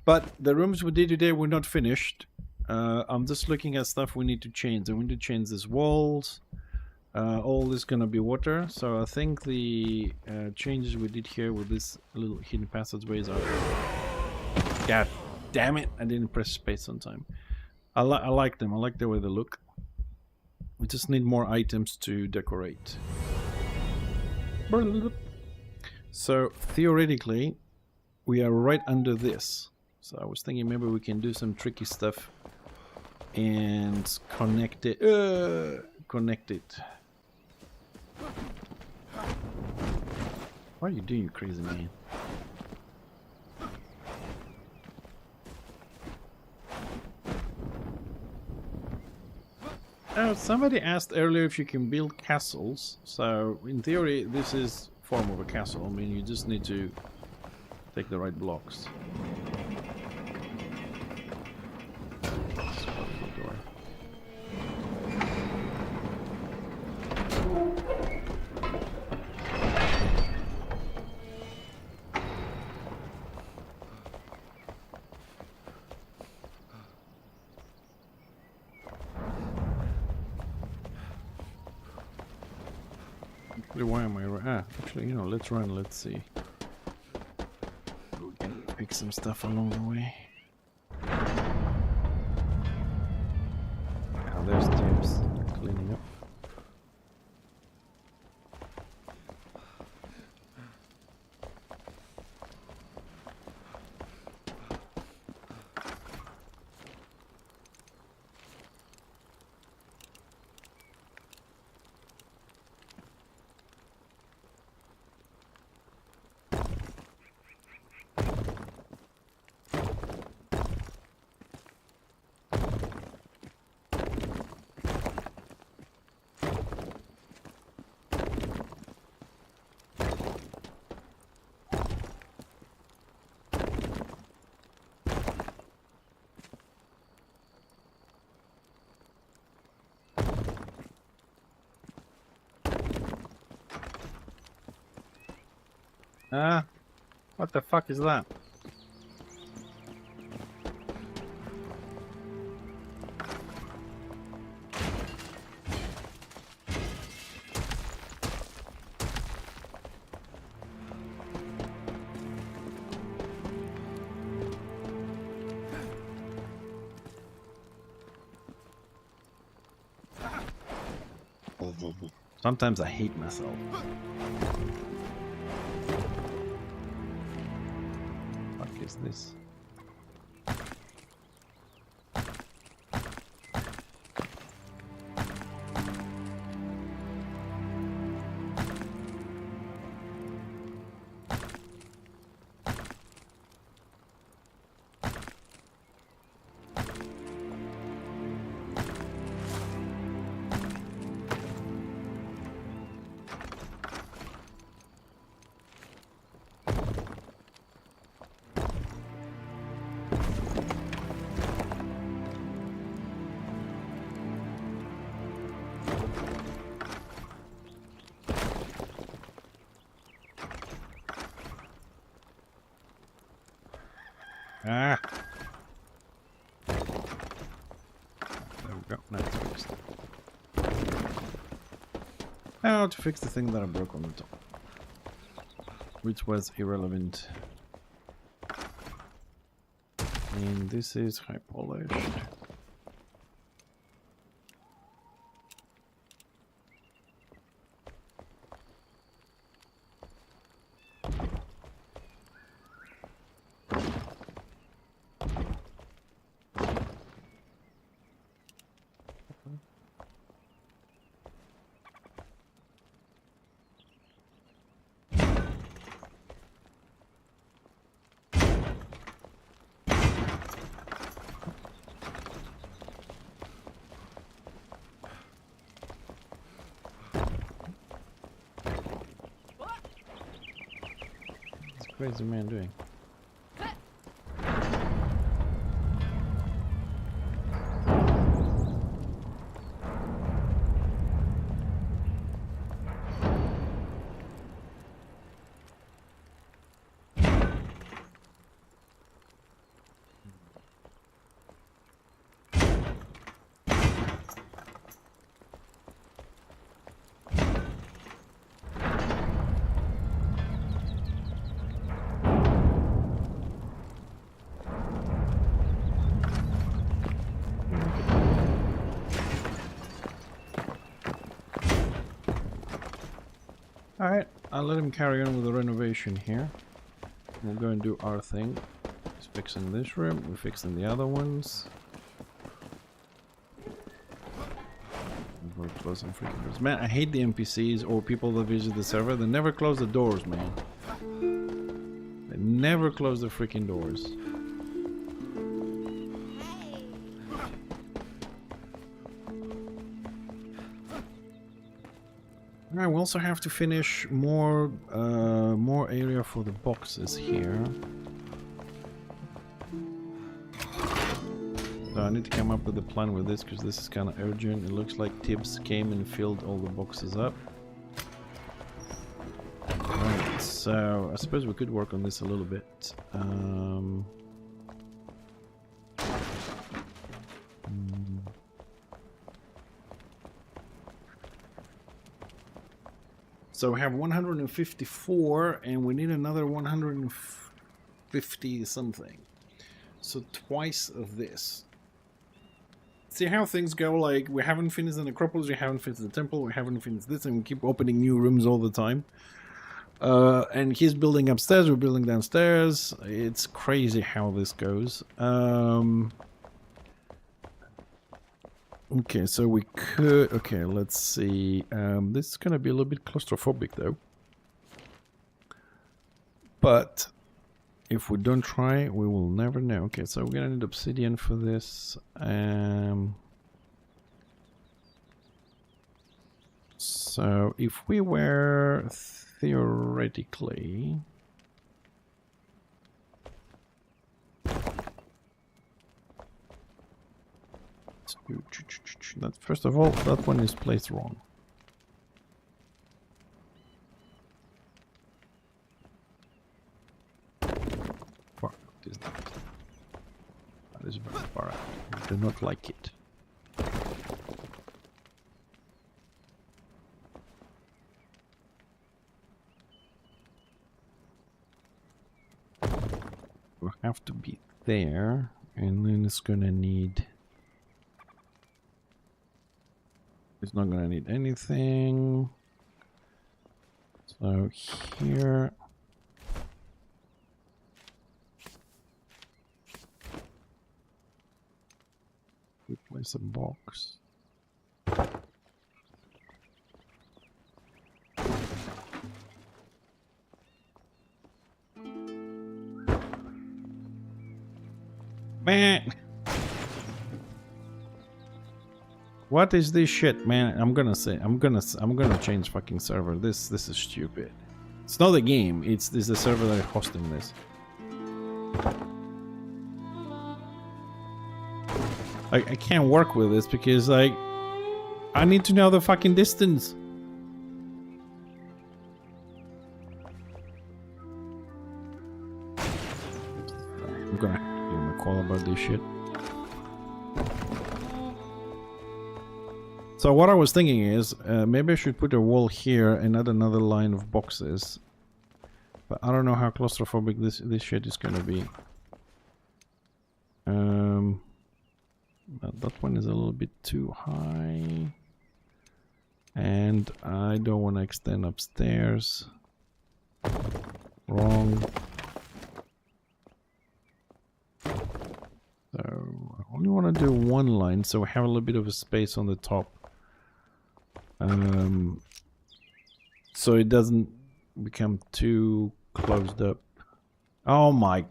But the rooms we did today were not finished. I'm just looking at stuff we need to change. I need to change these walls. All this gonna be water, so I think the changes we did here with this little hidden passageways are... God damn it, I didn't press space on time. I like them. I like the way they look. We just need more items to decorate. So theoretically, we are right under this. So I was thinking maybe we can do some tricky stuff and connect it. Connect it. What are you doing, you crazy man? Oh, somebody asked earlier if you can build castles. So in theory, this is form of a castle. I mean, you just need to take the right blocks. Why am I actually, you know, let's run, let's see. We can pick some stuff along the way. Oh, there's James cleaning up. What the fuck is that? Sometimes I hate myself. What is this? Ah! There we go, now it's fixed. Now to fix the thing that I broke on the top, which was irrelevant. And this is high polished. What is the man doing? I'll let him carry on with the renovation here. We'll go and do our thing. He's fixing this room, we're fixing the other ones. We're closing freaking doors. Man, I hate the NPCs or people that visit the server. They never close the doors, man. They never close the freaking doors. Alright, we also have to finish more area for the boxes here. So I need to come up with a plan with this because this is kind of urgent. It looks like Tibbs came and filled all the boxes up. Right, so I suppose we could work on this a little bit. So we have 154 and we need another 150 something. So twice of this. See how things go, like we haven't finished the necropolis, we haven't finished the temple, we haven't finished this, and we keep opening new rooms all the time. And he's building upstairs, we're building downstairs. It's crazy how this goes. Okay, so we could... Okay, let's see. This is gonna be a little bit claustrophobic though. But if we don't try, we will never know. Okay, so we're gonna need obsidian for this. So if we were theoretically... That, first of all, that one is placed wrong. What is that? That is very far out. I do not like it. We have to be there, and then it's gonna need... It's not gonna need anything. So here. We place a box. Man. What is this shit, man? I'm gonna change fucking server. This is stupid. It's not the game. It's the server that is hosting this. I can't work with this because like I need to know the fucking distance. I'm gonna give him a call about this shit. So what I was thinking is, maybe I should put a wall here and add another line of boxes. But I don't know how claustrophobic this shit is gonna be. That one is a little bit too high. And I don't want to extend upstairs. Wrong. So I only want to do one line so we have a little bit of a space on the top. So it doesn't become too closed up. Oh my.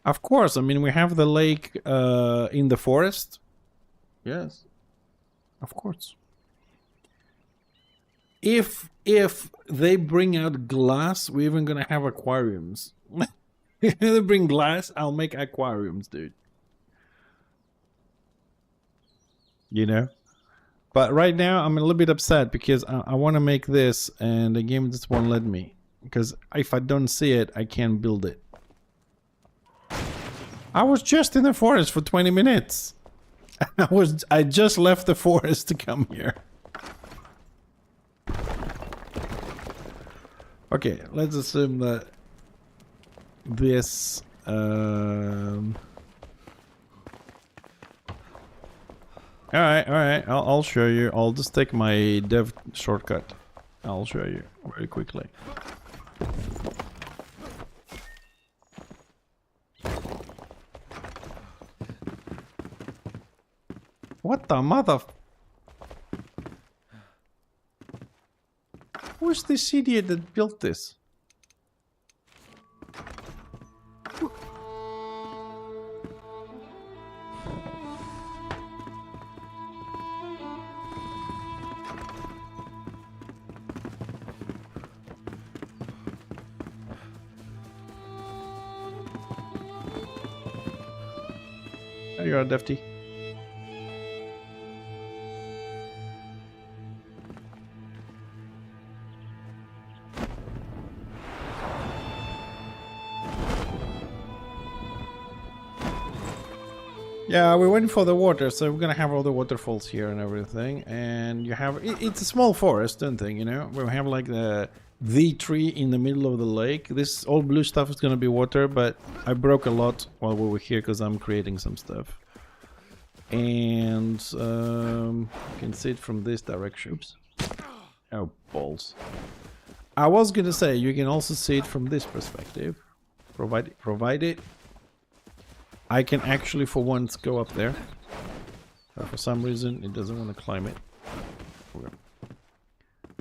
Of course, I mean we have the lake in the forest. Yes. Of course. If they bring out glass, we're even gonna have aquariums. If they bring glass, I'll make aquariums, dude. You know? But right now, I'm a little bit upset because I want to make this and the game just won't let me. Because if I don't see it, I can't build it. I was just in the forest for 20 minutes. I just left the forest to come here. Okay, let's assume that this All right. I'll show you. I'll just take my dev shortcut. I'll show you very quickly. What the mother? Who's this idiot that built this? There you are, Defty. Yeah, we're waiting for the water, so we're gonna have all the waterfalls here and everything. And you have it's a small forest, don't think, you know. We have like the tree in the middle of the lake. This all blue stuff is gonna be water, but I broke a lot while we were here because I'm creating some stuff. And you can see it from this direction. Oops. Oh balls! I was gonna say you can also see it from this perspective, provided I can actually for once go up there. But for some reason it doesn't want to climb it. Okay.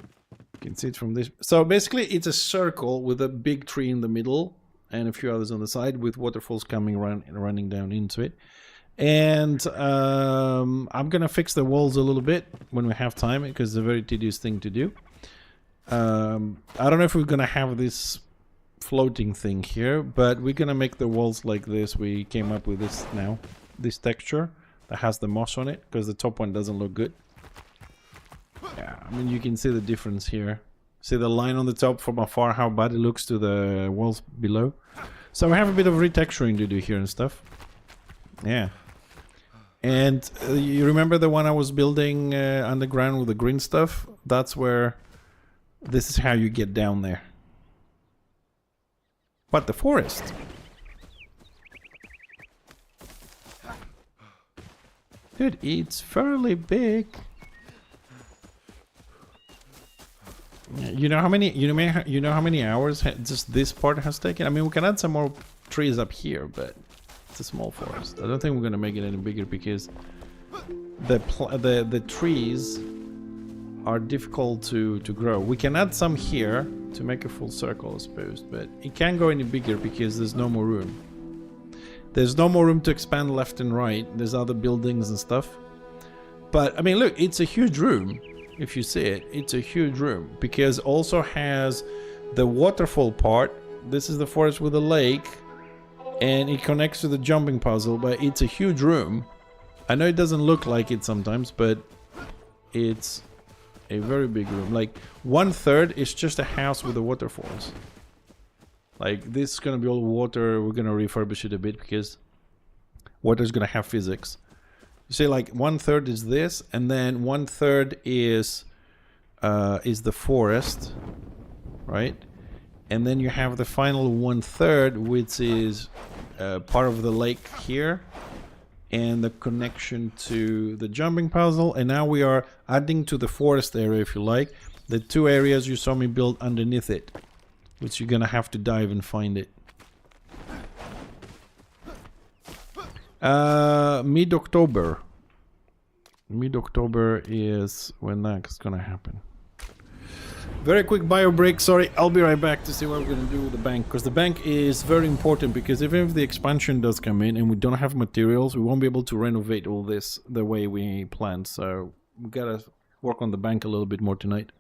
You can see it from this. So basically it's a circle with a big tree in the middle and a few others on the side with waterfalls coming running down into it. And I'm gonna fix the walls a little bit when we have time because it's a very tedious thing to do. I don't know if we're gonna have this floating thing here, but we're gonna make the walls like this. We came up with this now, this texture that has the moss on it because the top one doesn't look good. Yeah, I mean you can see the difference here. See the line on the top from afar, how bad it looks to the walls below. So we have a bit of retexturing to do here and stuff. Yeah. And you remember the one I was building underground with the green stuff? That's where this is how you get down there. But the forest. Dude, it's fairly big. You know how many how many hours just this part has taken? I mean, we can add some more trees up here, but it's a small forest. I don't think we're gonna make it any bigger because the trees are difficult to grow. We can add some here to make a full circle, I suppose, but it can't go any bigger because there's no more room. There's no more room to expand left and right. There's other buildings and stuff. But I mean, look, it's a huge room. If you see it, it's a huge room because also has the waterfall part. This is the forest with a lake and it connects to the jumping puzzle, but it's a huge room. I know it doesn't look like it sometimes, but it's a very big room. Like 1/3 is just a house with the waterfalls. Like this is gonna be all water. We're gonna refurbish it a bit because water's gonna have physics. You see, like 1/3 is this, and then 1/3 is the forest, right? And then you have the final 1/3, which is part of the lake here, and the connection to the jumping puzzle. And now we are adding to the forest area, if you like, the 2 areas you saw me build underneath it, which you're gonna have to dive and find it. Mid-October. Mid-October is when that's gonna happen. Very quick bio break, sorry, I'll be right back to see what we're gonna do with the bank, because the bank is very important, because even if the expansion does come in and we don't have materials, we won't be able to renovate all this the way we planned, so we gotta work on the bank a little bit more tonight.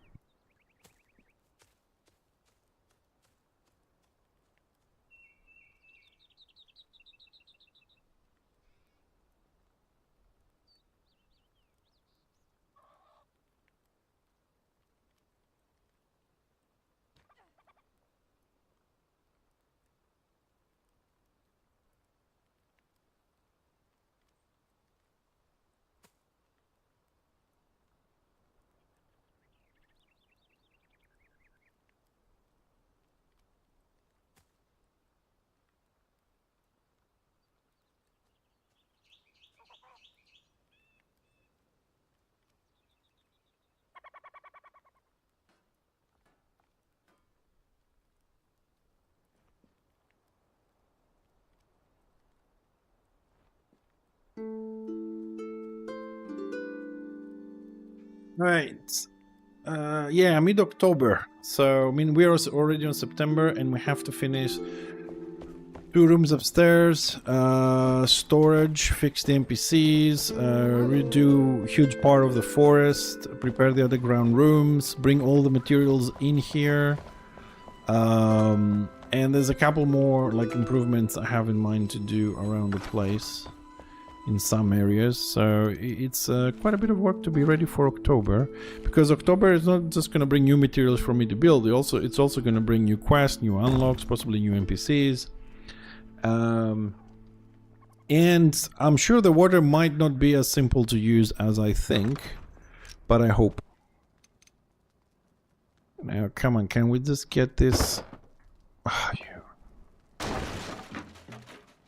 Right. Yeah, mid-October. So, I mean, we're already on September, and we have to finish 2 rooms upstairs, storage, fix the NPCs, redo huge part of the forest, prepare the underground rooms, bring all the materials in here. And there's a couple more like improvements I have in mind to do around the place in some areas. So it's quite a bit of work to be ready for October, because October is not just going to bring new materials for me to build. It's also going to bring new quests, new unlocks, possibly new NPCs. And I'm sure the water might not be as simple to use as I think, but I hope. Now, come on, can we just get this? Ah, you.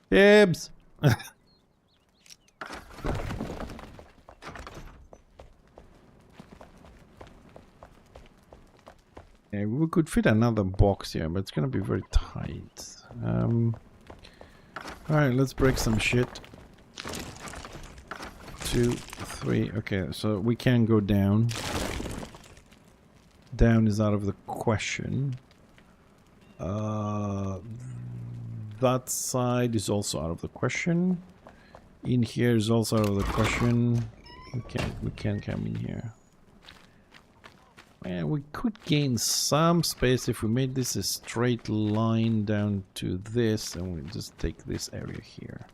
Dibs! Yeah, we could fit another box here, but it's gonna be very tight. Alright, let's break some shit. 2, 3, okay, so we can go down. Down is out of the question. That side is also out of the question. In here is also out of the question. We can't come in here. And we could gain some space if we made this a straight line down to this, and we just take this area here.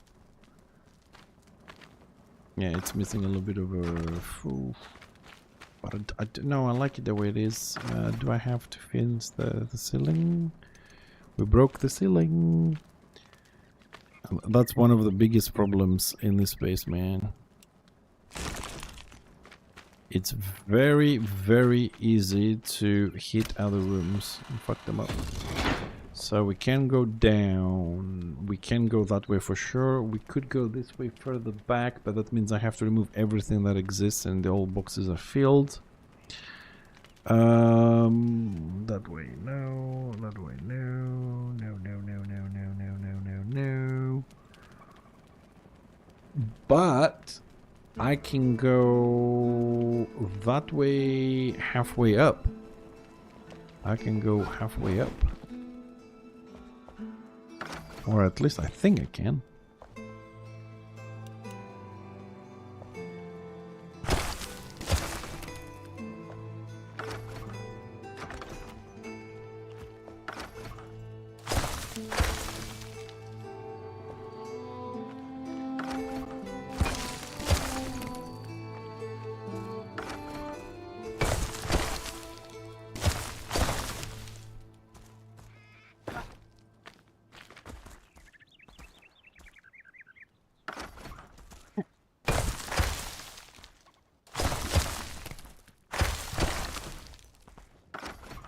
Yeah, it's missing a little bit of a... But no, I like it the way it is. Do I have to finish the ceiling? We broke the ceiling. That's one of the biggest problems in this space, man. It's very, very easy to hit other rooms and fuck them up. So we can go down. We can go that way for sure. We could go this way further back, but that means I have to remove everything that exists and the old boxes are filled. That way, no. That way, no. No. But I can go that way halfway up. I can go halfway up. Or at least I think I can.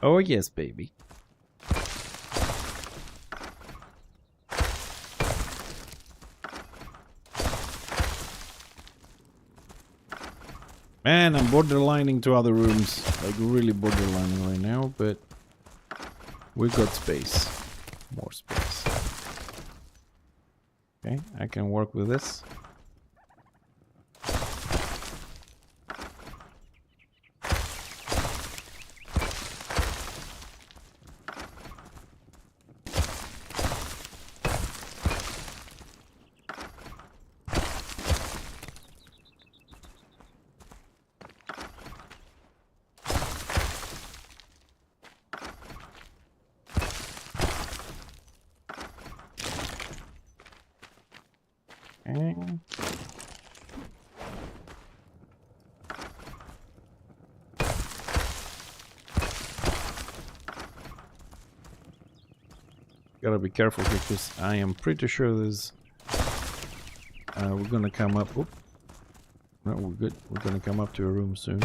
Oh yes, baby. Man, I'm borderlining to other rooms. Like really borderlining right now, but we've got space. More space. Okay, I can work with this. Gotta be careful here because I am pretty sure there's... we're gonna come up... Oop. No, we're good. We're gonna come up to a room soon.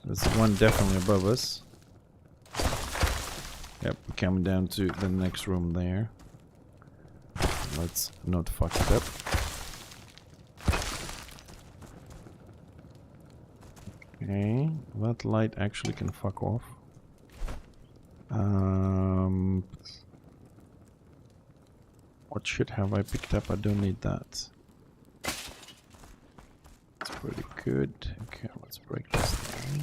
There's one definitely above us. Yep, we're coming down to the next room there. Let's not fuck it up. Okay, that light actually can fuck off. What shit have I picked up? I don't need that. pretty good. Okay, let's break this down.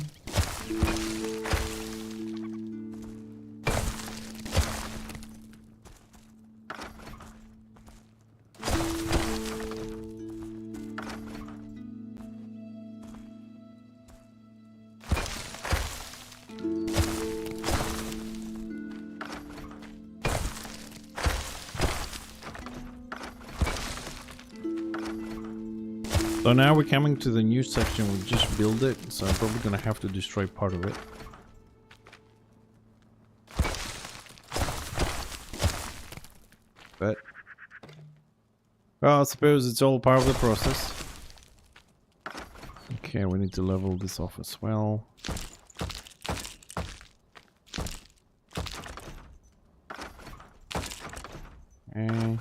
So now we're coming to the new section. We just built it, so I'm probably gonna have to destroy part of it. But well, I suppose it's all part of the process. Okay, we need to level this off as well. Okay.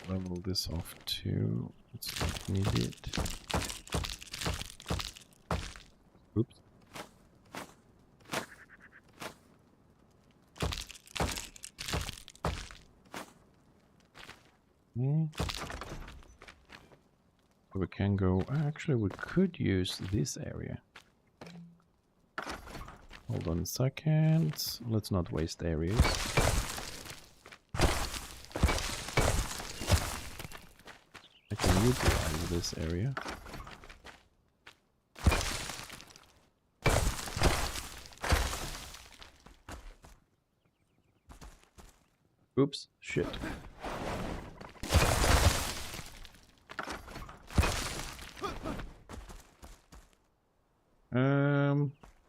Level this off too. It's not needed. Oops. So we can go. Actually, we could use this area. Hold on a second. Let's not waste areas. I can utilize this area. Oops, shit.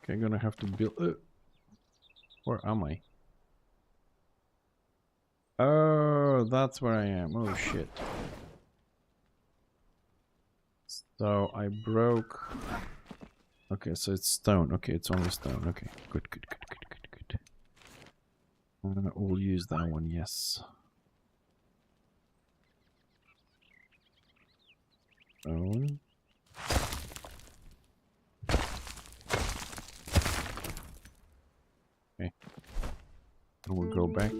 Okay, gonna have to build. Where am I? Oh, that's where I am. Oh shit. So I broke. Okay, so it's stone. Okay, it's only stone. Okay, good. We'll use that one, yes. Stone. Okay. And we'll go back.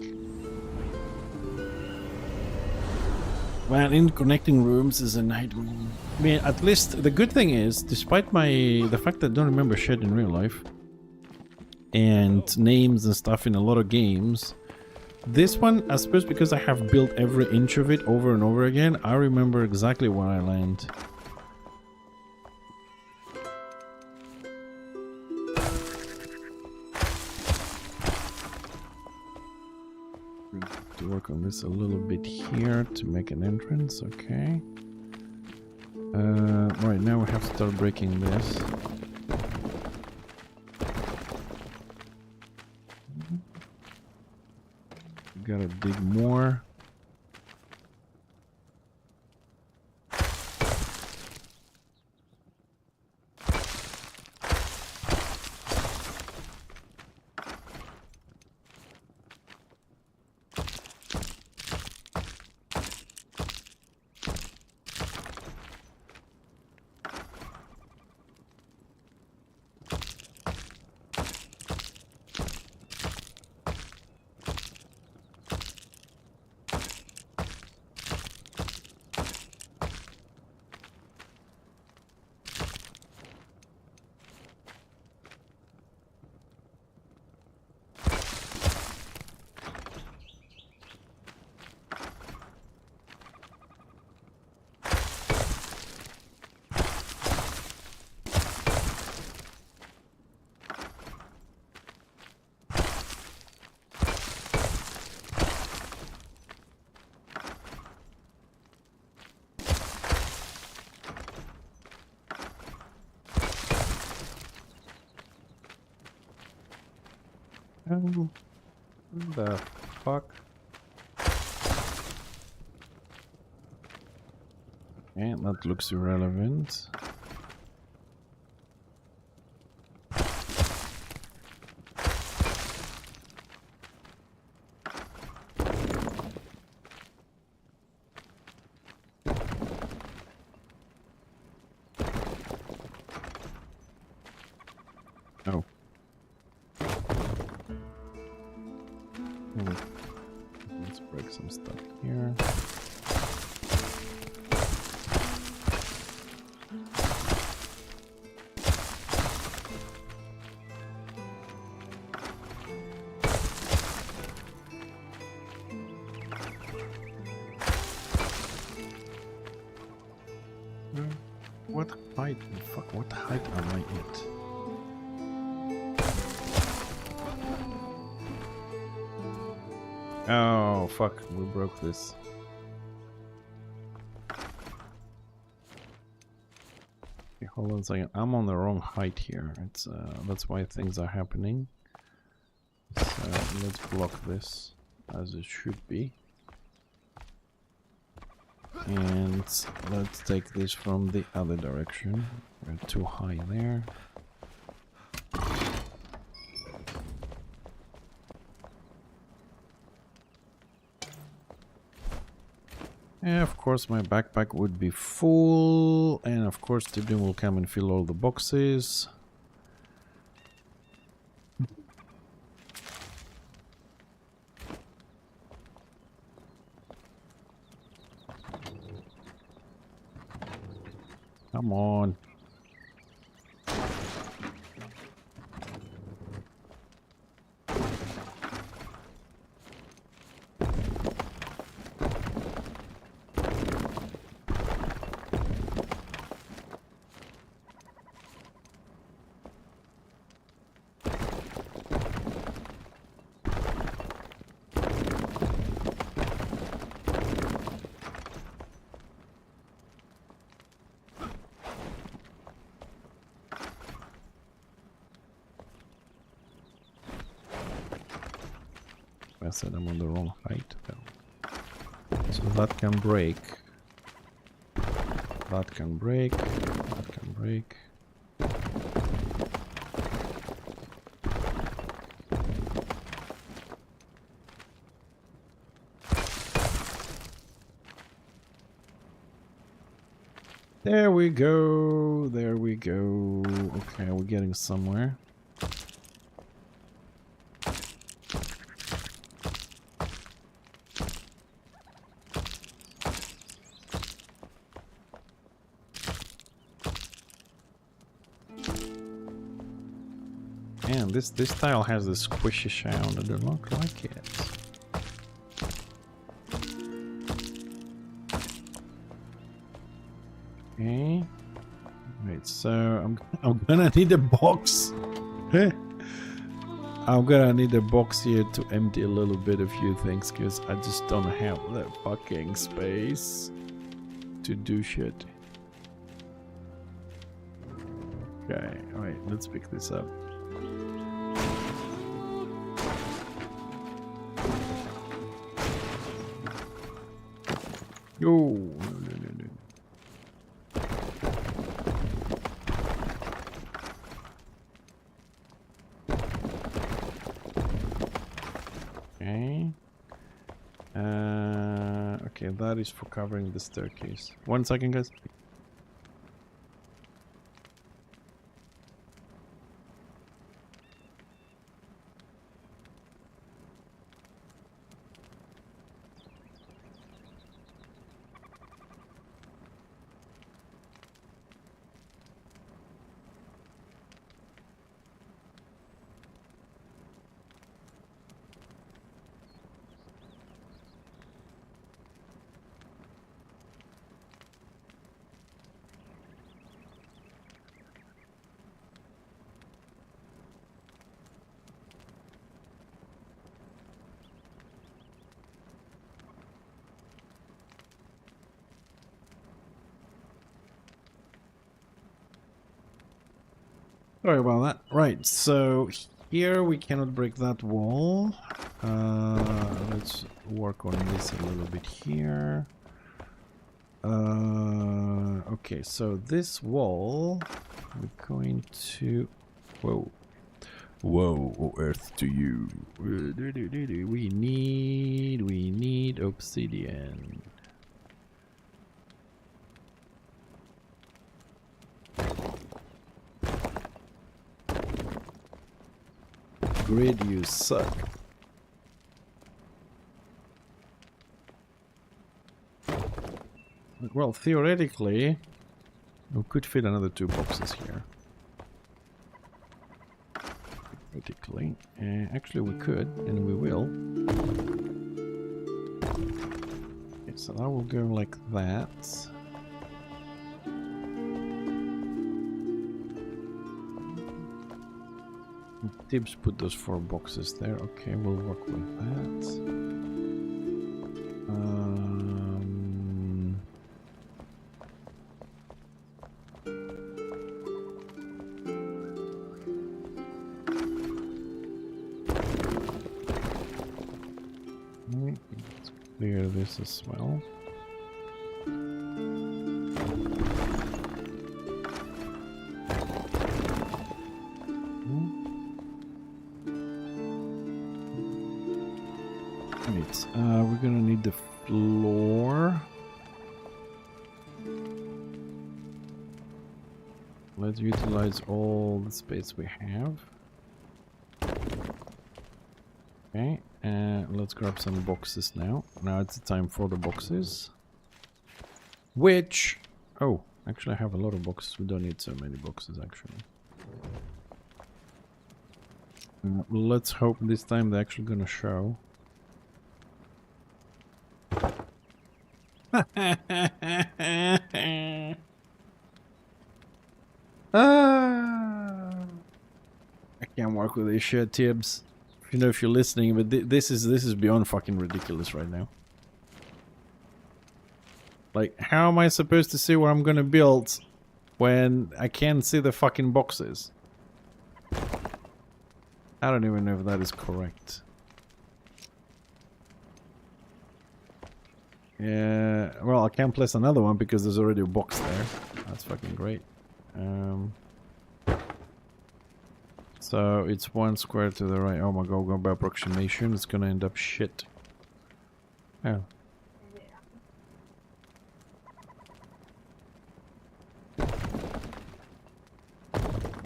Well, interconnecting rooms is a nightmare. I mean, at least the good thing is, despite the fact that I don't remember shit in real life and names and stuff in a lot of games, this one, I suppose because I have built every inch of it over and over again, I remember exactly where I land. To work on this a little bit here to make an entrance, okay. Right now we have to start breaking this. Gotta dig more. What the fuck? Okay, that looks irrelevant. Oh. height? Fuck, what height am I at? Oh, fuck, we broke this. Okay, hold on a second. I'm on the wrong height here. It's that's why things are happening. So let's block this as it should be. And let's take this from the other direction. We're too high there. And of course my backpack would be full, and of course the doom will come and fill all the boxes. Come on. I said I'm on the wrong height though. So that can break. That can break. That can break. There we go. There we go. Okay, we're getting somewhere. Man, this tile has this squishy sound. I do not like it. Okay. Wait, so I'm gonna need a box. I'm gonna need a box here to empty a little bit a few things, because I just don't have the fucking space to do shit. Okay, alright, let's pick this up. Yo, no. Okay. Okay, that is for covering the staircase. 1 second, guys. Sorry about that. Right, so here we cannot break that wall. Let's work on this a little bit here. Okay, so this wall, we're going to... Whoa. Whoa, earth to you. We need obsidian. Grid, you suck. Well, theoretically, we could fit another 2 boxes here. Theoretically. Actually, we could, and we will. Okay, so that will go like that. Tibbs put those 4 boxes there. Okay, we'll work with that. Let's clear this as well. Right, we're gonna need the floor. Let's utilize all the space we have. Okay, let's grab some boxes now. Now it's the time for the boxes. Which... Oh, actually I have a lot of boxes. We don't need so many boxes, actually. Let's hope this time they're actually gonna show. I can't work with this shit, Tibbs. You know if you're listening, but this is beyond fucking ridiculous right now. Like, how am I supposed to see what I'm gonna build when I can't see the fucking boxes? I don't even know if that is correct. Yeah, well, I can't place another one because there's already a box there. That's fucking great. So it's 1 square to the right. Oh my god, go by approximation. It's gonna end up shit. Oh.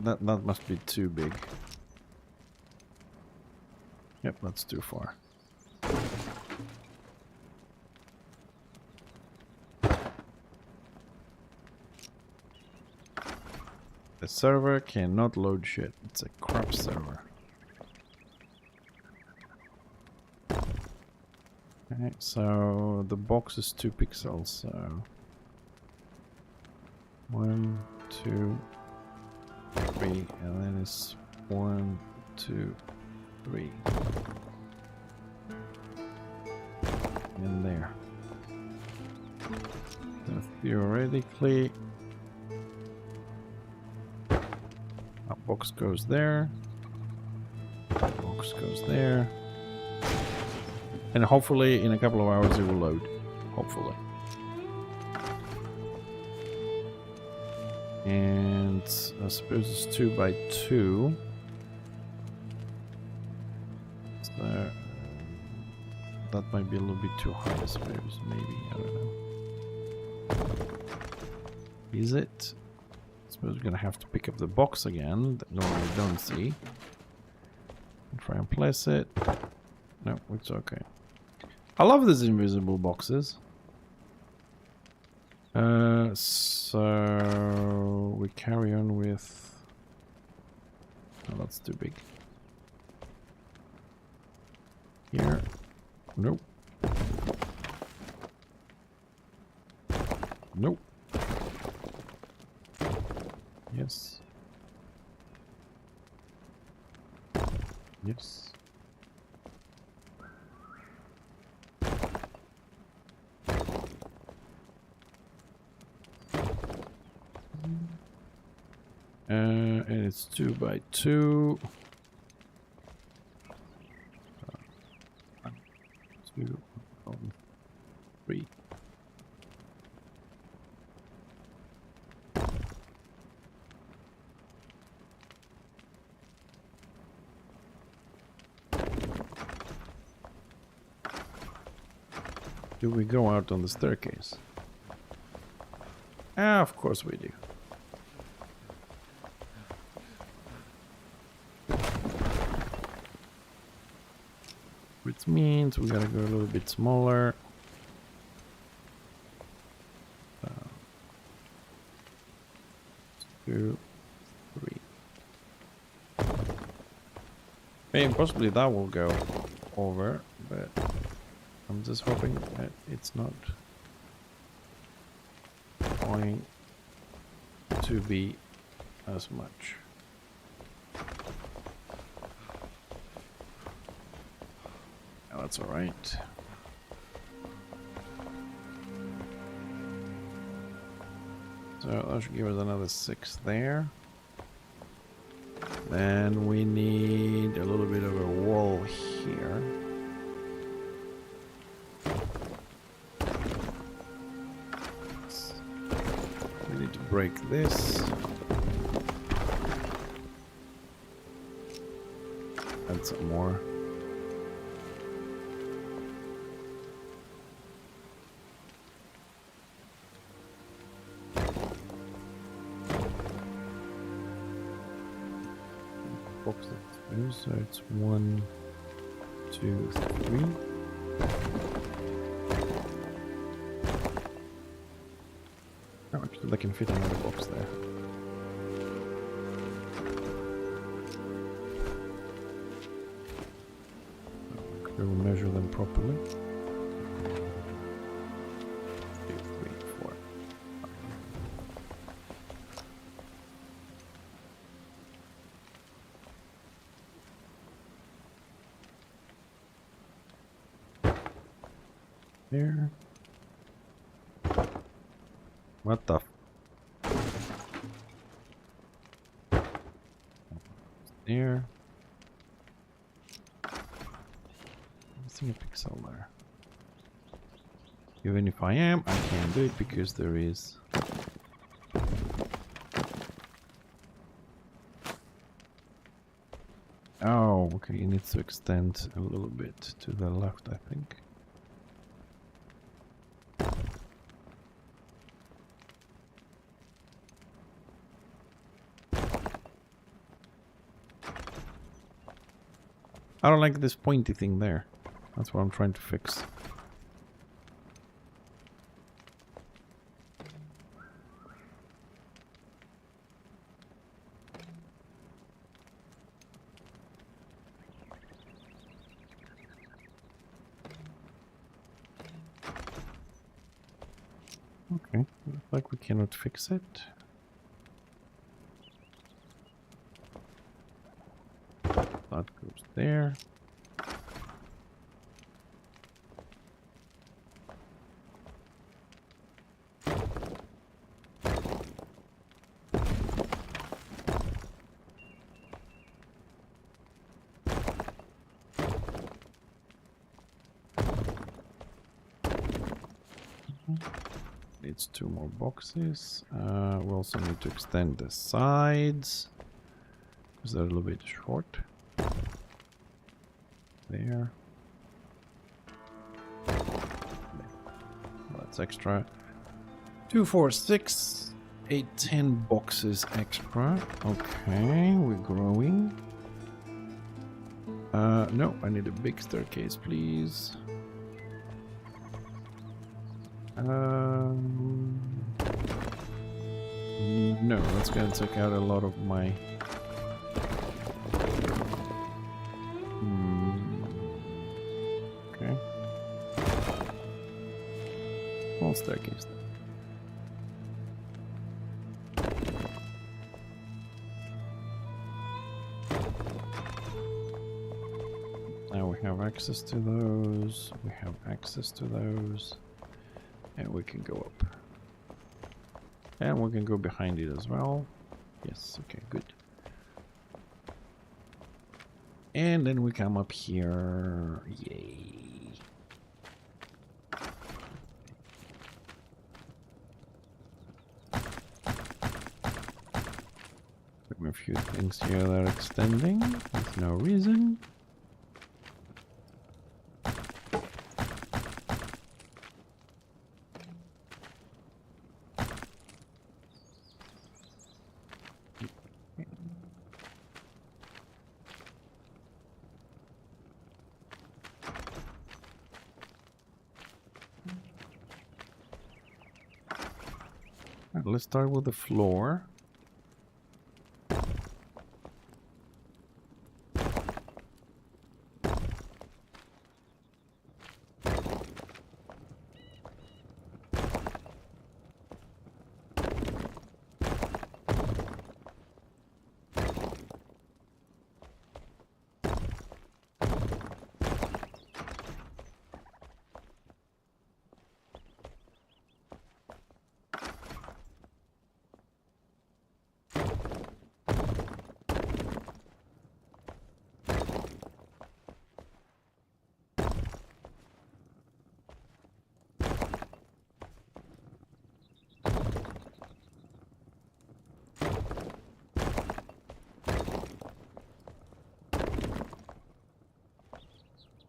That must be too big. Yep, that's too far. The server cannot load shit. It's a crap server. Okay, so the box is 2 pixels, so 1, 2, 3, and then it's 1, 2, 3. In there. So theoretically, a box goes there. Box goes there. And hopefully in a couple of hours it will load. Hopefully. And I suppose it's 2 by 2. So that might be a little bit too high, I suppose. Maybe, I don't know. Is it? I suppose we're gonna have to pick up the box again that normally we don't see. And try and place it. No, it's okay. I love these invisible boxes. So we carry on with... Oh, that's too big. Here. Nope. Nope. Yes. Yes. And it's 2 by 2. 1, 2, 3. Do we go out on the staircase? Ah, of course we do. Which means we gotta go a little bit smaller. 2, 3. Maybe possibly that will go over, but I'm just hoping that it's not going to be as much. That's all right. So that should give us another 6 there. Then we need a little bit of a wall here. We need to break this. Add some more. Box it through, so it's 1, 2, 3. Oh, actually, I can fit another box there. We will measure them properly. 2, 3, 4. There. What the? There. Missing a pixel there. Even if I am, I can't do it because there is. Oh, okay. It needs to extend a little bit to the left, I think. I don't like this pointy thing there. That's what I'm trying to fix. Okay, looks like we cannot fix it. That goes there. Needs 2 more boxes. We also need to extend the sides because they're a little bit short. There. That's extra. 2, 4, 6, 8, 10 boxes extra. Okay, we're growing. No, I need a big staircase, please. No, that's gonna take out a lot of my. Okay. Small staircase then. Now we have access to those. We have access to those. And we can go up. And we can go behind it as well. Yes, okay, good. And then we come up here. Yay. A few things here that are extending with no reason. Right, let's start with the floor.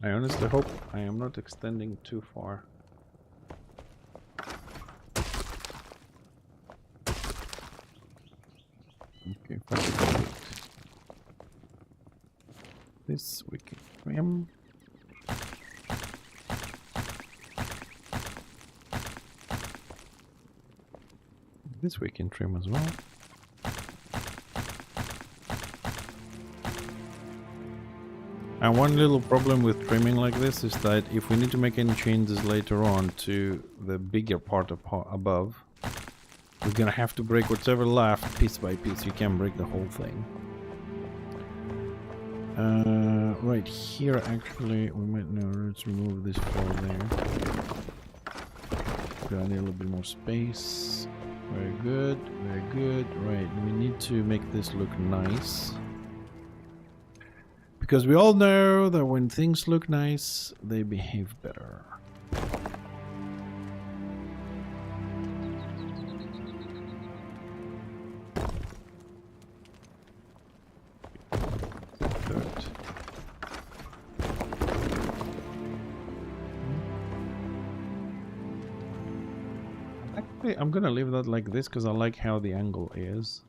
I honestly hope I am not extending too far. Okay, perfect. This we can trim. This we can trim as well. And one little problem with trimming like this is that if we need to make any changes later on to the bigger part above, we're gonna have to break whatever left piece by piece. You can't break the whole thing. Right here, actually, we might know. Let's remove this floor there. Gonna need a little bit more space. Very good, very good. Right, we need to make this look nice. Because we all know that when things look nice, they behave better. Actually, I'm gonna leave that like this because I like how the angle is.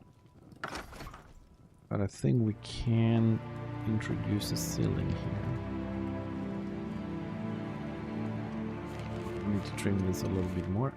But I think we can introduce a ceiling here. We need to trim this a little bit more.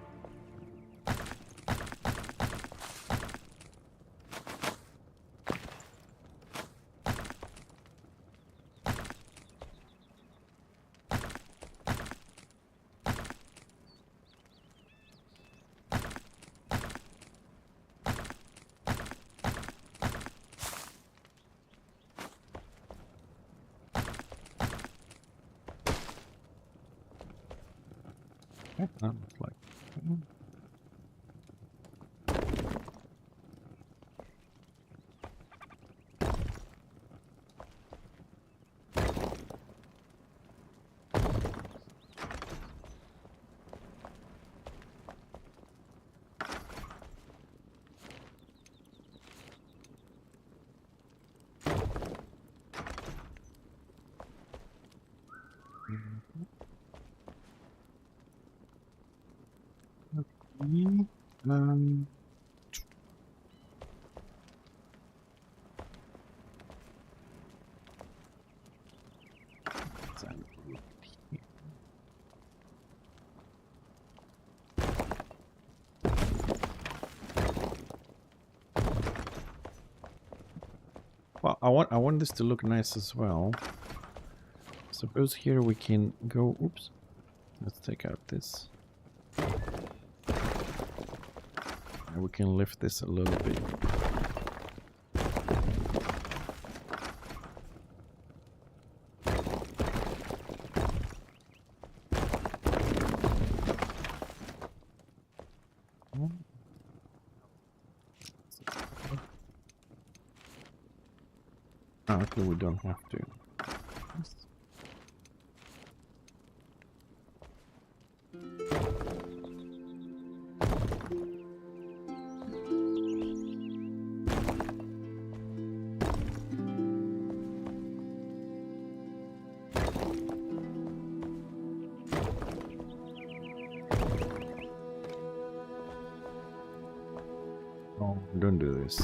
Okay, that looks like. Um, well, I want this to look nice as well. Suppose here we can go. Oops. Let's take out this. And we can lift this a little bit. Oh, okay, we don't have to. Oh, don't do this.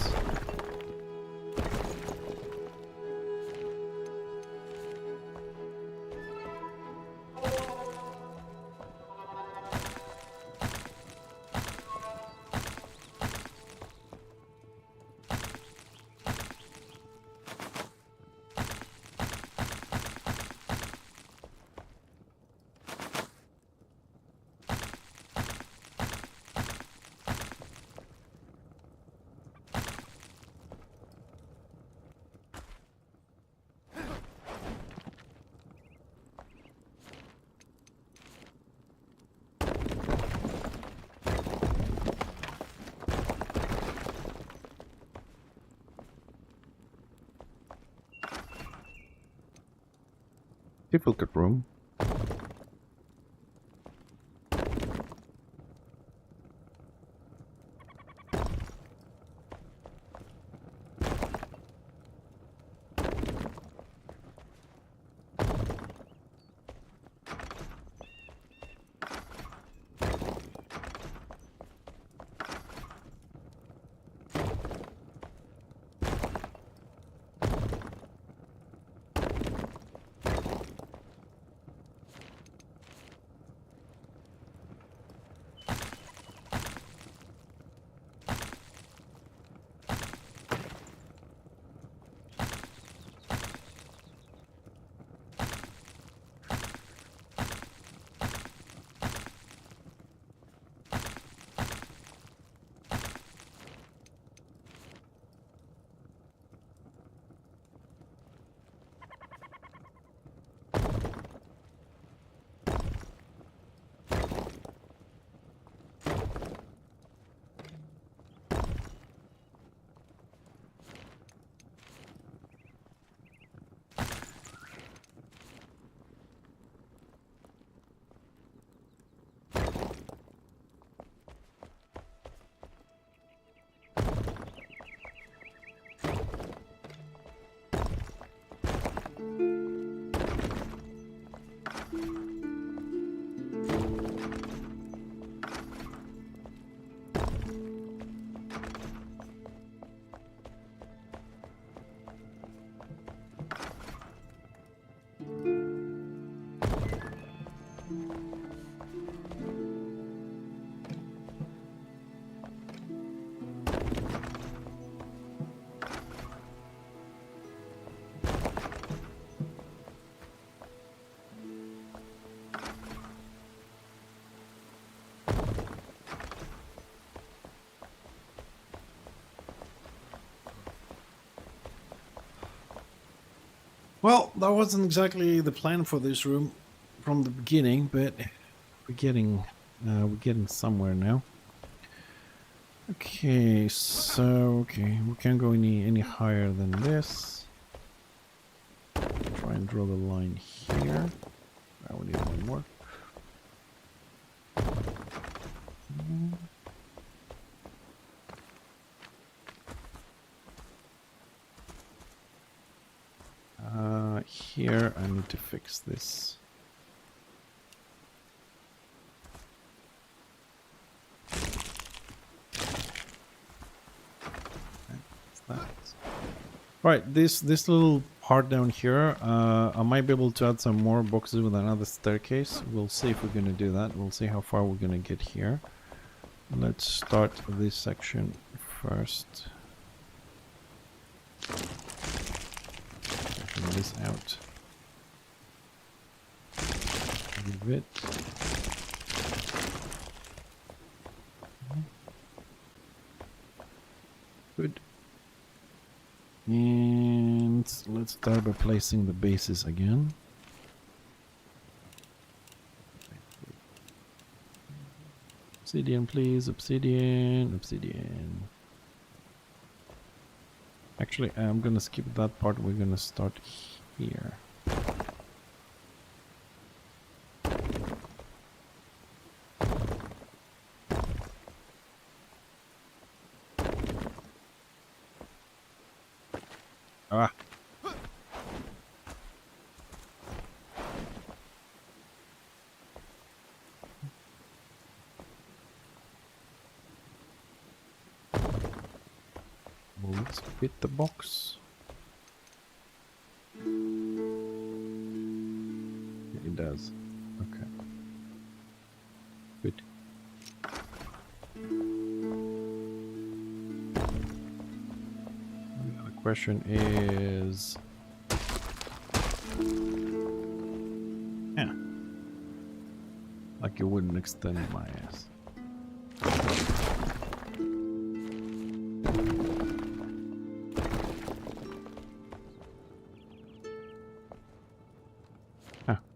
Difficult room. Well, that wasn't exactly the plan for this room from the beginning, but we're getting somewhere now. Okay, so we can't go any higher than this. Try and draw the line here. Oh, we need one more. Here I need to fix this. That. Right, this little part down here, I might be able to add some more boxes with another staircase. We'll see if we're going to do that. We'll see how far we're going to get here. Let's start this section first. Taking this out. Leave it. Good. And let's start by placing the bases again. Obsidian, please. Obsidian. Obsidian. Actually, I'm gonna skip that part. We're gonna start here. Ah. Will this fit the box? It does. Okay. Good. The question is... Yeah. Like you wouldn't extend my ass.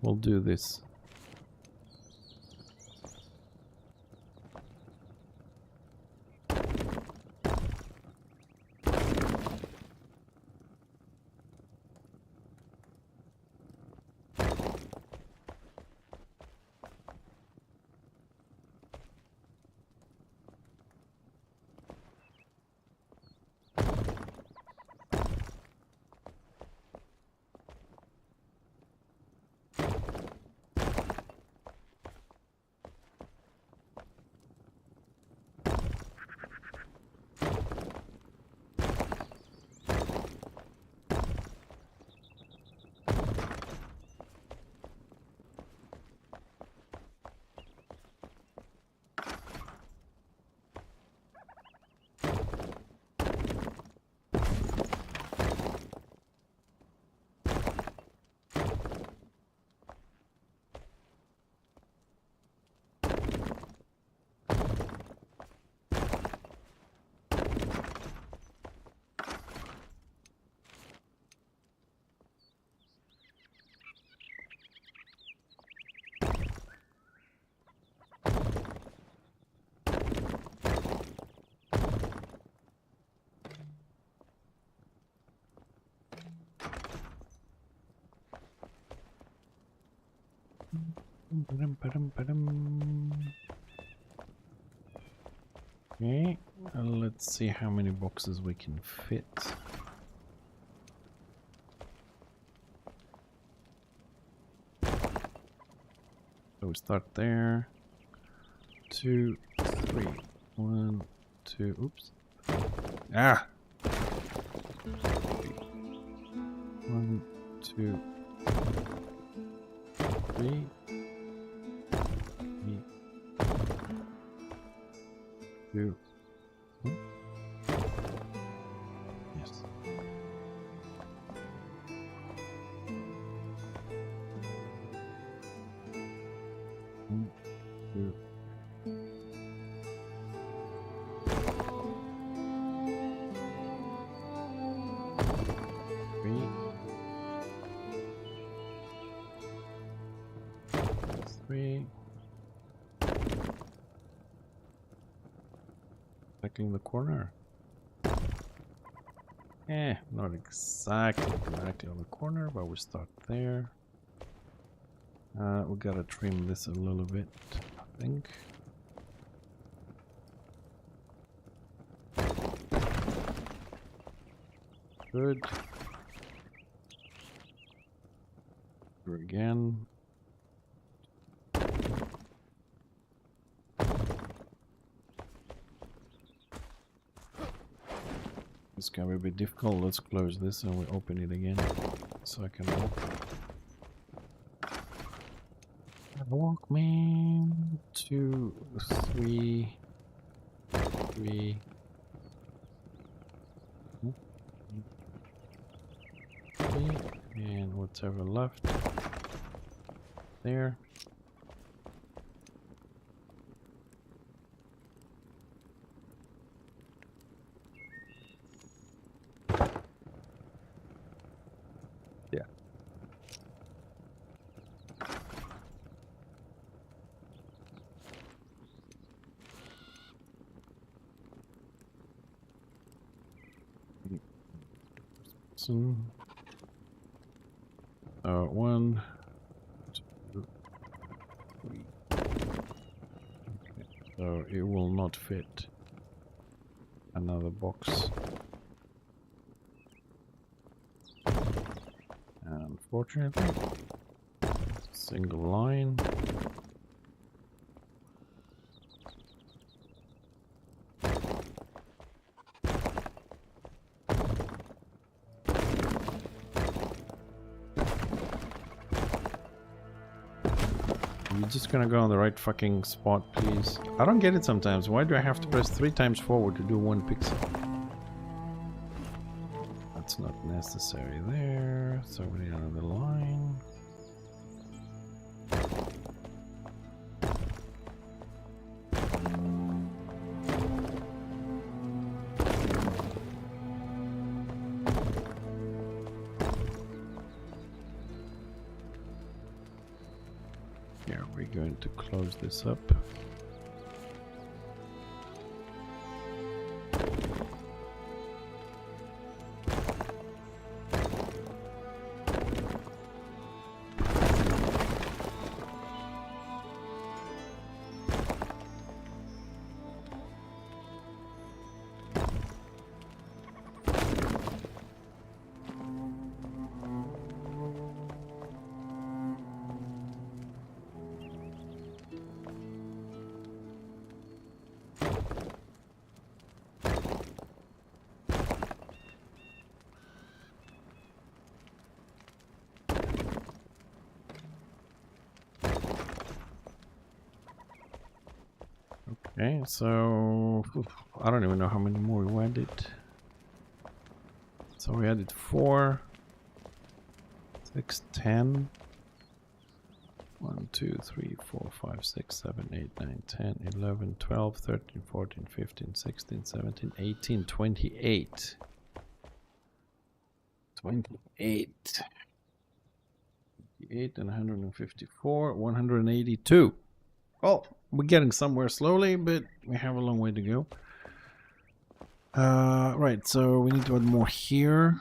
We'll do this. Okay, let's see how many boxes we can fit. So we start there. 2, 3. 1, 2. Oops. Ah! 1, 2, 3. 2. Yes. 1, 2. 3. 3. Checking the corner. Not exactly on the corner, but we start there. We gotta trim this a little bit, I think. Good. Here again. It's gonna be a bit difficult. Let's close this and we open it again so I can walk. Walk, man. 2, 3, 3. And whatever left there. Yeah. So 1, 2, 3. Okay. So it will not fit another box. Unfortunately, single line. You're just gonna go on the right fucking spot, please. I don't get it sometimes. Why do I have to press 3 times forward to do 1 pixel? That's not necessary there. So we need another line. Here we're going to close this up. Okay, so I don't even know how many more we added. So we added 4, 6, 10. 1, 2, 3, 4, 5, 6, 7, 8, 9, 10, 11, 12, 13, 14, 15, 16, 17, 18, 28. 28. 28 and 154, 182. Oh, we're getting somewhere slowly, but we have a long way to go. Right, so we need to add more here.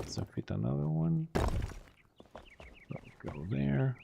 So fit another one. Go there.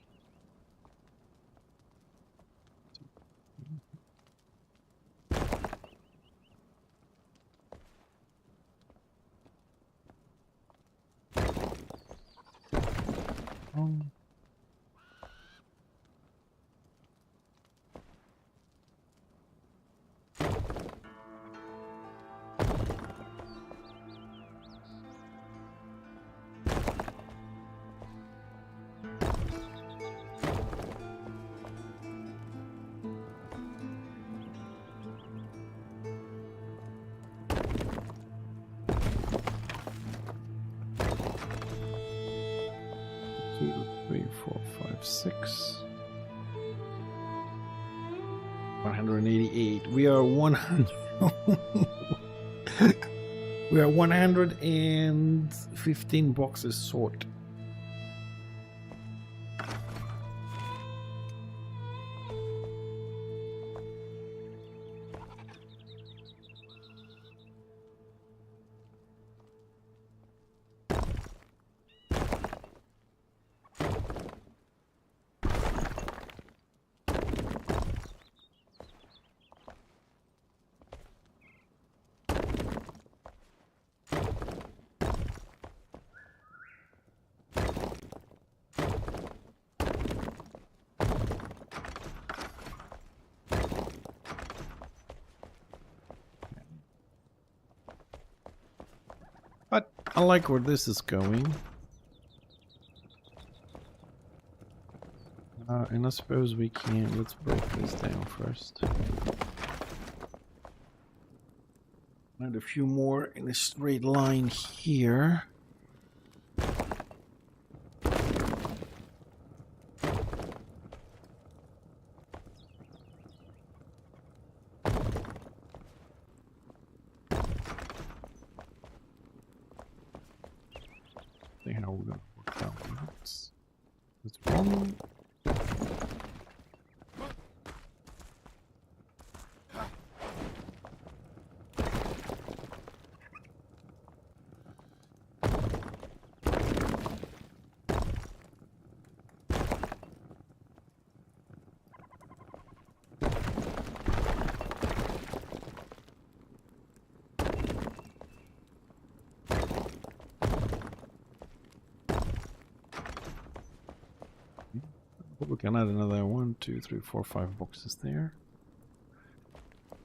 156. 188. We are 100. We are 115 boxes short. But I like where this is going. And I suppose we can, let's break this down first. Add a few more in a straight line here. See how we're gonna work that one out. That's wrong. We can add another 1, 2, 3, 4, 5 boxes there.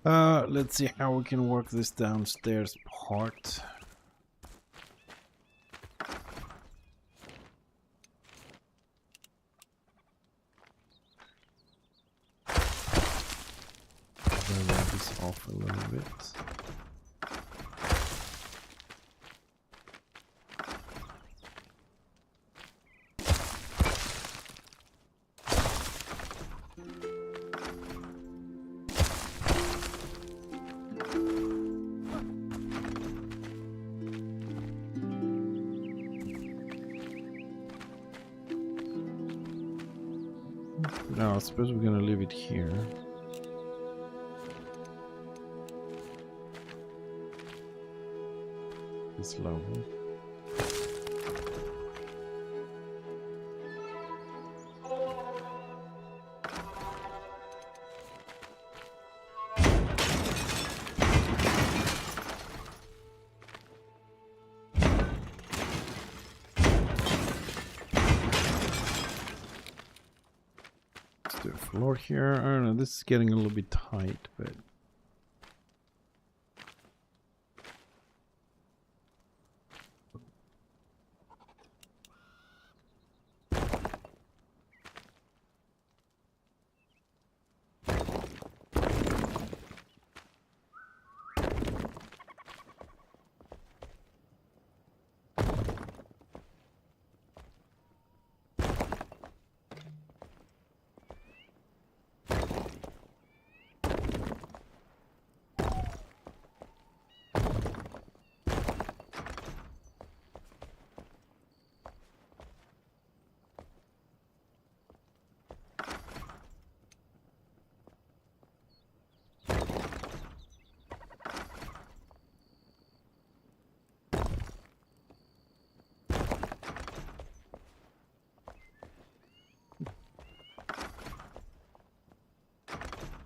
Let's see how we can work this downstairs part. Level this off a little bit. No, I suppose we're gonna leave it here. This level. Do a floor here. I don't know, this is getting a little bit tight, but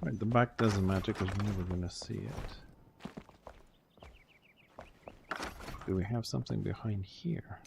right, the back doesn't matter because we're never gonna see it. Do we have something behind here?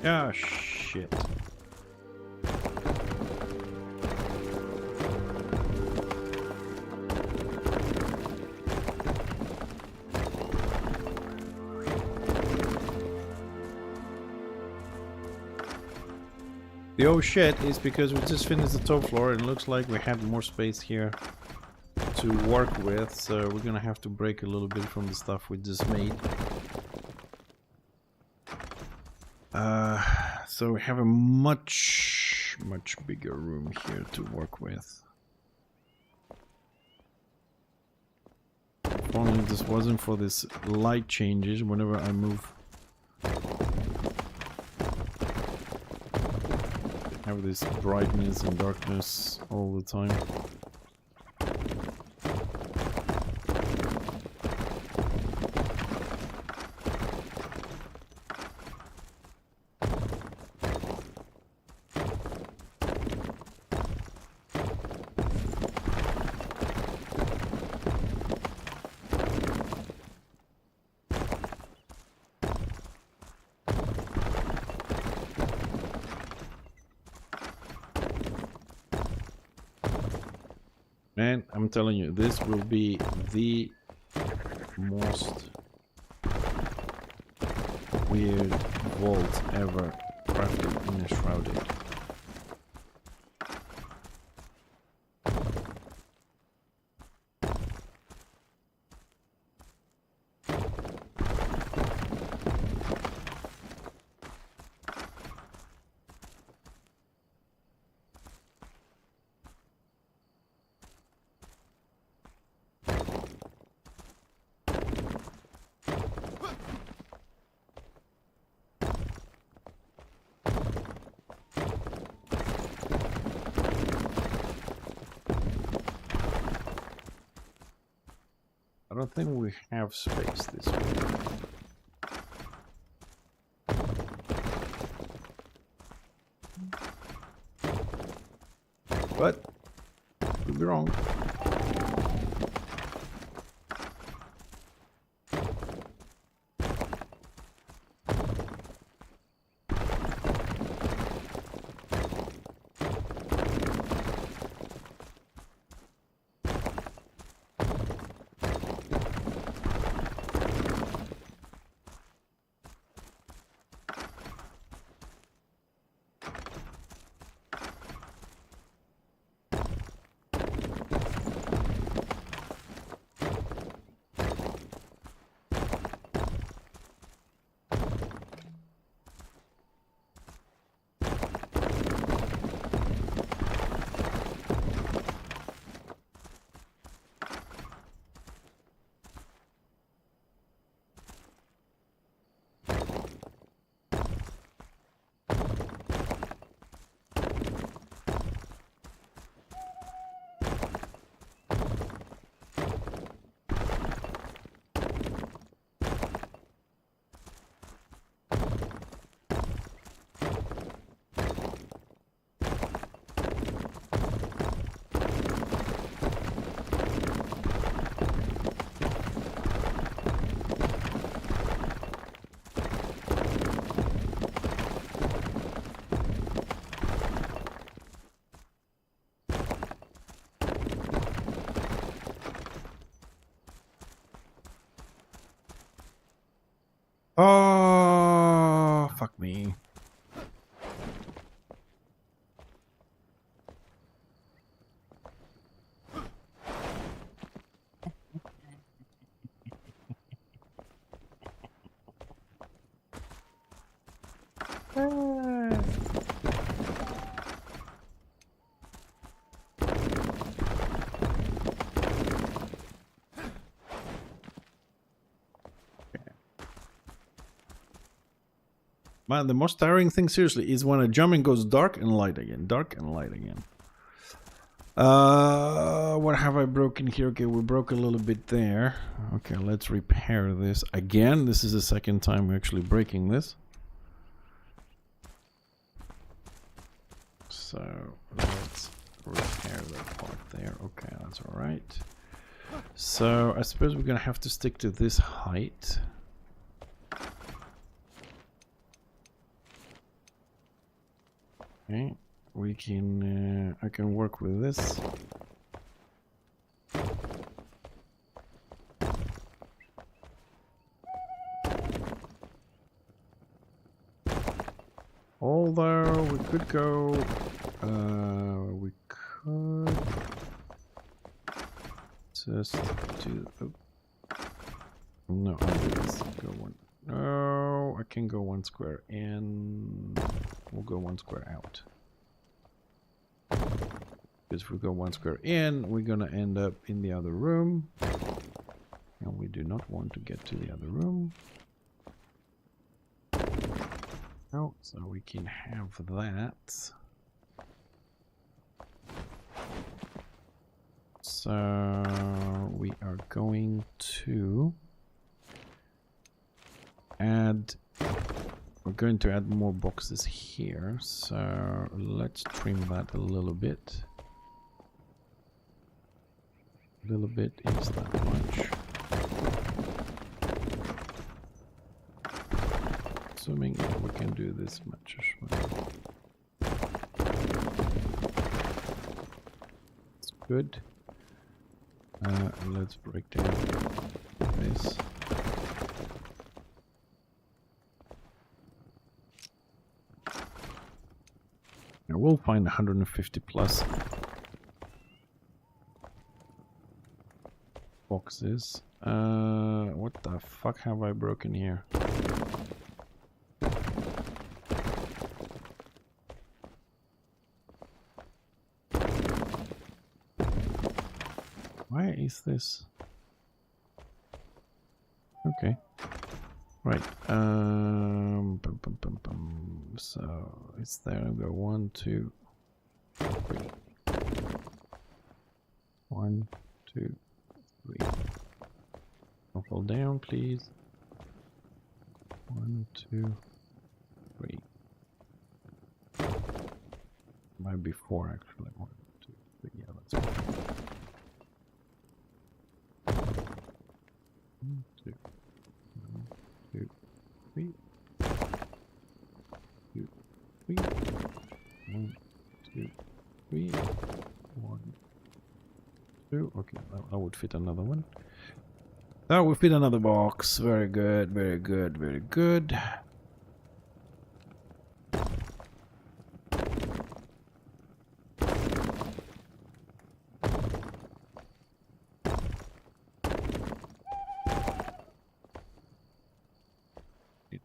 Ah, shit. The oh shit is because we just finished the top floor and it looks like we had more space here to work with, so we're gonna have to break a little bit from the stuff we just made. So we have a much bigger room here to work with. If only this wasn't for this light changes whenever I move. Have this brightness and darkness all the time. Man, I'm telling you, this will be the most weird vault ever crafted in Enshrouded. I don't think we have space this way. But could be wrong. Oh, fuck me. Man, the most tiring thing, seriously, is when a jumping goes dark and light again. Dark and light again. What have I broken here? Okay, we broke a little bit there. Okay, let's repair this. Again, this is the second time we're actually breaking this. So, let's repair that part there. Okay, that's alright. So, I suppose we're gonna have to stick to this height. Okay, we can. I can work with this. Although we could go, we could just do. No, I'll do this. Go one. No, I can go one square in. We'll go one square out. Because if we go one square in, we're gonna end up in the other room, and we do not want to get to the other room. Oh, so we can have that. So we are going to add. We're going to add more boxes here. So let's trim that a little bit. A little bit is that much. Assuming we can do this much as well. It's good. Let's break down this. Now we'll find 150 plus boxes. What the fuck have I broken here? Why is this? Okay. Right. So it's there. I'll go 1, 2, 3. 1, 2, 3. Don't fall down, please. 1, 2, 3. Might be 4 actually. 1, 2, 3. Yeah, that's 4. 1, 2, 1, 2, 3. 2, 3. 1, 2, 3. 1, 2. Okay, that would fit another one. That would fit another box. Very good, very good, very good.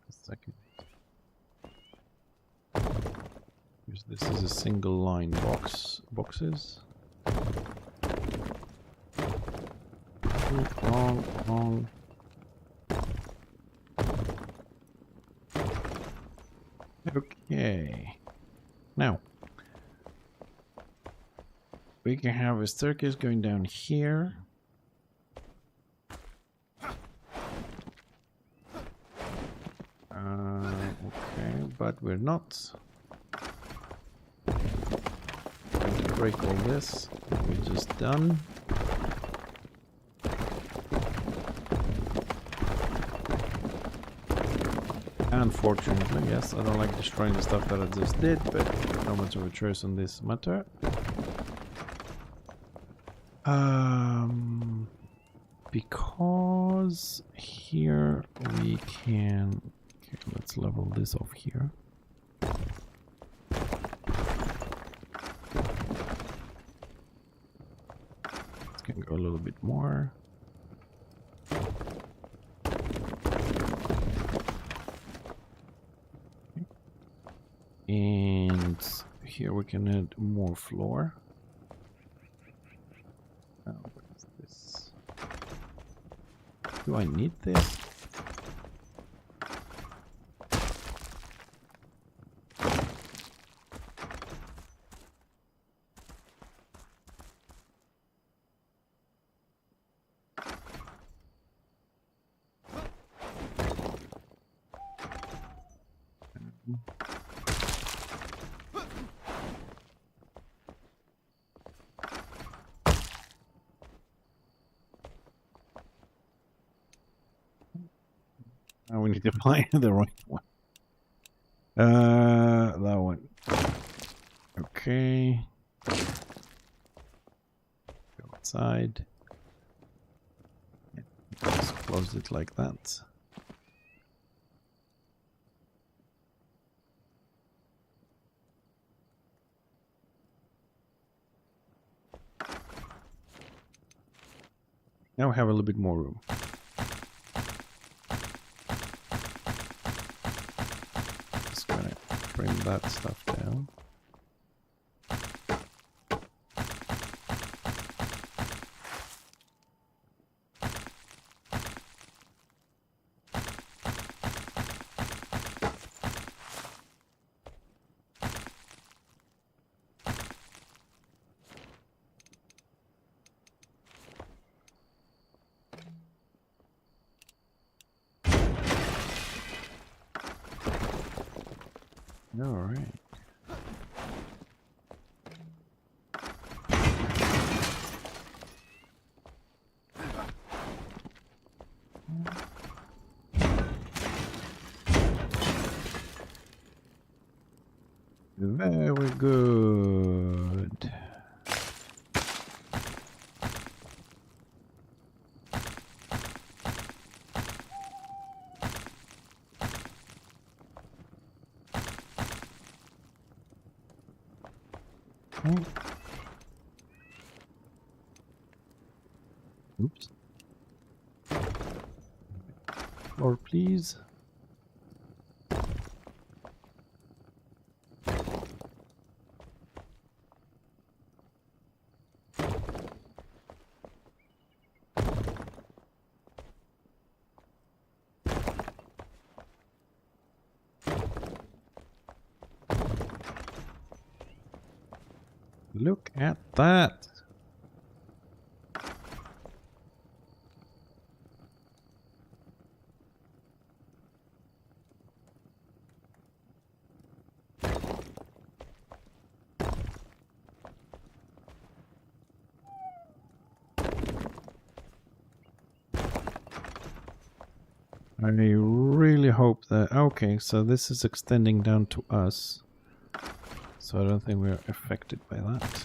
Second, because this is a single line boxes. Wrong. Okay, now we can have a staircase going down here. Okay, but we're not going to break all this. We just done. Unfortunately, yes, I don't like destroying the stuff that I just did, but not much of a choice on this matter. Because here we can. Okay, let's level this off here. This can go a little bit more. And here we can add more floor. What is this? Do I need this? Now we need to find the right one. That one. Okay. Go outside. Just close it like that. Now we have a little bit more room. Just gonna bring that stuff down. All right. Very good. Okay. Oops. Floor, please. Look at that. I really hope that... Okay, so this is extending down to us. So I don't think we're affected by that.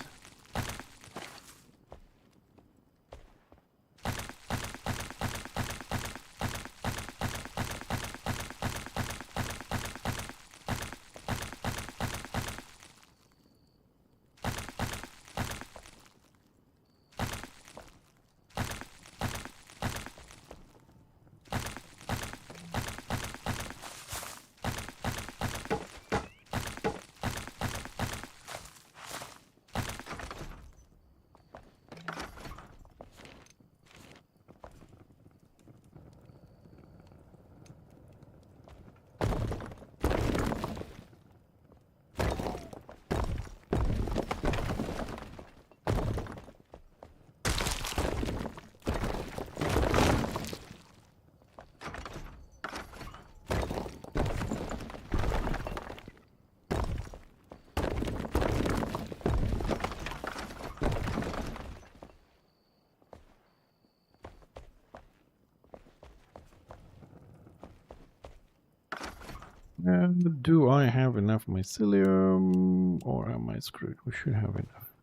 And do I have enough mycelium, or am I screwed? We should have enough.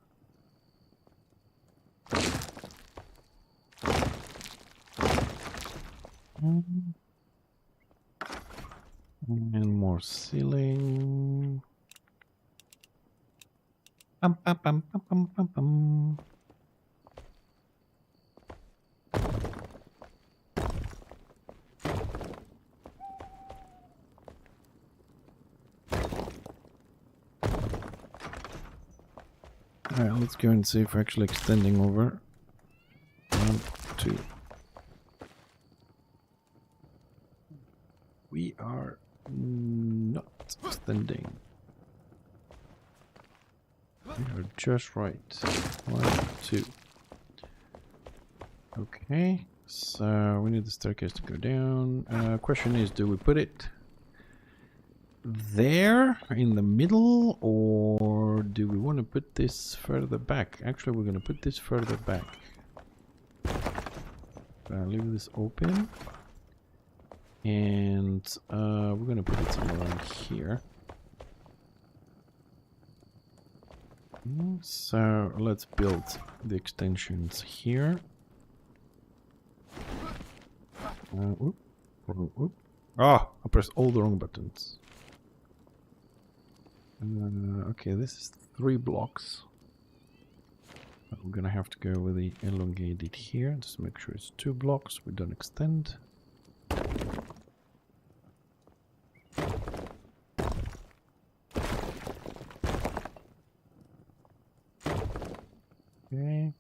And more ceiling. Bum, bum, bum, bum, bum, bum, bum. Alright, let's go and see if we're actually extending over. 1, 2. We are not extending. We are just right. 1, 2. Okay, so we need the staircase to go down. Question is, do we put it there in the middle, or do we want to put this further back? Actually, we're going to put this further back. Leave this open, and we're going to put it somewhere around here. So let's build the extensions here. Oop, oop. Ah, I pressed all the wrong buttons. Okay, this is 3 blocks. I'm gonna have to go with the elongated here. Just make sure it's 2 blocks. We don't extend. Okay.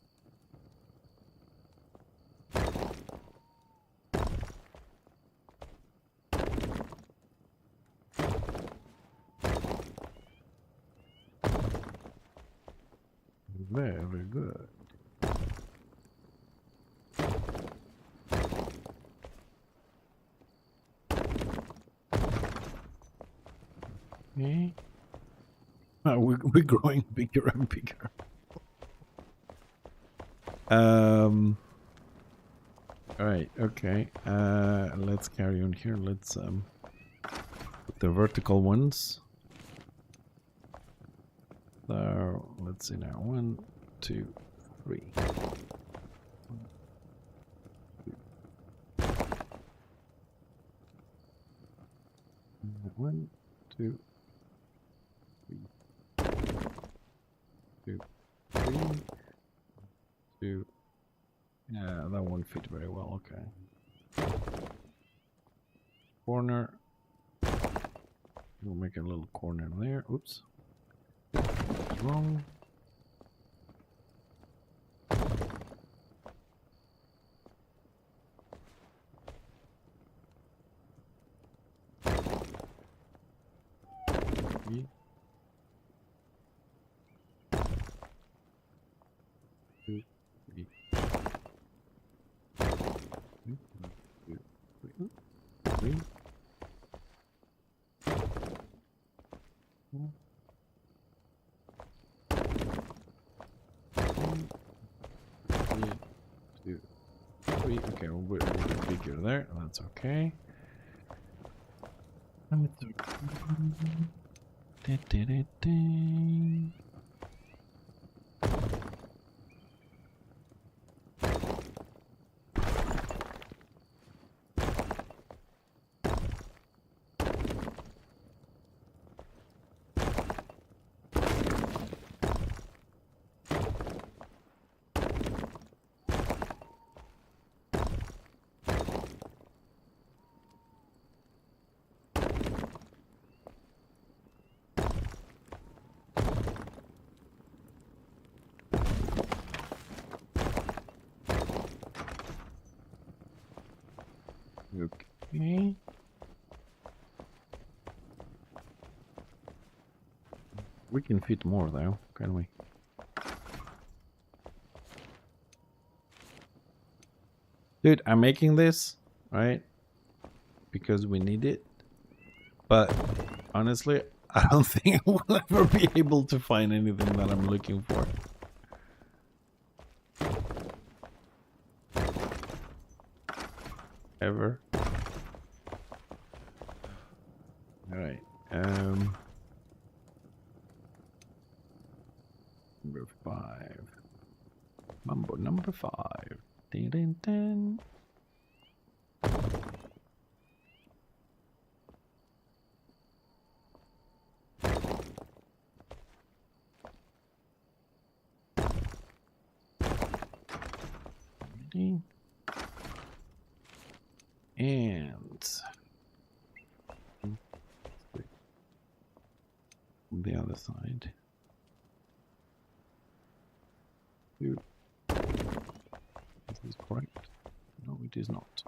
Very good. Okay. Oh, we're growing bigger and bigger. Alright, okay. Let's carry on here. Let's put the vertical ones. So let's see now. 1, 2, 3. 1, 2, 3. 2, 3. 2. Yeah, that won't fit very well. Okay. Corner. We'll make a little corner there. Oops. Wrong. Three. 2, 3. 3. 2, 3. Okay, we're a little bigger there. That's okay. Okay. We can fit more though, can we? Dude, I'm making this, right? Because we need it. But honestly, I don't think I will ever be able to find anything that I'm looking for. Ever. Alright. Number 5. Mambo number 5. Ding ding ding. And on the other side. Is this correct? No, it is not.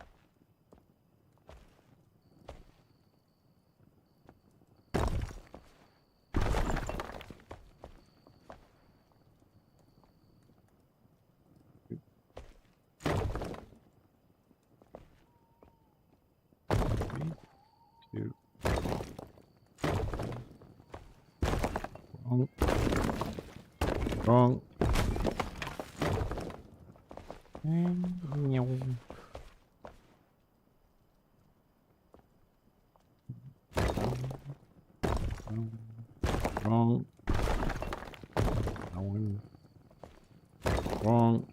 Wrong. Wrong. Wrong. one. Wrong.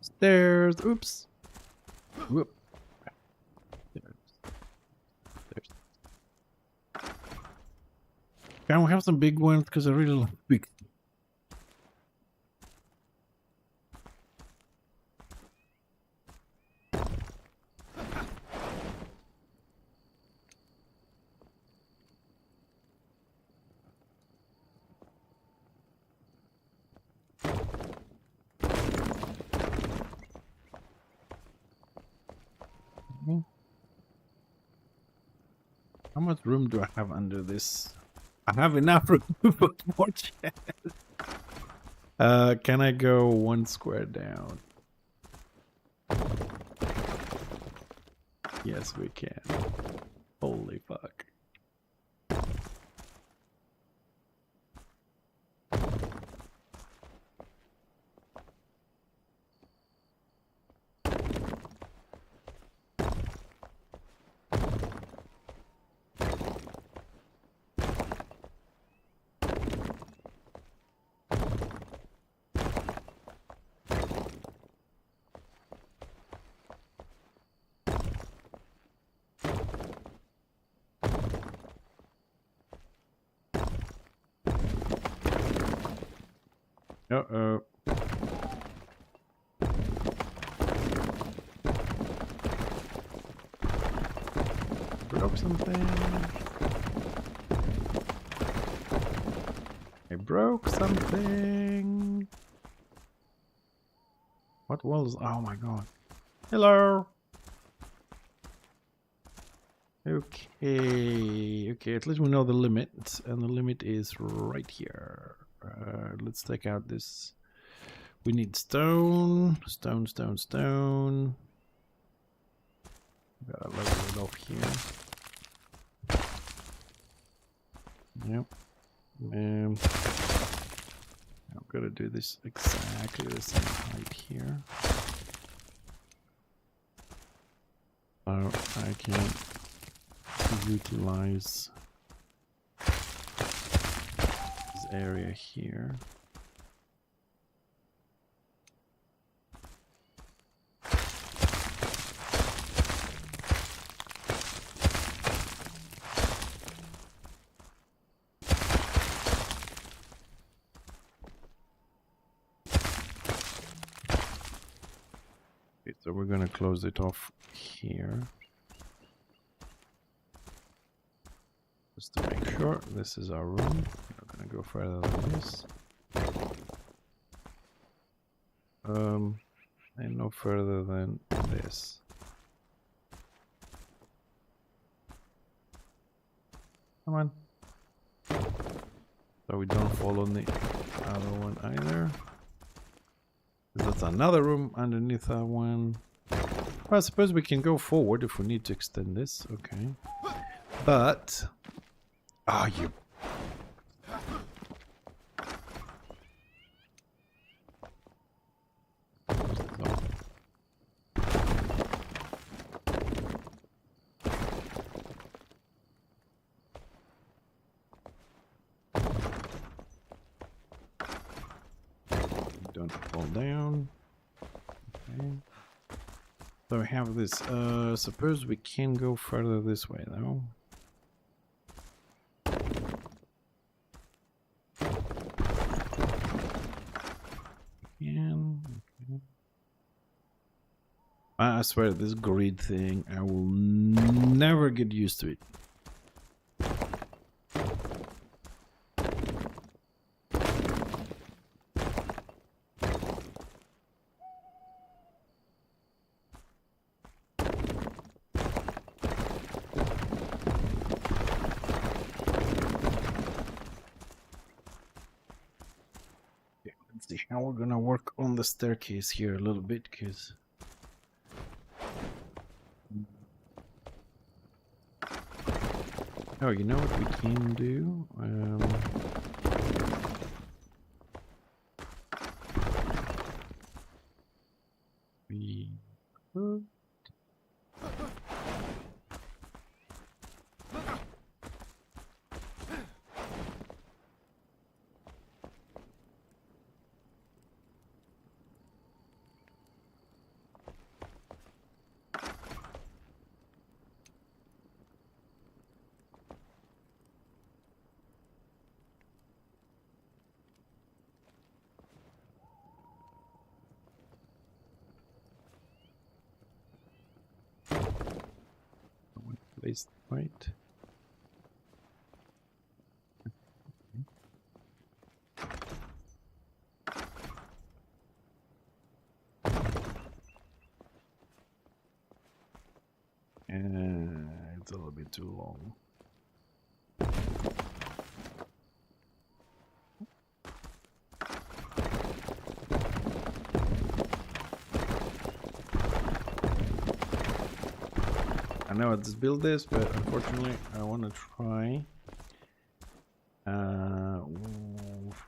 Stairs. Oops. Whoop. There's. Can we have some big ones? Because I really like big. How much room do I have under this? I have enough room to put more chairs. Can I go 1 square down? Yes, we can. Holy fuck. Uh-oh. Broke something. I broke something. What was? Oh my god. Hello. Okay. Okay, at least we know the limit. And the limit is right here. Let's take out this. We need stone. Stone, stone, stone. Gotta level it off here. Yep. I'm gonna do this exactly the same height here. So I can utilize this area here. So we're going to close it off here. Just to make sure this is our room. We're going to go further than this. And no further than this. Come on. So we don't fall on the other one either. That's another room underneath that one. Well, I suppose we can go forward if we need to extend this. Okay. But... Ah, you... Don't fall down. Okay. So we have this. Suppose we can go further this way though. Again. Okay. I swear this grid thing, I will never get used to it. Now we're gonna work on the staircase here a little bit, because oh, you know what we can do? We could. Place right. And it's a little bit too long. I know I just built this, but unfortunately I want to try.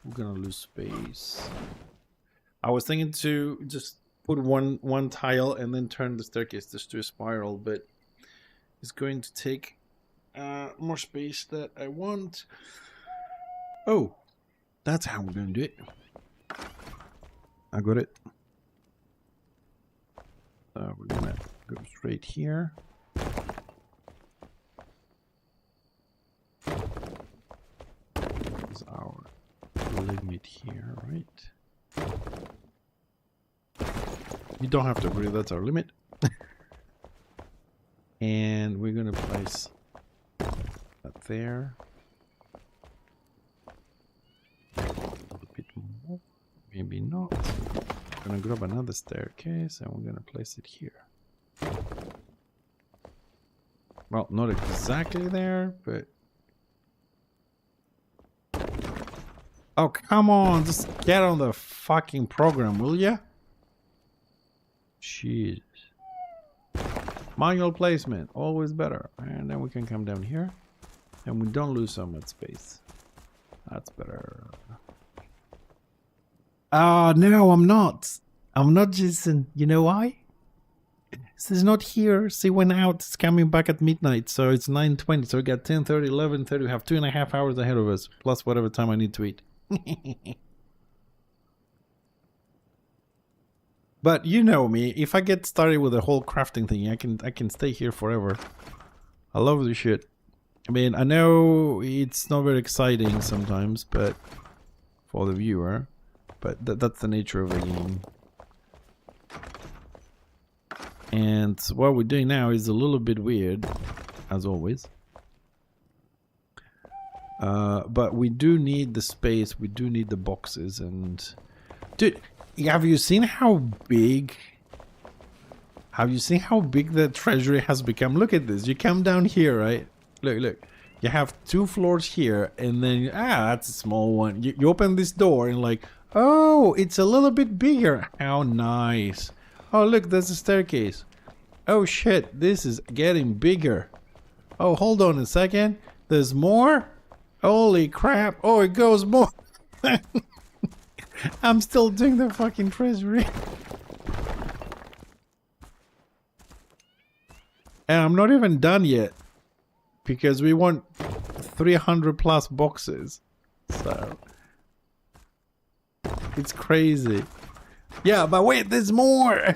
We're gonna lose space. I was thinking to just put one tile and then turn the staircase just to a spiral, but it's going to take more space that I want. Oh, that's how we're gonna do it. I got it. We're gonna go straight here. Is our limit here, right? You don't have to agree, that's our limit. And we're gonna place that there. A little bit more, maybe not. I'm gonna grab another staircase and we're gonna place it here. Well, not exactly there, but... Oh, come on, just get on the fucking program, will ya? Jeez. Manual placement, always better. And then we can come down here. And we don't lose so much space. That's better. Oh, no, I'm not. I'm not, Jason. You know why? This is not here. She went out. It's coming back at midnight. So it's 9:20. So we got 10:30, 11:30. We have 2.5 hours ahead of us. Plus whatever time I need to eat. But you know me, if I get started with the whole crafting thing, I can stay here forever. I love this shit. I mean, I know it's not very exciting sometimes, but for the viewer, but that's the nature of the game. And what we're doing now is a little bit weird, as always. But we do need the space, we do need the boxes, and... Dude, have you seen how big... Have you seen how big the treasury has become? Look at this, you come down here, right? Look, look. You have 2 floors here, and then... that's a small one. You open this door, and like... Oh, it's a little bit bigger. How nice. Oh, look, there's a staircase. Oh, shit, this is getting bigger. Oh, hold on a second. There's more? Holy crap. Oh, it goes more. I'm still doing the fucking treasury. And I'm not even done yet. Because we want 300 plus boxes. So... It's crazy. Yeah, but wait, there's more.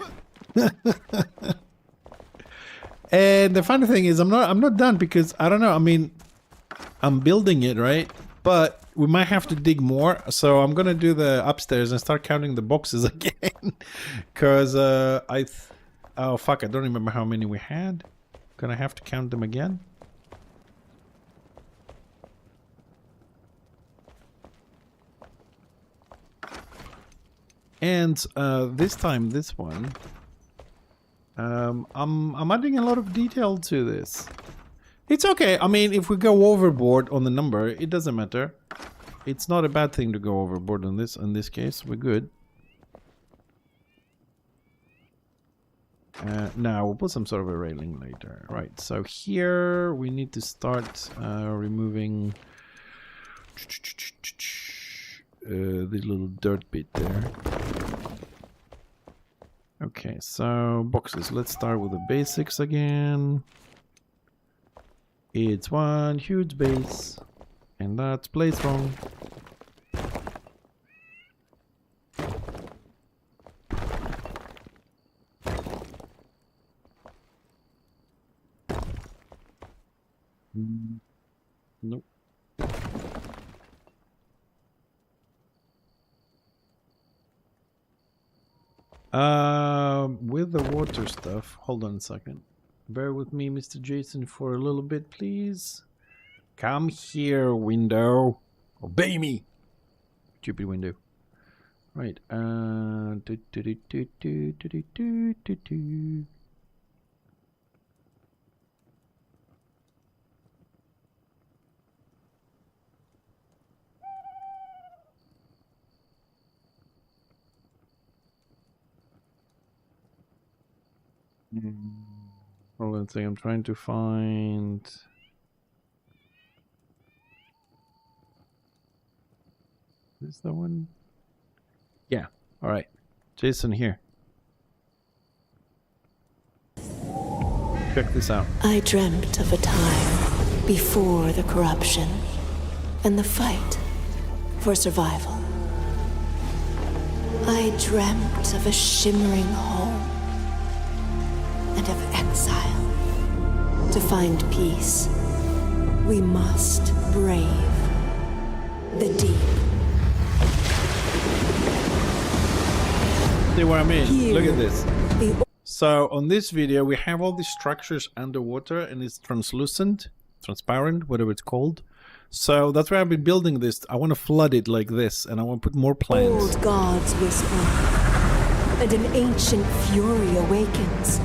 And the funny thing is, I'm not done because I don't know. I mean, I'm building it, right? But we might have to dig more. So I'm gonna do the upstairs and start counting the boxes again. Cause oh fuck, I don't remember how many we had. Gonna have to count them again. And this time, this one, I'm adding a lot of detail to this. It's okay. I mean, if we go overboard on the number, it doesn't matter. It's not a bad thing to go overboard on this. In this case, we're good. Now we'll put some sort of a railing later. Right, so here we need to start removing this little dirt bit there. Okay, so boxes. Let's start with the basics again. It's one huge base, and that's placed wrong. Nope. With the water stuff, hold on a second. Bear with me, Mr. Jason, for a little bit, please. Come here, window. Obey me. Stupid window. Right. Hold on a second, I'm trying to find... Is this the one? Yeah, alright. Jason, here. Check this out. I dreamt of a time before the corruption and the fight for survival. I dreamt of a shimmering home and of exile. To find peace, we must brave the deep. See what I mean? Here, look at this. So on this video we have all these structures underwater and it's translucent, transparent, whatever it's called. So that's why I've been building this. I want to flood it like this and I want to put more plants. Old gods whisper, and an ancient fury awakens.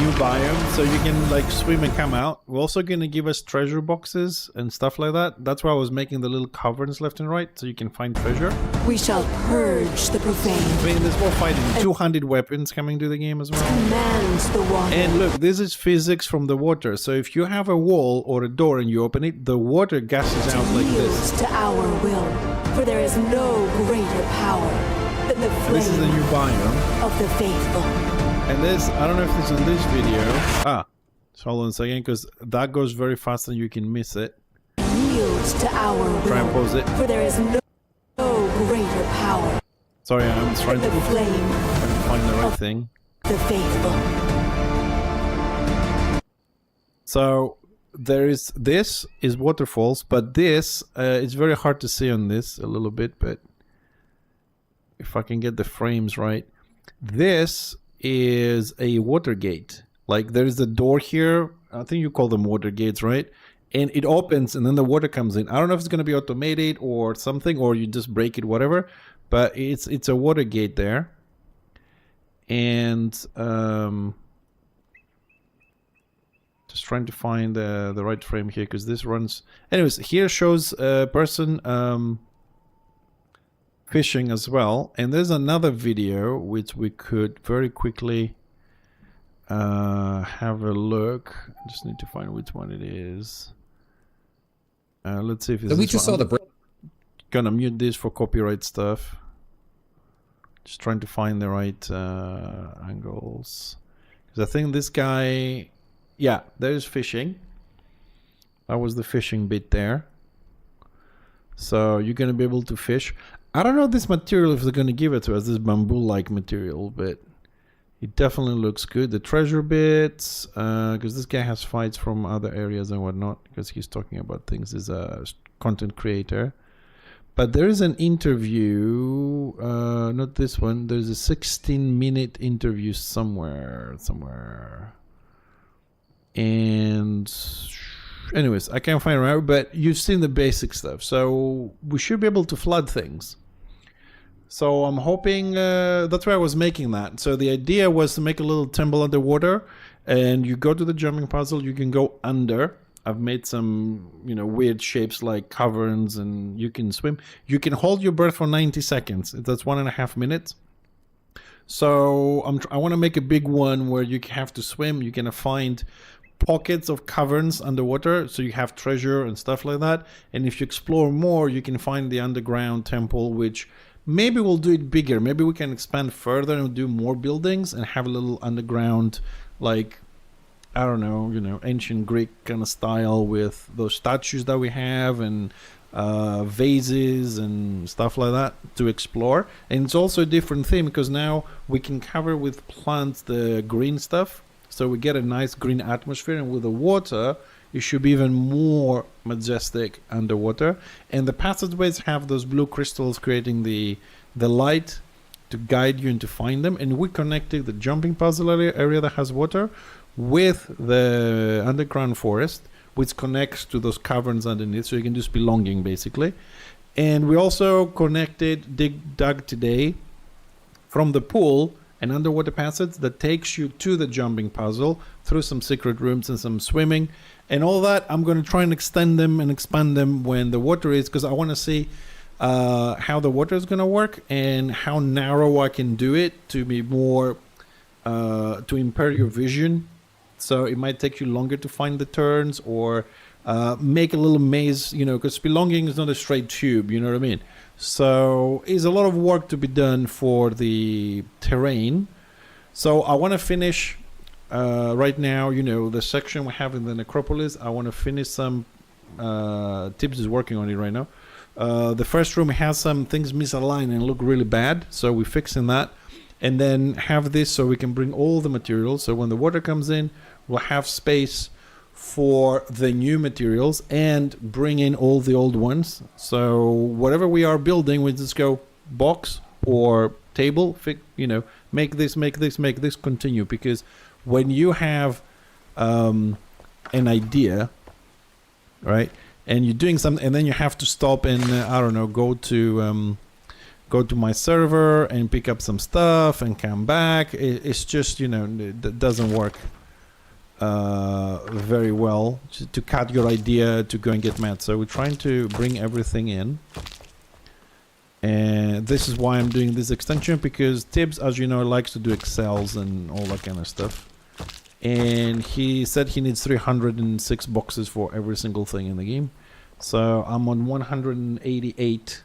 New biome, so you can like swim and come out. We're also going to give us treasure boxes and stuff like that. That's why I was making the little caverns left and right, so you can find treasure. We shall purge the profane. I mean, there's more fighting. 200 weapons coming to the game as well. Commands the water. And look, this is physics from the water. So if you have a wall or a door and you open it, the water gasses out like this. To our will, for there is no greater power than the flame This is the new biome. of the faithful. And this, I don't know if this is in this video. So hold on a second, because that goes very fast and you can miss it. Yields to our will. Try and pause it. For there is no greater power. Sorry, I'm trying to flame find the right thing. The faithful. So there is, this is waterfalls, but this, it's very hard to see on this a little bit, but if I can get the frames right. This is a water gate. Like there's a door here. I think you call them water gates, right? And it opens and then the water comes in. I don't know if it's going to be automated or something, or you just break it, whatever. But it's a water gate there. And just trying to find the right frame here because this runs. Anyways, here shows a person fishing as well, and there's another video which we could very quickly have a look. I just need to find which one it is. Let's see if it's so we just saw the gonna mute this for copyright stuff. Just trying to find the right angles because I think this guy, yeah, there's fishing. That was the fishing bit there. So you're gonna be able to fish. I don't know this material if they're going to give it to us, this bamboo-like material, but it definitely looks good. The treasure bits, because this guy has fights from other areas and whatnot, because he's talking about things as a content creator. But there is an interview, not this one, there's a 16-minute interview somewhere. And anyways, I can't find it right, but you've seen the basic stuff. So we should be able to flood things. So I'm hoping, that's why I was making that. So the idea was to make a little temple underwater, and you go to the jumping puzzle, you can go under. I've made some, you know, weird shapes like caverns, and you can swim. You can hold your breath for 90 seconds. That's 1.5 minutes. So I want to make a big one where you have to swim. You're gonna find pockets of caverns underwater, so you have treasure and stuff like that. And if you explore more, you can find the underground temple, which maybe we'll do it bigger. Maybe we can expand further and do more buildings and have a little underground, like, I don't know, you know, ancient Greek kind of style with those statues that we have and vases and stuff like that to explore. And it's also a different theme because now we can cover with plants the green stuff, so we get a nice green atmosphere, and with the water it should be even more majestic underwater. And the passageways have those blue crystals creating the light to guide you and to find them. And we connected the jumping puzzle area that has water with the underground forest, which connects to those caverns underneath, so you can do spelunking basically. And we also connected dug today from the pool an underwater passage that takes you to the jumping puzzle through some secret rooms and some swimming and all that. I'm going to try and extend them and expand them when the water is, because I want to see how the water is going to work and how narrow I can do it to be more to impair your vision. So it might take you longer to find the turns, or make a little maze, you know, because spelunking is not a straight tube, you know what I mean? So it's a lot of work to be done for the terrain. So I want to finish right now, you know, the section we have in the necropolis. I want to finish some, Tibbs is working on it right now. The first room has some things misaligned and look really bad, so we're fixing that. And then have this so we can bring all the materials, so when the water comes in, we'll have space for the new materials and bring in all the old ones. So whatever we are building, we just go box or table, you know, make this, continue. Because when you have an idea, right, and you're doing something, and then you have to stop and I don't know, go to my server and pick up some stuff and come back. It's just, you know, that doesn't work very well to cut your idea to go and get mad. So we're trying to bring everything in, and this is why I'm doing this extension, because Tibbs, as you know, likes to do Excels and all that kind of stuff, and he said he needs 306 boxes for every single thing in the game. So I'm on 188.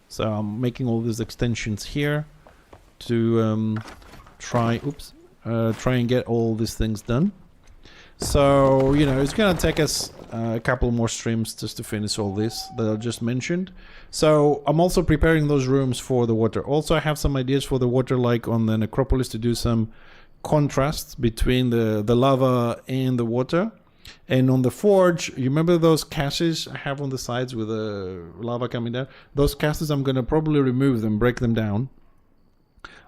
So I'm making all these extensions here to try and get all these things done. So, you know, it's gonna take us a couple more streams just to finish all this that I just mentioned. So I'm also preparing those rooms for the water. Also, I have some ideas for the water, like on the necropolis, to do some contrasts between the lava and the water. And on the forge, you remember those caches I have on the sides with the lava coming down? Those caches, I'm going to probably remove them, break them down,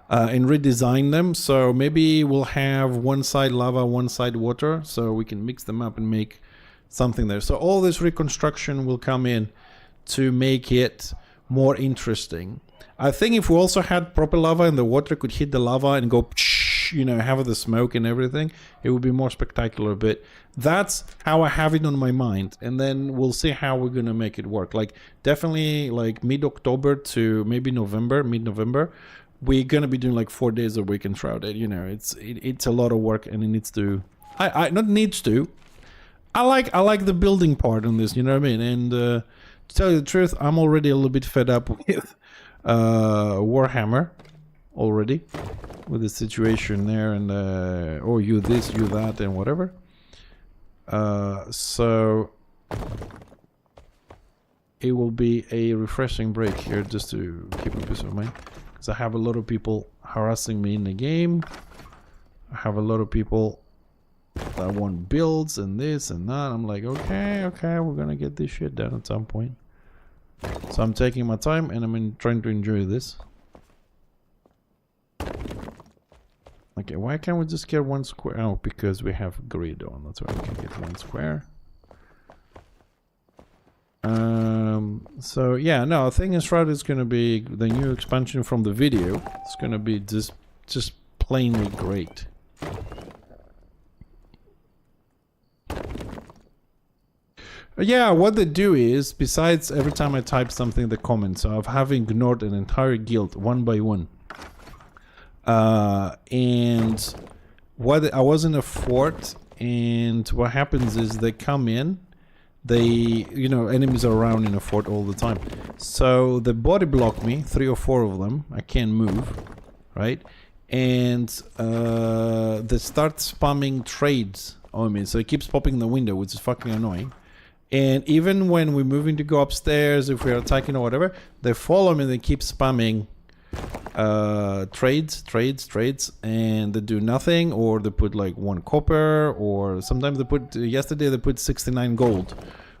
and redesign them. So maybe we'll have one side lava, one side water, so we can mix them up and make something there. So all this reconstruction will come in to make it more interesting. I think if we also had proper lava and the water could hit the lava and go, you know, have the smoke and everything, it would be more spectacular. But that's how I have it on my mind, and then we'll see how we're gonna make it work. Like definitely like mid-October to maybe November, mid-November, we're gonna be doing like 4 days a week Enshrouded. You know, it's a lot of work, and it needs to, I not needs to, I like the building part on this, you know what I mean? And to tell you the truth, I'm already a little bit fed up with Warhammer already, with the situation there, and oh, you this, you that, and whatever. So it will be a refreshing break here just to keep a peace of mind, because I have a lot of people harassing me in the game. I have a lot of people that want builds and this and that. I'm like, okay, we're gonna get this shit done at some point. So I'm taking my time, and I'm trying to enjoy this. Okay, why can't we just get one square? Oh, because we have grid on. That's why we can get one square. So yeah, no, I think Enshrouded is gonna be the new expansion from the video. It's gonna be just plainly great. Yeah, what they do is, besides every time I type something in the comments, so I have ignored an entire guild one by one. And what I was in a fort, and what happens is they come in, enemies are around in a fort all the time, so they body block me, 3 or 4 of them. I can't move, right? And they start spamming trades on me, so it keeps popping in the window, which is fucking annoying. And even when we're moving to go upstairs, if we're attacking or whatever, they follow me and they keep spamming trades, and they do nothing, or they put like 1 copper, or sometimes they put, yesterday they put 69 gold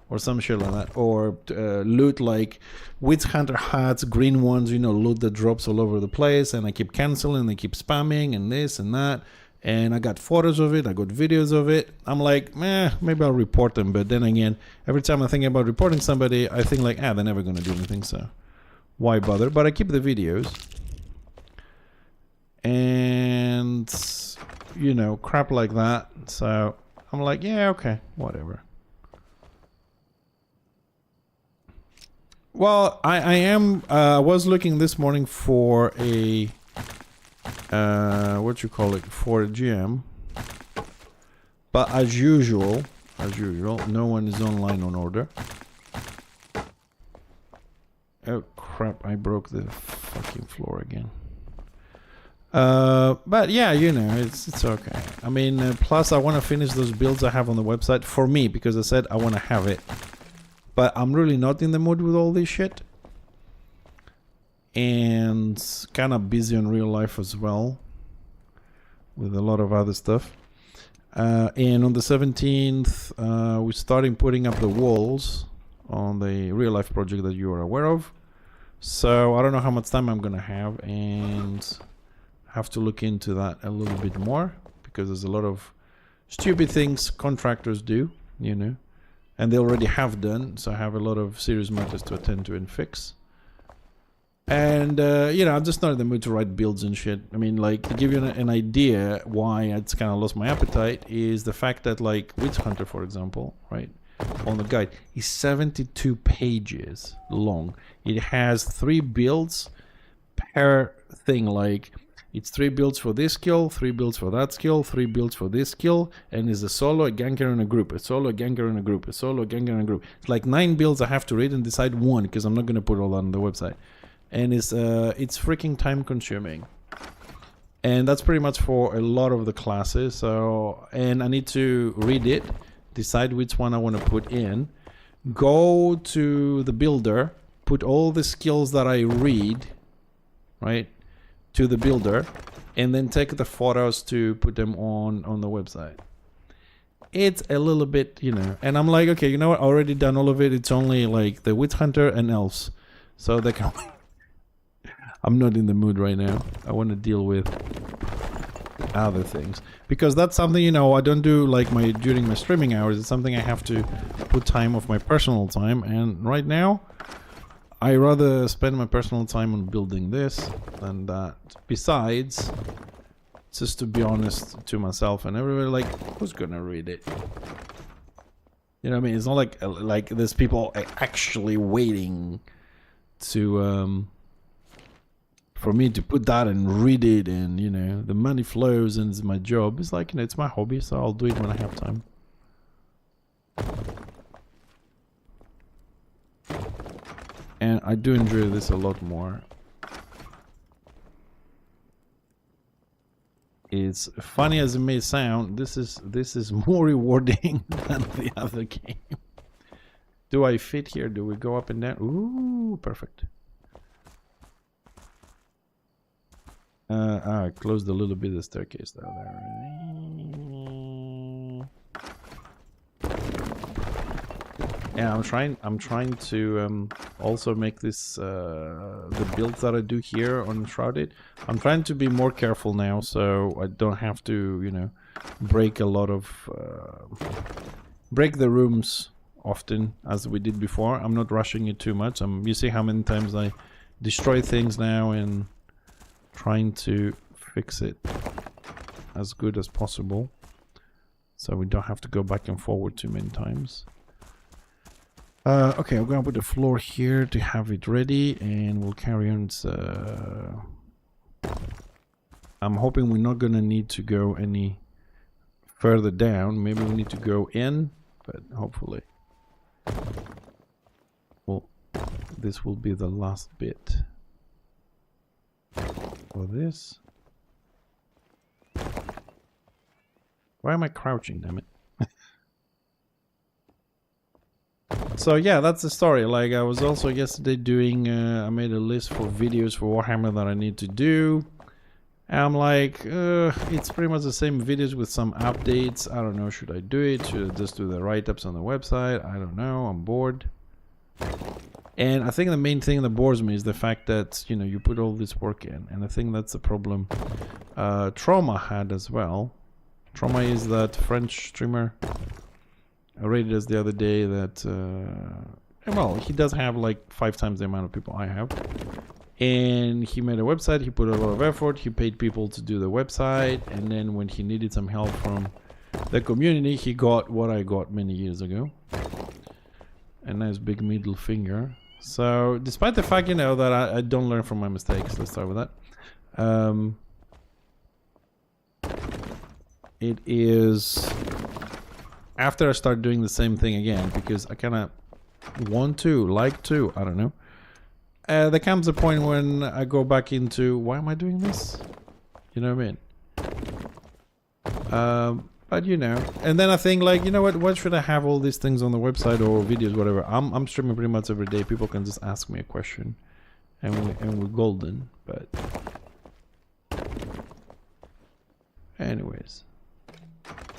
or some shit like that, or loot like witch hunter hats, green ones, loot that drops all over the place, and I keep canceling, they keep spamming and this and that. And I got photos of it, I got videos of it. I'm like, maybe I'll report them. But then again, every time I think about reporting somebody, I think like, they're never gonna do anything, so why bother? But I keep the videos. And crap like that. So I'm like, yeah, okay, whatever. Well, I was looking this morning for a for a gym, but as usual, no one is online on order. Oh crap, I broke the fucking floor again. But yeah, it's okay. I mean, plus I want to finish those builds I have on the website for me, because I said I want to have it, but I'm really not in the mood with all this shit, and kind of busy in real life as well with a lot of other stuff. And on the 17th, we're starting putting up the walls on the real life project that you are aware of. So I don't know how much time I'm gonna have, and have to look into that a little bit more, because there's a lot of stupid things contractors do, and they already have done, so I have a lot of serious matters to attend to and fix. And I'm just not in the mood to write builds and shit. I mean, like, to give you an idea why it's kind of lost my appetite is the fact that, like, Witch Hunter, for example, right, on the guide is 72 pages long. It has 3 builds per thing, like it's 3 builds for this skill, 3 builds for that skill, 3 builds for this skill, and is a solo, a ganker, and a group, a solo, a ganker, and a group, a solo, a ganker, and a group. It's like 9 builds I have to read and decide one, because I'm not going to put all that on the website. And it's freaking time consuming. And that's pretty much for a lot of the classes. So, and I need to read it, decide which one I want to put in, go to the builder, put all the skills that I read, right, to the builder, and then take the photos to put them on the website. It's a little bit, and I'm like, okay, you know what, I already done all of it. It's only like the Witch Hunter and elves, so they can I'm not in the mood right now. I want to deal with other things, because that's something, I don't do like during my streaming hours. It's something I have to put time of my personal time, and right now I rather spend my personal time on building this than that. Besides, just to be honest to myself and everybody, like, who's gonna read it? You know what I mean? It's not like there's people actually waiting to for me to put that and read it, and the money flows and it's my job. It's like, it's my hobby, so I'll do it when I have time. And I do enjoy this a lot more. It's funny as it may sound, this is more rewarding than the other game. Do I fit here? Do we go up and down? Ooh, perfect. I closed a little bit of the staircase though there. Yeah, I'm trying to also make this the builds that I do here on Enshrouded. I'm trying to be more careful now, so I don't have to, break a lot of break the rooms often as we did before. I'm not rushing it too much. You see how many times I destroy things now, and trying to fix it as good as possible, so we don't have to go back and forward too many times. Okay, I'm gonna put the floor here to have it ready, and we'll carry on. I'm hoping we're not gonna need to go any further down. Maybe we need to go in, but hopefully. Well, this will be the last bit for this. Why am I crouching, damn it? So yeah, that's the story. Like, I was also yesterday doing, I made a list for videos for Warhammer that I need to do. And I'm like, it's pretty much the same videos with some updates. I don't know, should I do it? Should I just do the write-ups on the website? I don't know, I'm bored. And I think the main thing that bores me is the fact that, you know, you put all this work in. And I think that's the problem Trauma had as well. Trauma is that French streamer. I rated us the other day that, well, he does have like 5 times the amount of people I have. And he made a website, he put a lot of effort, he paid people to do the website, and then when he needed some help from the community, he got what I got many years ago. A nice big middle finger. So, despite the fact, you know, that I don't learn from my mistakes, let's start with that. It is after I start doing the same thing again, because I kind of want to, like to, I don't know. There comes a point when I go back into, why am I doing this? You know what I mean? But you know, and then I think like, you know what should I have all these things on the website or videos, whatever. I'm streaming pretty much every day. People can just ask me a question and we're golden. But anyways,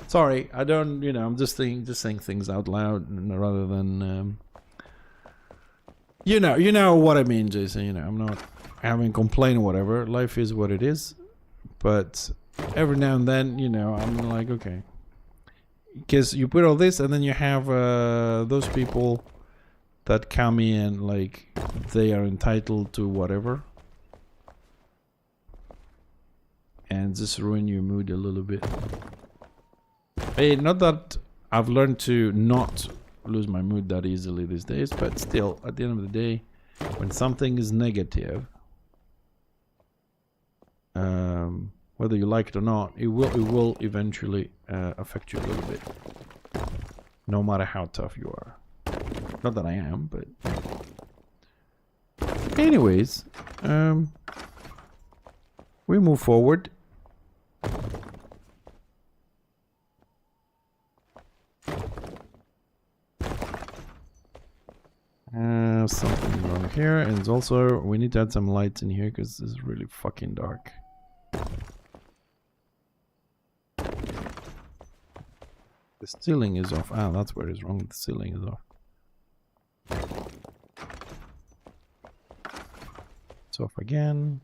sorry, I don't, you know, I'm just saying things out loud rather than you know what I mean, Jason. You know, I'm not having complaint or whatever. Life is what it is. But every now and then, you know, I'm like, okay. Because you put all this and then you have those people that come in like they are entitled to whatever. And just ruin your mood a little bit. Hey, not that I've learned to not lose my mood that easily these days, but still, at the end of the day, when something is negative, whether you like it or not, it will eventually affect you a little bit, no matter how tough you are. Not that I am, but anyways, we move forward. Something wrong here, and also we need to add some lights in here because this is really fucking dark. The ceiling is off. Ah, that's where it's wrong. The ceiling is off. It's off again.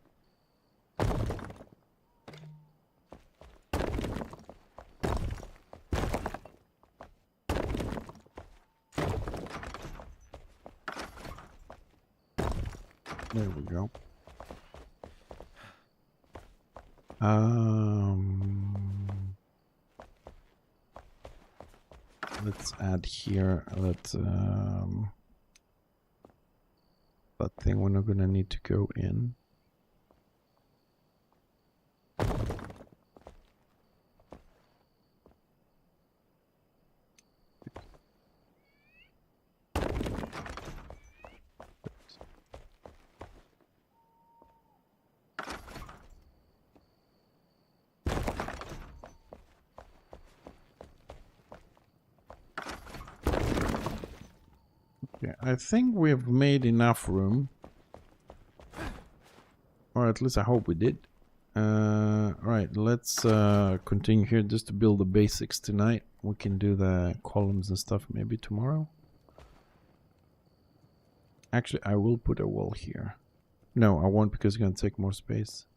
There we go. Let's add here that that thing we're not gonna need to go in. I think we've made enough room, or at least I hope we did. Right, let's continue here just to build the basics tonight. We can do the columns and stuff maybe tomorrow. Actually, I will put a wall here. No, I won't, because it's gonna take more space.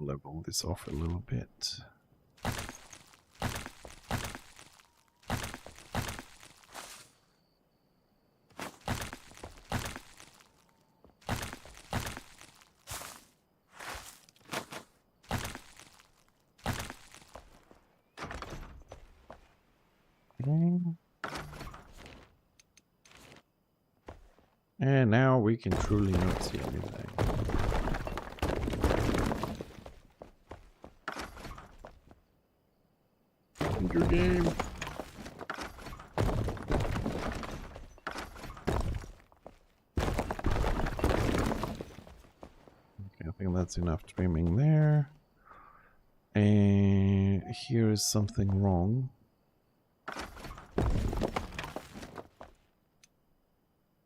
Level this off a little bit. And now we can truly not see anything. Enter game. Okay, I think that's enough trimming there. And here is something wrong.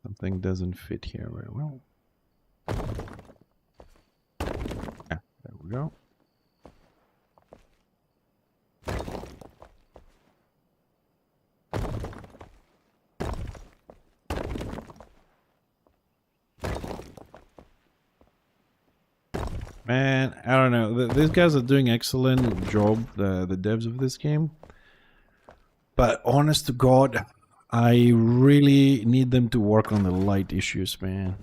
Something doesn't fit here very well. Ah, there we go. Man, I don't know. These guys are doing excellent job, the devs of this game. But honest to God, I really need them to work on the light issues, man.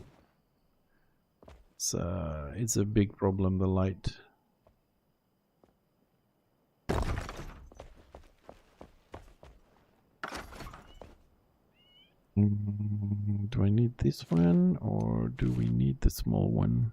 It's a big problem, the light. Do I need this one or do we need the small one?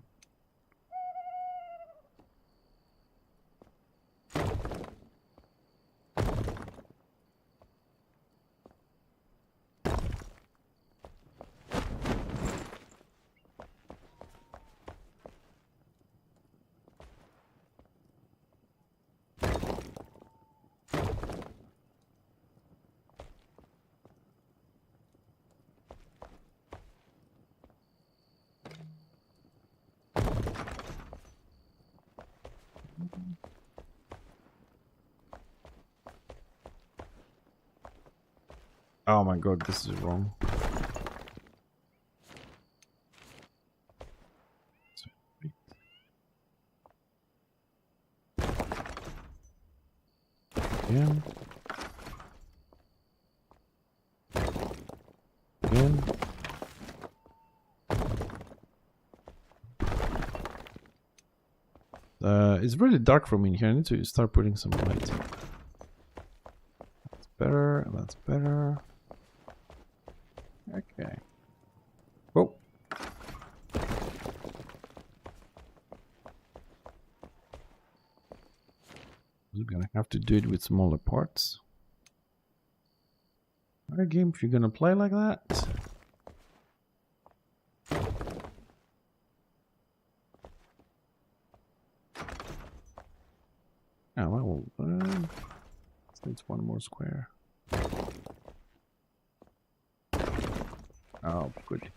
Oh my god, this is wrong. Again. Again. It's really dark from in here. I need to start putting some light. That's better. That's better. Okay. Whoa. We're gonna have to do it with smaller parts. Alright, game, if you're gonna play like that. Oh, well, it's one more square. Oh, good.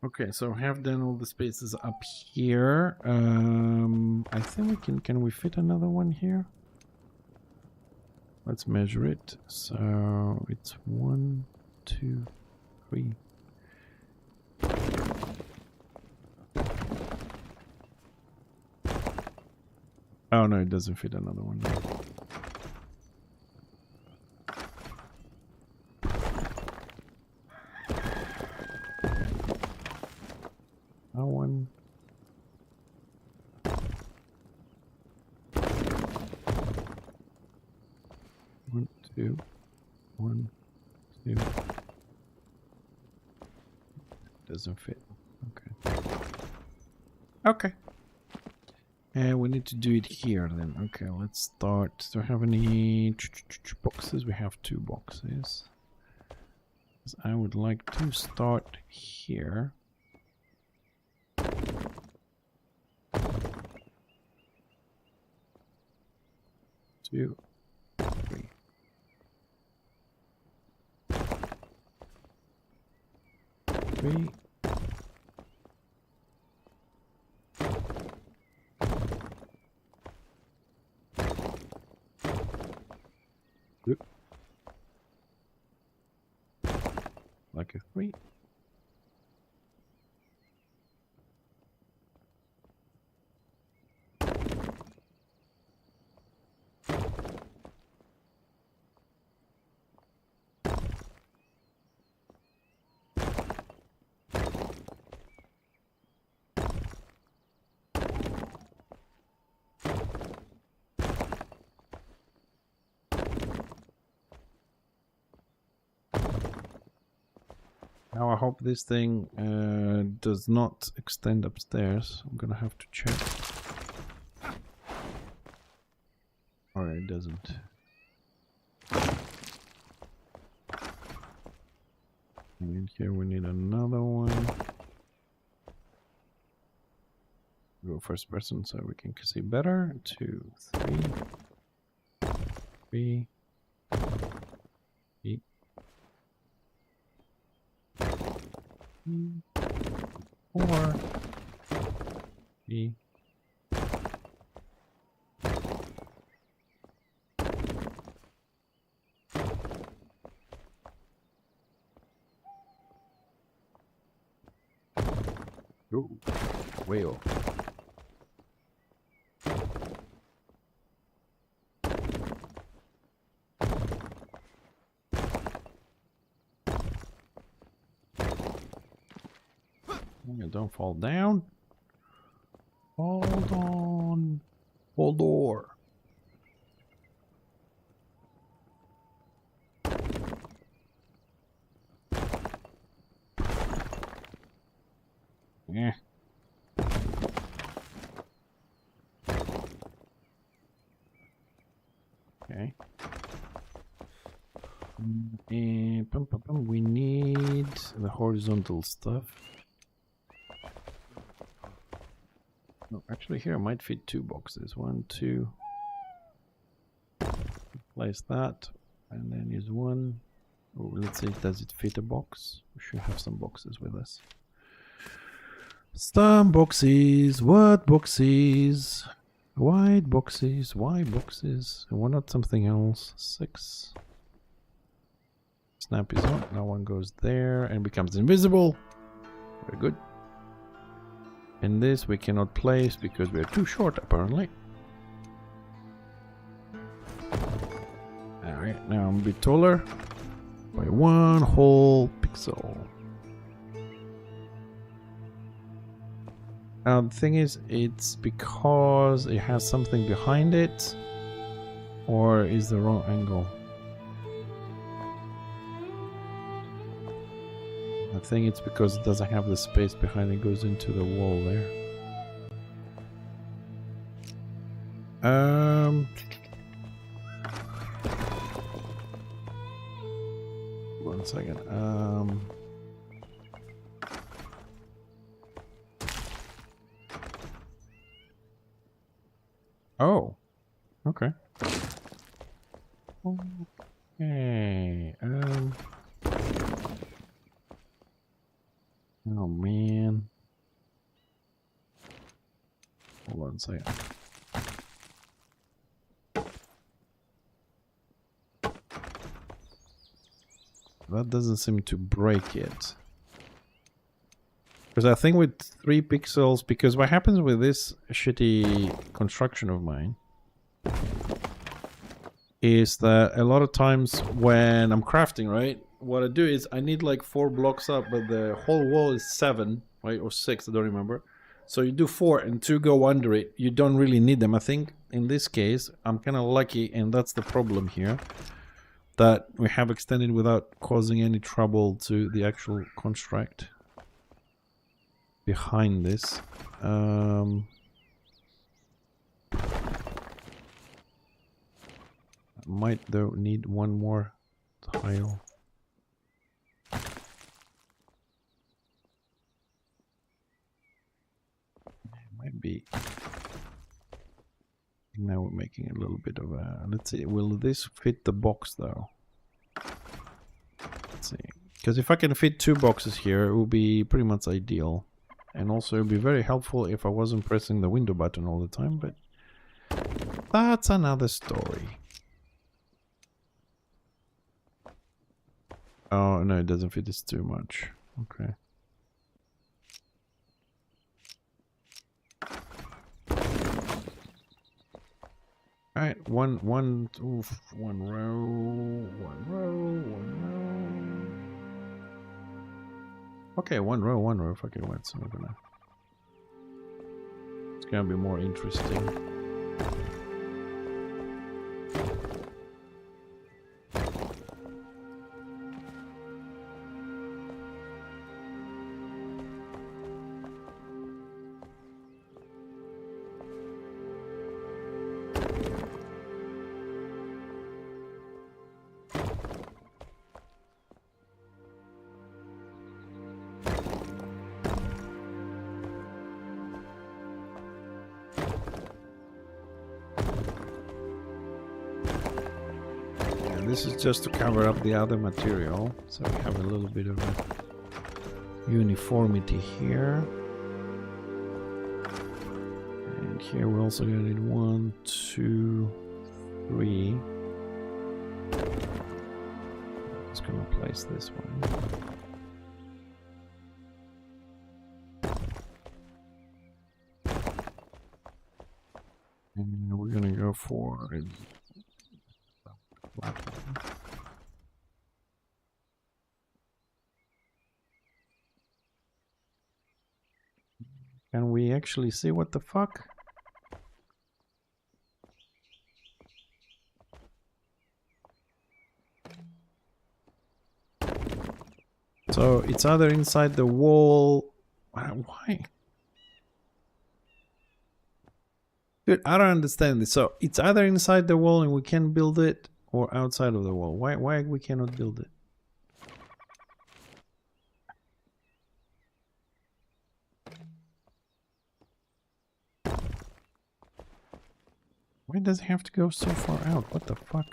Okay, so I have done all the spaces up here. I think we can we fit another one here? Let's measure it. So it's 1, 2, 3. Oh no, it doesn't fit another one. That one. One, two. 1, 2. Doesn't fit. Okay. Okay. And we need to do it here then. Okay, let's start. Do I have any boxes? We have 2 boxes. I would like to start here. 2, 3. Three. Oop. Like a 3. Now I hope this thing does not extend upstairs. I'm gonna have to check. Alright, it doesn't. And in here we need another one. Go first person so we can see better. 2, 3. 3. 8. 4. 3. Ooh, whale. Don't fall down. Hold on. Hold door. Yeah. Okay. And we need the horizontal stuff. No, actually here I might fit 2 boxes. 1, 2. Place that. And then use 1. Oh, let's see, does it fit a box? We should have some boxes with us. Some boxes. What boxes? White boxes. Why boxes? Why not something else? 6. Snap is on. Now one goes there and becomes invisible. Very good. And this we cannot place because we are too short apparently. Alright, now I'm a bit taller by 1 whole pixel. Now the thing is, it's because it has something behind it, or is the wrong angle? I think it's because it doesn't have the space behind it, goes into the wall there. 1 second. Oh, okay. Okay. Oh man. Hold on a second. That doesn't seem to break it. Because I think with 3 pixels, because what happens with this shitty construction of mine is that a lot of times when I'm crafting, right, what I do is I need like 4 blocks up, but the whole wall is 7, right, or 6, I don't remember. So you do 4 and 2 go under it. You don't really need them. I think in this case, I'm kind of lucky, and that's the problem here, that we have extended without causing any trouble to the actual construct behind this. I might though need 1 more tile. It might be. Now we're making a little bit of a. Let's see. Will this fit the box though? Let's see. Because if I can fit 2 boxes here, it will be pretty much ideal. And also it would be very helpful if I wasn't pressing the window button all the time, but that's another story. Oh, no, it doesn't fit. It's too much. Okay. Alright, one row, 1 row. Okay, 1 row. Fucking what? So we're gonna. It's gonna be more interesting. this is just to cover up the other material, so we have a little bit of a uniformity here. And here we're also gonna need 1, 2, 3. Just gonna place this one. And we're gonna go for a flat one. Can we actually see what the fuck? So it's either inside the wall. Why? Dude, I don't understand this. So it's either inside the wall and we can build it, or outside of the wall. Why we cannot build it? Why does it have to go so far out? What the fuck?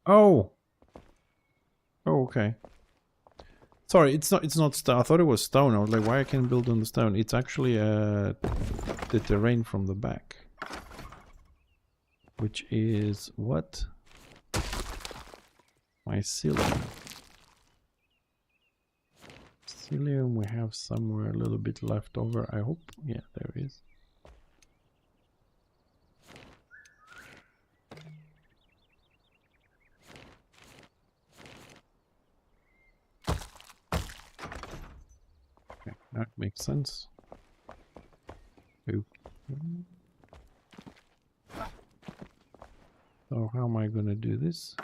Oh. Oh, okay. Sorry, it's not stone. I thought it was stone. I was like, why I can't build on the stone? It's actually the terrain from the back. Which is what? Mycelium. Mycelium we have somewhere a little bit left over, I hope. Yeah, there is. Okay, that makes sense. Okay. So how am I gonna do this?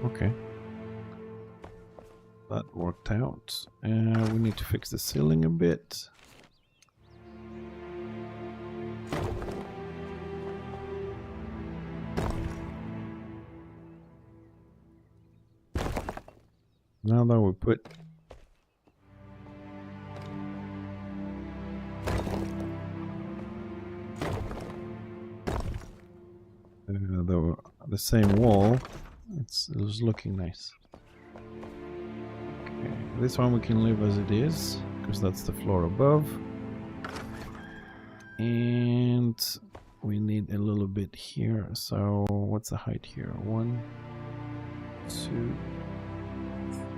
Okay. That worked out. We need to fix the ceiling a bit. Now that we put the same wall, it's looking nice. Okay, this one we can leave as it is because that's the floor above, and we need a little bit here. So what's the height here? 1, 2,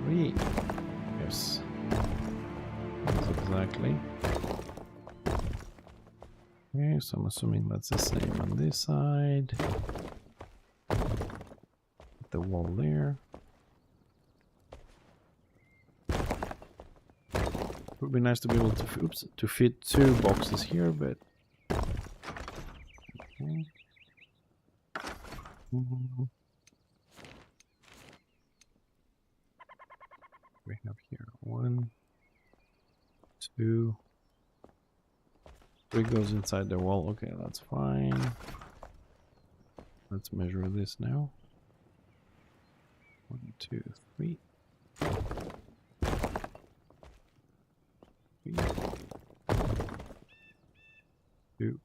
3. Yes, that's exactly. Okay, so I'm assuming that's the same on this side. The wall there. It would be nice to be able to fit 2 boxes here, but okay. We have here 1, 2, 3 goes inside the wall. Okay, that's fine. Let's measure this now. 1, 2, 3. 3. 2,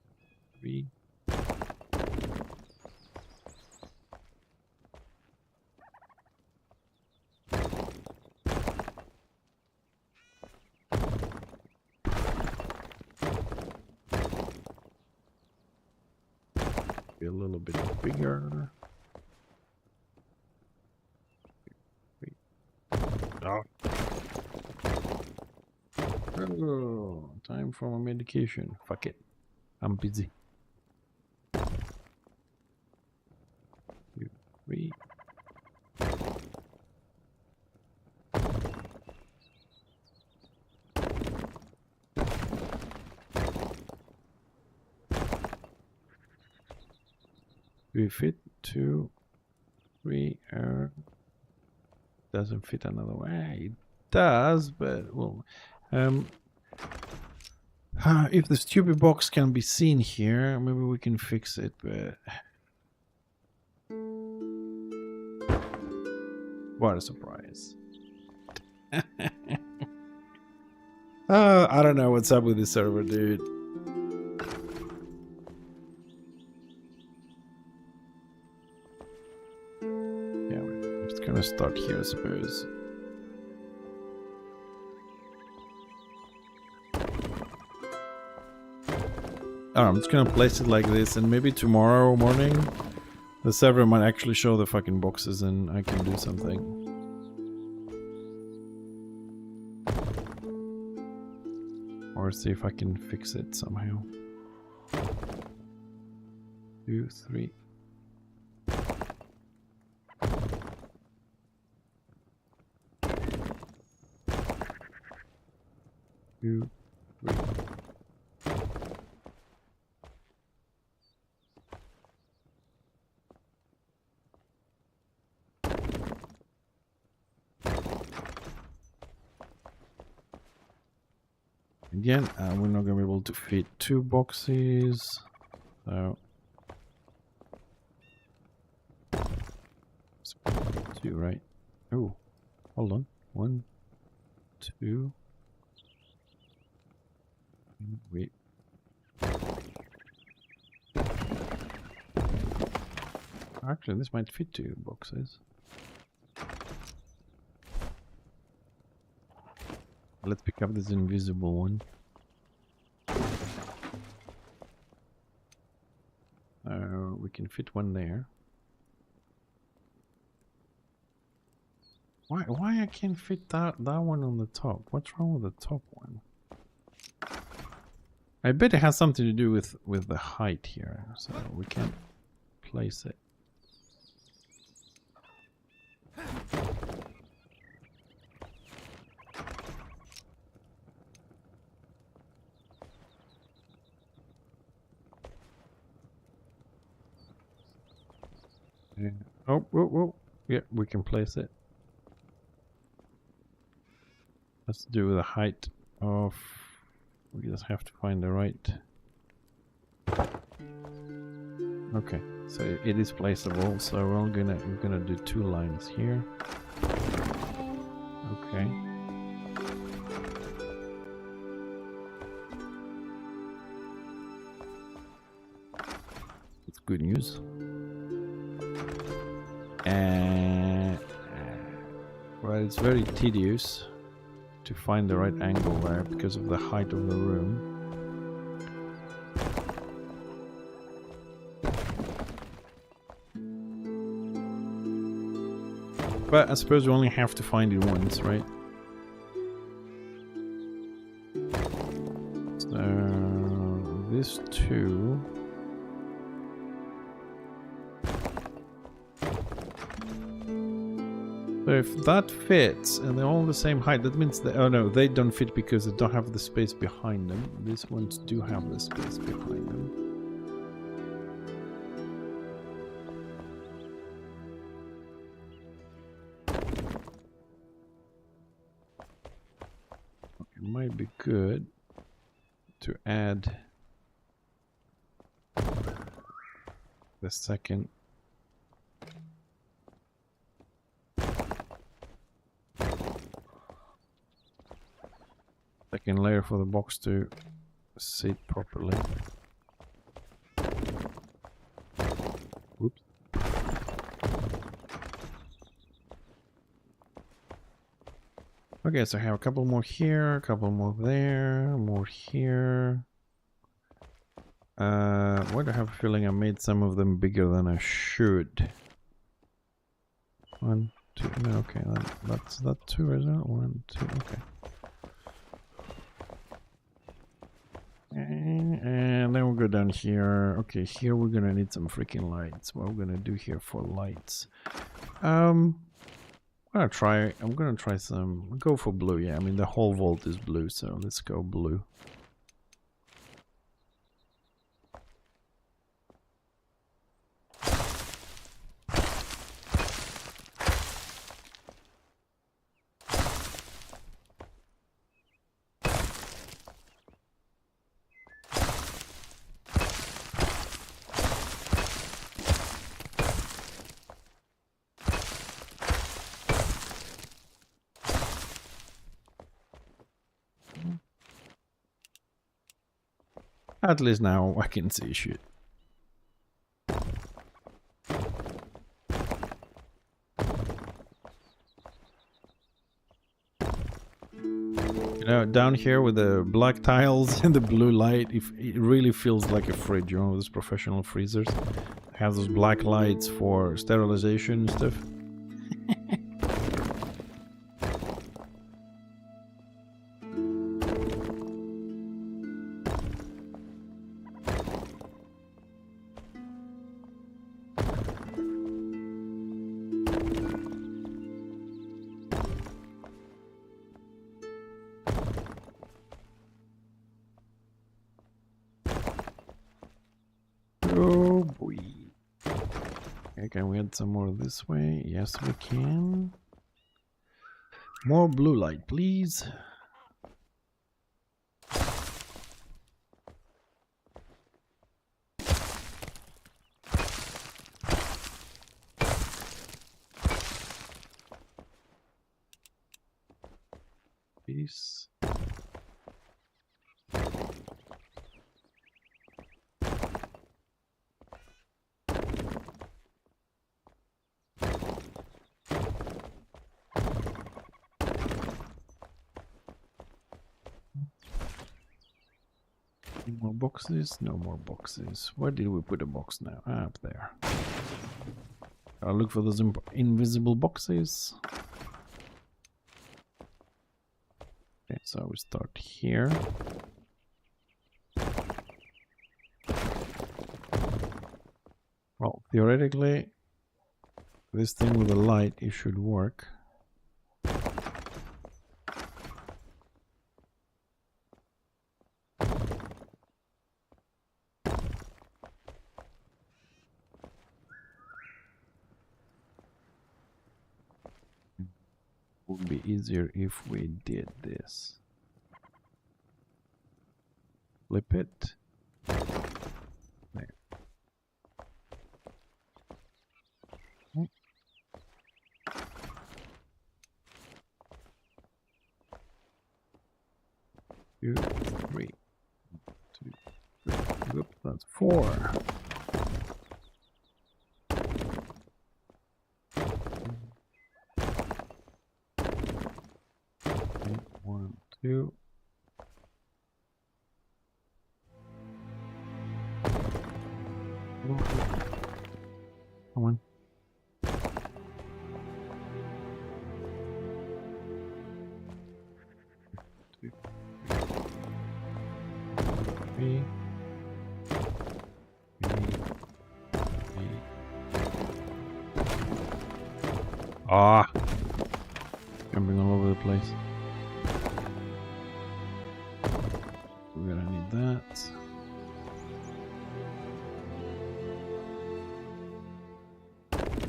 3. Be a little bit bigger. Oh, time for my medication. Fuck it. I'm busy. 2, 3. We fit 2, 3. Doesn't fit another way. does, but well, if the stupid box can be seen here, maybe we can fix it. But what a surprise! I don't know what's up with this server, dude. Yeah, I'm just gonna start here, I suppose. I'm just gonna place it like this, and maybe tomorrow morning the server might actually show the fucking boxes and I can do something. Or see if I can fix it somehow. 2, 3. 2, 3. Again, we're not gonna be able to fit 2 boxes, so 2, right? Oh, hold on. 1, 2. Wait. Actually, this might fit 2 boxes. Let's pick up this invisible one. We can fit one there. Why I can't fit that one on the top? What's wrong with the top one? I bet it has something to do with the height here, so we can't place it. Yeah. Oh, yeah, we can place it. Let's do the height of. We just have to find the right. Okay, so it is placeable. So we're gonna do 2 lines here. Okay. It's good news. Well, it's very tedious to find the right angle there because of the height of the room. But I suppose we only have to find it once, right? So this 2. So if that fits and they're all the same height, that means that, oh no, they don't fit because they don't have the space behind them. These ones do have the space behind them. It might be good to add the second. Second layer for the box to sit properly. Oops. Okay, so I have a couple more here, a couple more there, more here. Why do I have a feeling I made some of them bigger than I should? 1, 2, no, okay, that's that 2, isn't it? 1, 2, okay. And then we'll go down here. Okay, here we're gonna need some freaking lights. What we're gonna do here for lights? I'm gonna try some. Go for blue. Yeah, I mean the whole vault is blue, so let's go blue. At least now I can see shit. You know, down here with the black tiles and the blue light, it really feels like a fridge, you know, those professional freezers. Have those black lights for sterilization and stuff. Oh boy. Okay, can we add some more this way? Yes, we can. More blue light, please. Peace. More boxes? No more boxes. Where did we put a box now? Ah, up there. I'll look for those invisible boxes. Okay, so we start here. Well, theoretically, this thing with the light, it should work. Would be easier if we did this. Flip it. There. Okay. 2, 3. 2, 3. Oop, that's 4. 1, 2. Come on. 2, 3. Ah, jumping all over the place. We're gonna need that.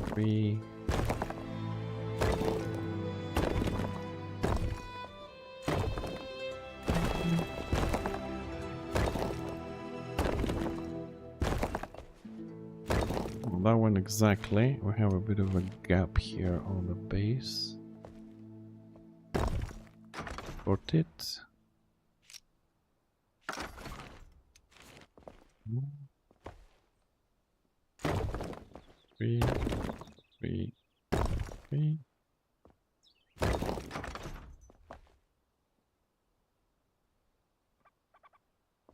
Three. Well, that one exactly. We have a bit of a gap here on the base. Sort it. 3, 3, 3.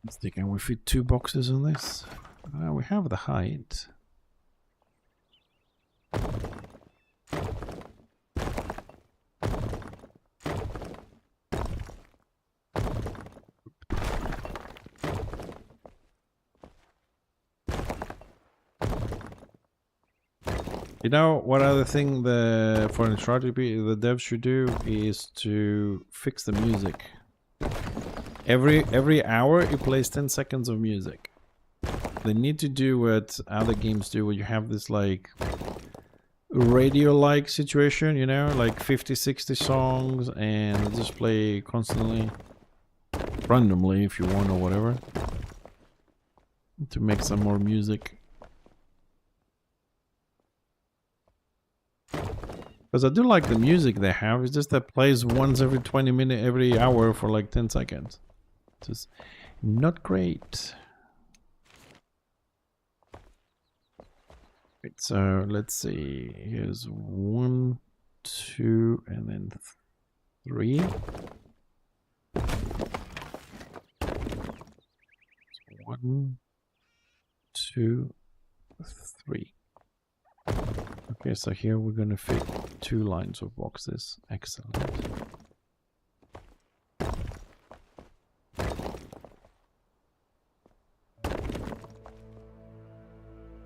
Let's see, can we fit 2 boxes on this? We have the height. You know, what other thing for Enshrouded the devs should do is to fix the music. Every hour it plays 10 seconds of music. They need to do what other games do, where you have this like radio-like situation, you know, like 50-60 songs and just play constantly, randomly if you want or whatever, to make some more music. Because I do like the music they have, it's just that plays once every 20 minutes, every hour for like 10 seconds. It's just not great. Right, so let's see. Here's 1, 2, and then 3. 1, 2, 3. Okay, so here we're gonna fit 2 lines of boxes. Excellent.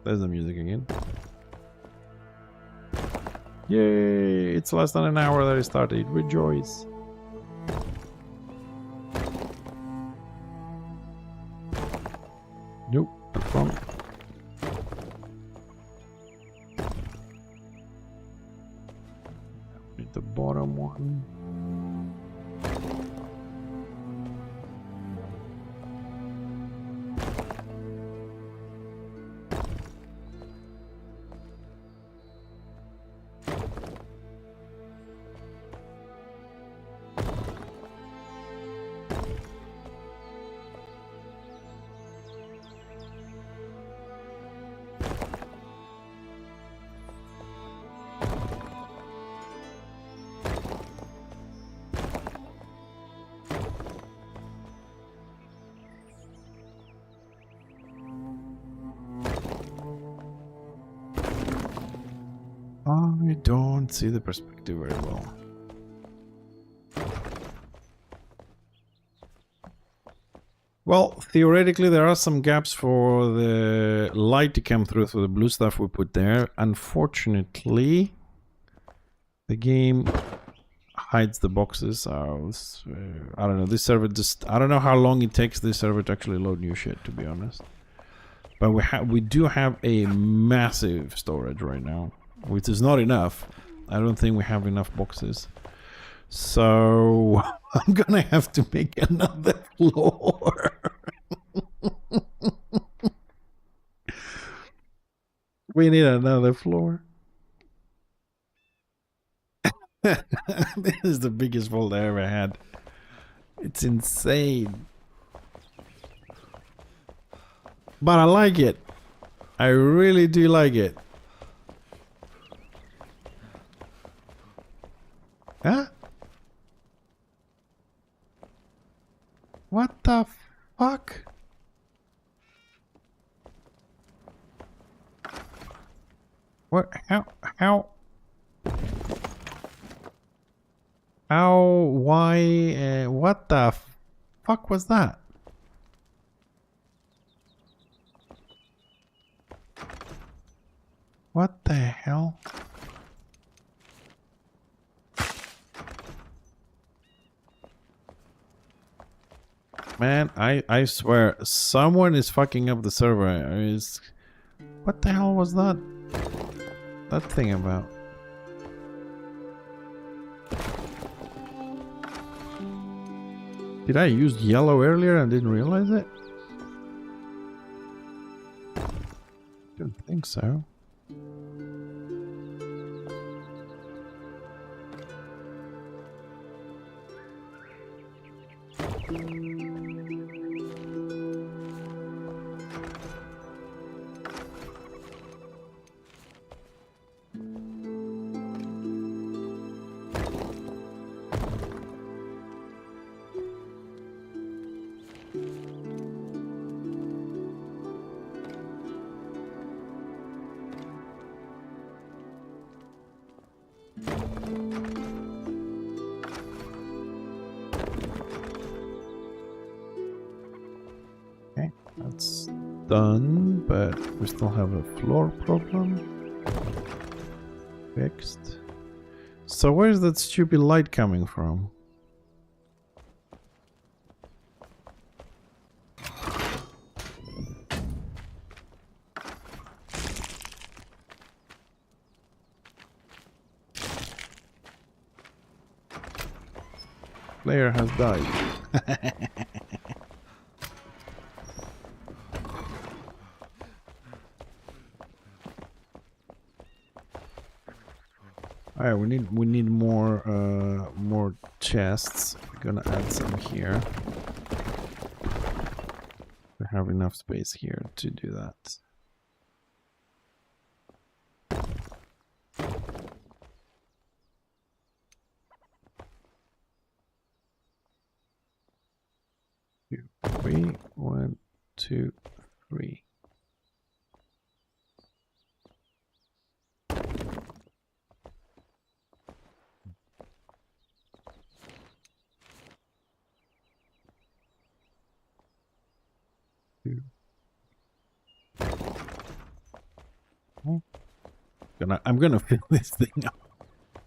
There's the music again. Yay! It's less than an hour that it started. Rejoice! Nope, that's wrong. Need the bottom one. I don't see the perspective very well. Well, theoretically there are some gaps for the light to come through the blue stuff we put there. Unfortunately, the game hides the boxes. I don't know, this server just... I don't know how long it takes this server to actually load new shit, to be honest. But we do have a massive storage right now, which is not enough. I don't think we have enough boxes. So I'm gonna have to make another floor. We need another floor. This is the biggest vault I ever had. It's insane. But I like it. I really do like it. Huh? What the fuck? What? How, why, what the fuck was that? What the hell? Man, I swear, someone is fucking up the server. What the hell was that? That thing about? Did I use yellow earlier and didn't realize it? Didn't think so. That's done, but we still have a floor problem. Fixed. So where's that stupid light coming from? Player has died. Alright, we need more chests. We're gonna add some here. We have enough space here to do that. 3. 1, 2, 3. I'm gonna fill this thing up.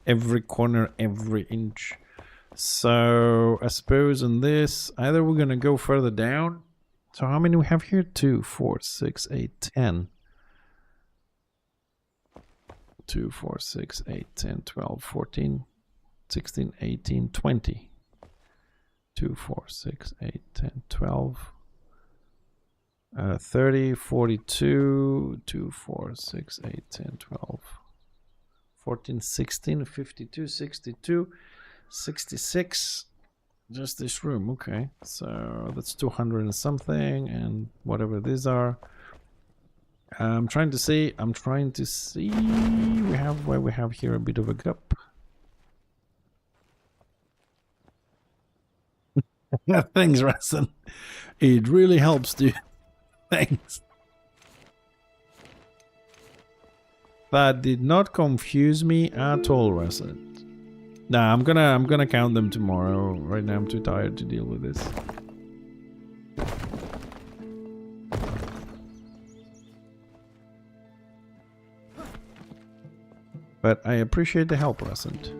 Every corner, every inch. So I suppose in this, either we're gonna go further down. So how many we have here? 2, 4, 6, 8, 10. 2, 4, 6, 8, 10, 12, 14, 16, 18, 20. 2, 4, 6, 8, 10, 12. 30, 42, 2, 4, 6, 8, 10, 12, 14, 16, 52, 62, 66. Just this room, okay. So that's 200 and something, and whatever these are. I'm trying to see. We have here a bit of a gap. Thanks, Rassen. It really helps, dude. Thanks. That did not confuse me at all, Resident. Nah, I'm gonna count them tomorrow. Right now I'm too tired to deal with this. But I appreciate the help, Resident.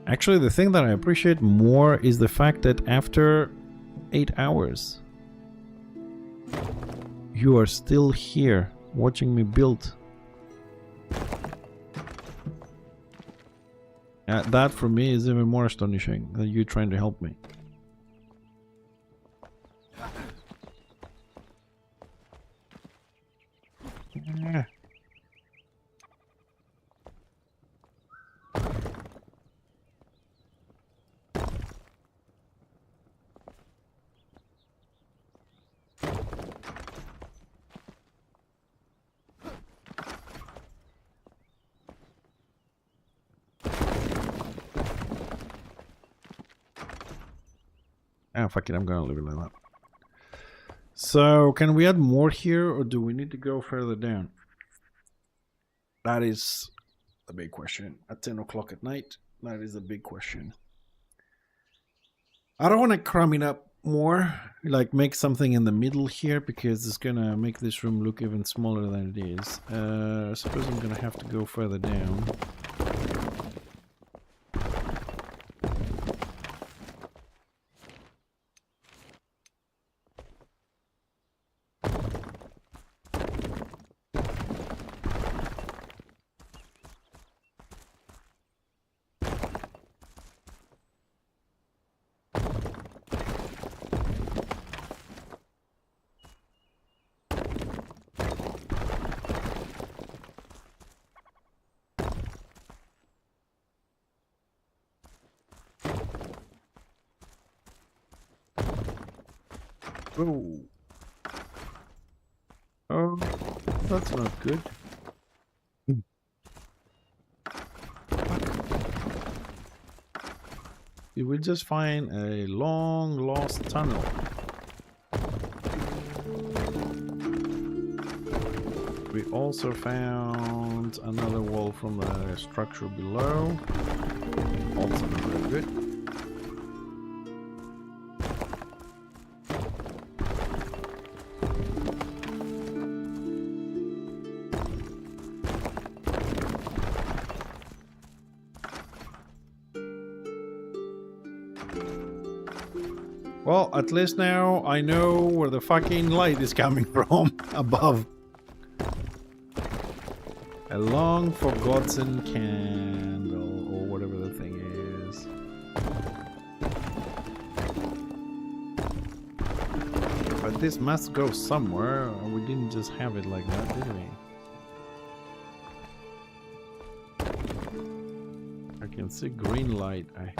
Actually, the thing that I appreciate more is the fact that after 8 hours you are still here watching me build. That for me is even more astonishing than you trying to help me. Ah, fuck it, I'm gonna leave it like that. So, can we add more here, or do we need to go further down? That is a big question. At 10 o'clock at night, that is a big question. I don't want to cram it up more, like make something in the middle here, because it's gonna make this room look even smaller than it is. I suppose I'm gonna have to go further down. Oh. Oh, that's not good. Did we just find a long lost tunnel? We also found another wall from the structure below. Also not very good. Well, at least now I know where the fucking light is coming from above. A long forgotten candle, or whatever the thing is. But this must go somewhere. We didn't just have it like that, did we? I can see green light ahead.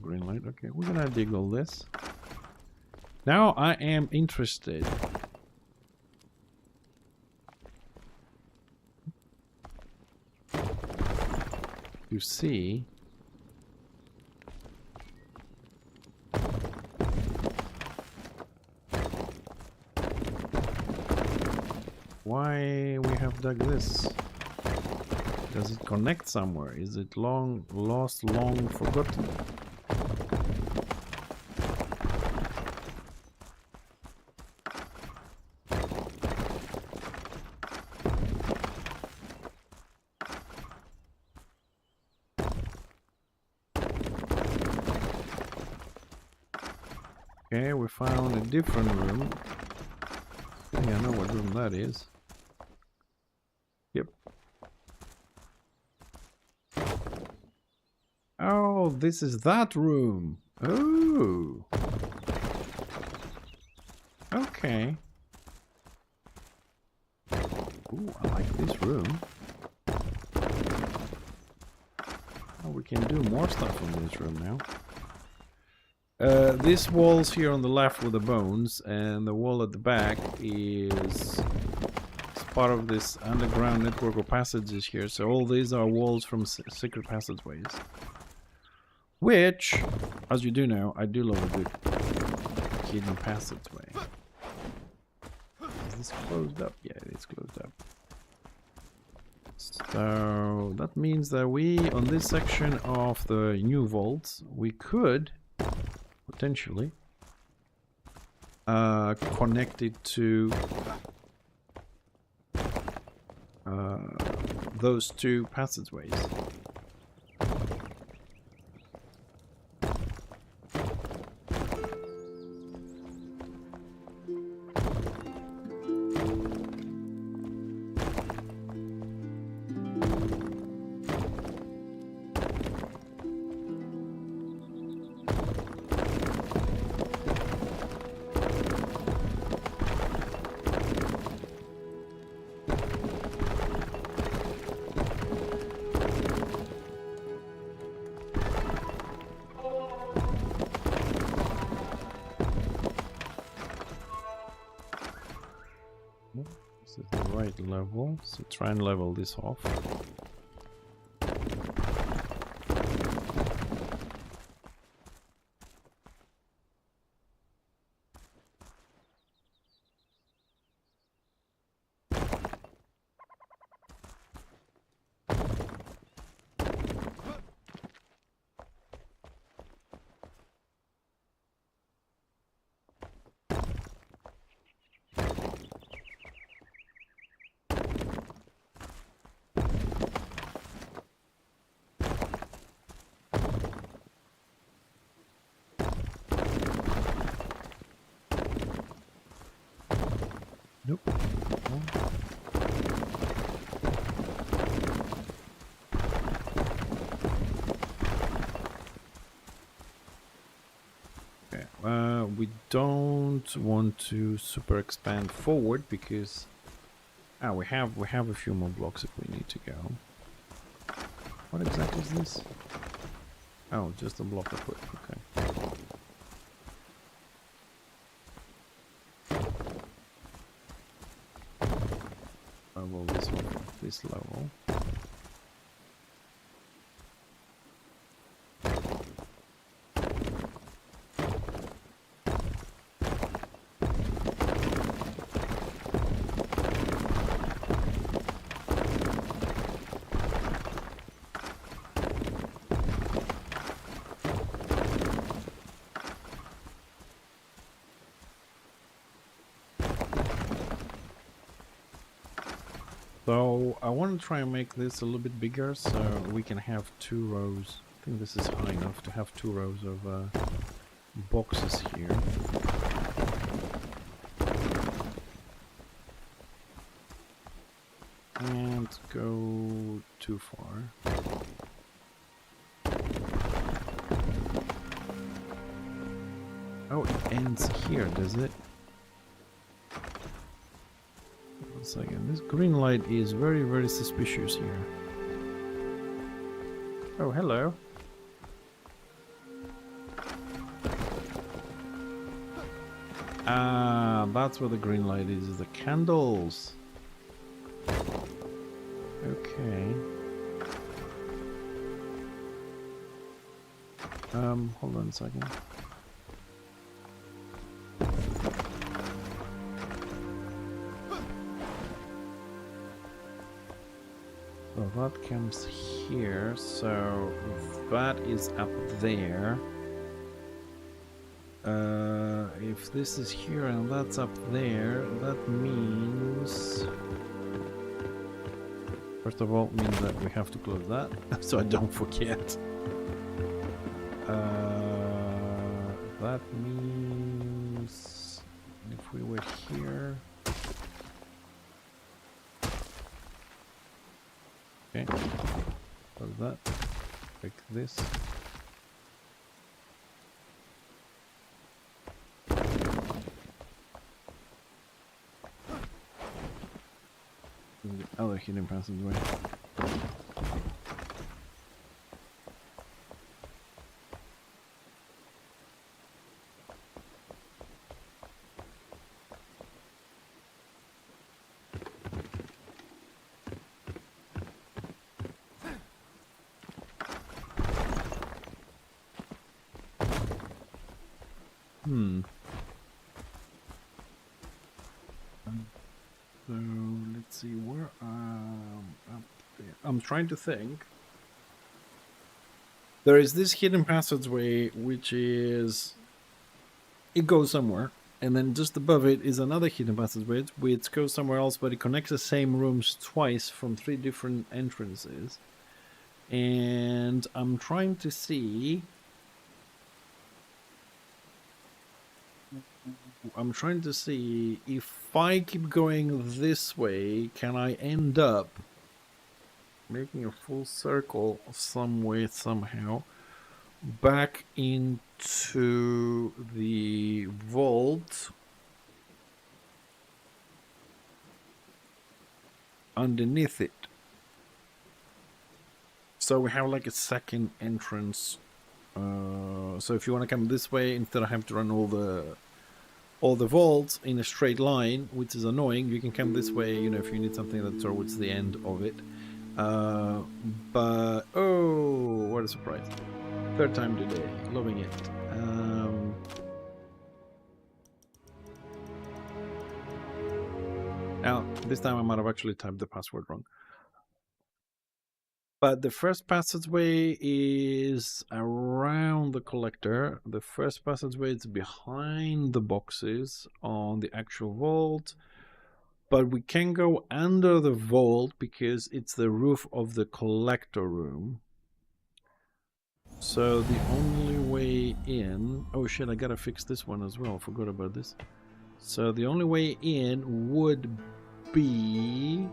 Green light. Okay, we're gonna dig all this. Now I am interested to see Why we have dug this? Does it connect somewhere? Is it long lost, long forgotten? Okay, we found a different room. I think I know what room that is. Yep. Oh, this is that room. Oh. Okay. Ooh, I like this room. Oh, we can do more stuff in this room now. This wall's here on the left with the bones, and the wall at the back is part of this underground network of passages here. So all these are walls from secret passageways. Which, as you do know, I do love a good hidden passageway. Is this closed up? Yeah, it's closed up. So that means that we, on this section of the new vaults, we could potentially connect it to those two passageways. This is the right level, so try and level this off. Nope. Okay. We don't want to super expand forward because we have a few more blocks if we need to go. What exactly is this? Oh, just a block of wood. Okay. Level this one at this level. So I want to try and make this a little bit bigger so we can have 2 rows. I think this is high enough to have 2 rows of boxes here. And go too far. Oh, it ends here, does it? One second. This green light is very, very suspicious here. Oh, hello. Ah, that's where the green light is the candles. Okay. Hold on a second. that comes here, so that is up there. If this is here and that's up there, that means... First of all, means that we have to close that, so I don't forget. That means if we were here... Okay, close that, like this. The other hidden passageway. So let's see where up there. I'm trying to think. There is this hidden passageway which is it goes somewhere, and then just above it is another hidden passageway which goes somewhere else, but it connects the same rooms twice from 3 different entrances. And I'm trying to see if I keep going this way, can I end up making a full circle some way, somehow, back into the vault underneath it. So we have like a second entrance. So if you want to come this way, instead of having to run all the vaults in a straight line, which is annoying, you can come this way, you know, if you need something that's towards the end of it. But oh, what a surprise. 3rd time today, loving it. Now, this time I might have actually typed the password wrong. But the first passageway is around the collector. The first passageway is behind the boxes on the actual vault. But we can go under the vault because it's the roof of the collector room. So the only way in... Oh shit, I gotta fix this one as well. I forgot about this. So the only way in would be...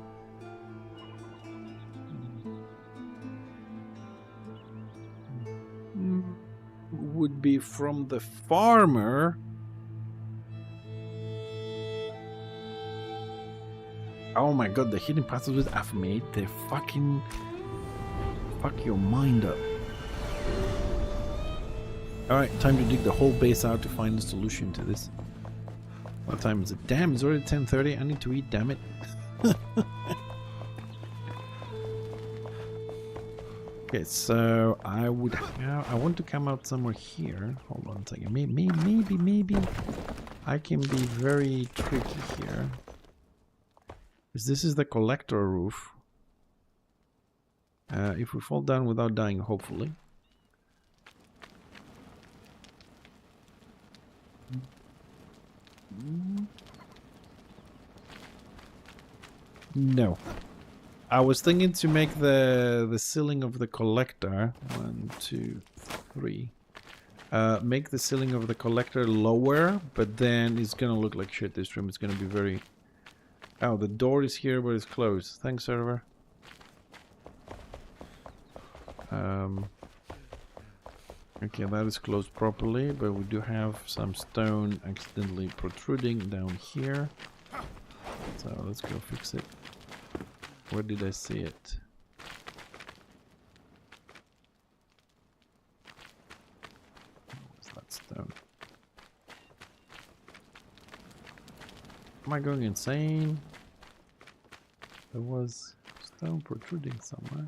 from the farmer. Oh my god, the hidden passages I've made, they fucking fuck your mind up. Alright, time to dig the whole base out to find a solution to this. What time is it? Damn, it's already 10:30. I need to eat, damn it. Okay, so I want to come out somewhere here. Hold on a second. Maybe I can be very tricky here. Because this is the collector roof. If we fall down without dying, hopefully. No. I was thinking to make the ceiling of the collector 1, 2, 3. Make the ceiling of the collector lower, but then it's gonna look like shit. This room is gonna be very... Oh, the door is here, but it's closed. Thanks, server. Okay, that is closed properly, but we do have some stone accidentally protruding down here. So let's go fix it. Where did I see it? What's that stone? Am I going insane? There was stone protruding somewhere.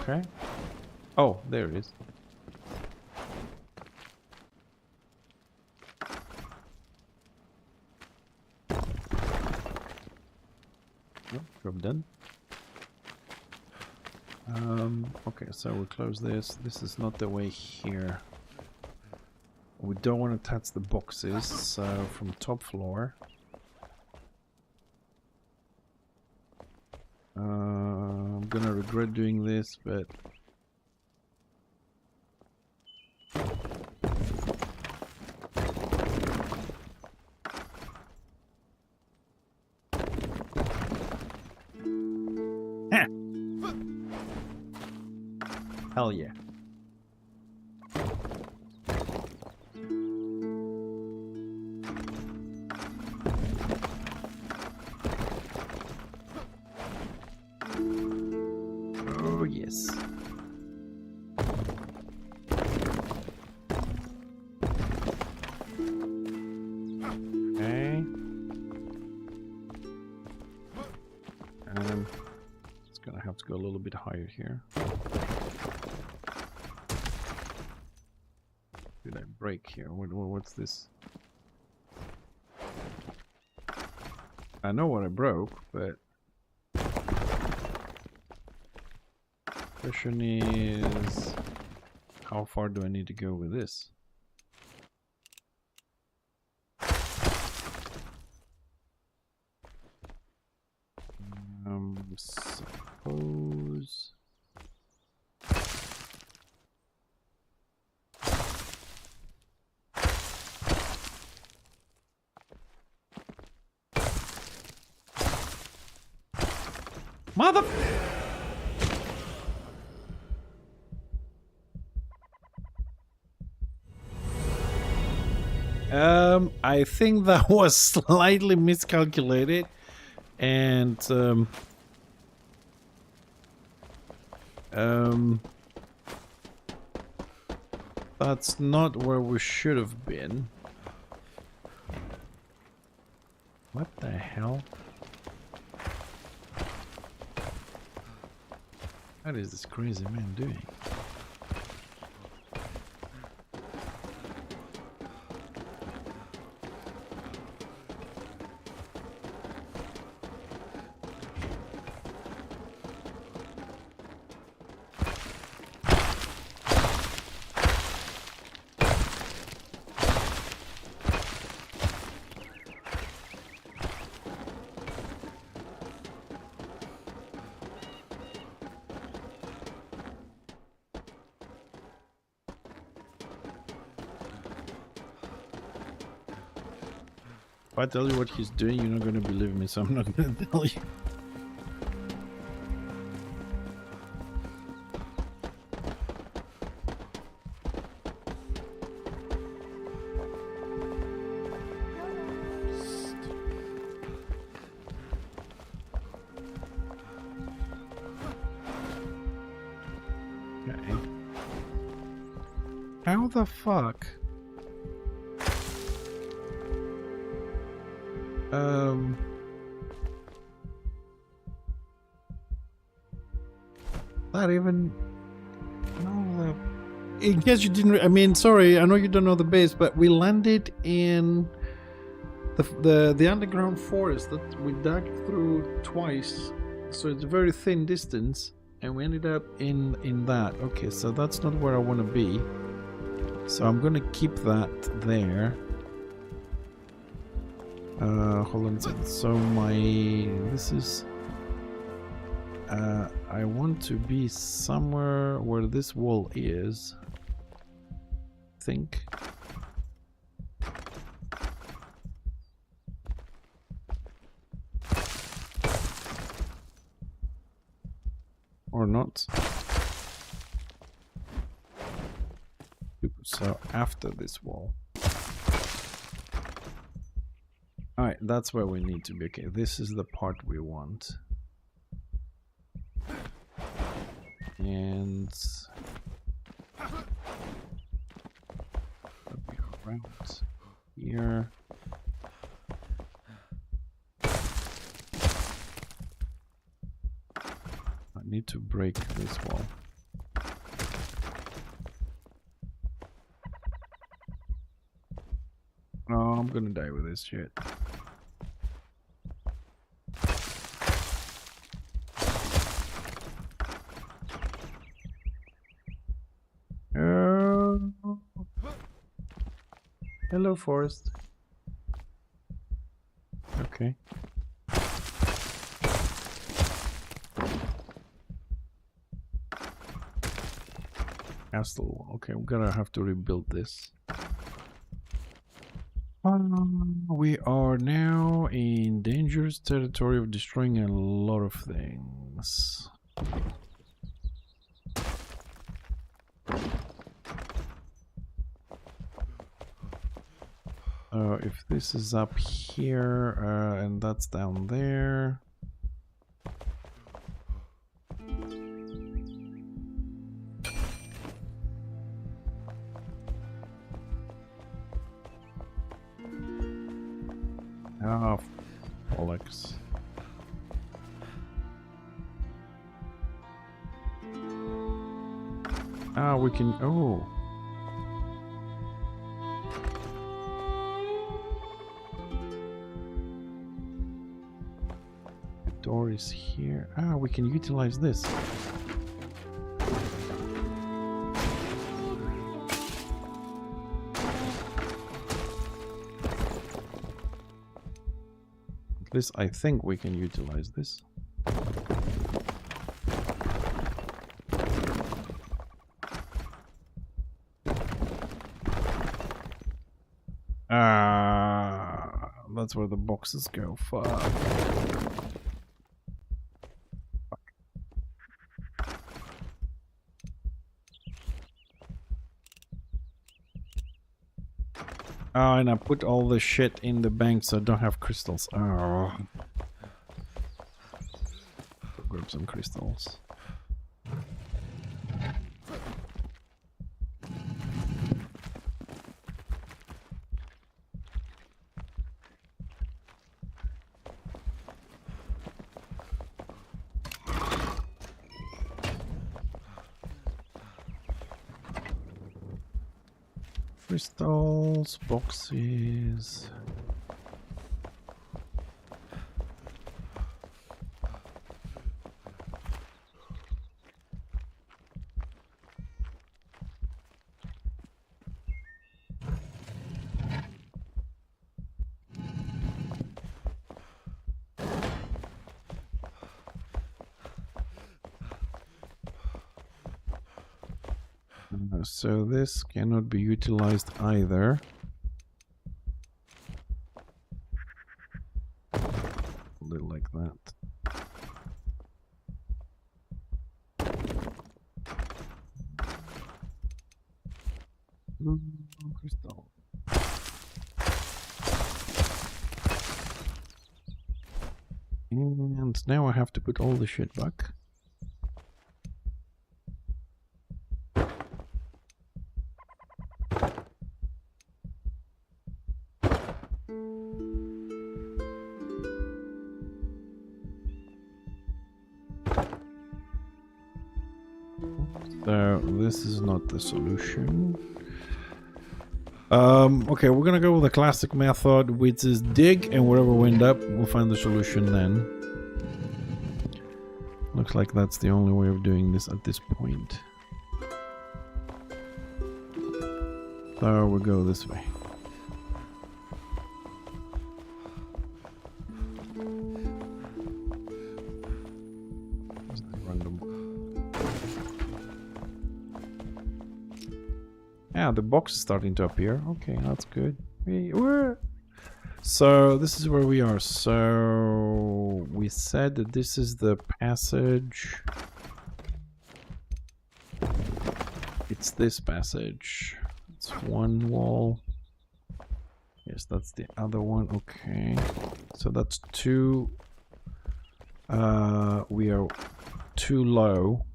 Okay. Oh, there it is. Job done. Okay, so we'll close this. This is not the way here. We don't want to touch the boxes, so from top floor. I'm gonna regret doing this, but hell yeah. Oh yes. Okay. It's gonna have to go a little bit higher here. Did I break here? What's this? I know what I broke, but question is, how far do I need to go with this? Suppose. Mother. I think that was slightly miscalculated, and that's not where we should have been. What the hell? What is this crazy man doing? If I tell you what he's doing, you're not going to believe me, so I'm not going to tell you. Okay. How the fuck? That even... No, in case you didn't... I mean, sorry, I know you don't know the base, but we landed in the underground forest that we dug through twice. So it's a very thin distance, and we ended up in that. Okay, so that's not where I want to be. So I'm gonna keep that there. Hold on a second. So this is... I want to be somewhere where this wall is. I think. Or not. So after this wall. Alright, that's where we need to be. Okay, this is the part we want. And that'll be around here. I need to break this wall. Oh, I'm gonna die with this shit. Hello, Forest. Okay. Castle. Okay, we're gonna have to rebuild this. We are now in dangerous territory of destroying a lot of things. If this is up here and that's down there. Ah, bollocks. Ah, we can. Oh. The door is here. Ah, we can utilize this. At least I think we can utilize this. Ah, that's where the boxes go. Fuck. Oh, and I put all the shit in the bank so I don't have crystals. Oh. Grab some crystals. Crystals, boxes. So this cannot be utilized either. Hold it like that. Crystal. And now I have to put all the shit back. So this is not the solution. Okay, we're gonna go with the classic method, which is dig, and wherever we end up, we'll find the solution then. Looks like that's the only way of doing this at this point. So we'll go this way. Yeah, the box is starting to appear. Okay, that's good. So this is where we are. So we said that this is the passage. It's this passage. It's one wall. Yes, that's the other one. Okay. So that's two. We are too low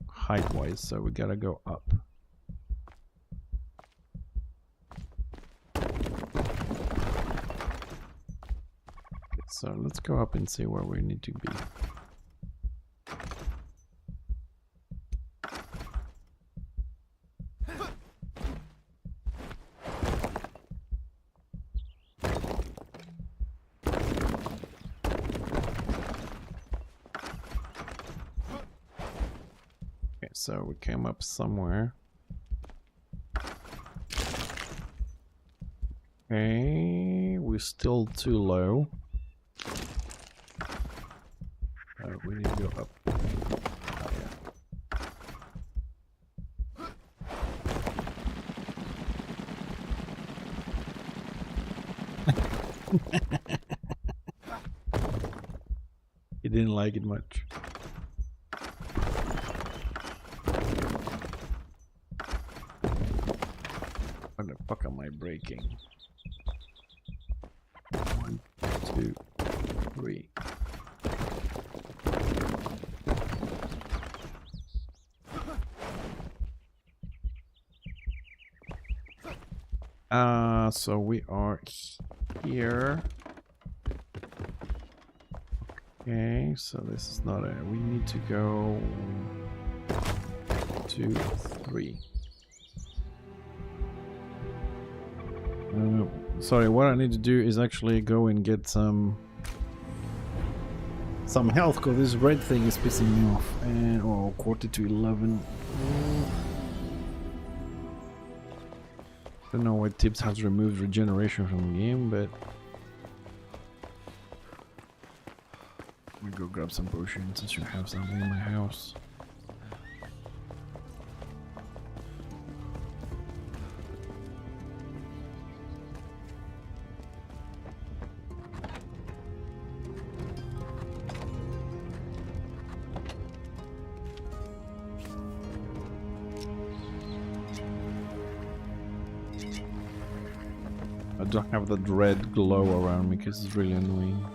height-wise, so we gotta go up. So let's go up and see where we need to be. Okay, so we came up somewhere. Okay, we're still too low. We need to go up. Oh, yeah. He didn't like it much. What the fuck am I breaking? 1, 2, 3. So we are here. Okay, so this is not it. We need to go 2, 3. Sorry, what I need to do is actually go and get some health, because this red thing is pissing me off. And oh, 11:45. Don't know why Tips has removed regeneration from the game, but let me go grab some potions since you have something in my house. I don't have that red glow around me because it's really annoying.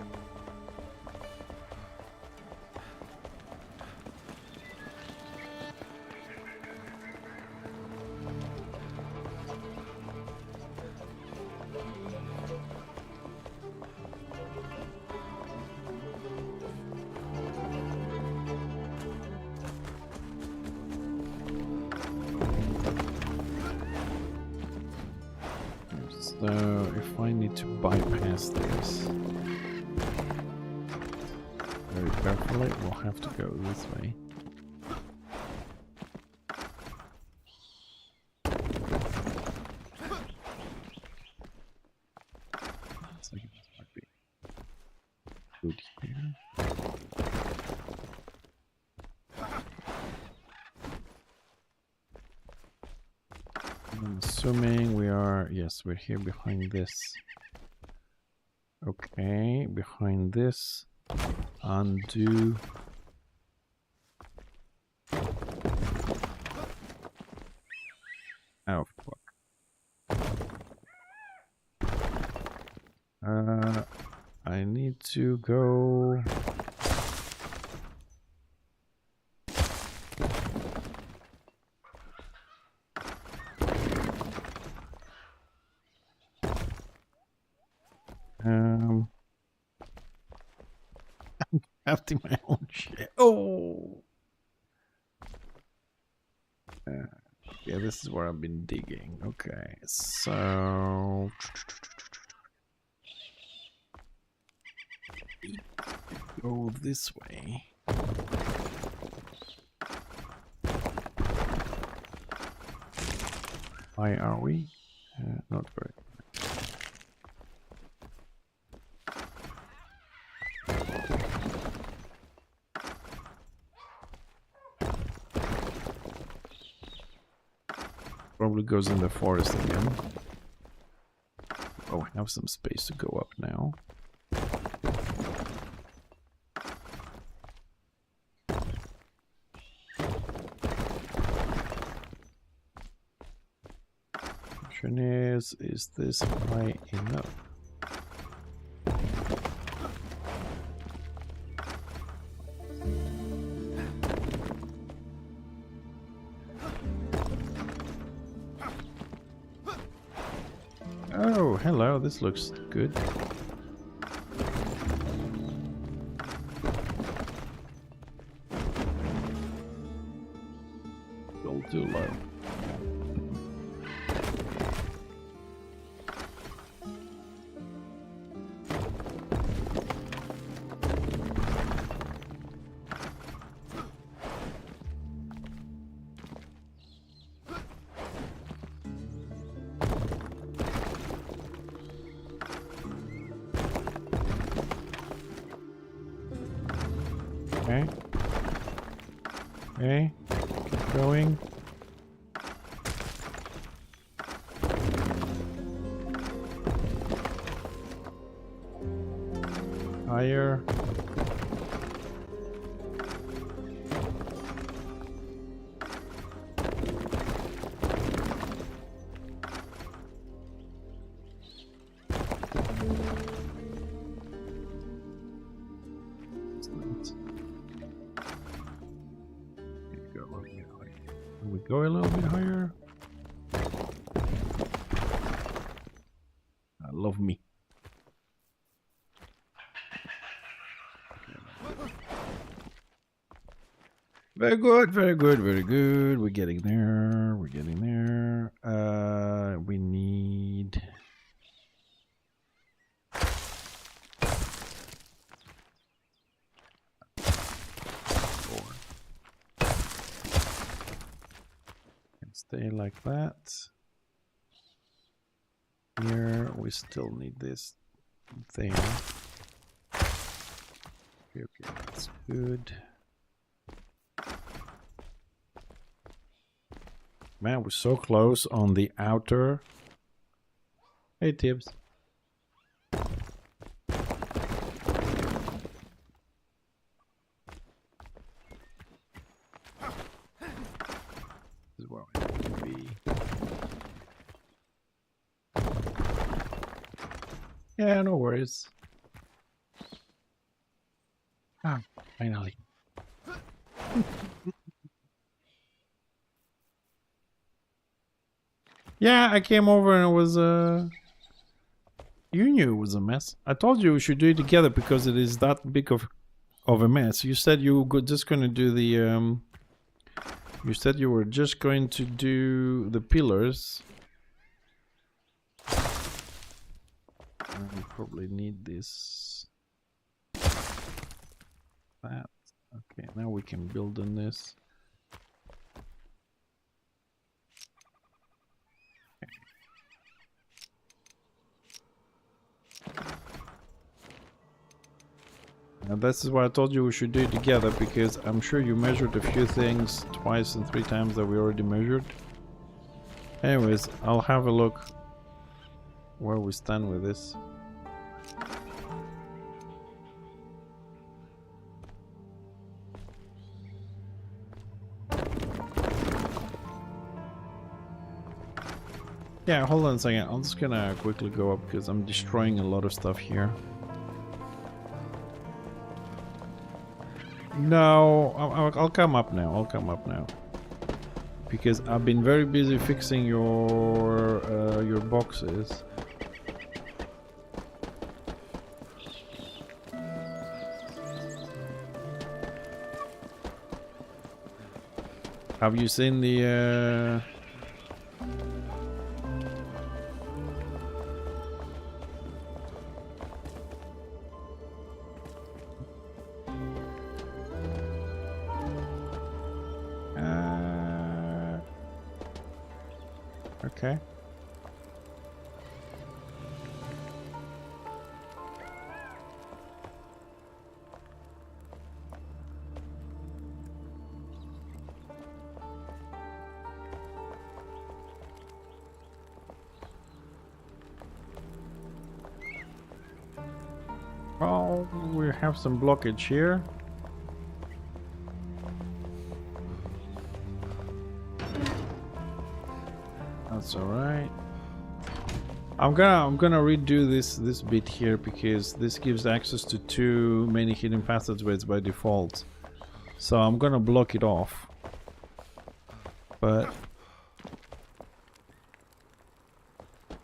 So if I need to bypass this very carefully, we'll have to go this way. Looks like it might be good here. I'm assuming we are, yes, we're here behind this. Okay, behind this. Undo. Oh, fuck. I need to go. Crafting my own shit. Oh! Yeah, this is where I've been digging. Okay, so... go this way. Why are we? Not very. Probably goes in the forest again. Oh, I have some space to go up now. Question is this high enough? Oh, hello, this looks good. Still too low. Okay. Okay. Keep going. Higher. We go a little bit higher. I love me. Very good, very good, very good. We're getting there. We're getting there. We need. Stay like that. Here we still need this thing. Okay, that's good. Man, we're so close on the outer. Hey, Tibbs. This is where we have to be. Yeah, no worries. Ah, finally. Yeah, I came over and it was you knew it was a mess. I told you we should do it together because it is that big of a mess. You said you were just going to do the you said you were just going to do the pillars. I probably need this. That. Okay, now we can build on this. And this is why I told you we should do it together, because I'm sure you measured a few things twice and 3 times that we already measured. Anyways, I'll have a look where we stand with this. Yeah, hold on a second. I'm just gonna quickly go up because I'm destroying a lot of stuff here. No, I'll come up now. I'll come up now. Because I've been very busy fixing your boxes. Have you seen the okay. Oh, we have some blockage here. That's all right. I'm gonna redo this bit here because this gives access to too many hidden passageways by default. So I'm gonna block it off. But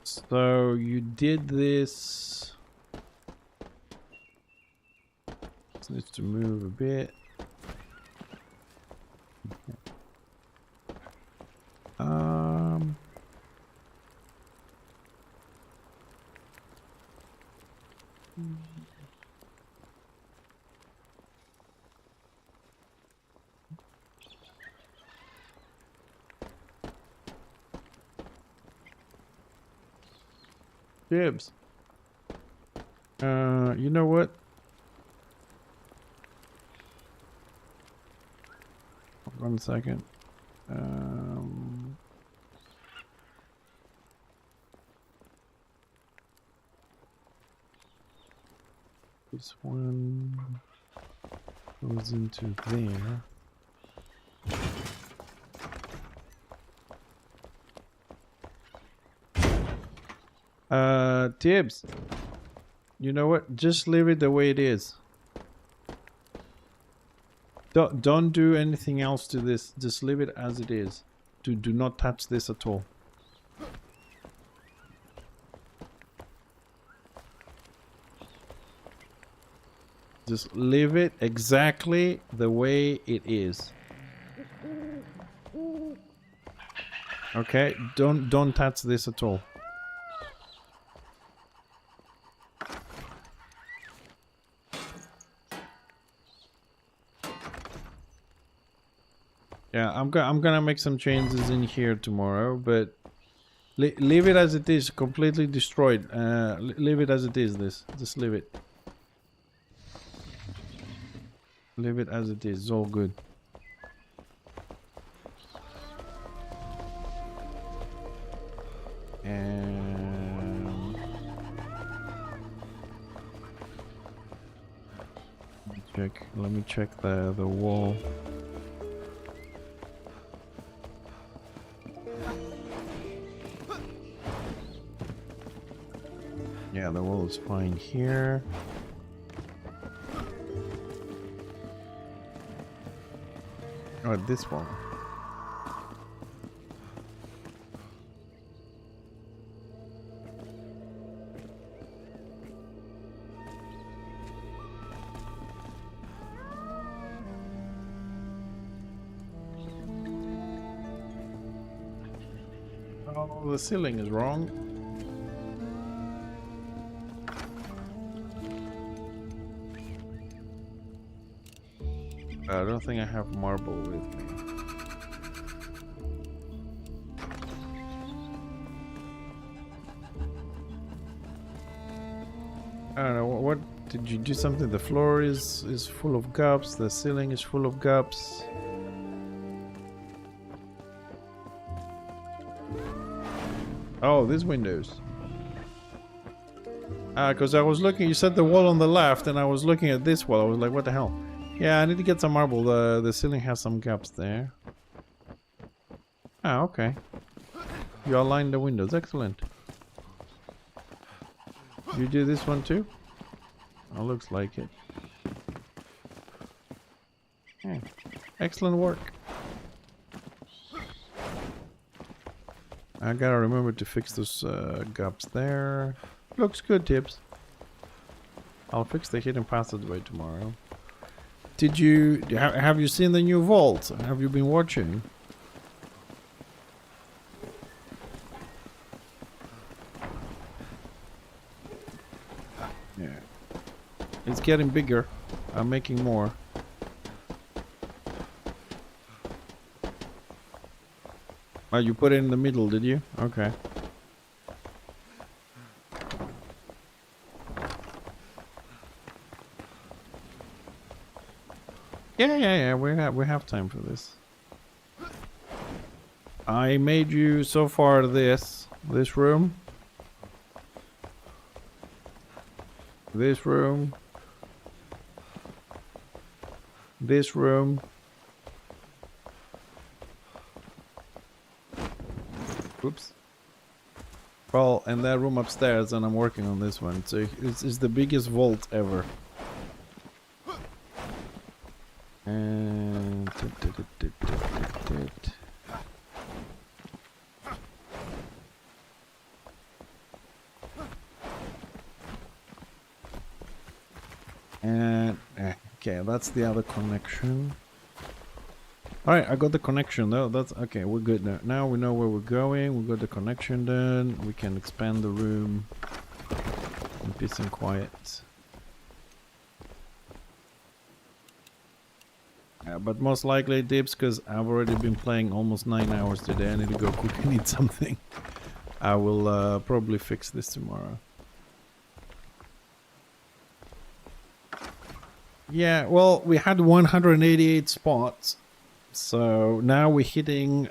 so you did this. This needs to move a bit. Dibs. You know what? 1 second. This one goes into there. Tibbs, you know what? Just leave it the way it is. Don't do anything else to this. Just leave it as it is. Do not touch this at all. Just leave it exactly the way it is. Okay? Don't touch this at all. Yeah, I'm gonna make some changes in here tomorrow, but leave it as it is, completely destroyed. Leave it as it is. Just leave it. Leave it as it is. It's all good. And let me check the wall. Yeah, the wall is fine here. Oh, this one. Oh, the ceiling is wrong. I don't think I have marble with me. I don't know, what did you do something? The floor is full of gaps, the ceiling is full of gaps. Oh, these windows. Because I was looking, you said the wall on the left, and I was looking at this wall. I was like, what the hell? Yeah, I need to get some marble. The ceiling has some gaps there. Ah, okay. You aligned the windows. Excellent. You do this one too? Oh, looks like it. Yeah. Excellent work. I gotta remember to fix those gaps there. Looks good, Tibbs. I'll fix the hidden passageway tomorrow. Did you have you seen the new vault? Have you been watching? Yeah, it's getting bigger. I'm making more. Oh, you put it in the middle, did you? Okay. Yeah. We have time for this. I made you so far this room, this room, this room. Oops. Well, and that room upstairs, and I'm working on this one. So it's the biggest vault ever. And okay, that's the other connection. Alright, I got the connection though. That's okay, we're good now. Now we know where we're going. We got the connection done. We can expand the room in peace and quiet. But most likely dips, because I've already been playing almost 9 hours today. I need to go cook and eat something. I will probably fix this tomorrow. Yeah, well, we had 188 spots. So now we're hitting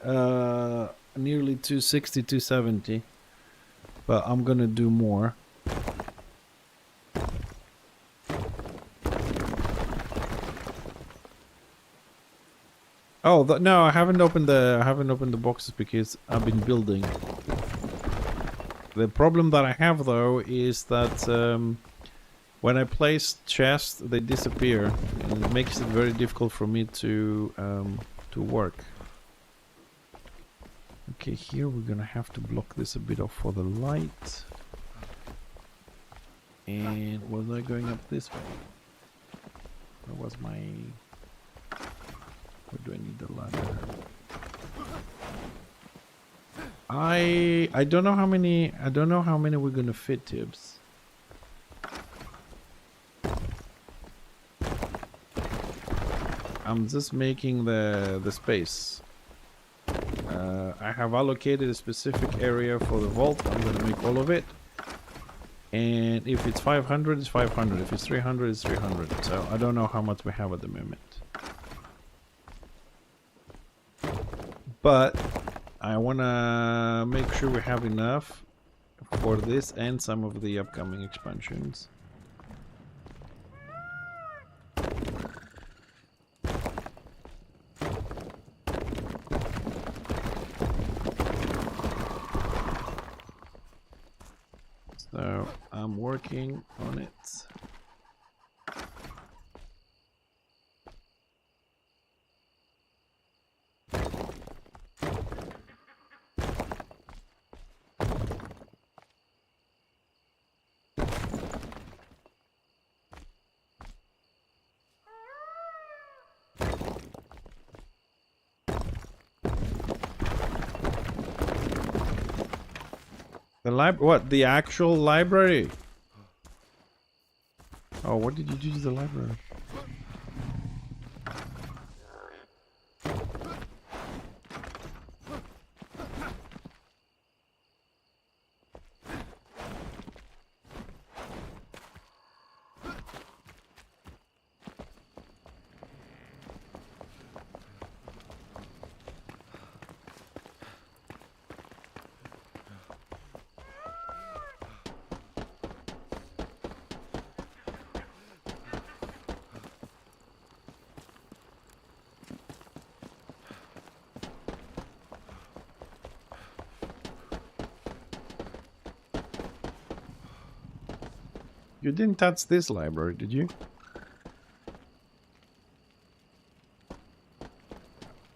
nearly 260, 270. But I'm gonna do more. Oh no, I haven't opened the boxes because I've been building. The problem that I have though is that when I place chests, they disappear, and it makes it very difficult for me to work. Okay, here we're gonna have to block this a bit off for the light. And was I going up this way? Where was my? Where do I need the ladder? I don't know how many. I don't know how many we're gonna fit, Tibbs. I'm just making the space. I have allocated a specific area for the vault. I'm gonna make all of it. And if it's 500, it's 500. If it's 300, it's 300. So I don't know how much we have at the moment. But I wanna make sure we have enough for this and some of the upcoming expansions. So I'm working on it. The what? The actual library? Oh, what did you do to the library? You didn't touch this library, did you?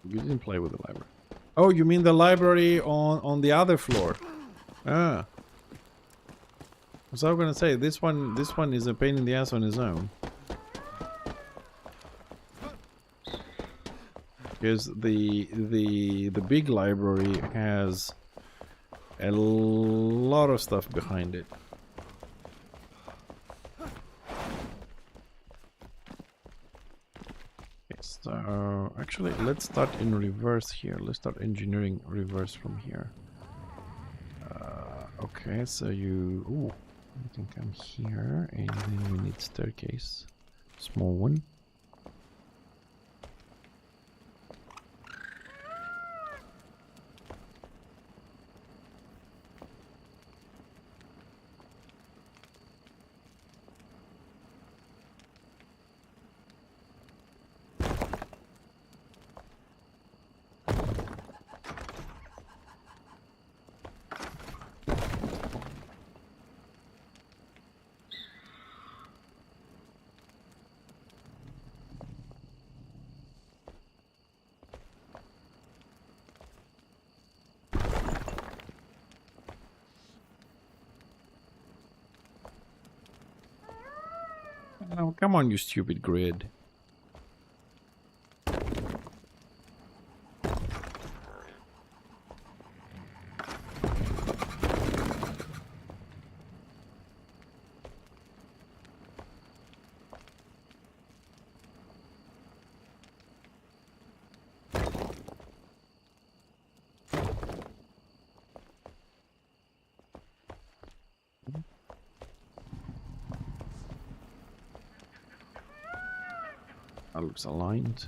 You didn't play with the library. Oh, you mean the library on the other floor? Ah. So I'm gonna say this one is a pain in the ass on its own. Because the big library has a lot of stuff behind it. So actually, let's start in reverse here. Let's start engineering reverse from here. Okay, so you... Ooh, you can come here, and then we need staircase. Small one. Oh, come on, you stupid grid. That looks aligned.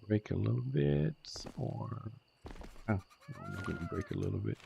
break a little bit, or oh, I'm not gonna break a little bit.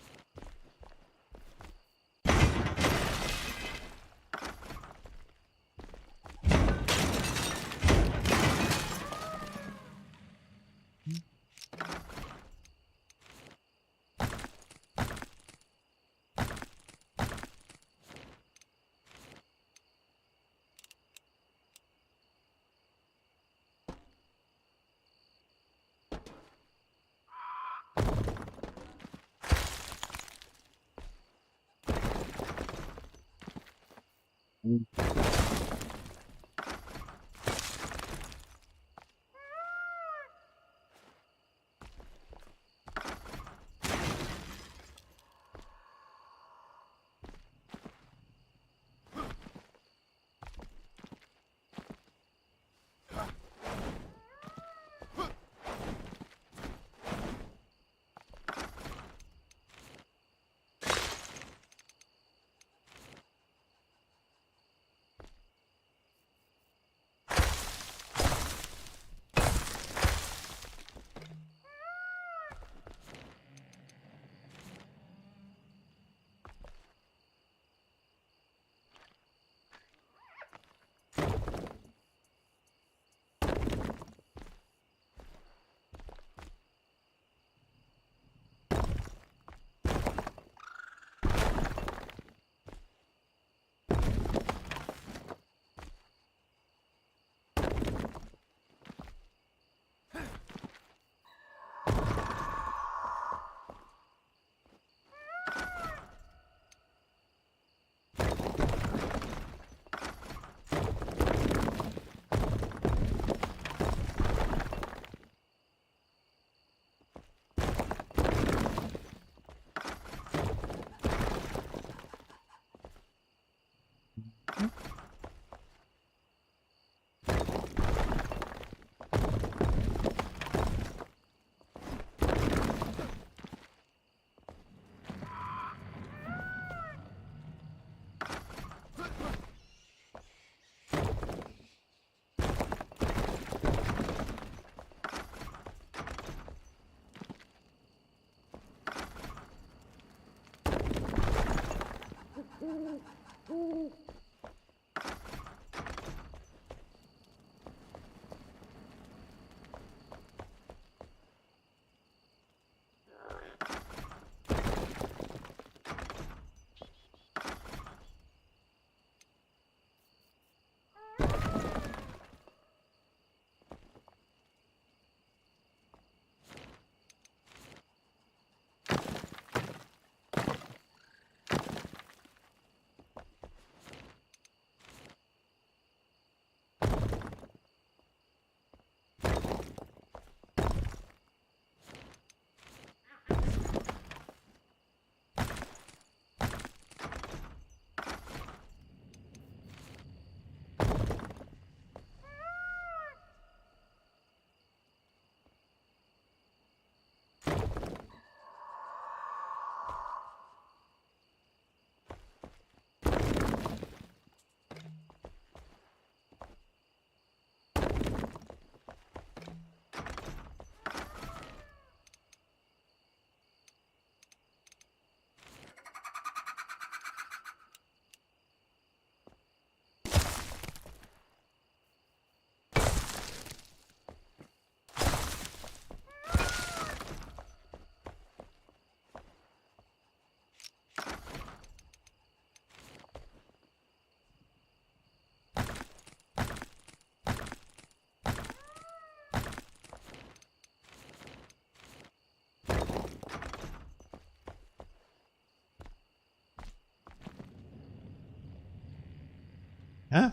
Huh?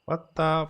What the?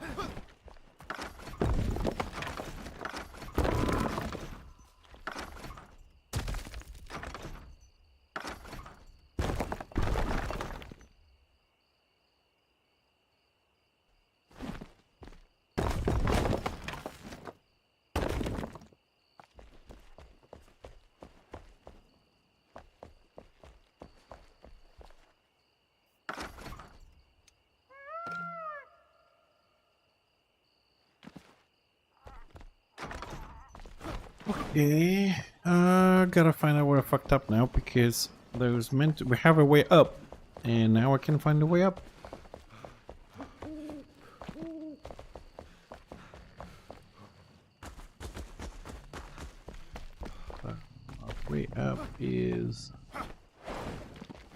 Okay. Gotta find out where I fucked up now because there was meant to, we have a way up, and now I can find a way up. Way up is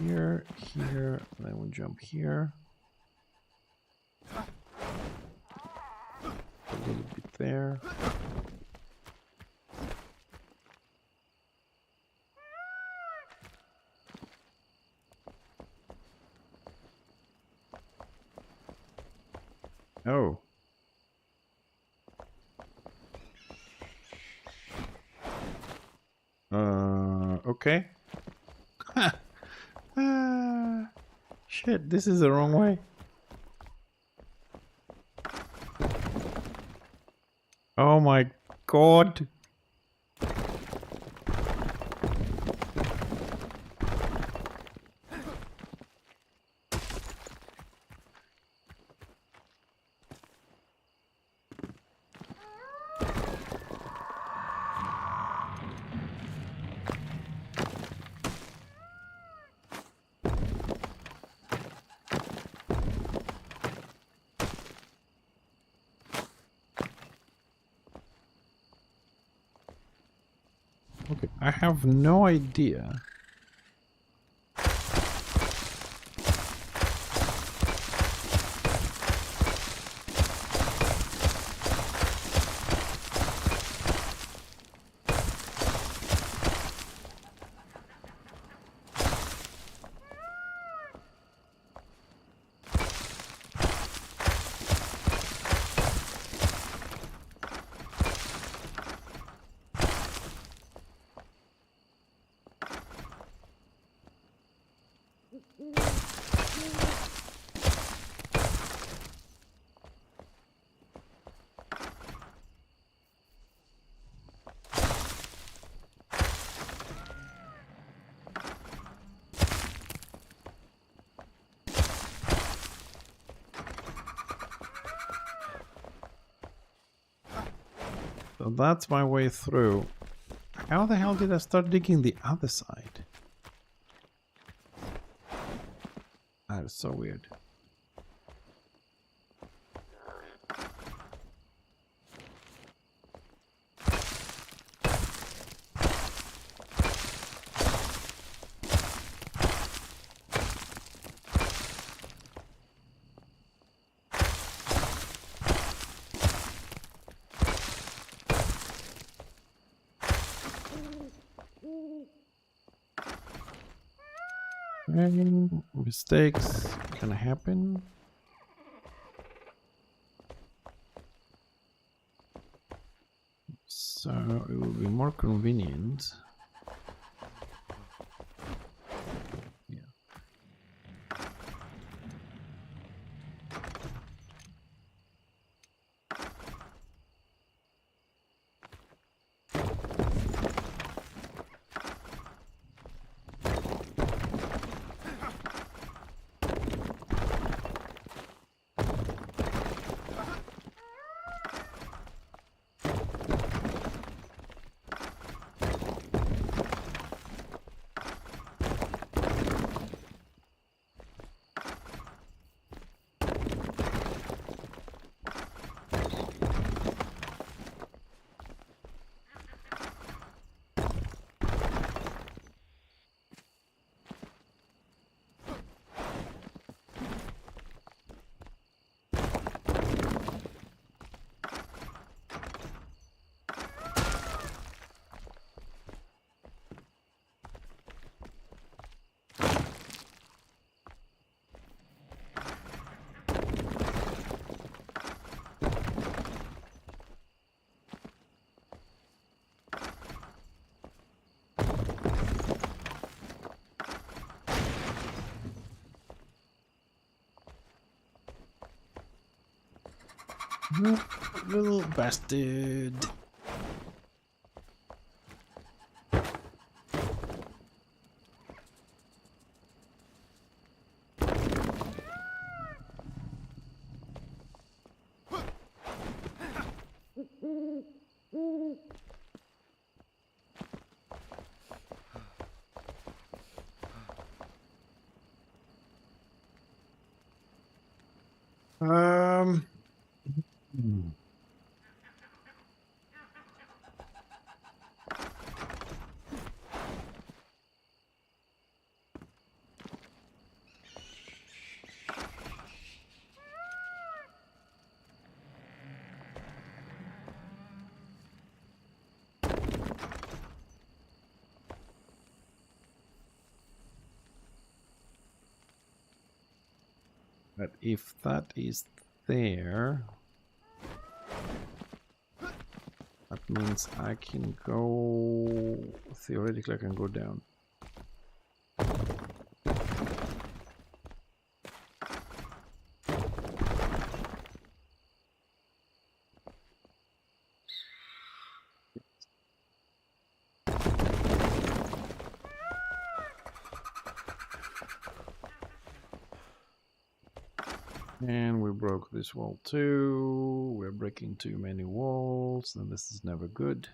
here, here, then we jump here. A little bit there. Oh. Okay. Shit, this is the wrong way. Oh my god. Okay, I have no idea. So that's my way through. How the hell did I start digging the other side? That is so weird. And mistakes can happen. So it will be more convenient. Yeah. Little bastard. Um. hmm. But if that is there, that means I can go, theoretically I can go down. And we broke this wall too. We're breaking too many walls, and this is never good.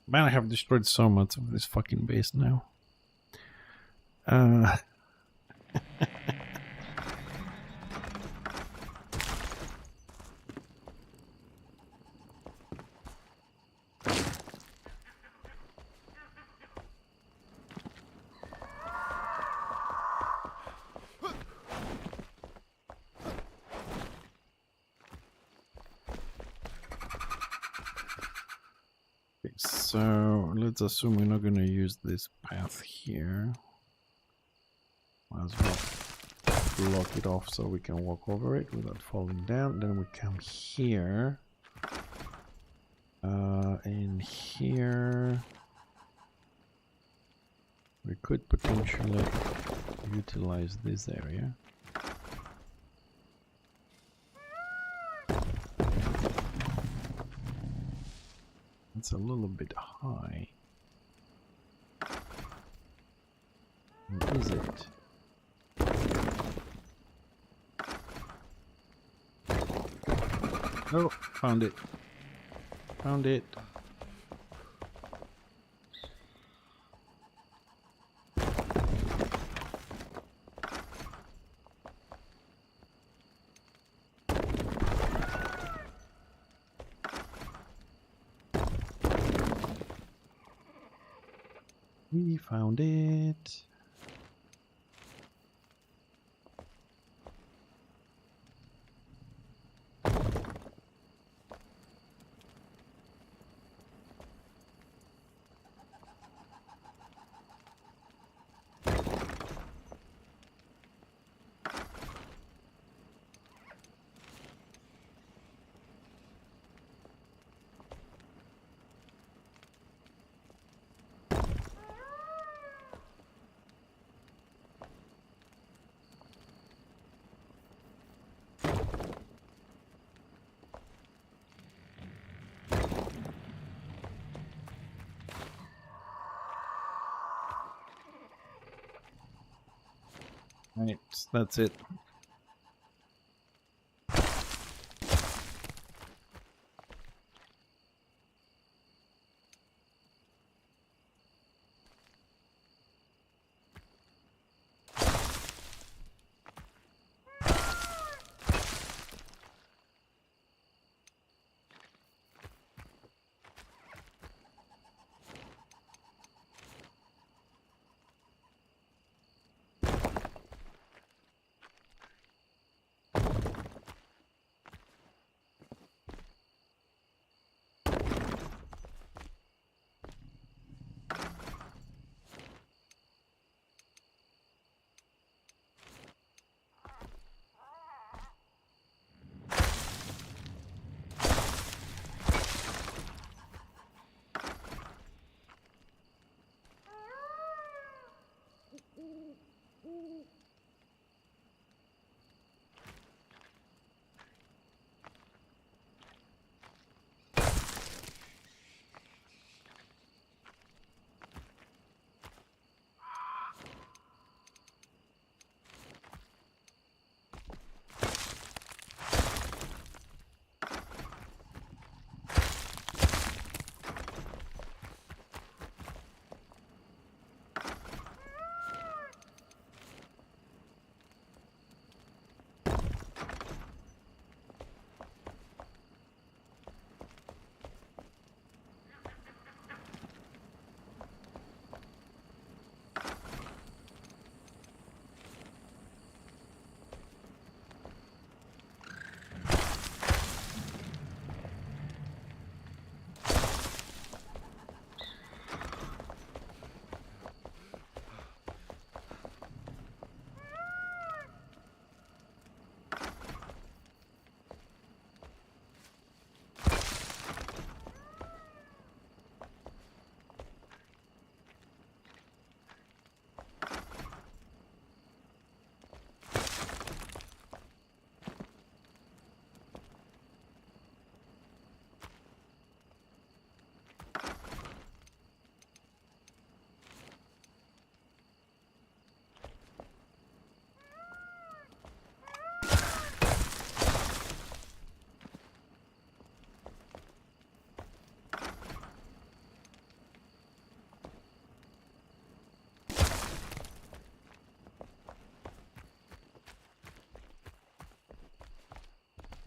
Man, I have destroyed so much of this fucking base now. So let's assume we're not going to use this path here. Might as well block it off so we can walk over it without falling down. Then we come here. And here we could potentially utilize this area. It's a little bit high. What is it? Oh, found it. Found it. We found it. Right, that's it.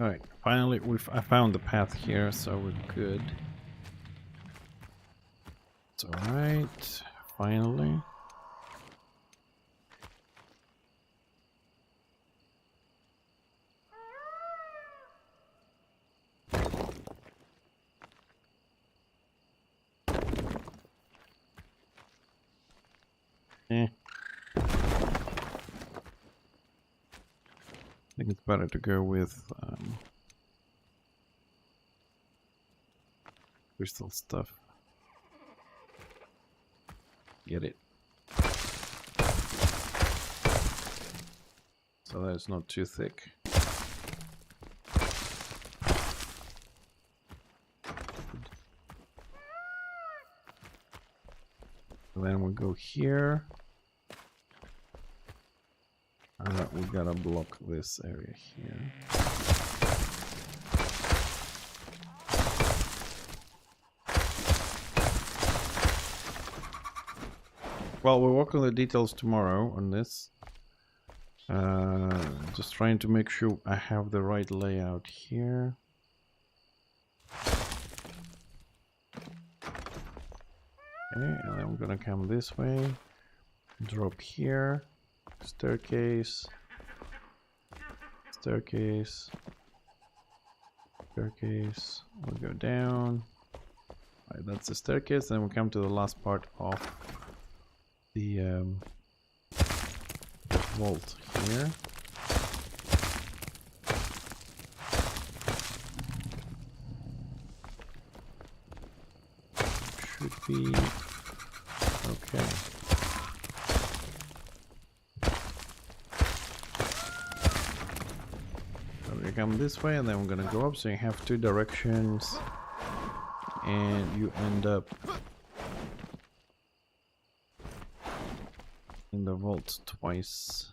Alright, finally I found the path here, so we're good. It's alright, finally. I think it's better to go with crystal stuff. Get it. So that it's not too thick. And then we go here. We gotta block this area here. Well, we'll work on the details tomorrow on this. Just trying to make sure I have the right layout here. Okay, and then I'm gonna come this way, drop here, staircase, staircase, staircase, we'll go down. Right, that's the staircase, then we come to the last part of the vault here. Should be okay. So we come this way and then we're gonna go up, so you have two directions and you end up in the vault twice.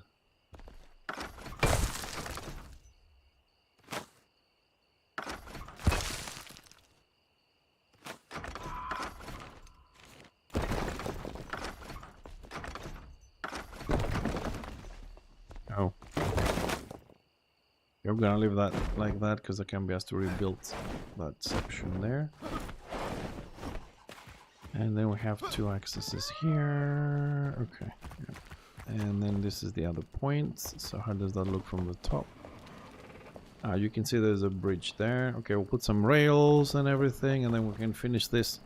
We're gonna leave that like that because the Cambi has to rebuild that section there. And then we have 2 accesses here. Okay. Yeah. And then this is the other point. So how does that look from the top? You can see there's a bridge there. Okay, we'll put some rails and everything, and then we can finish this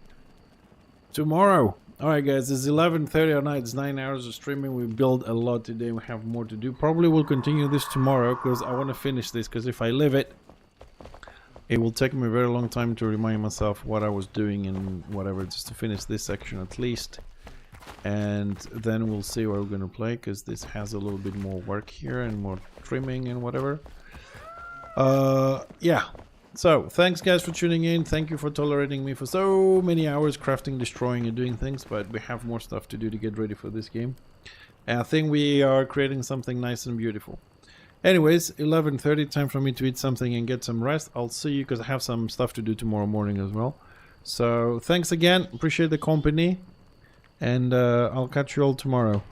tomorrow. Alright guys, it's 11:30 at night. It's 9 hours of streaming. We built a lot today. We have more to do. Probably we'll continue this tomorrow because I want to finish this, because if I leave it, it will take me a very long time to remind myself what I was doing and whatever, just to finish this section at least. And then we'll see what we're going to play, because this has a little bit more work here and more trimming and whatever. Yeah. So, thanks guys for tuning in. Thank you for tolerating me for so many hours crafting, destroying and doing things, but we have more stuff to do to get ready for this game. And I think we are creating something nice and beautiful. Anyways, 11:30, time for me to eat something and get some rest. I'll see you because I have some stuff to do tomorrow morning as well. So, thanks again. Appreciate the company. And I'll catch you all tomorrow.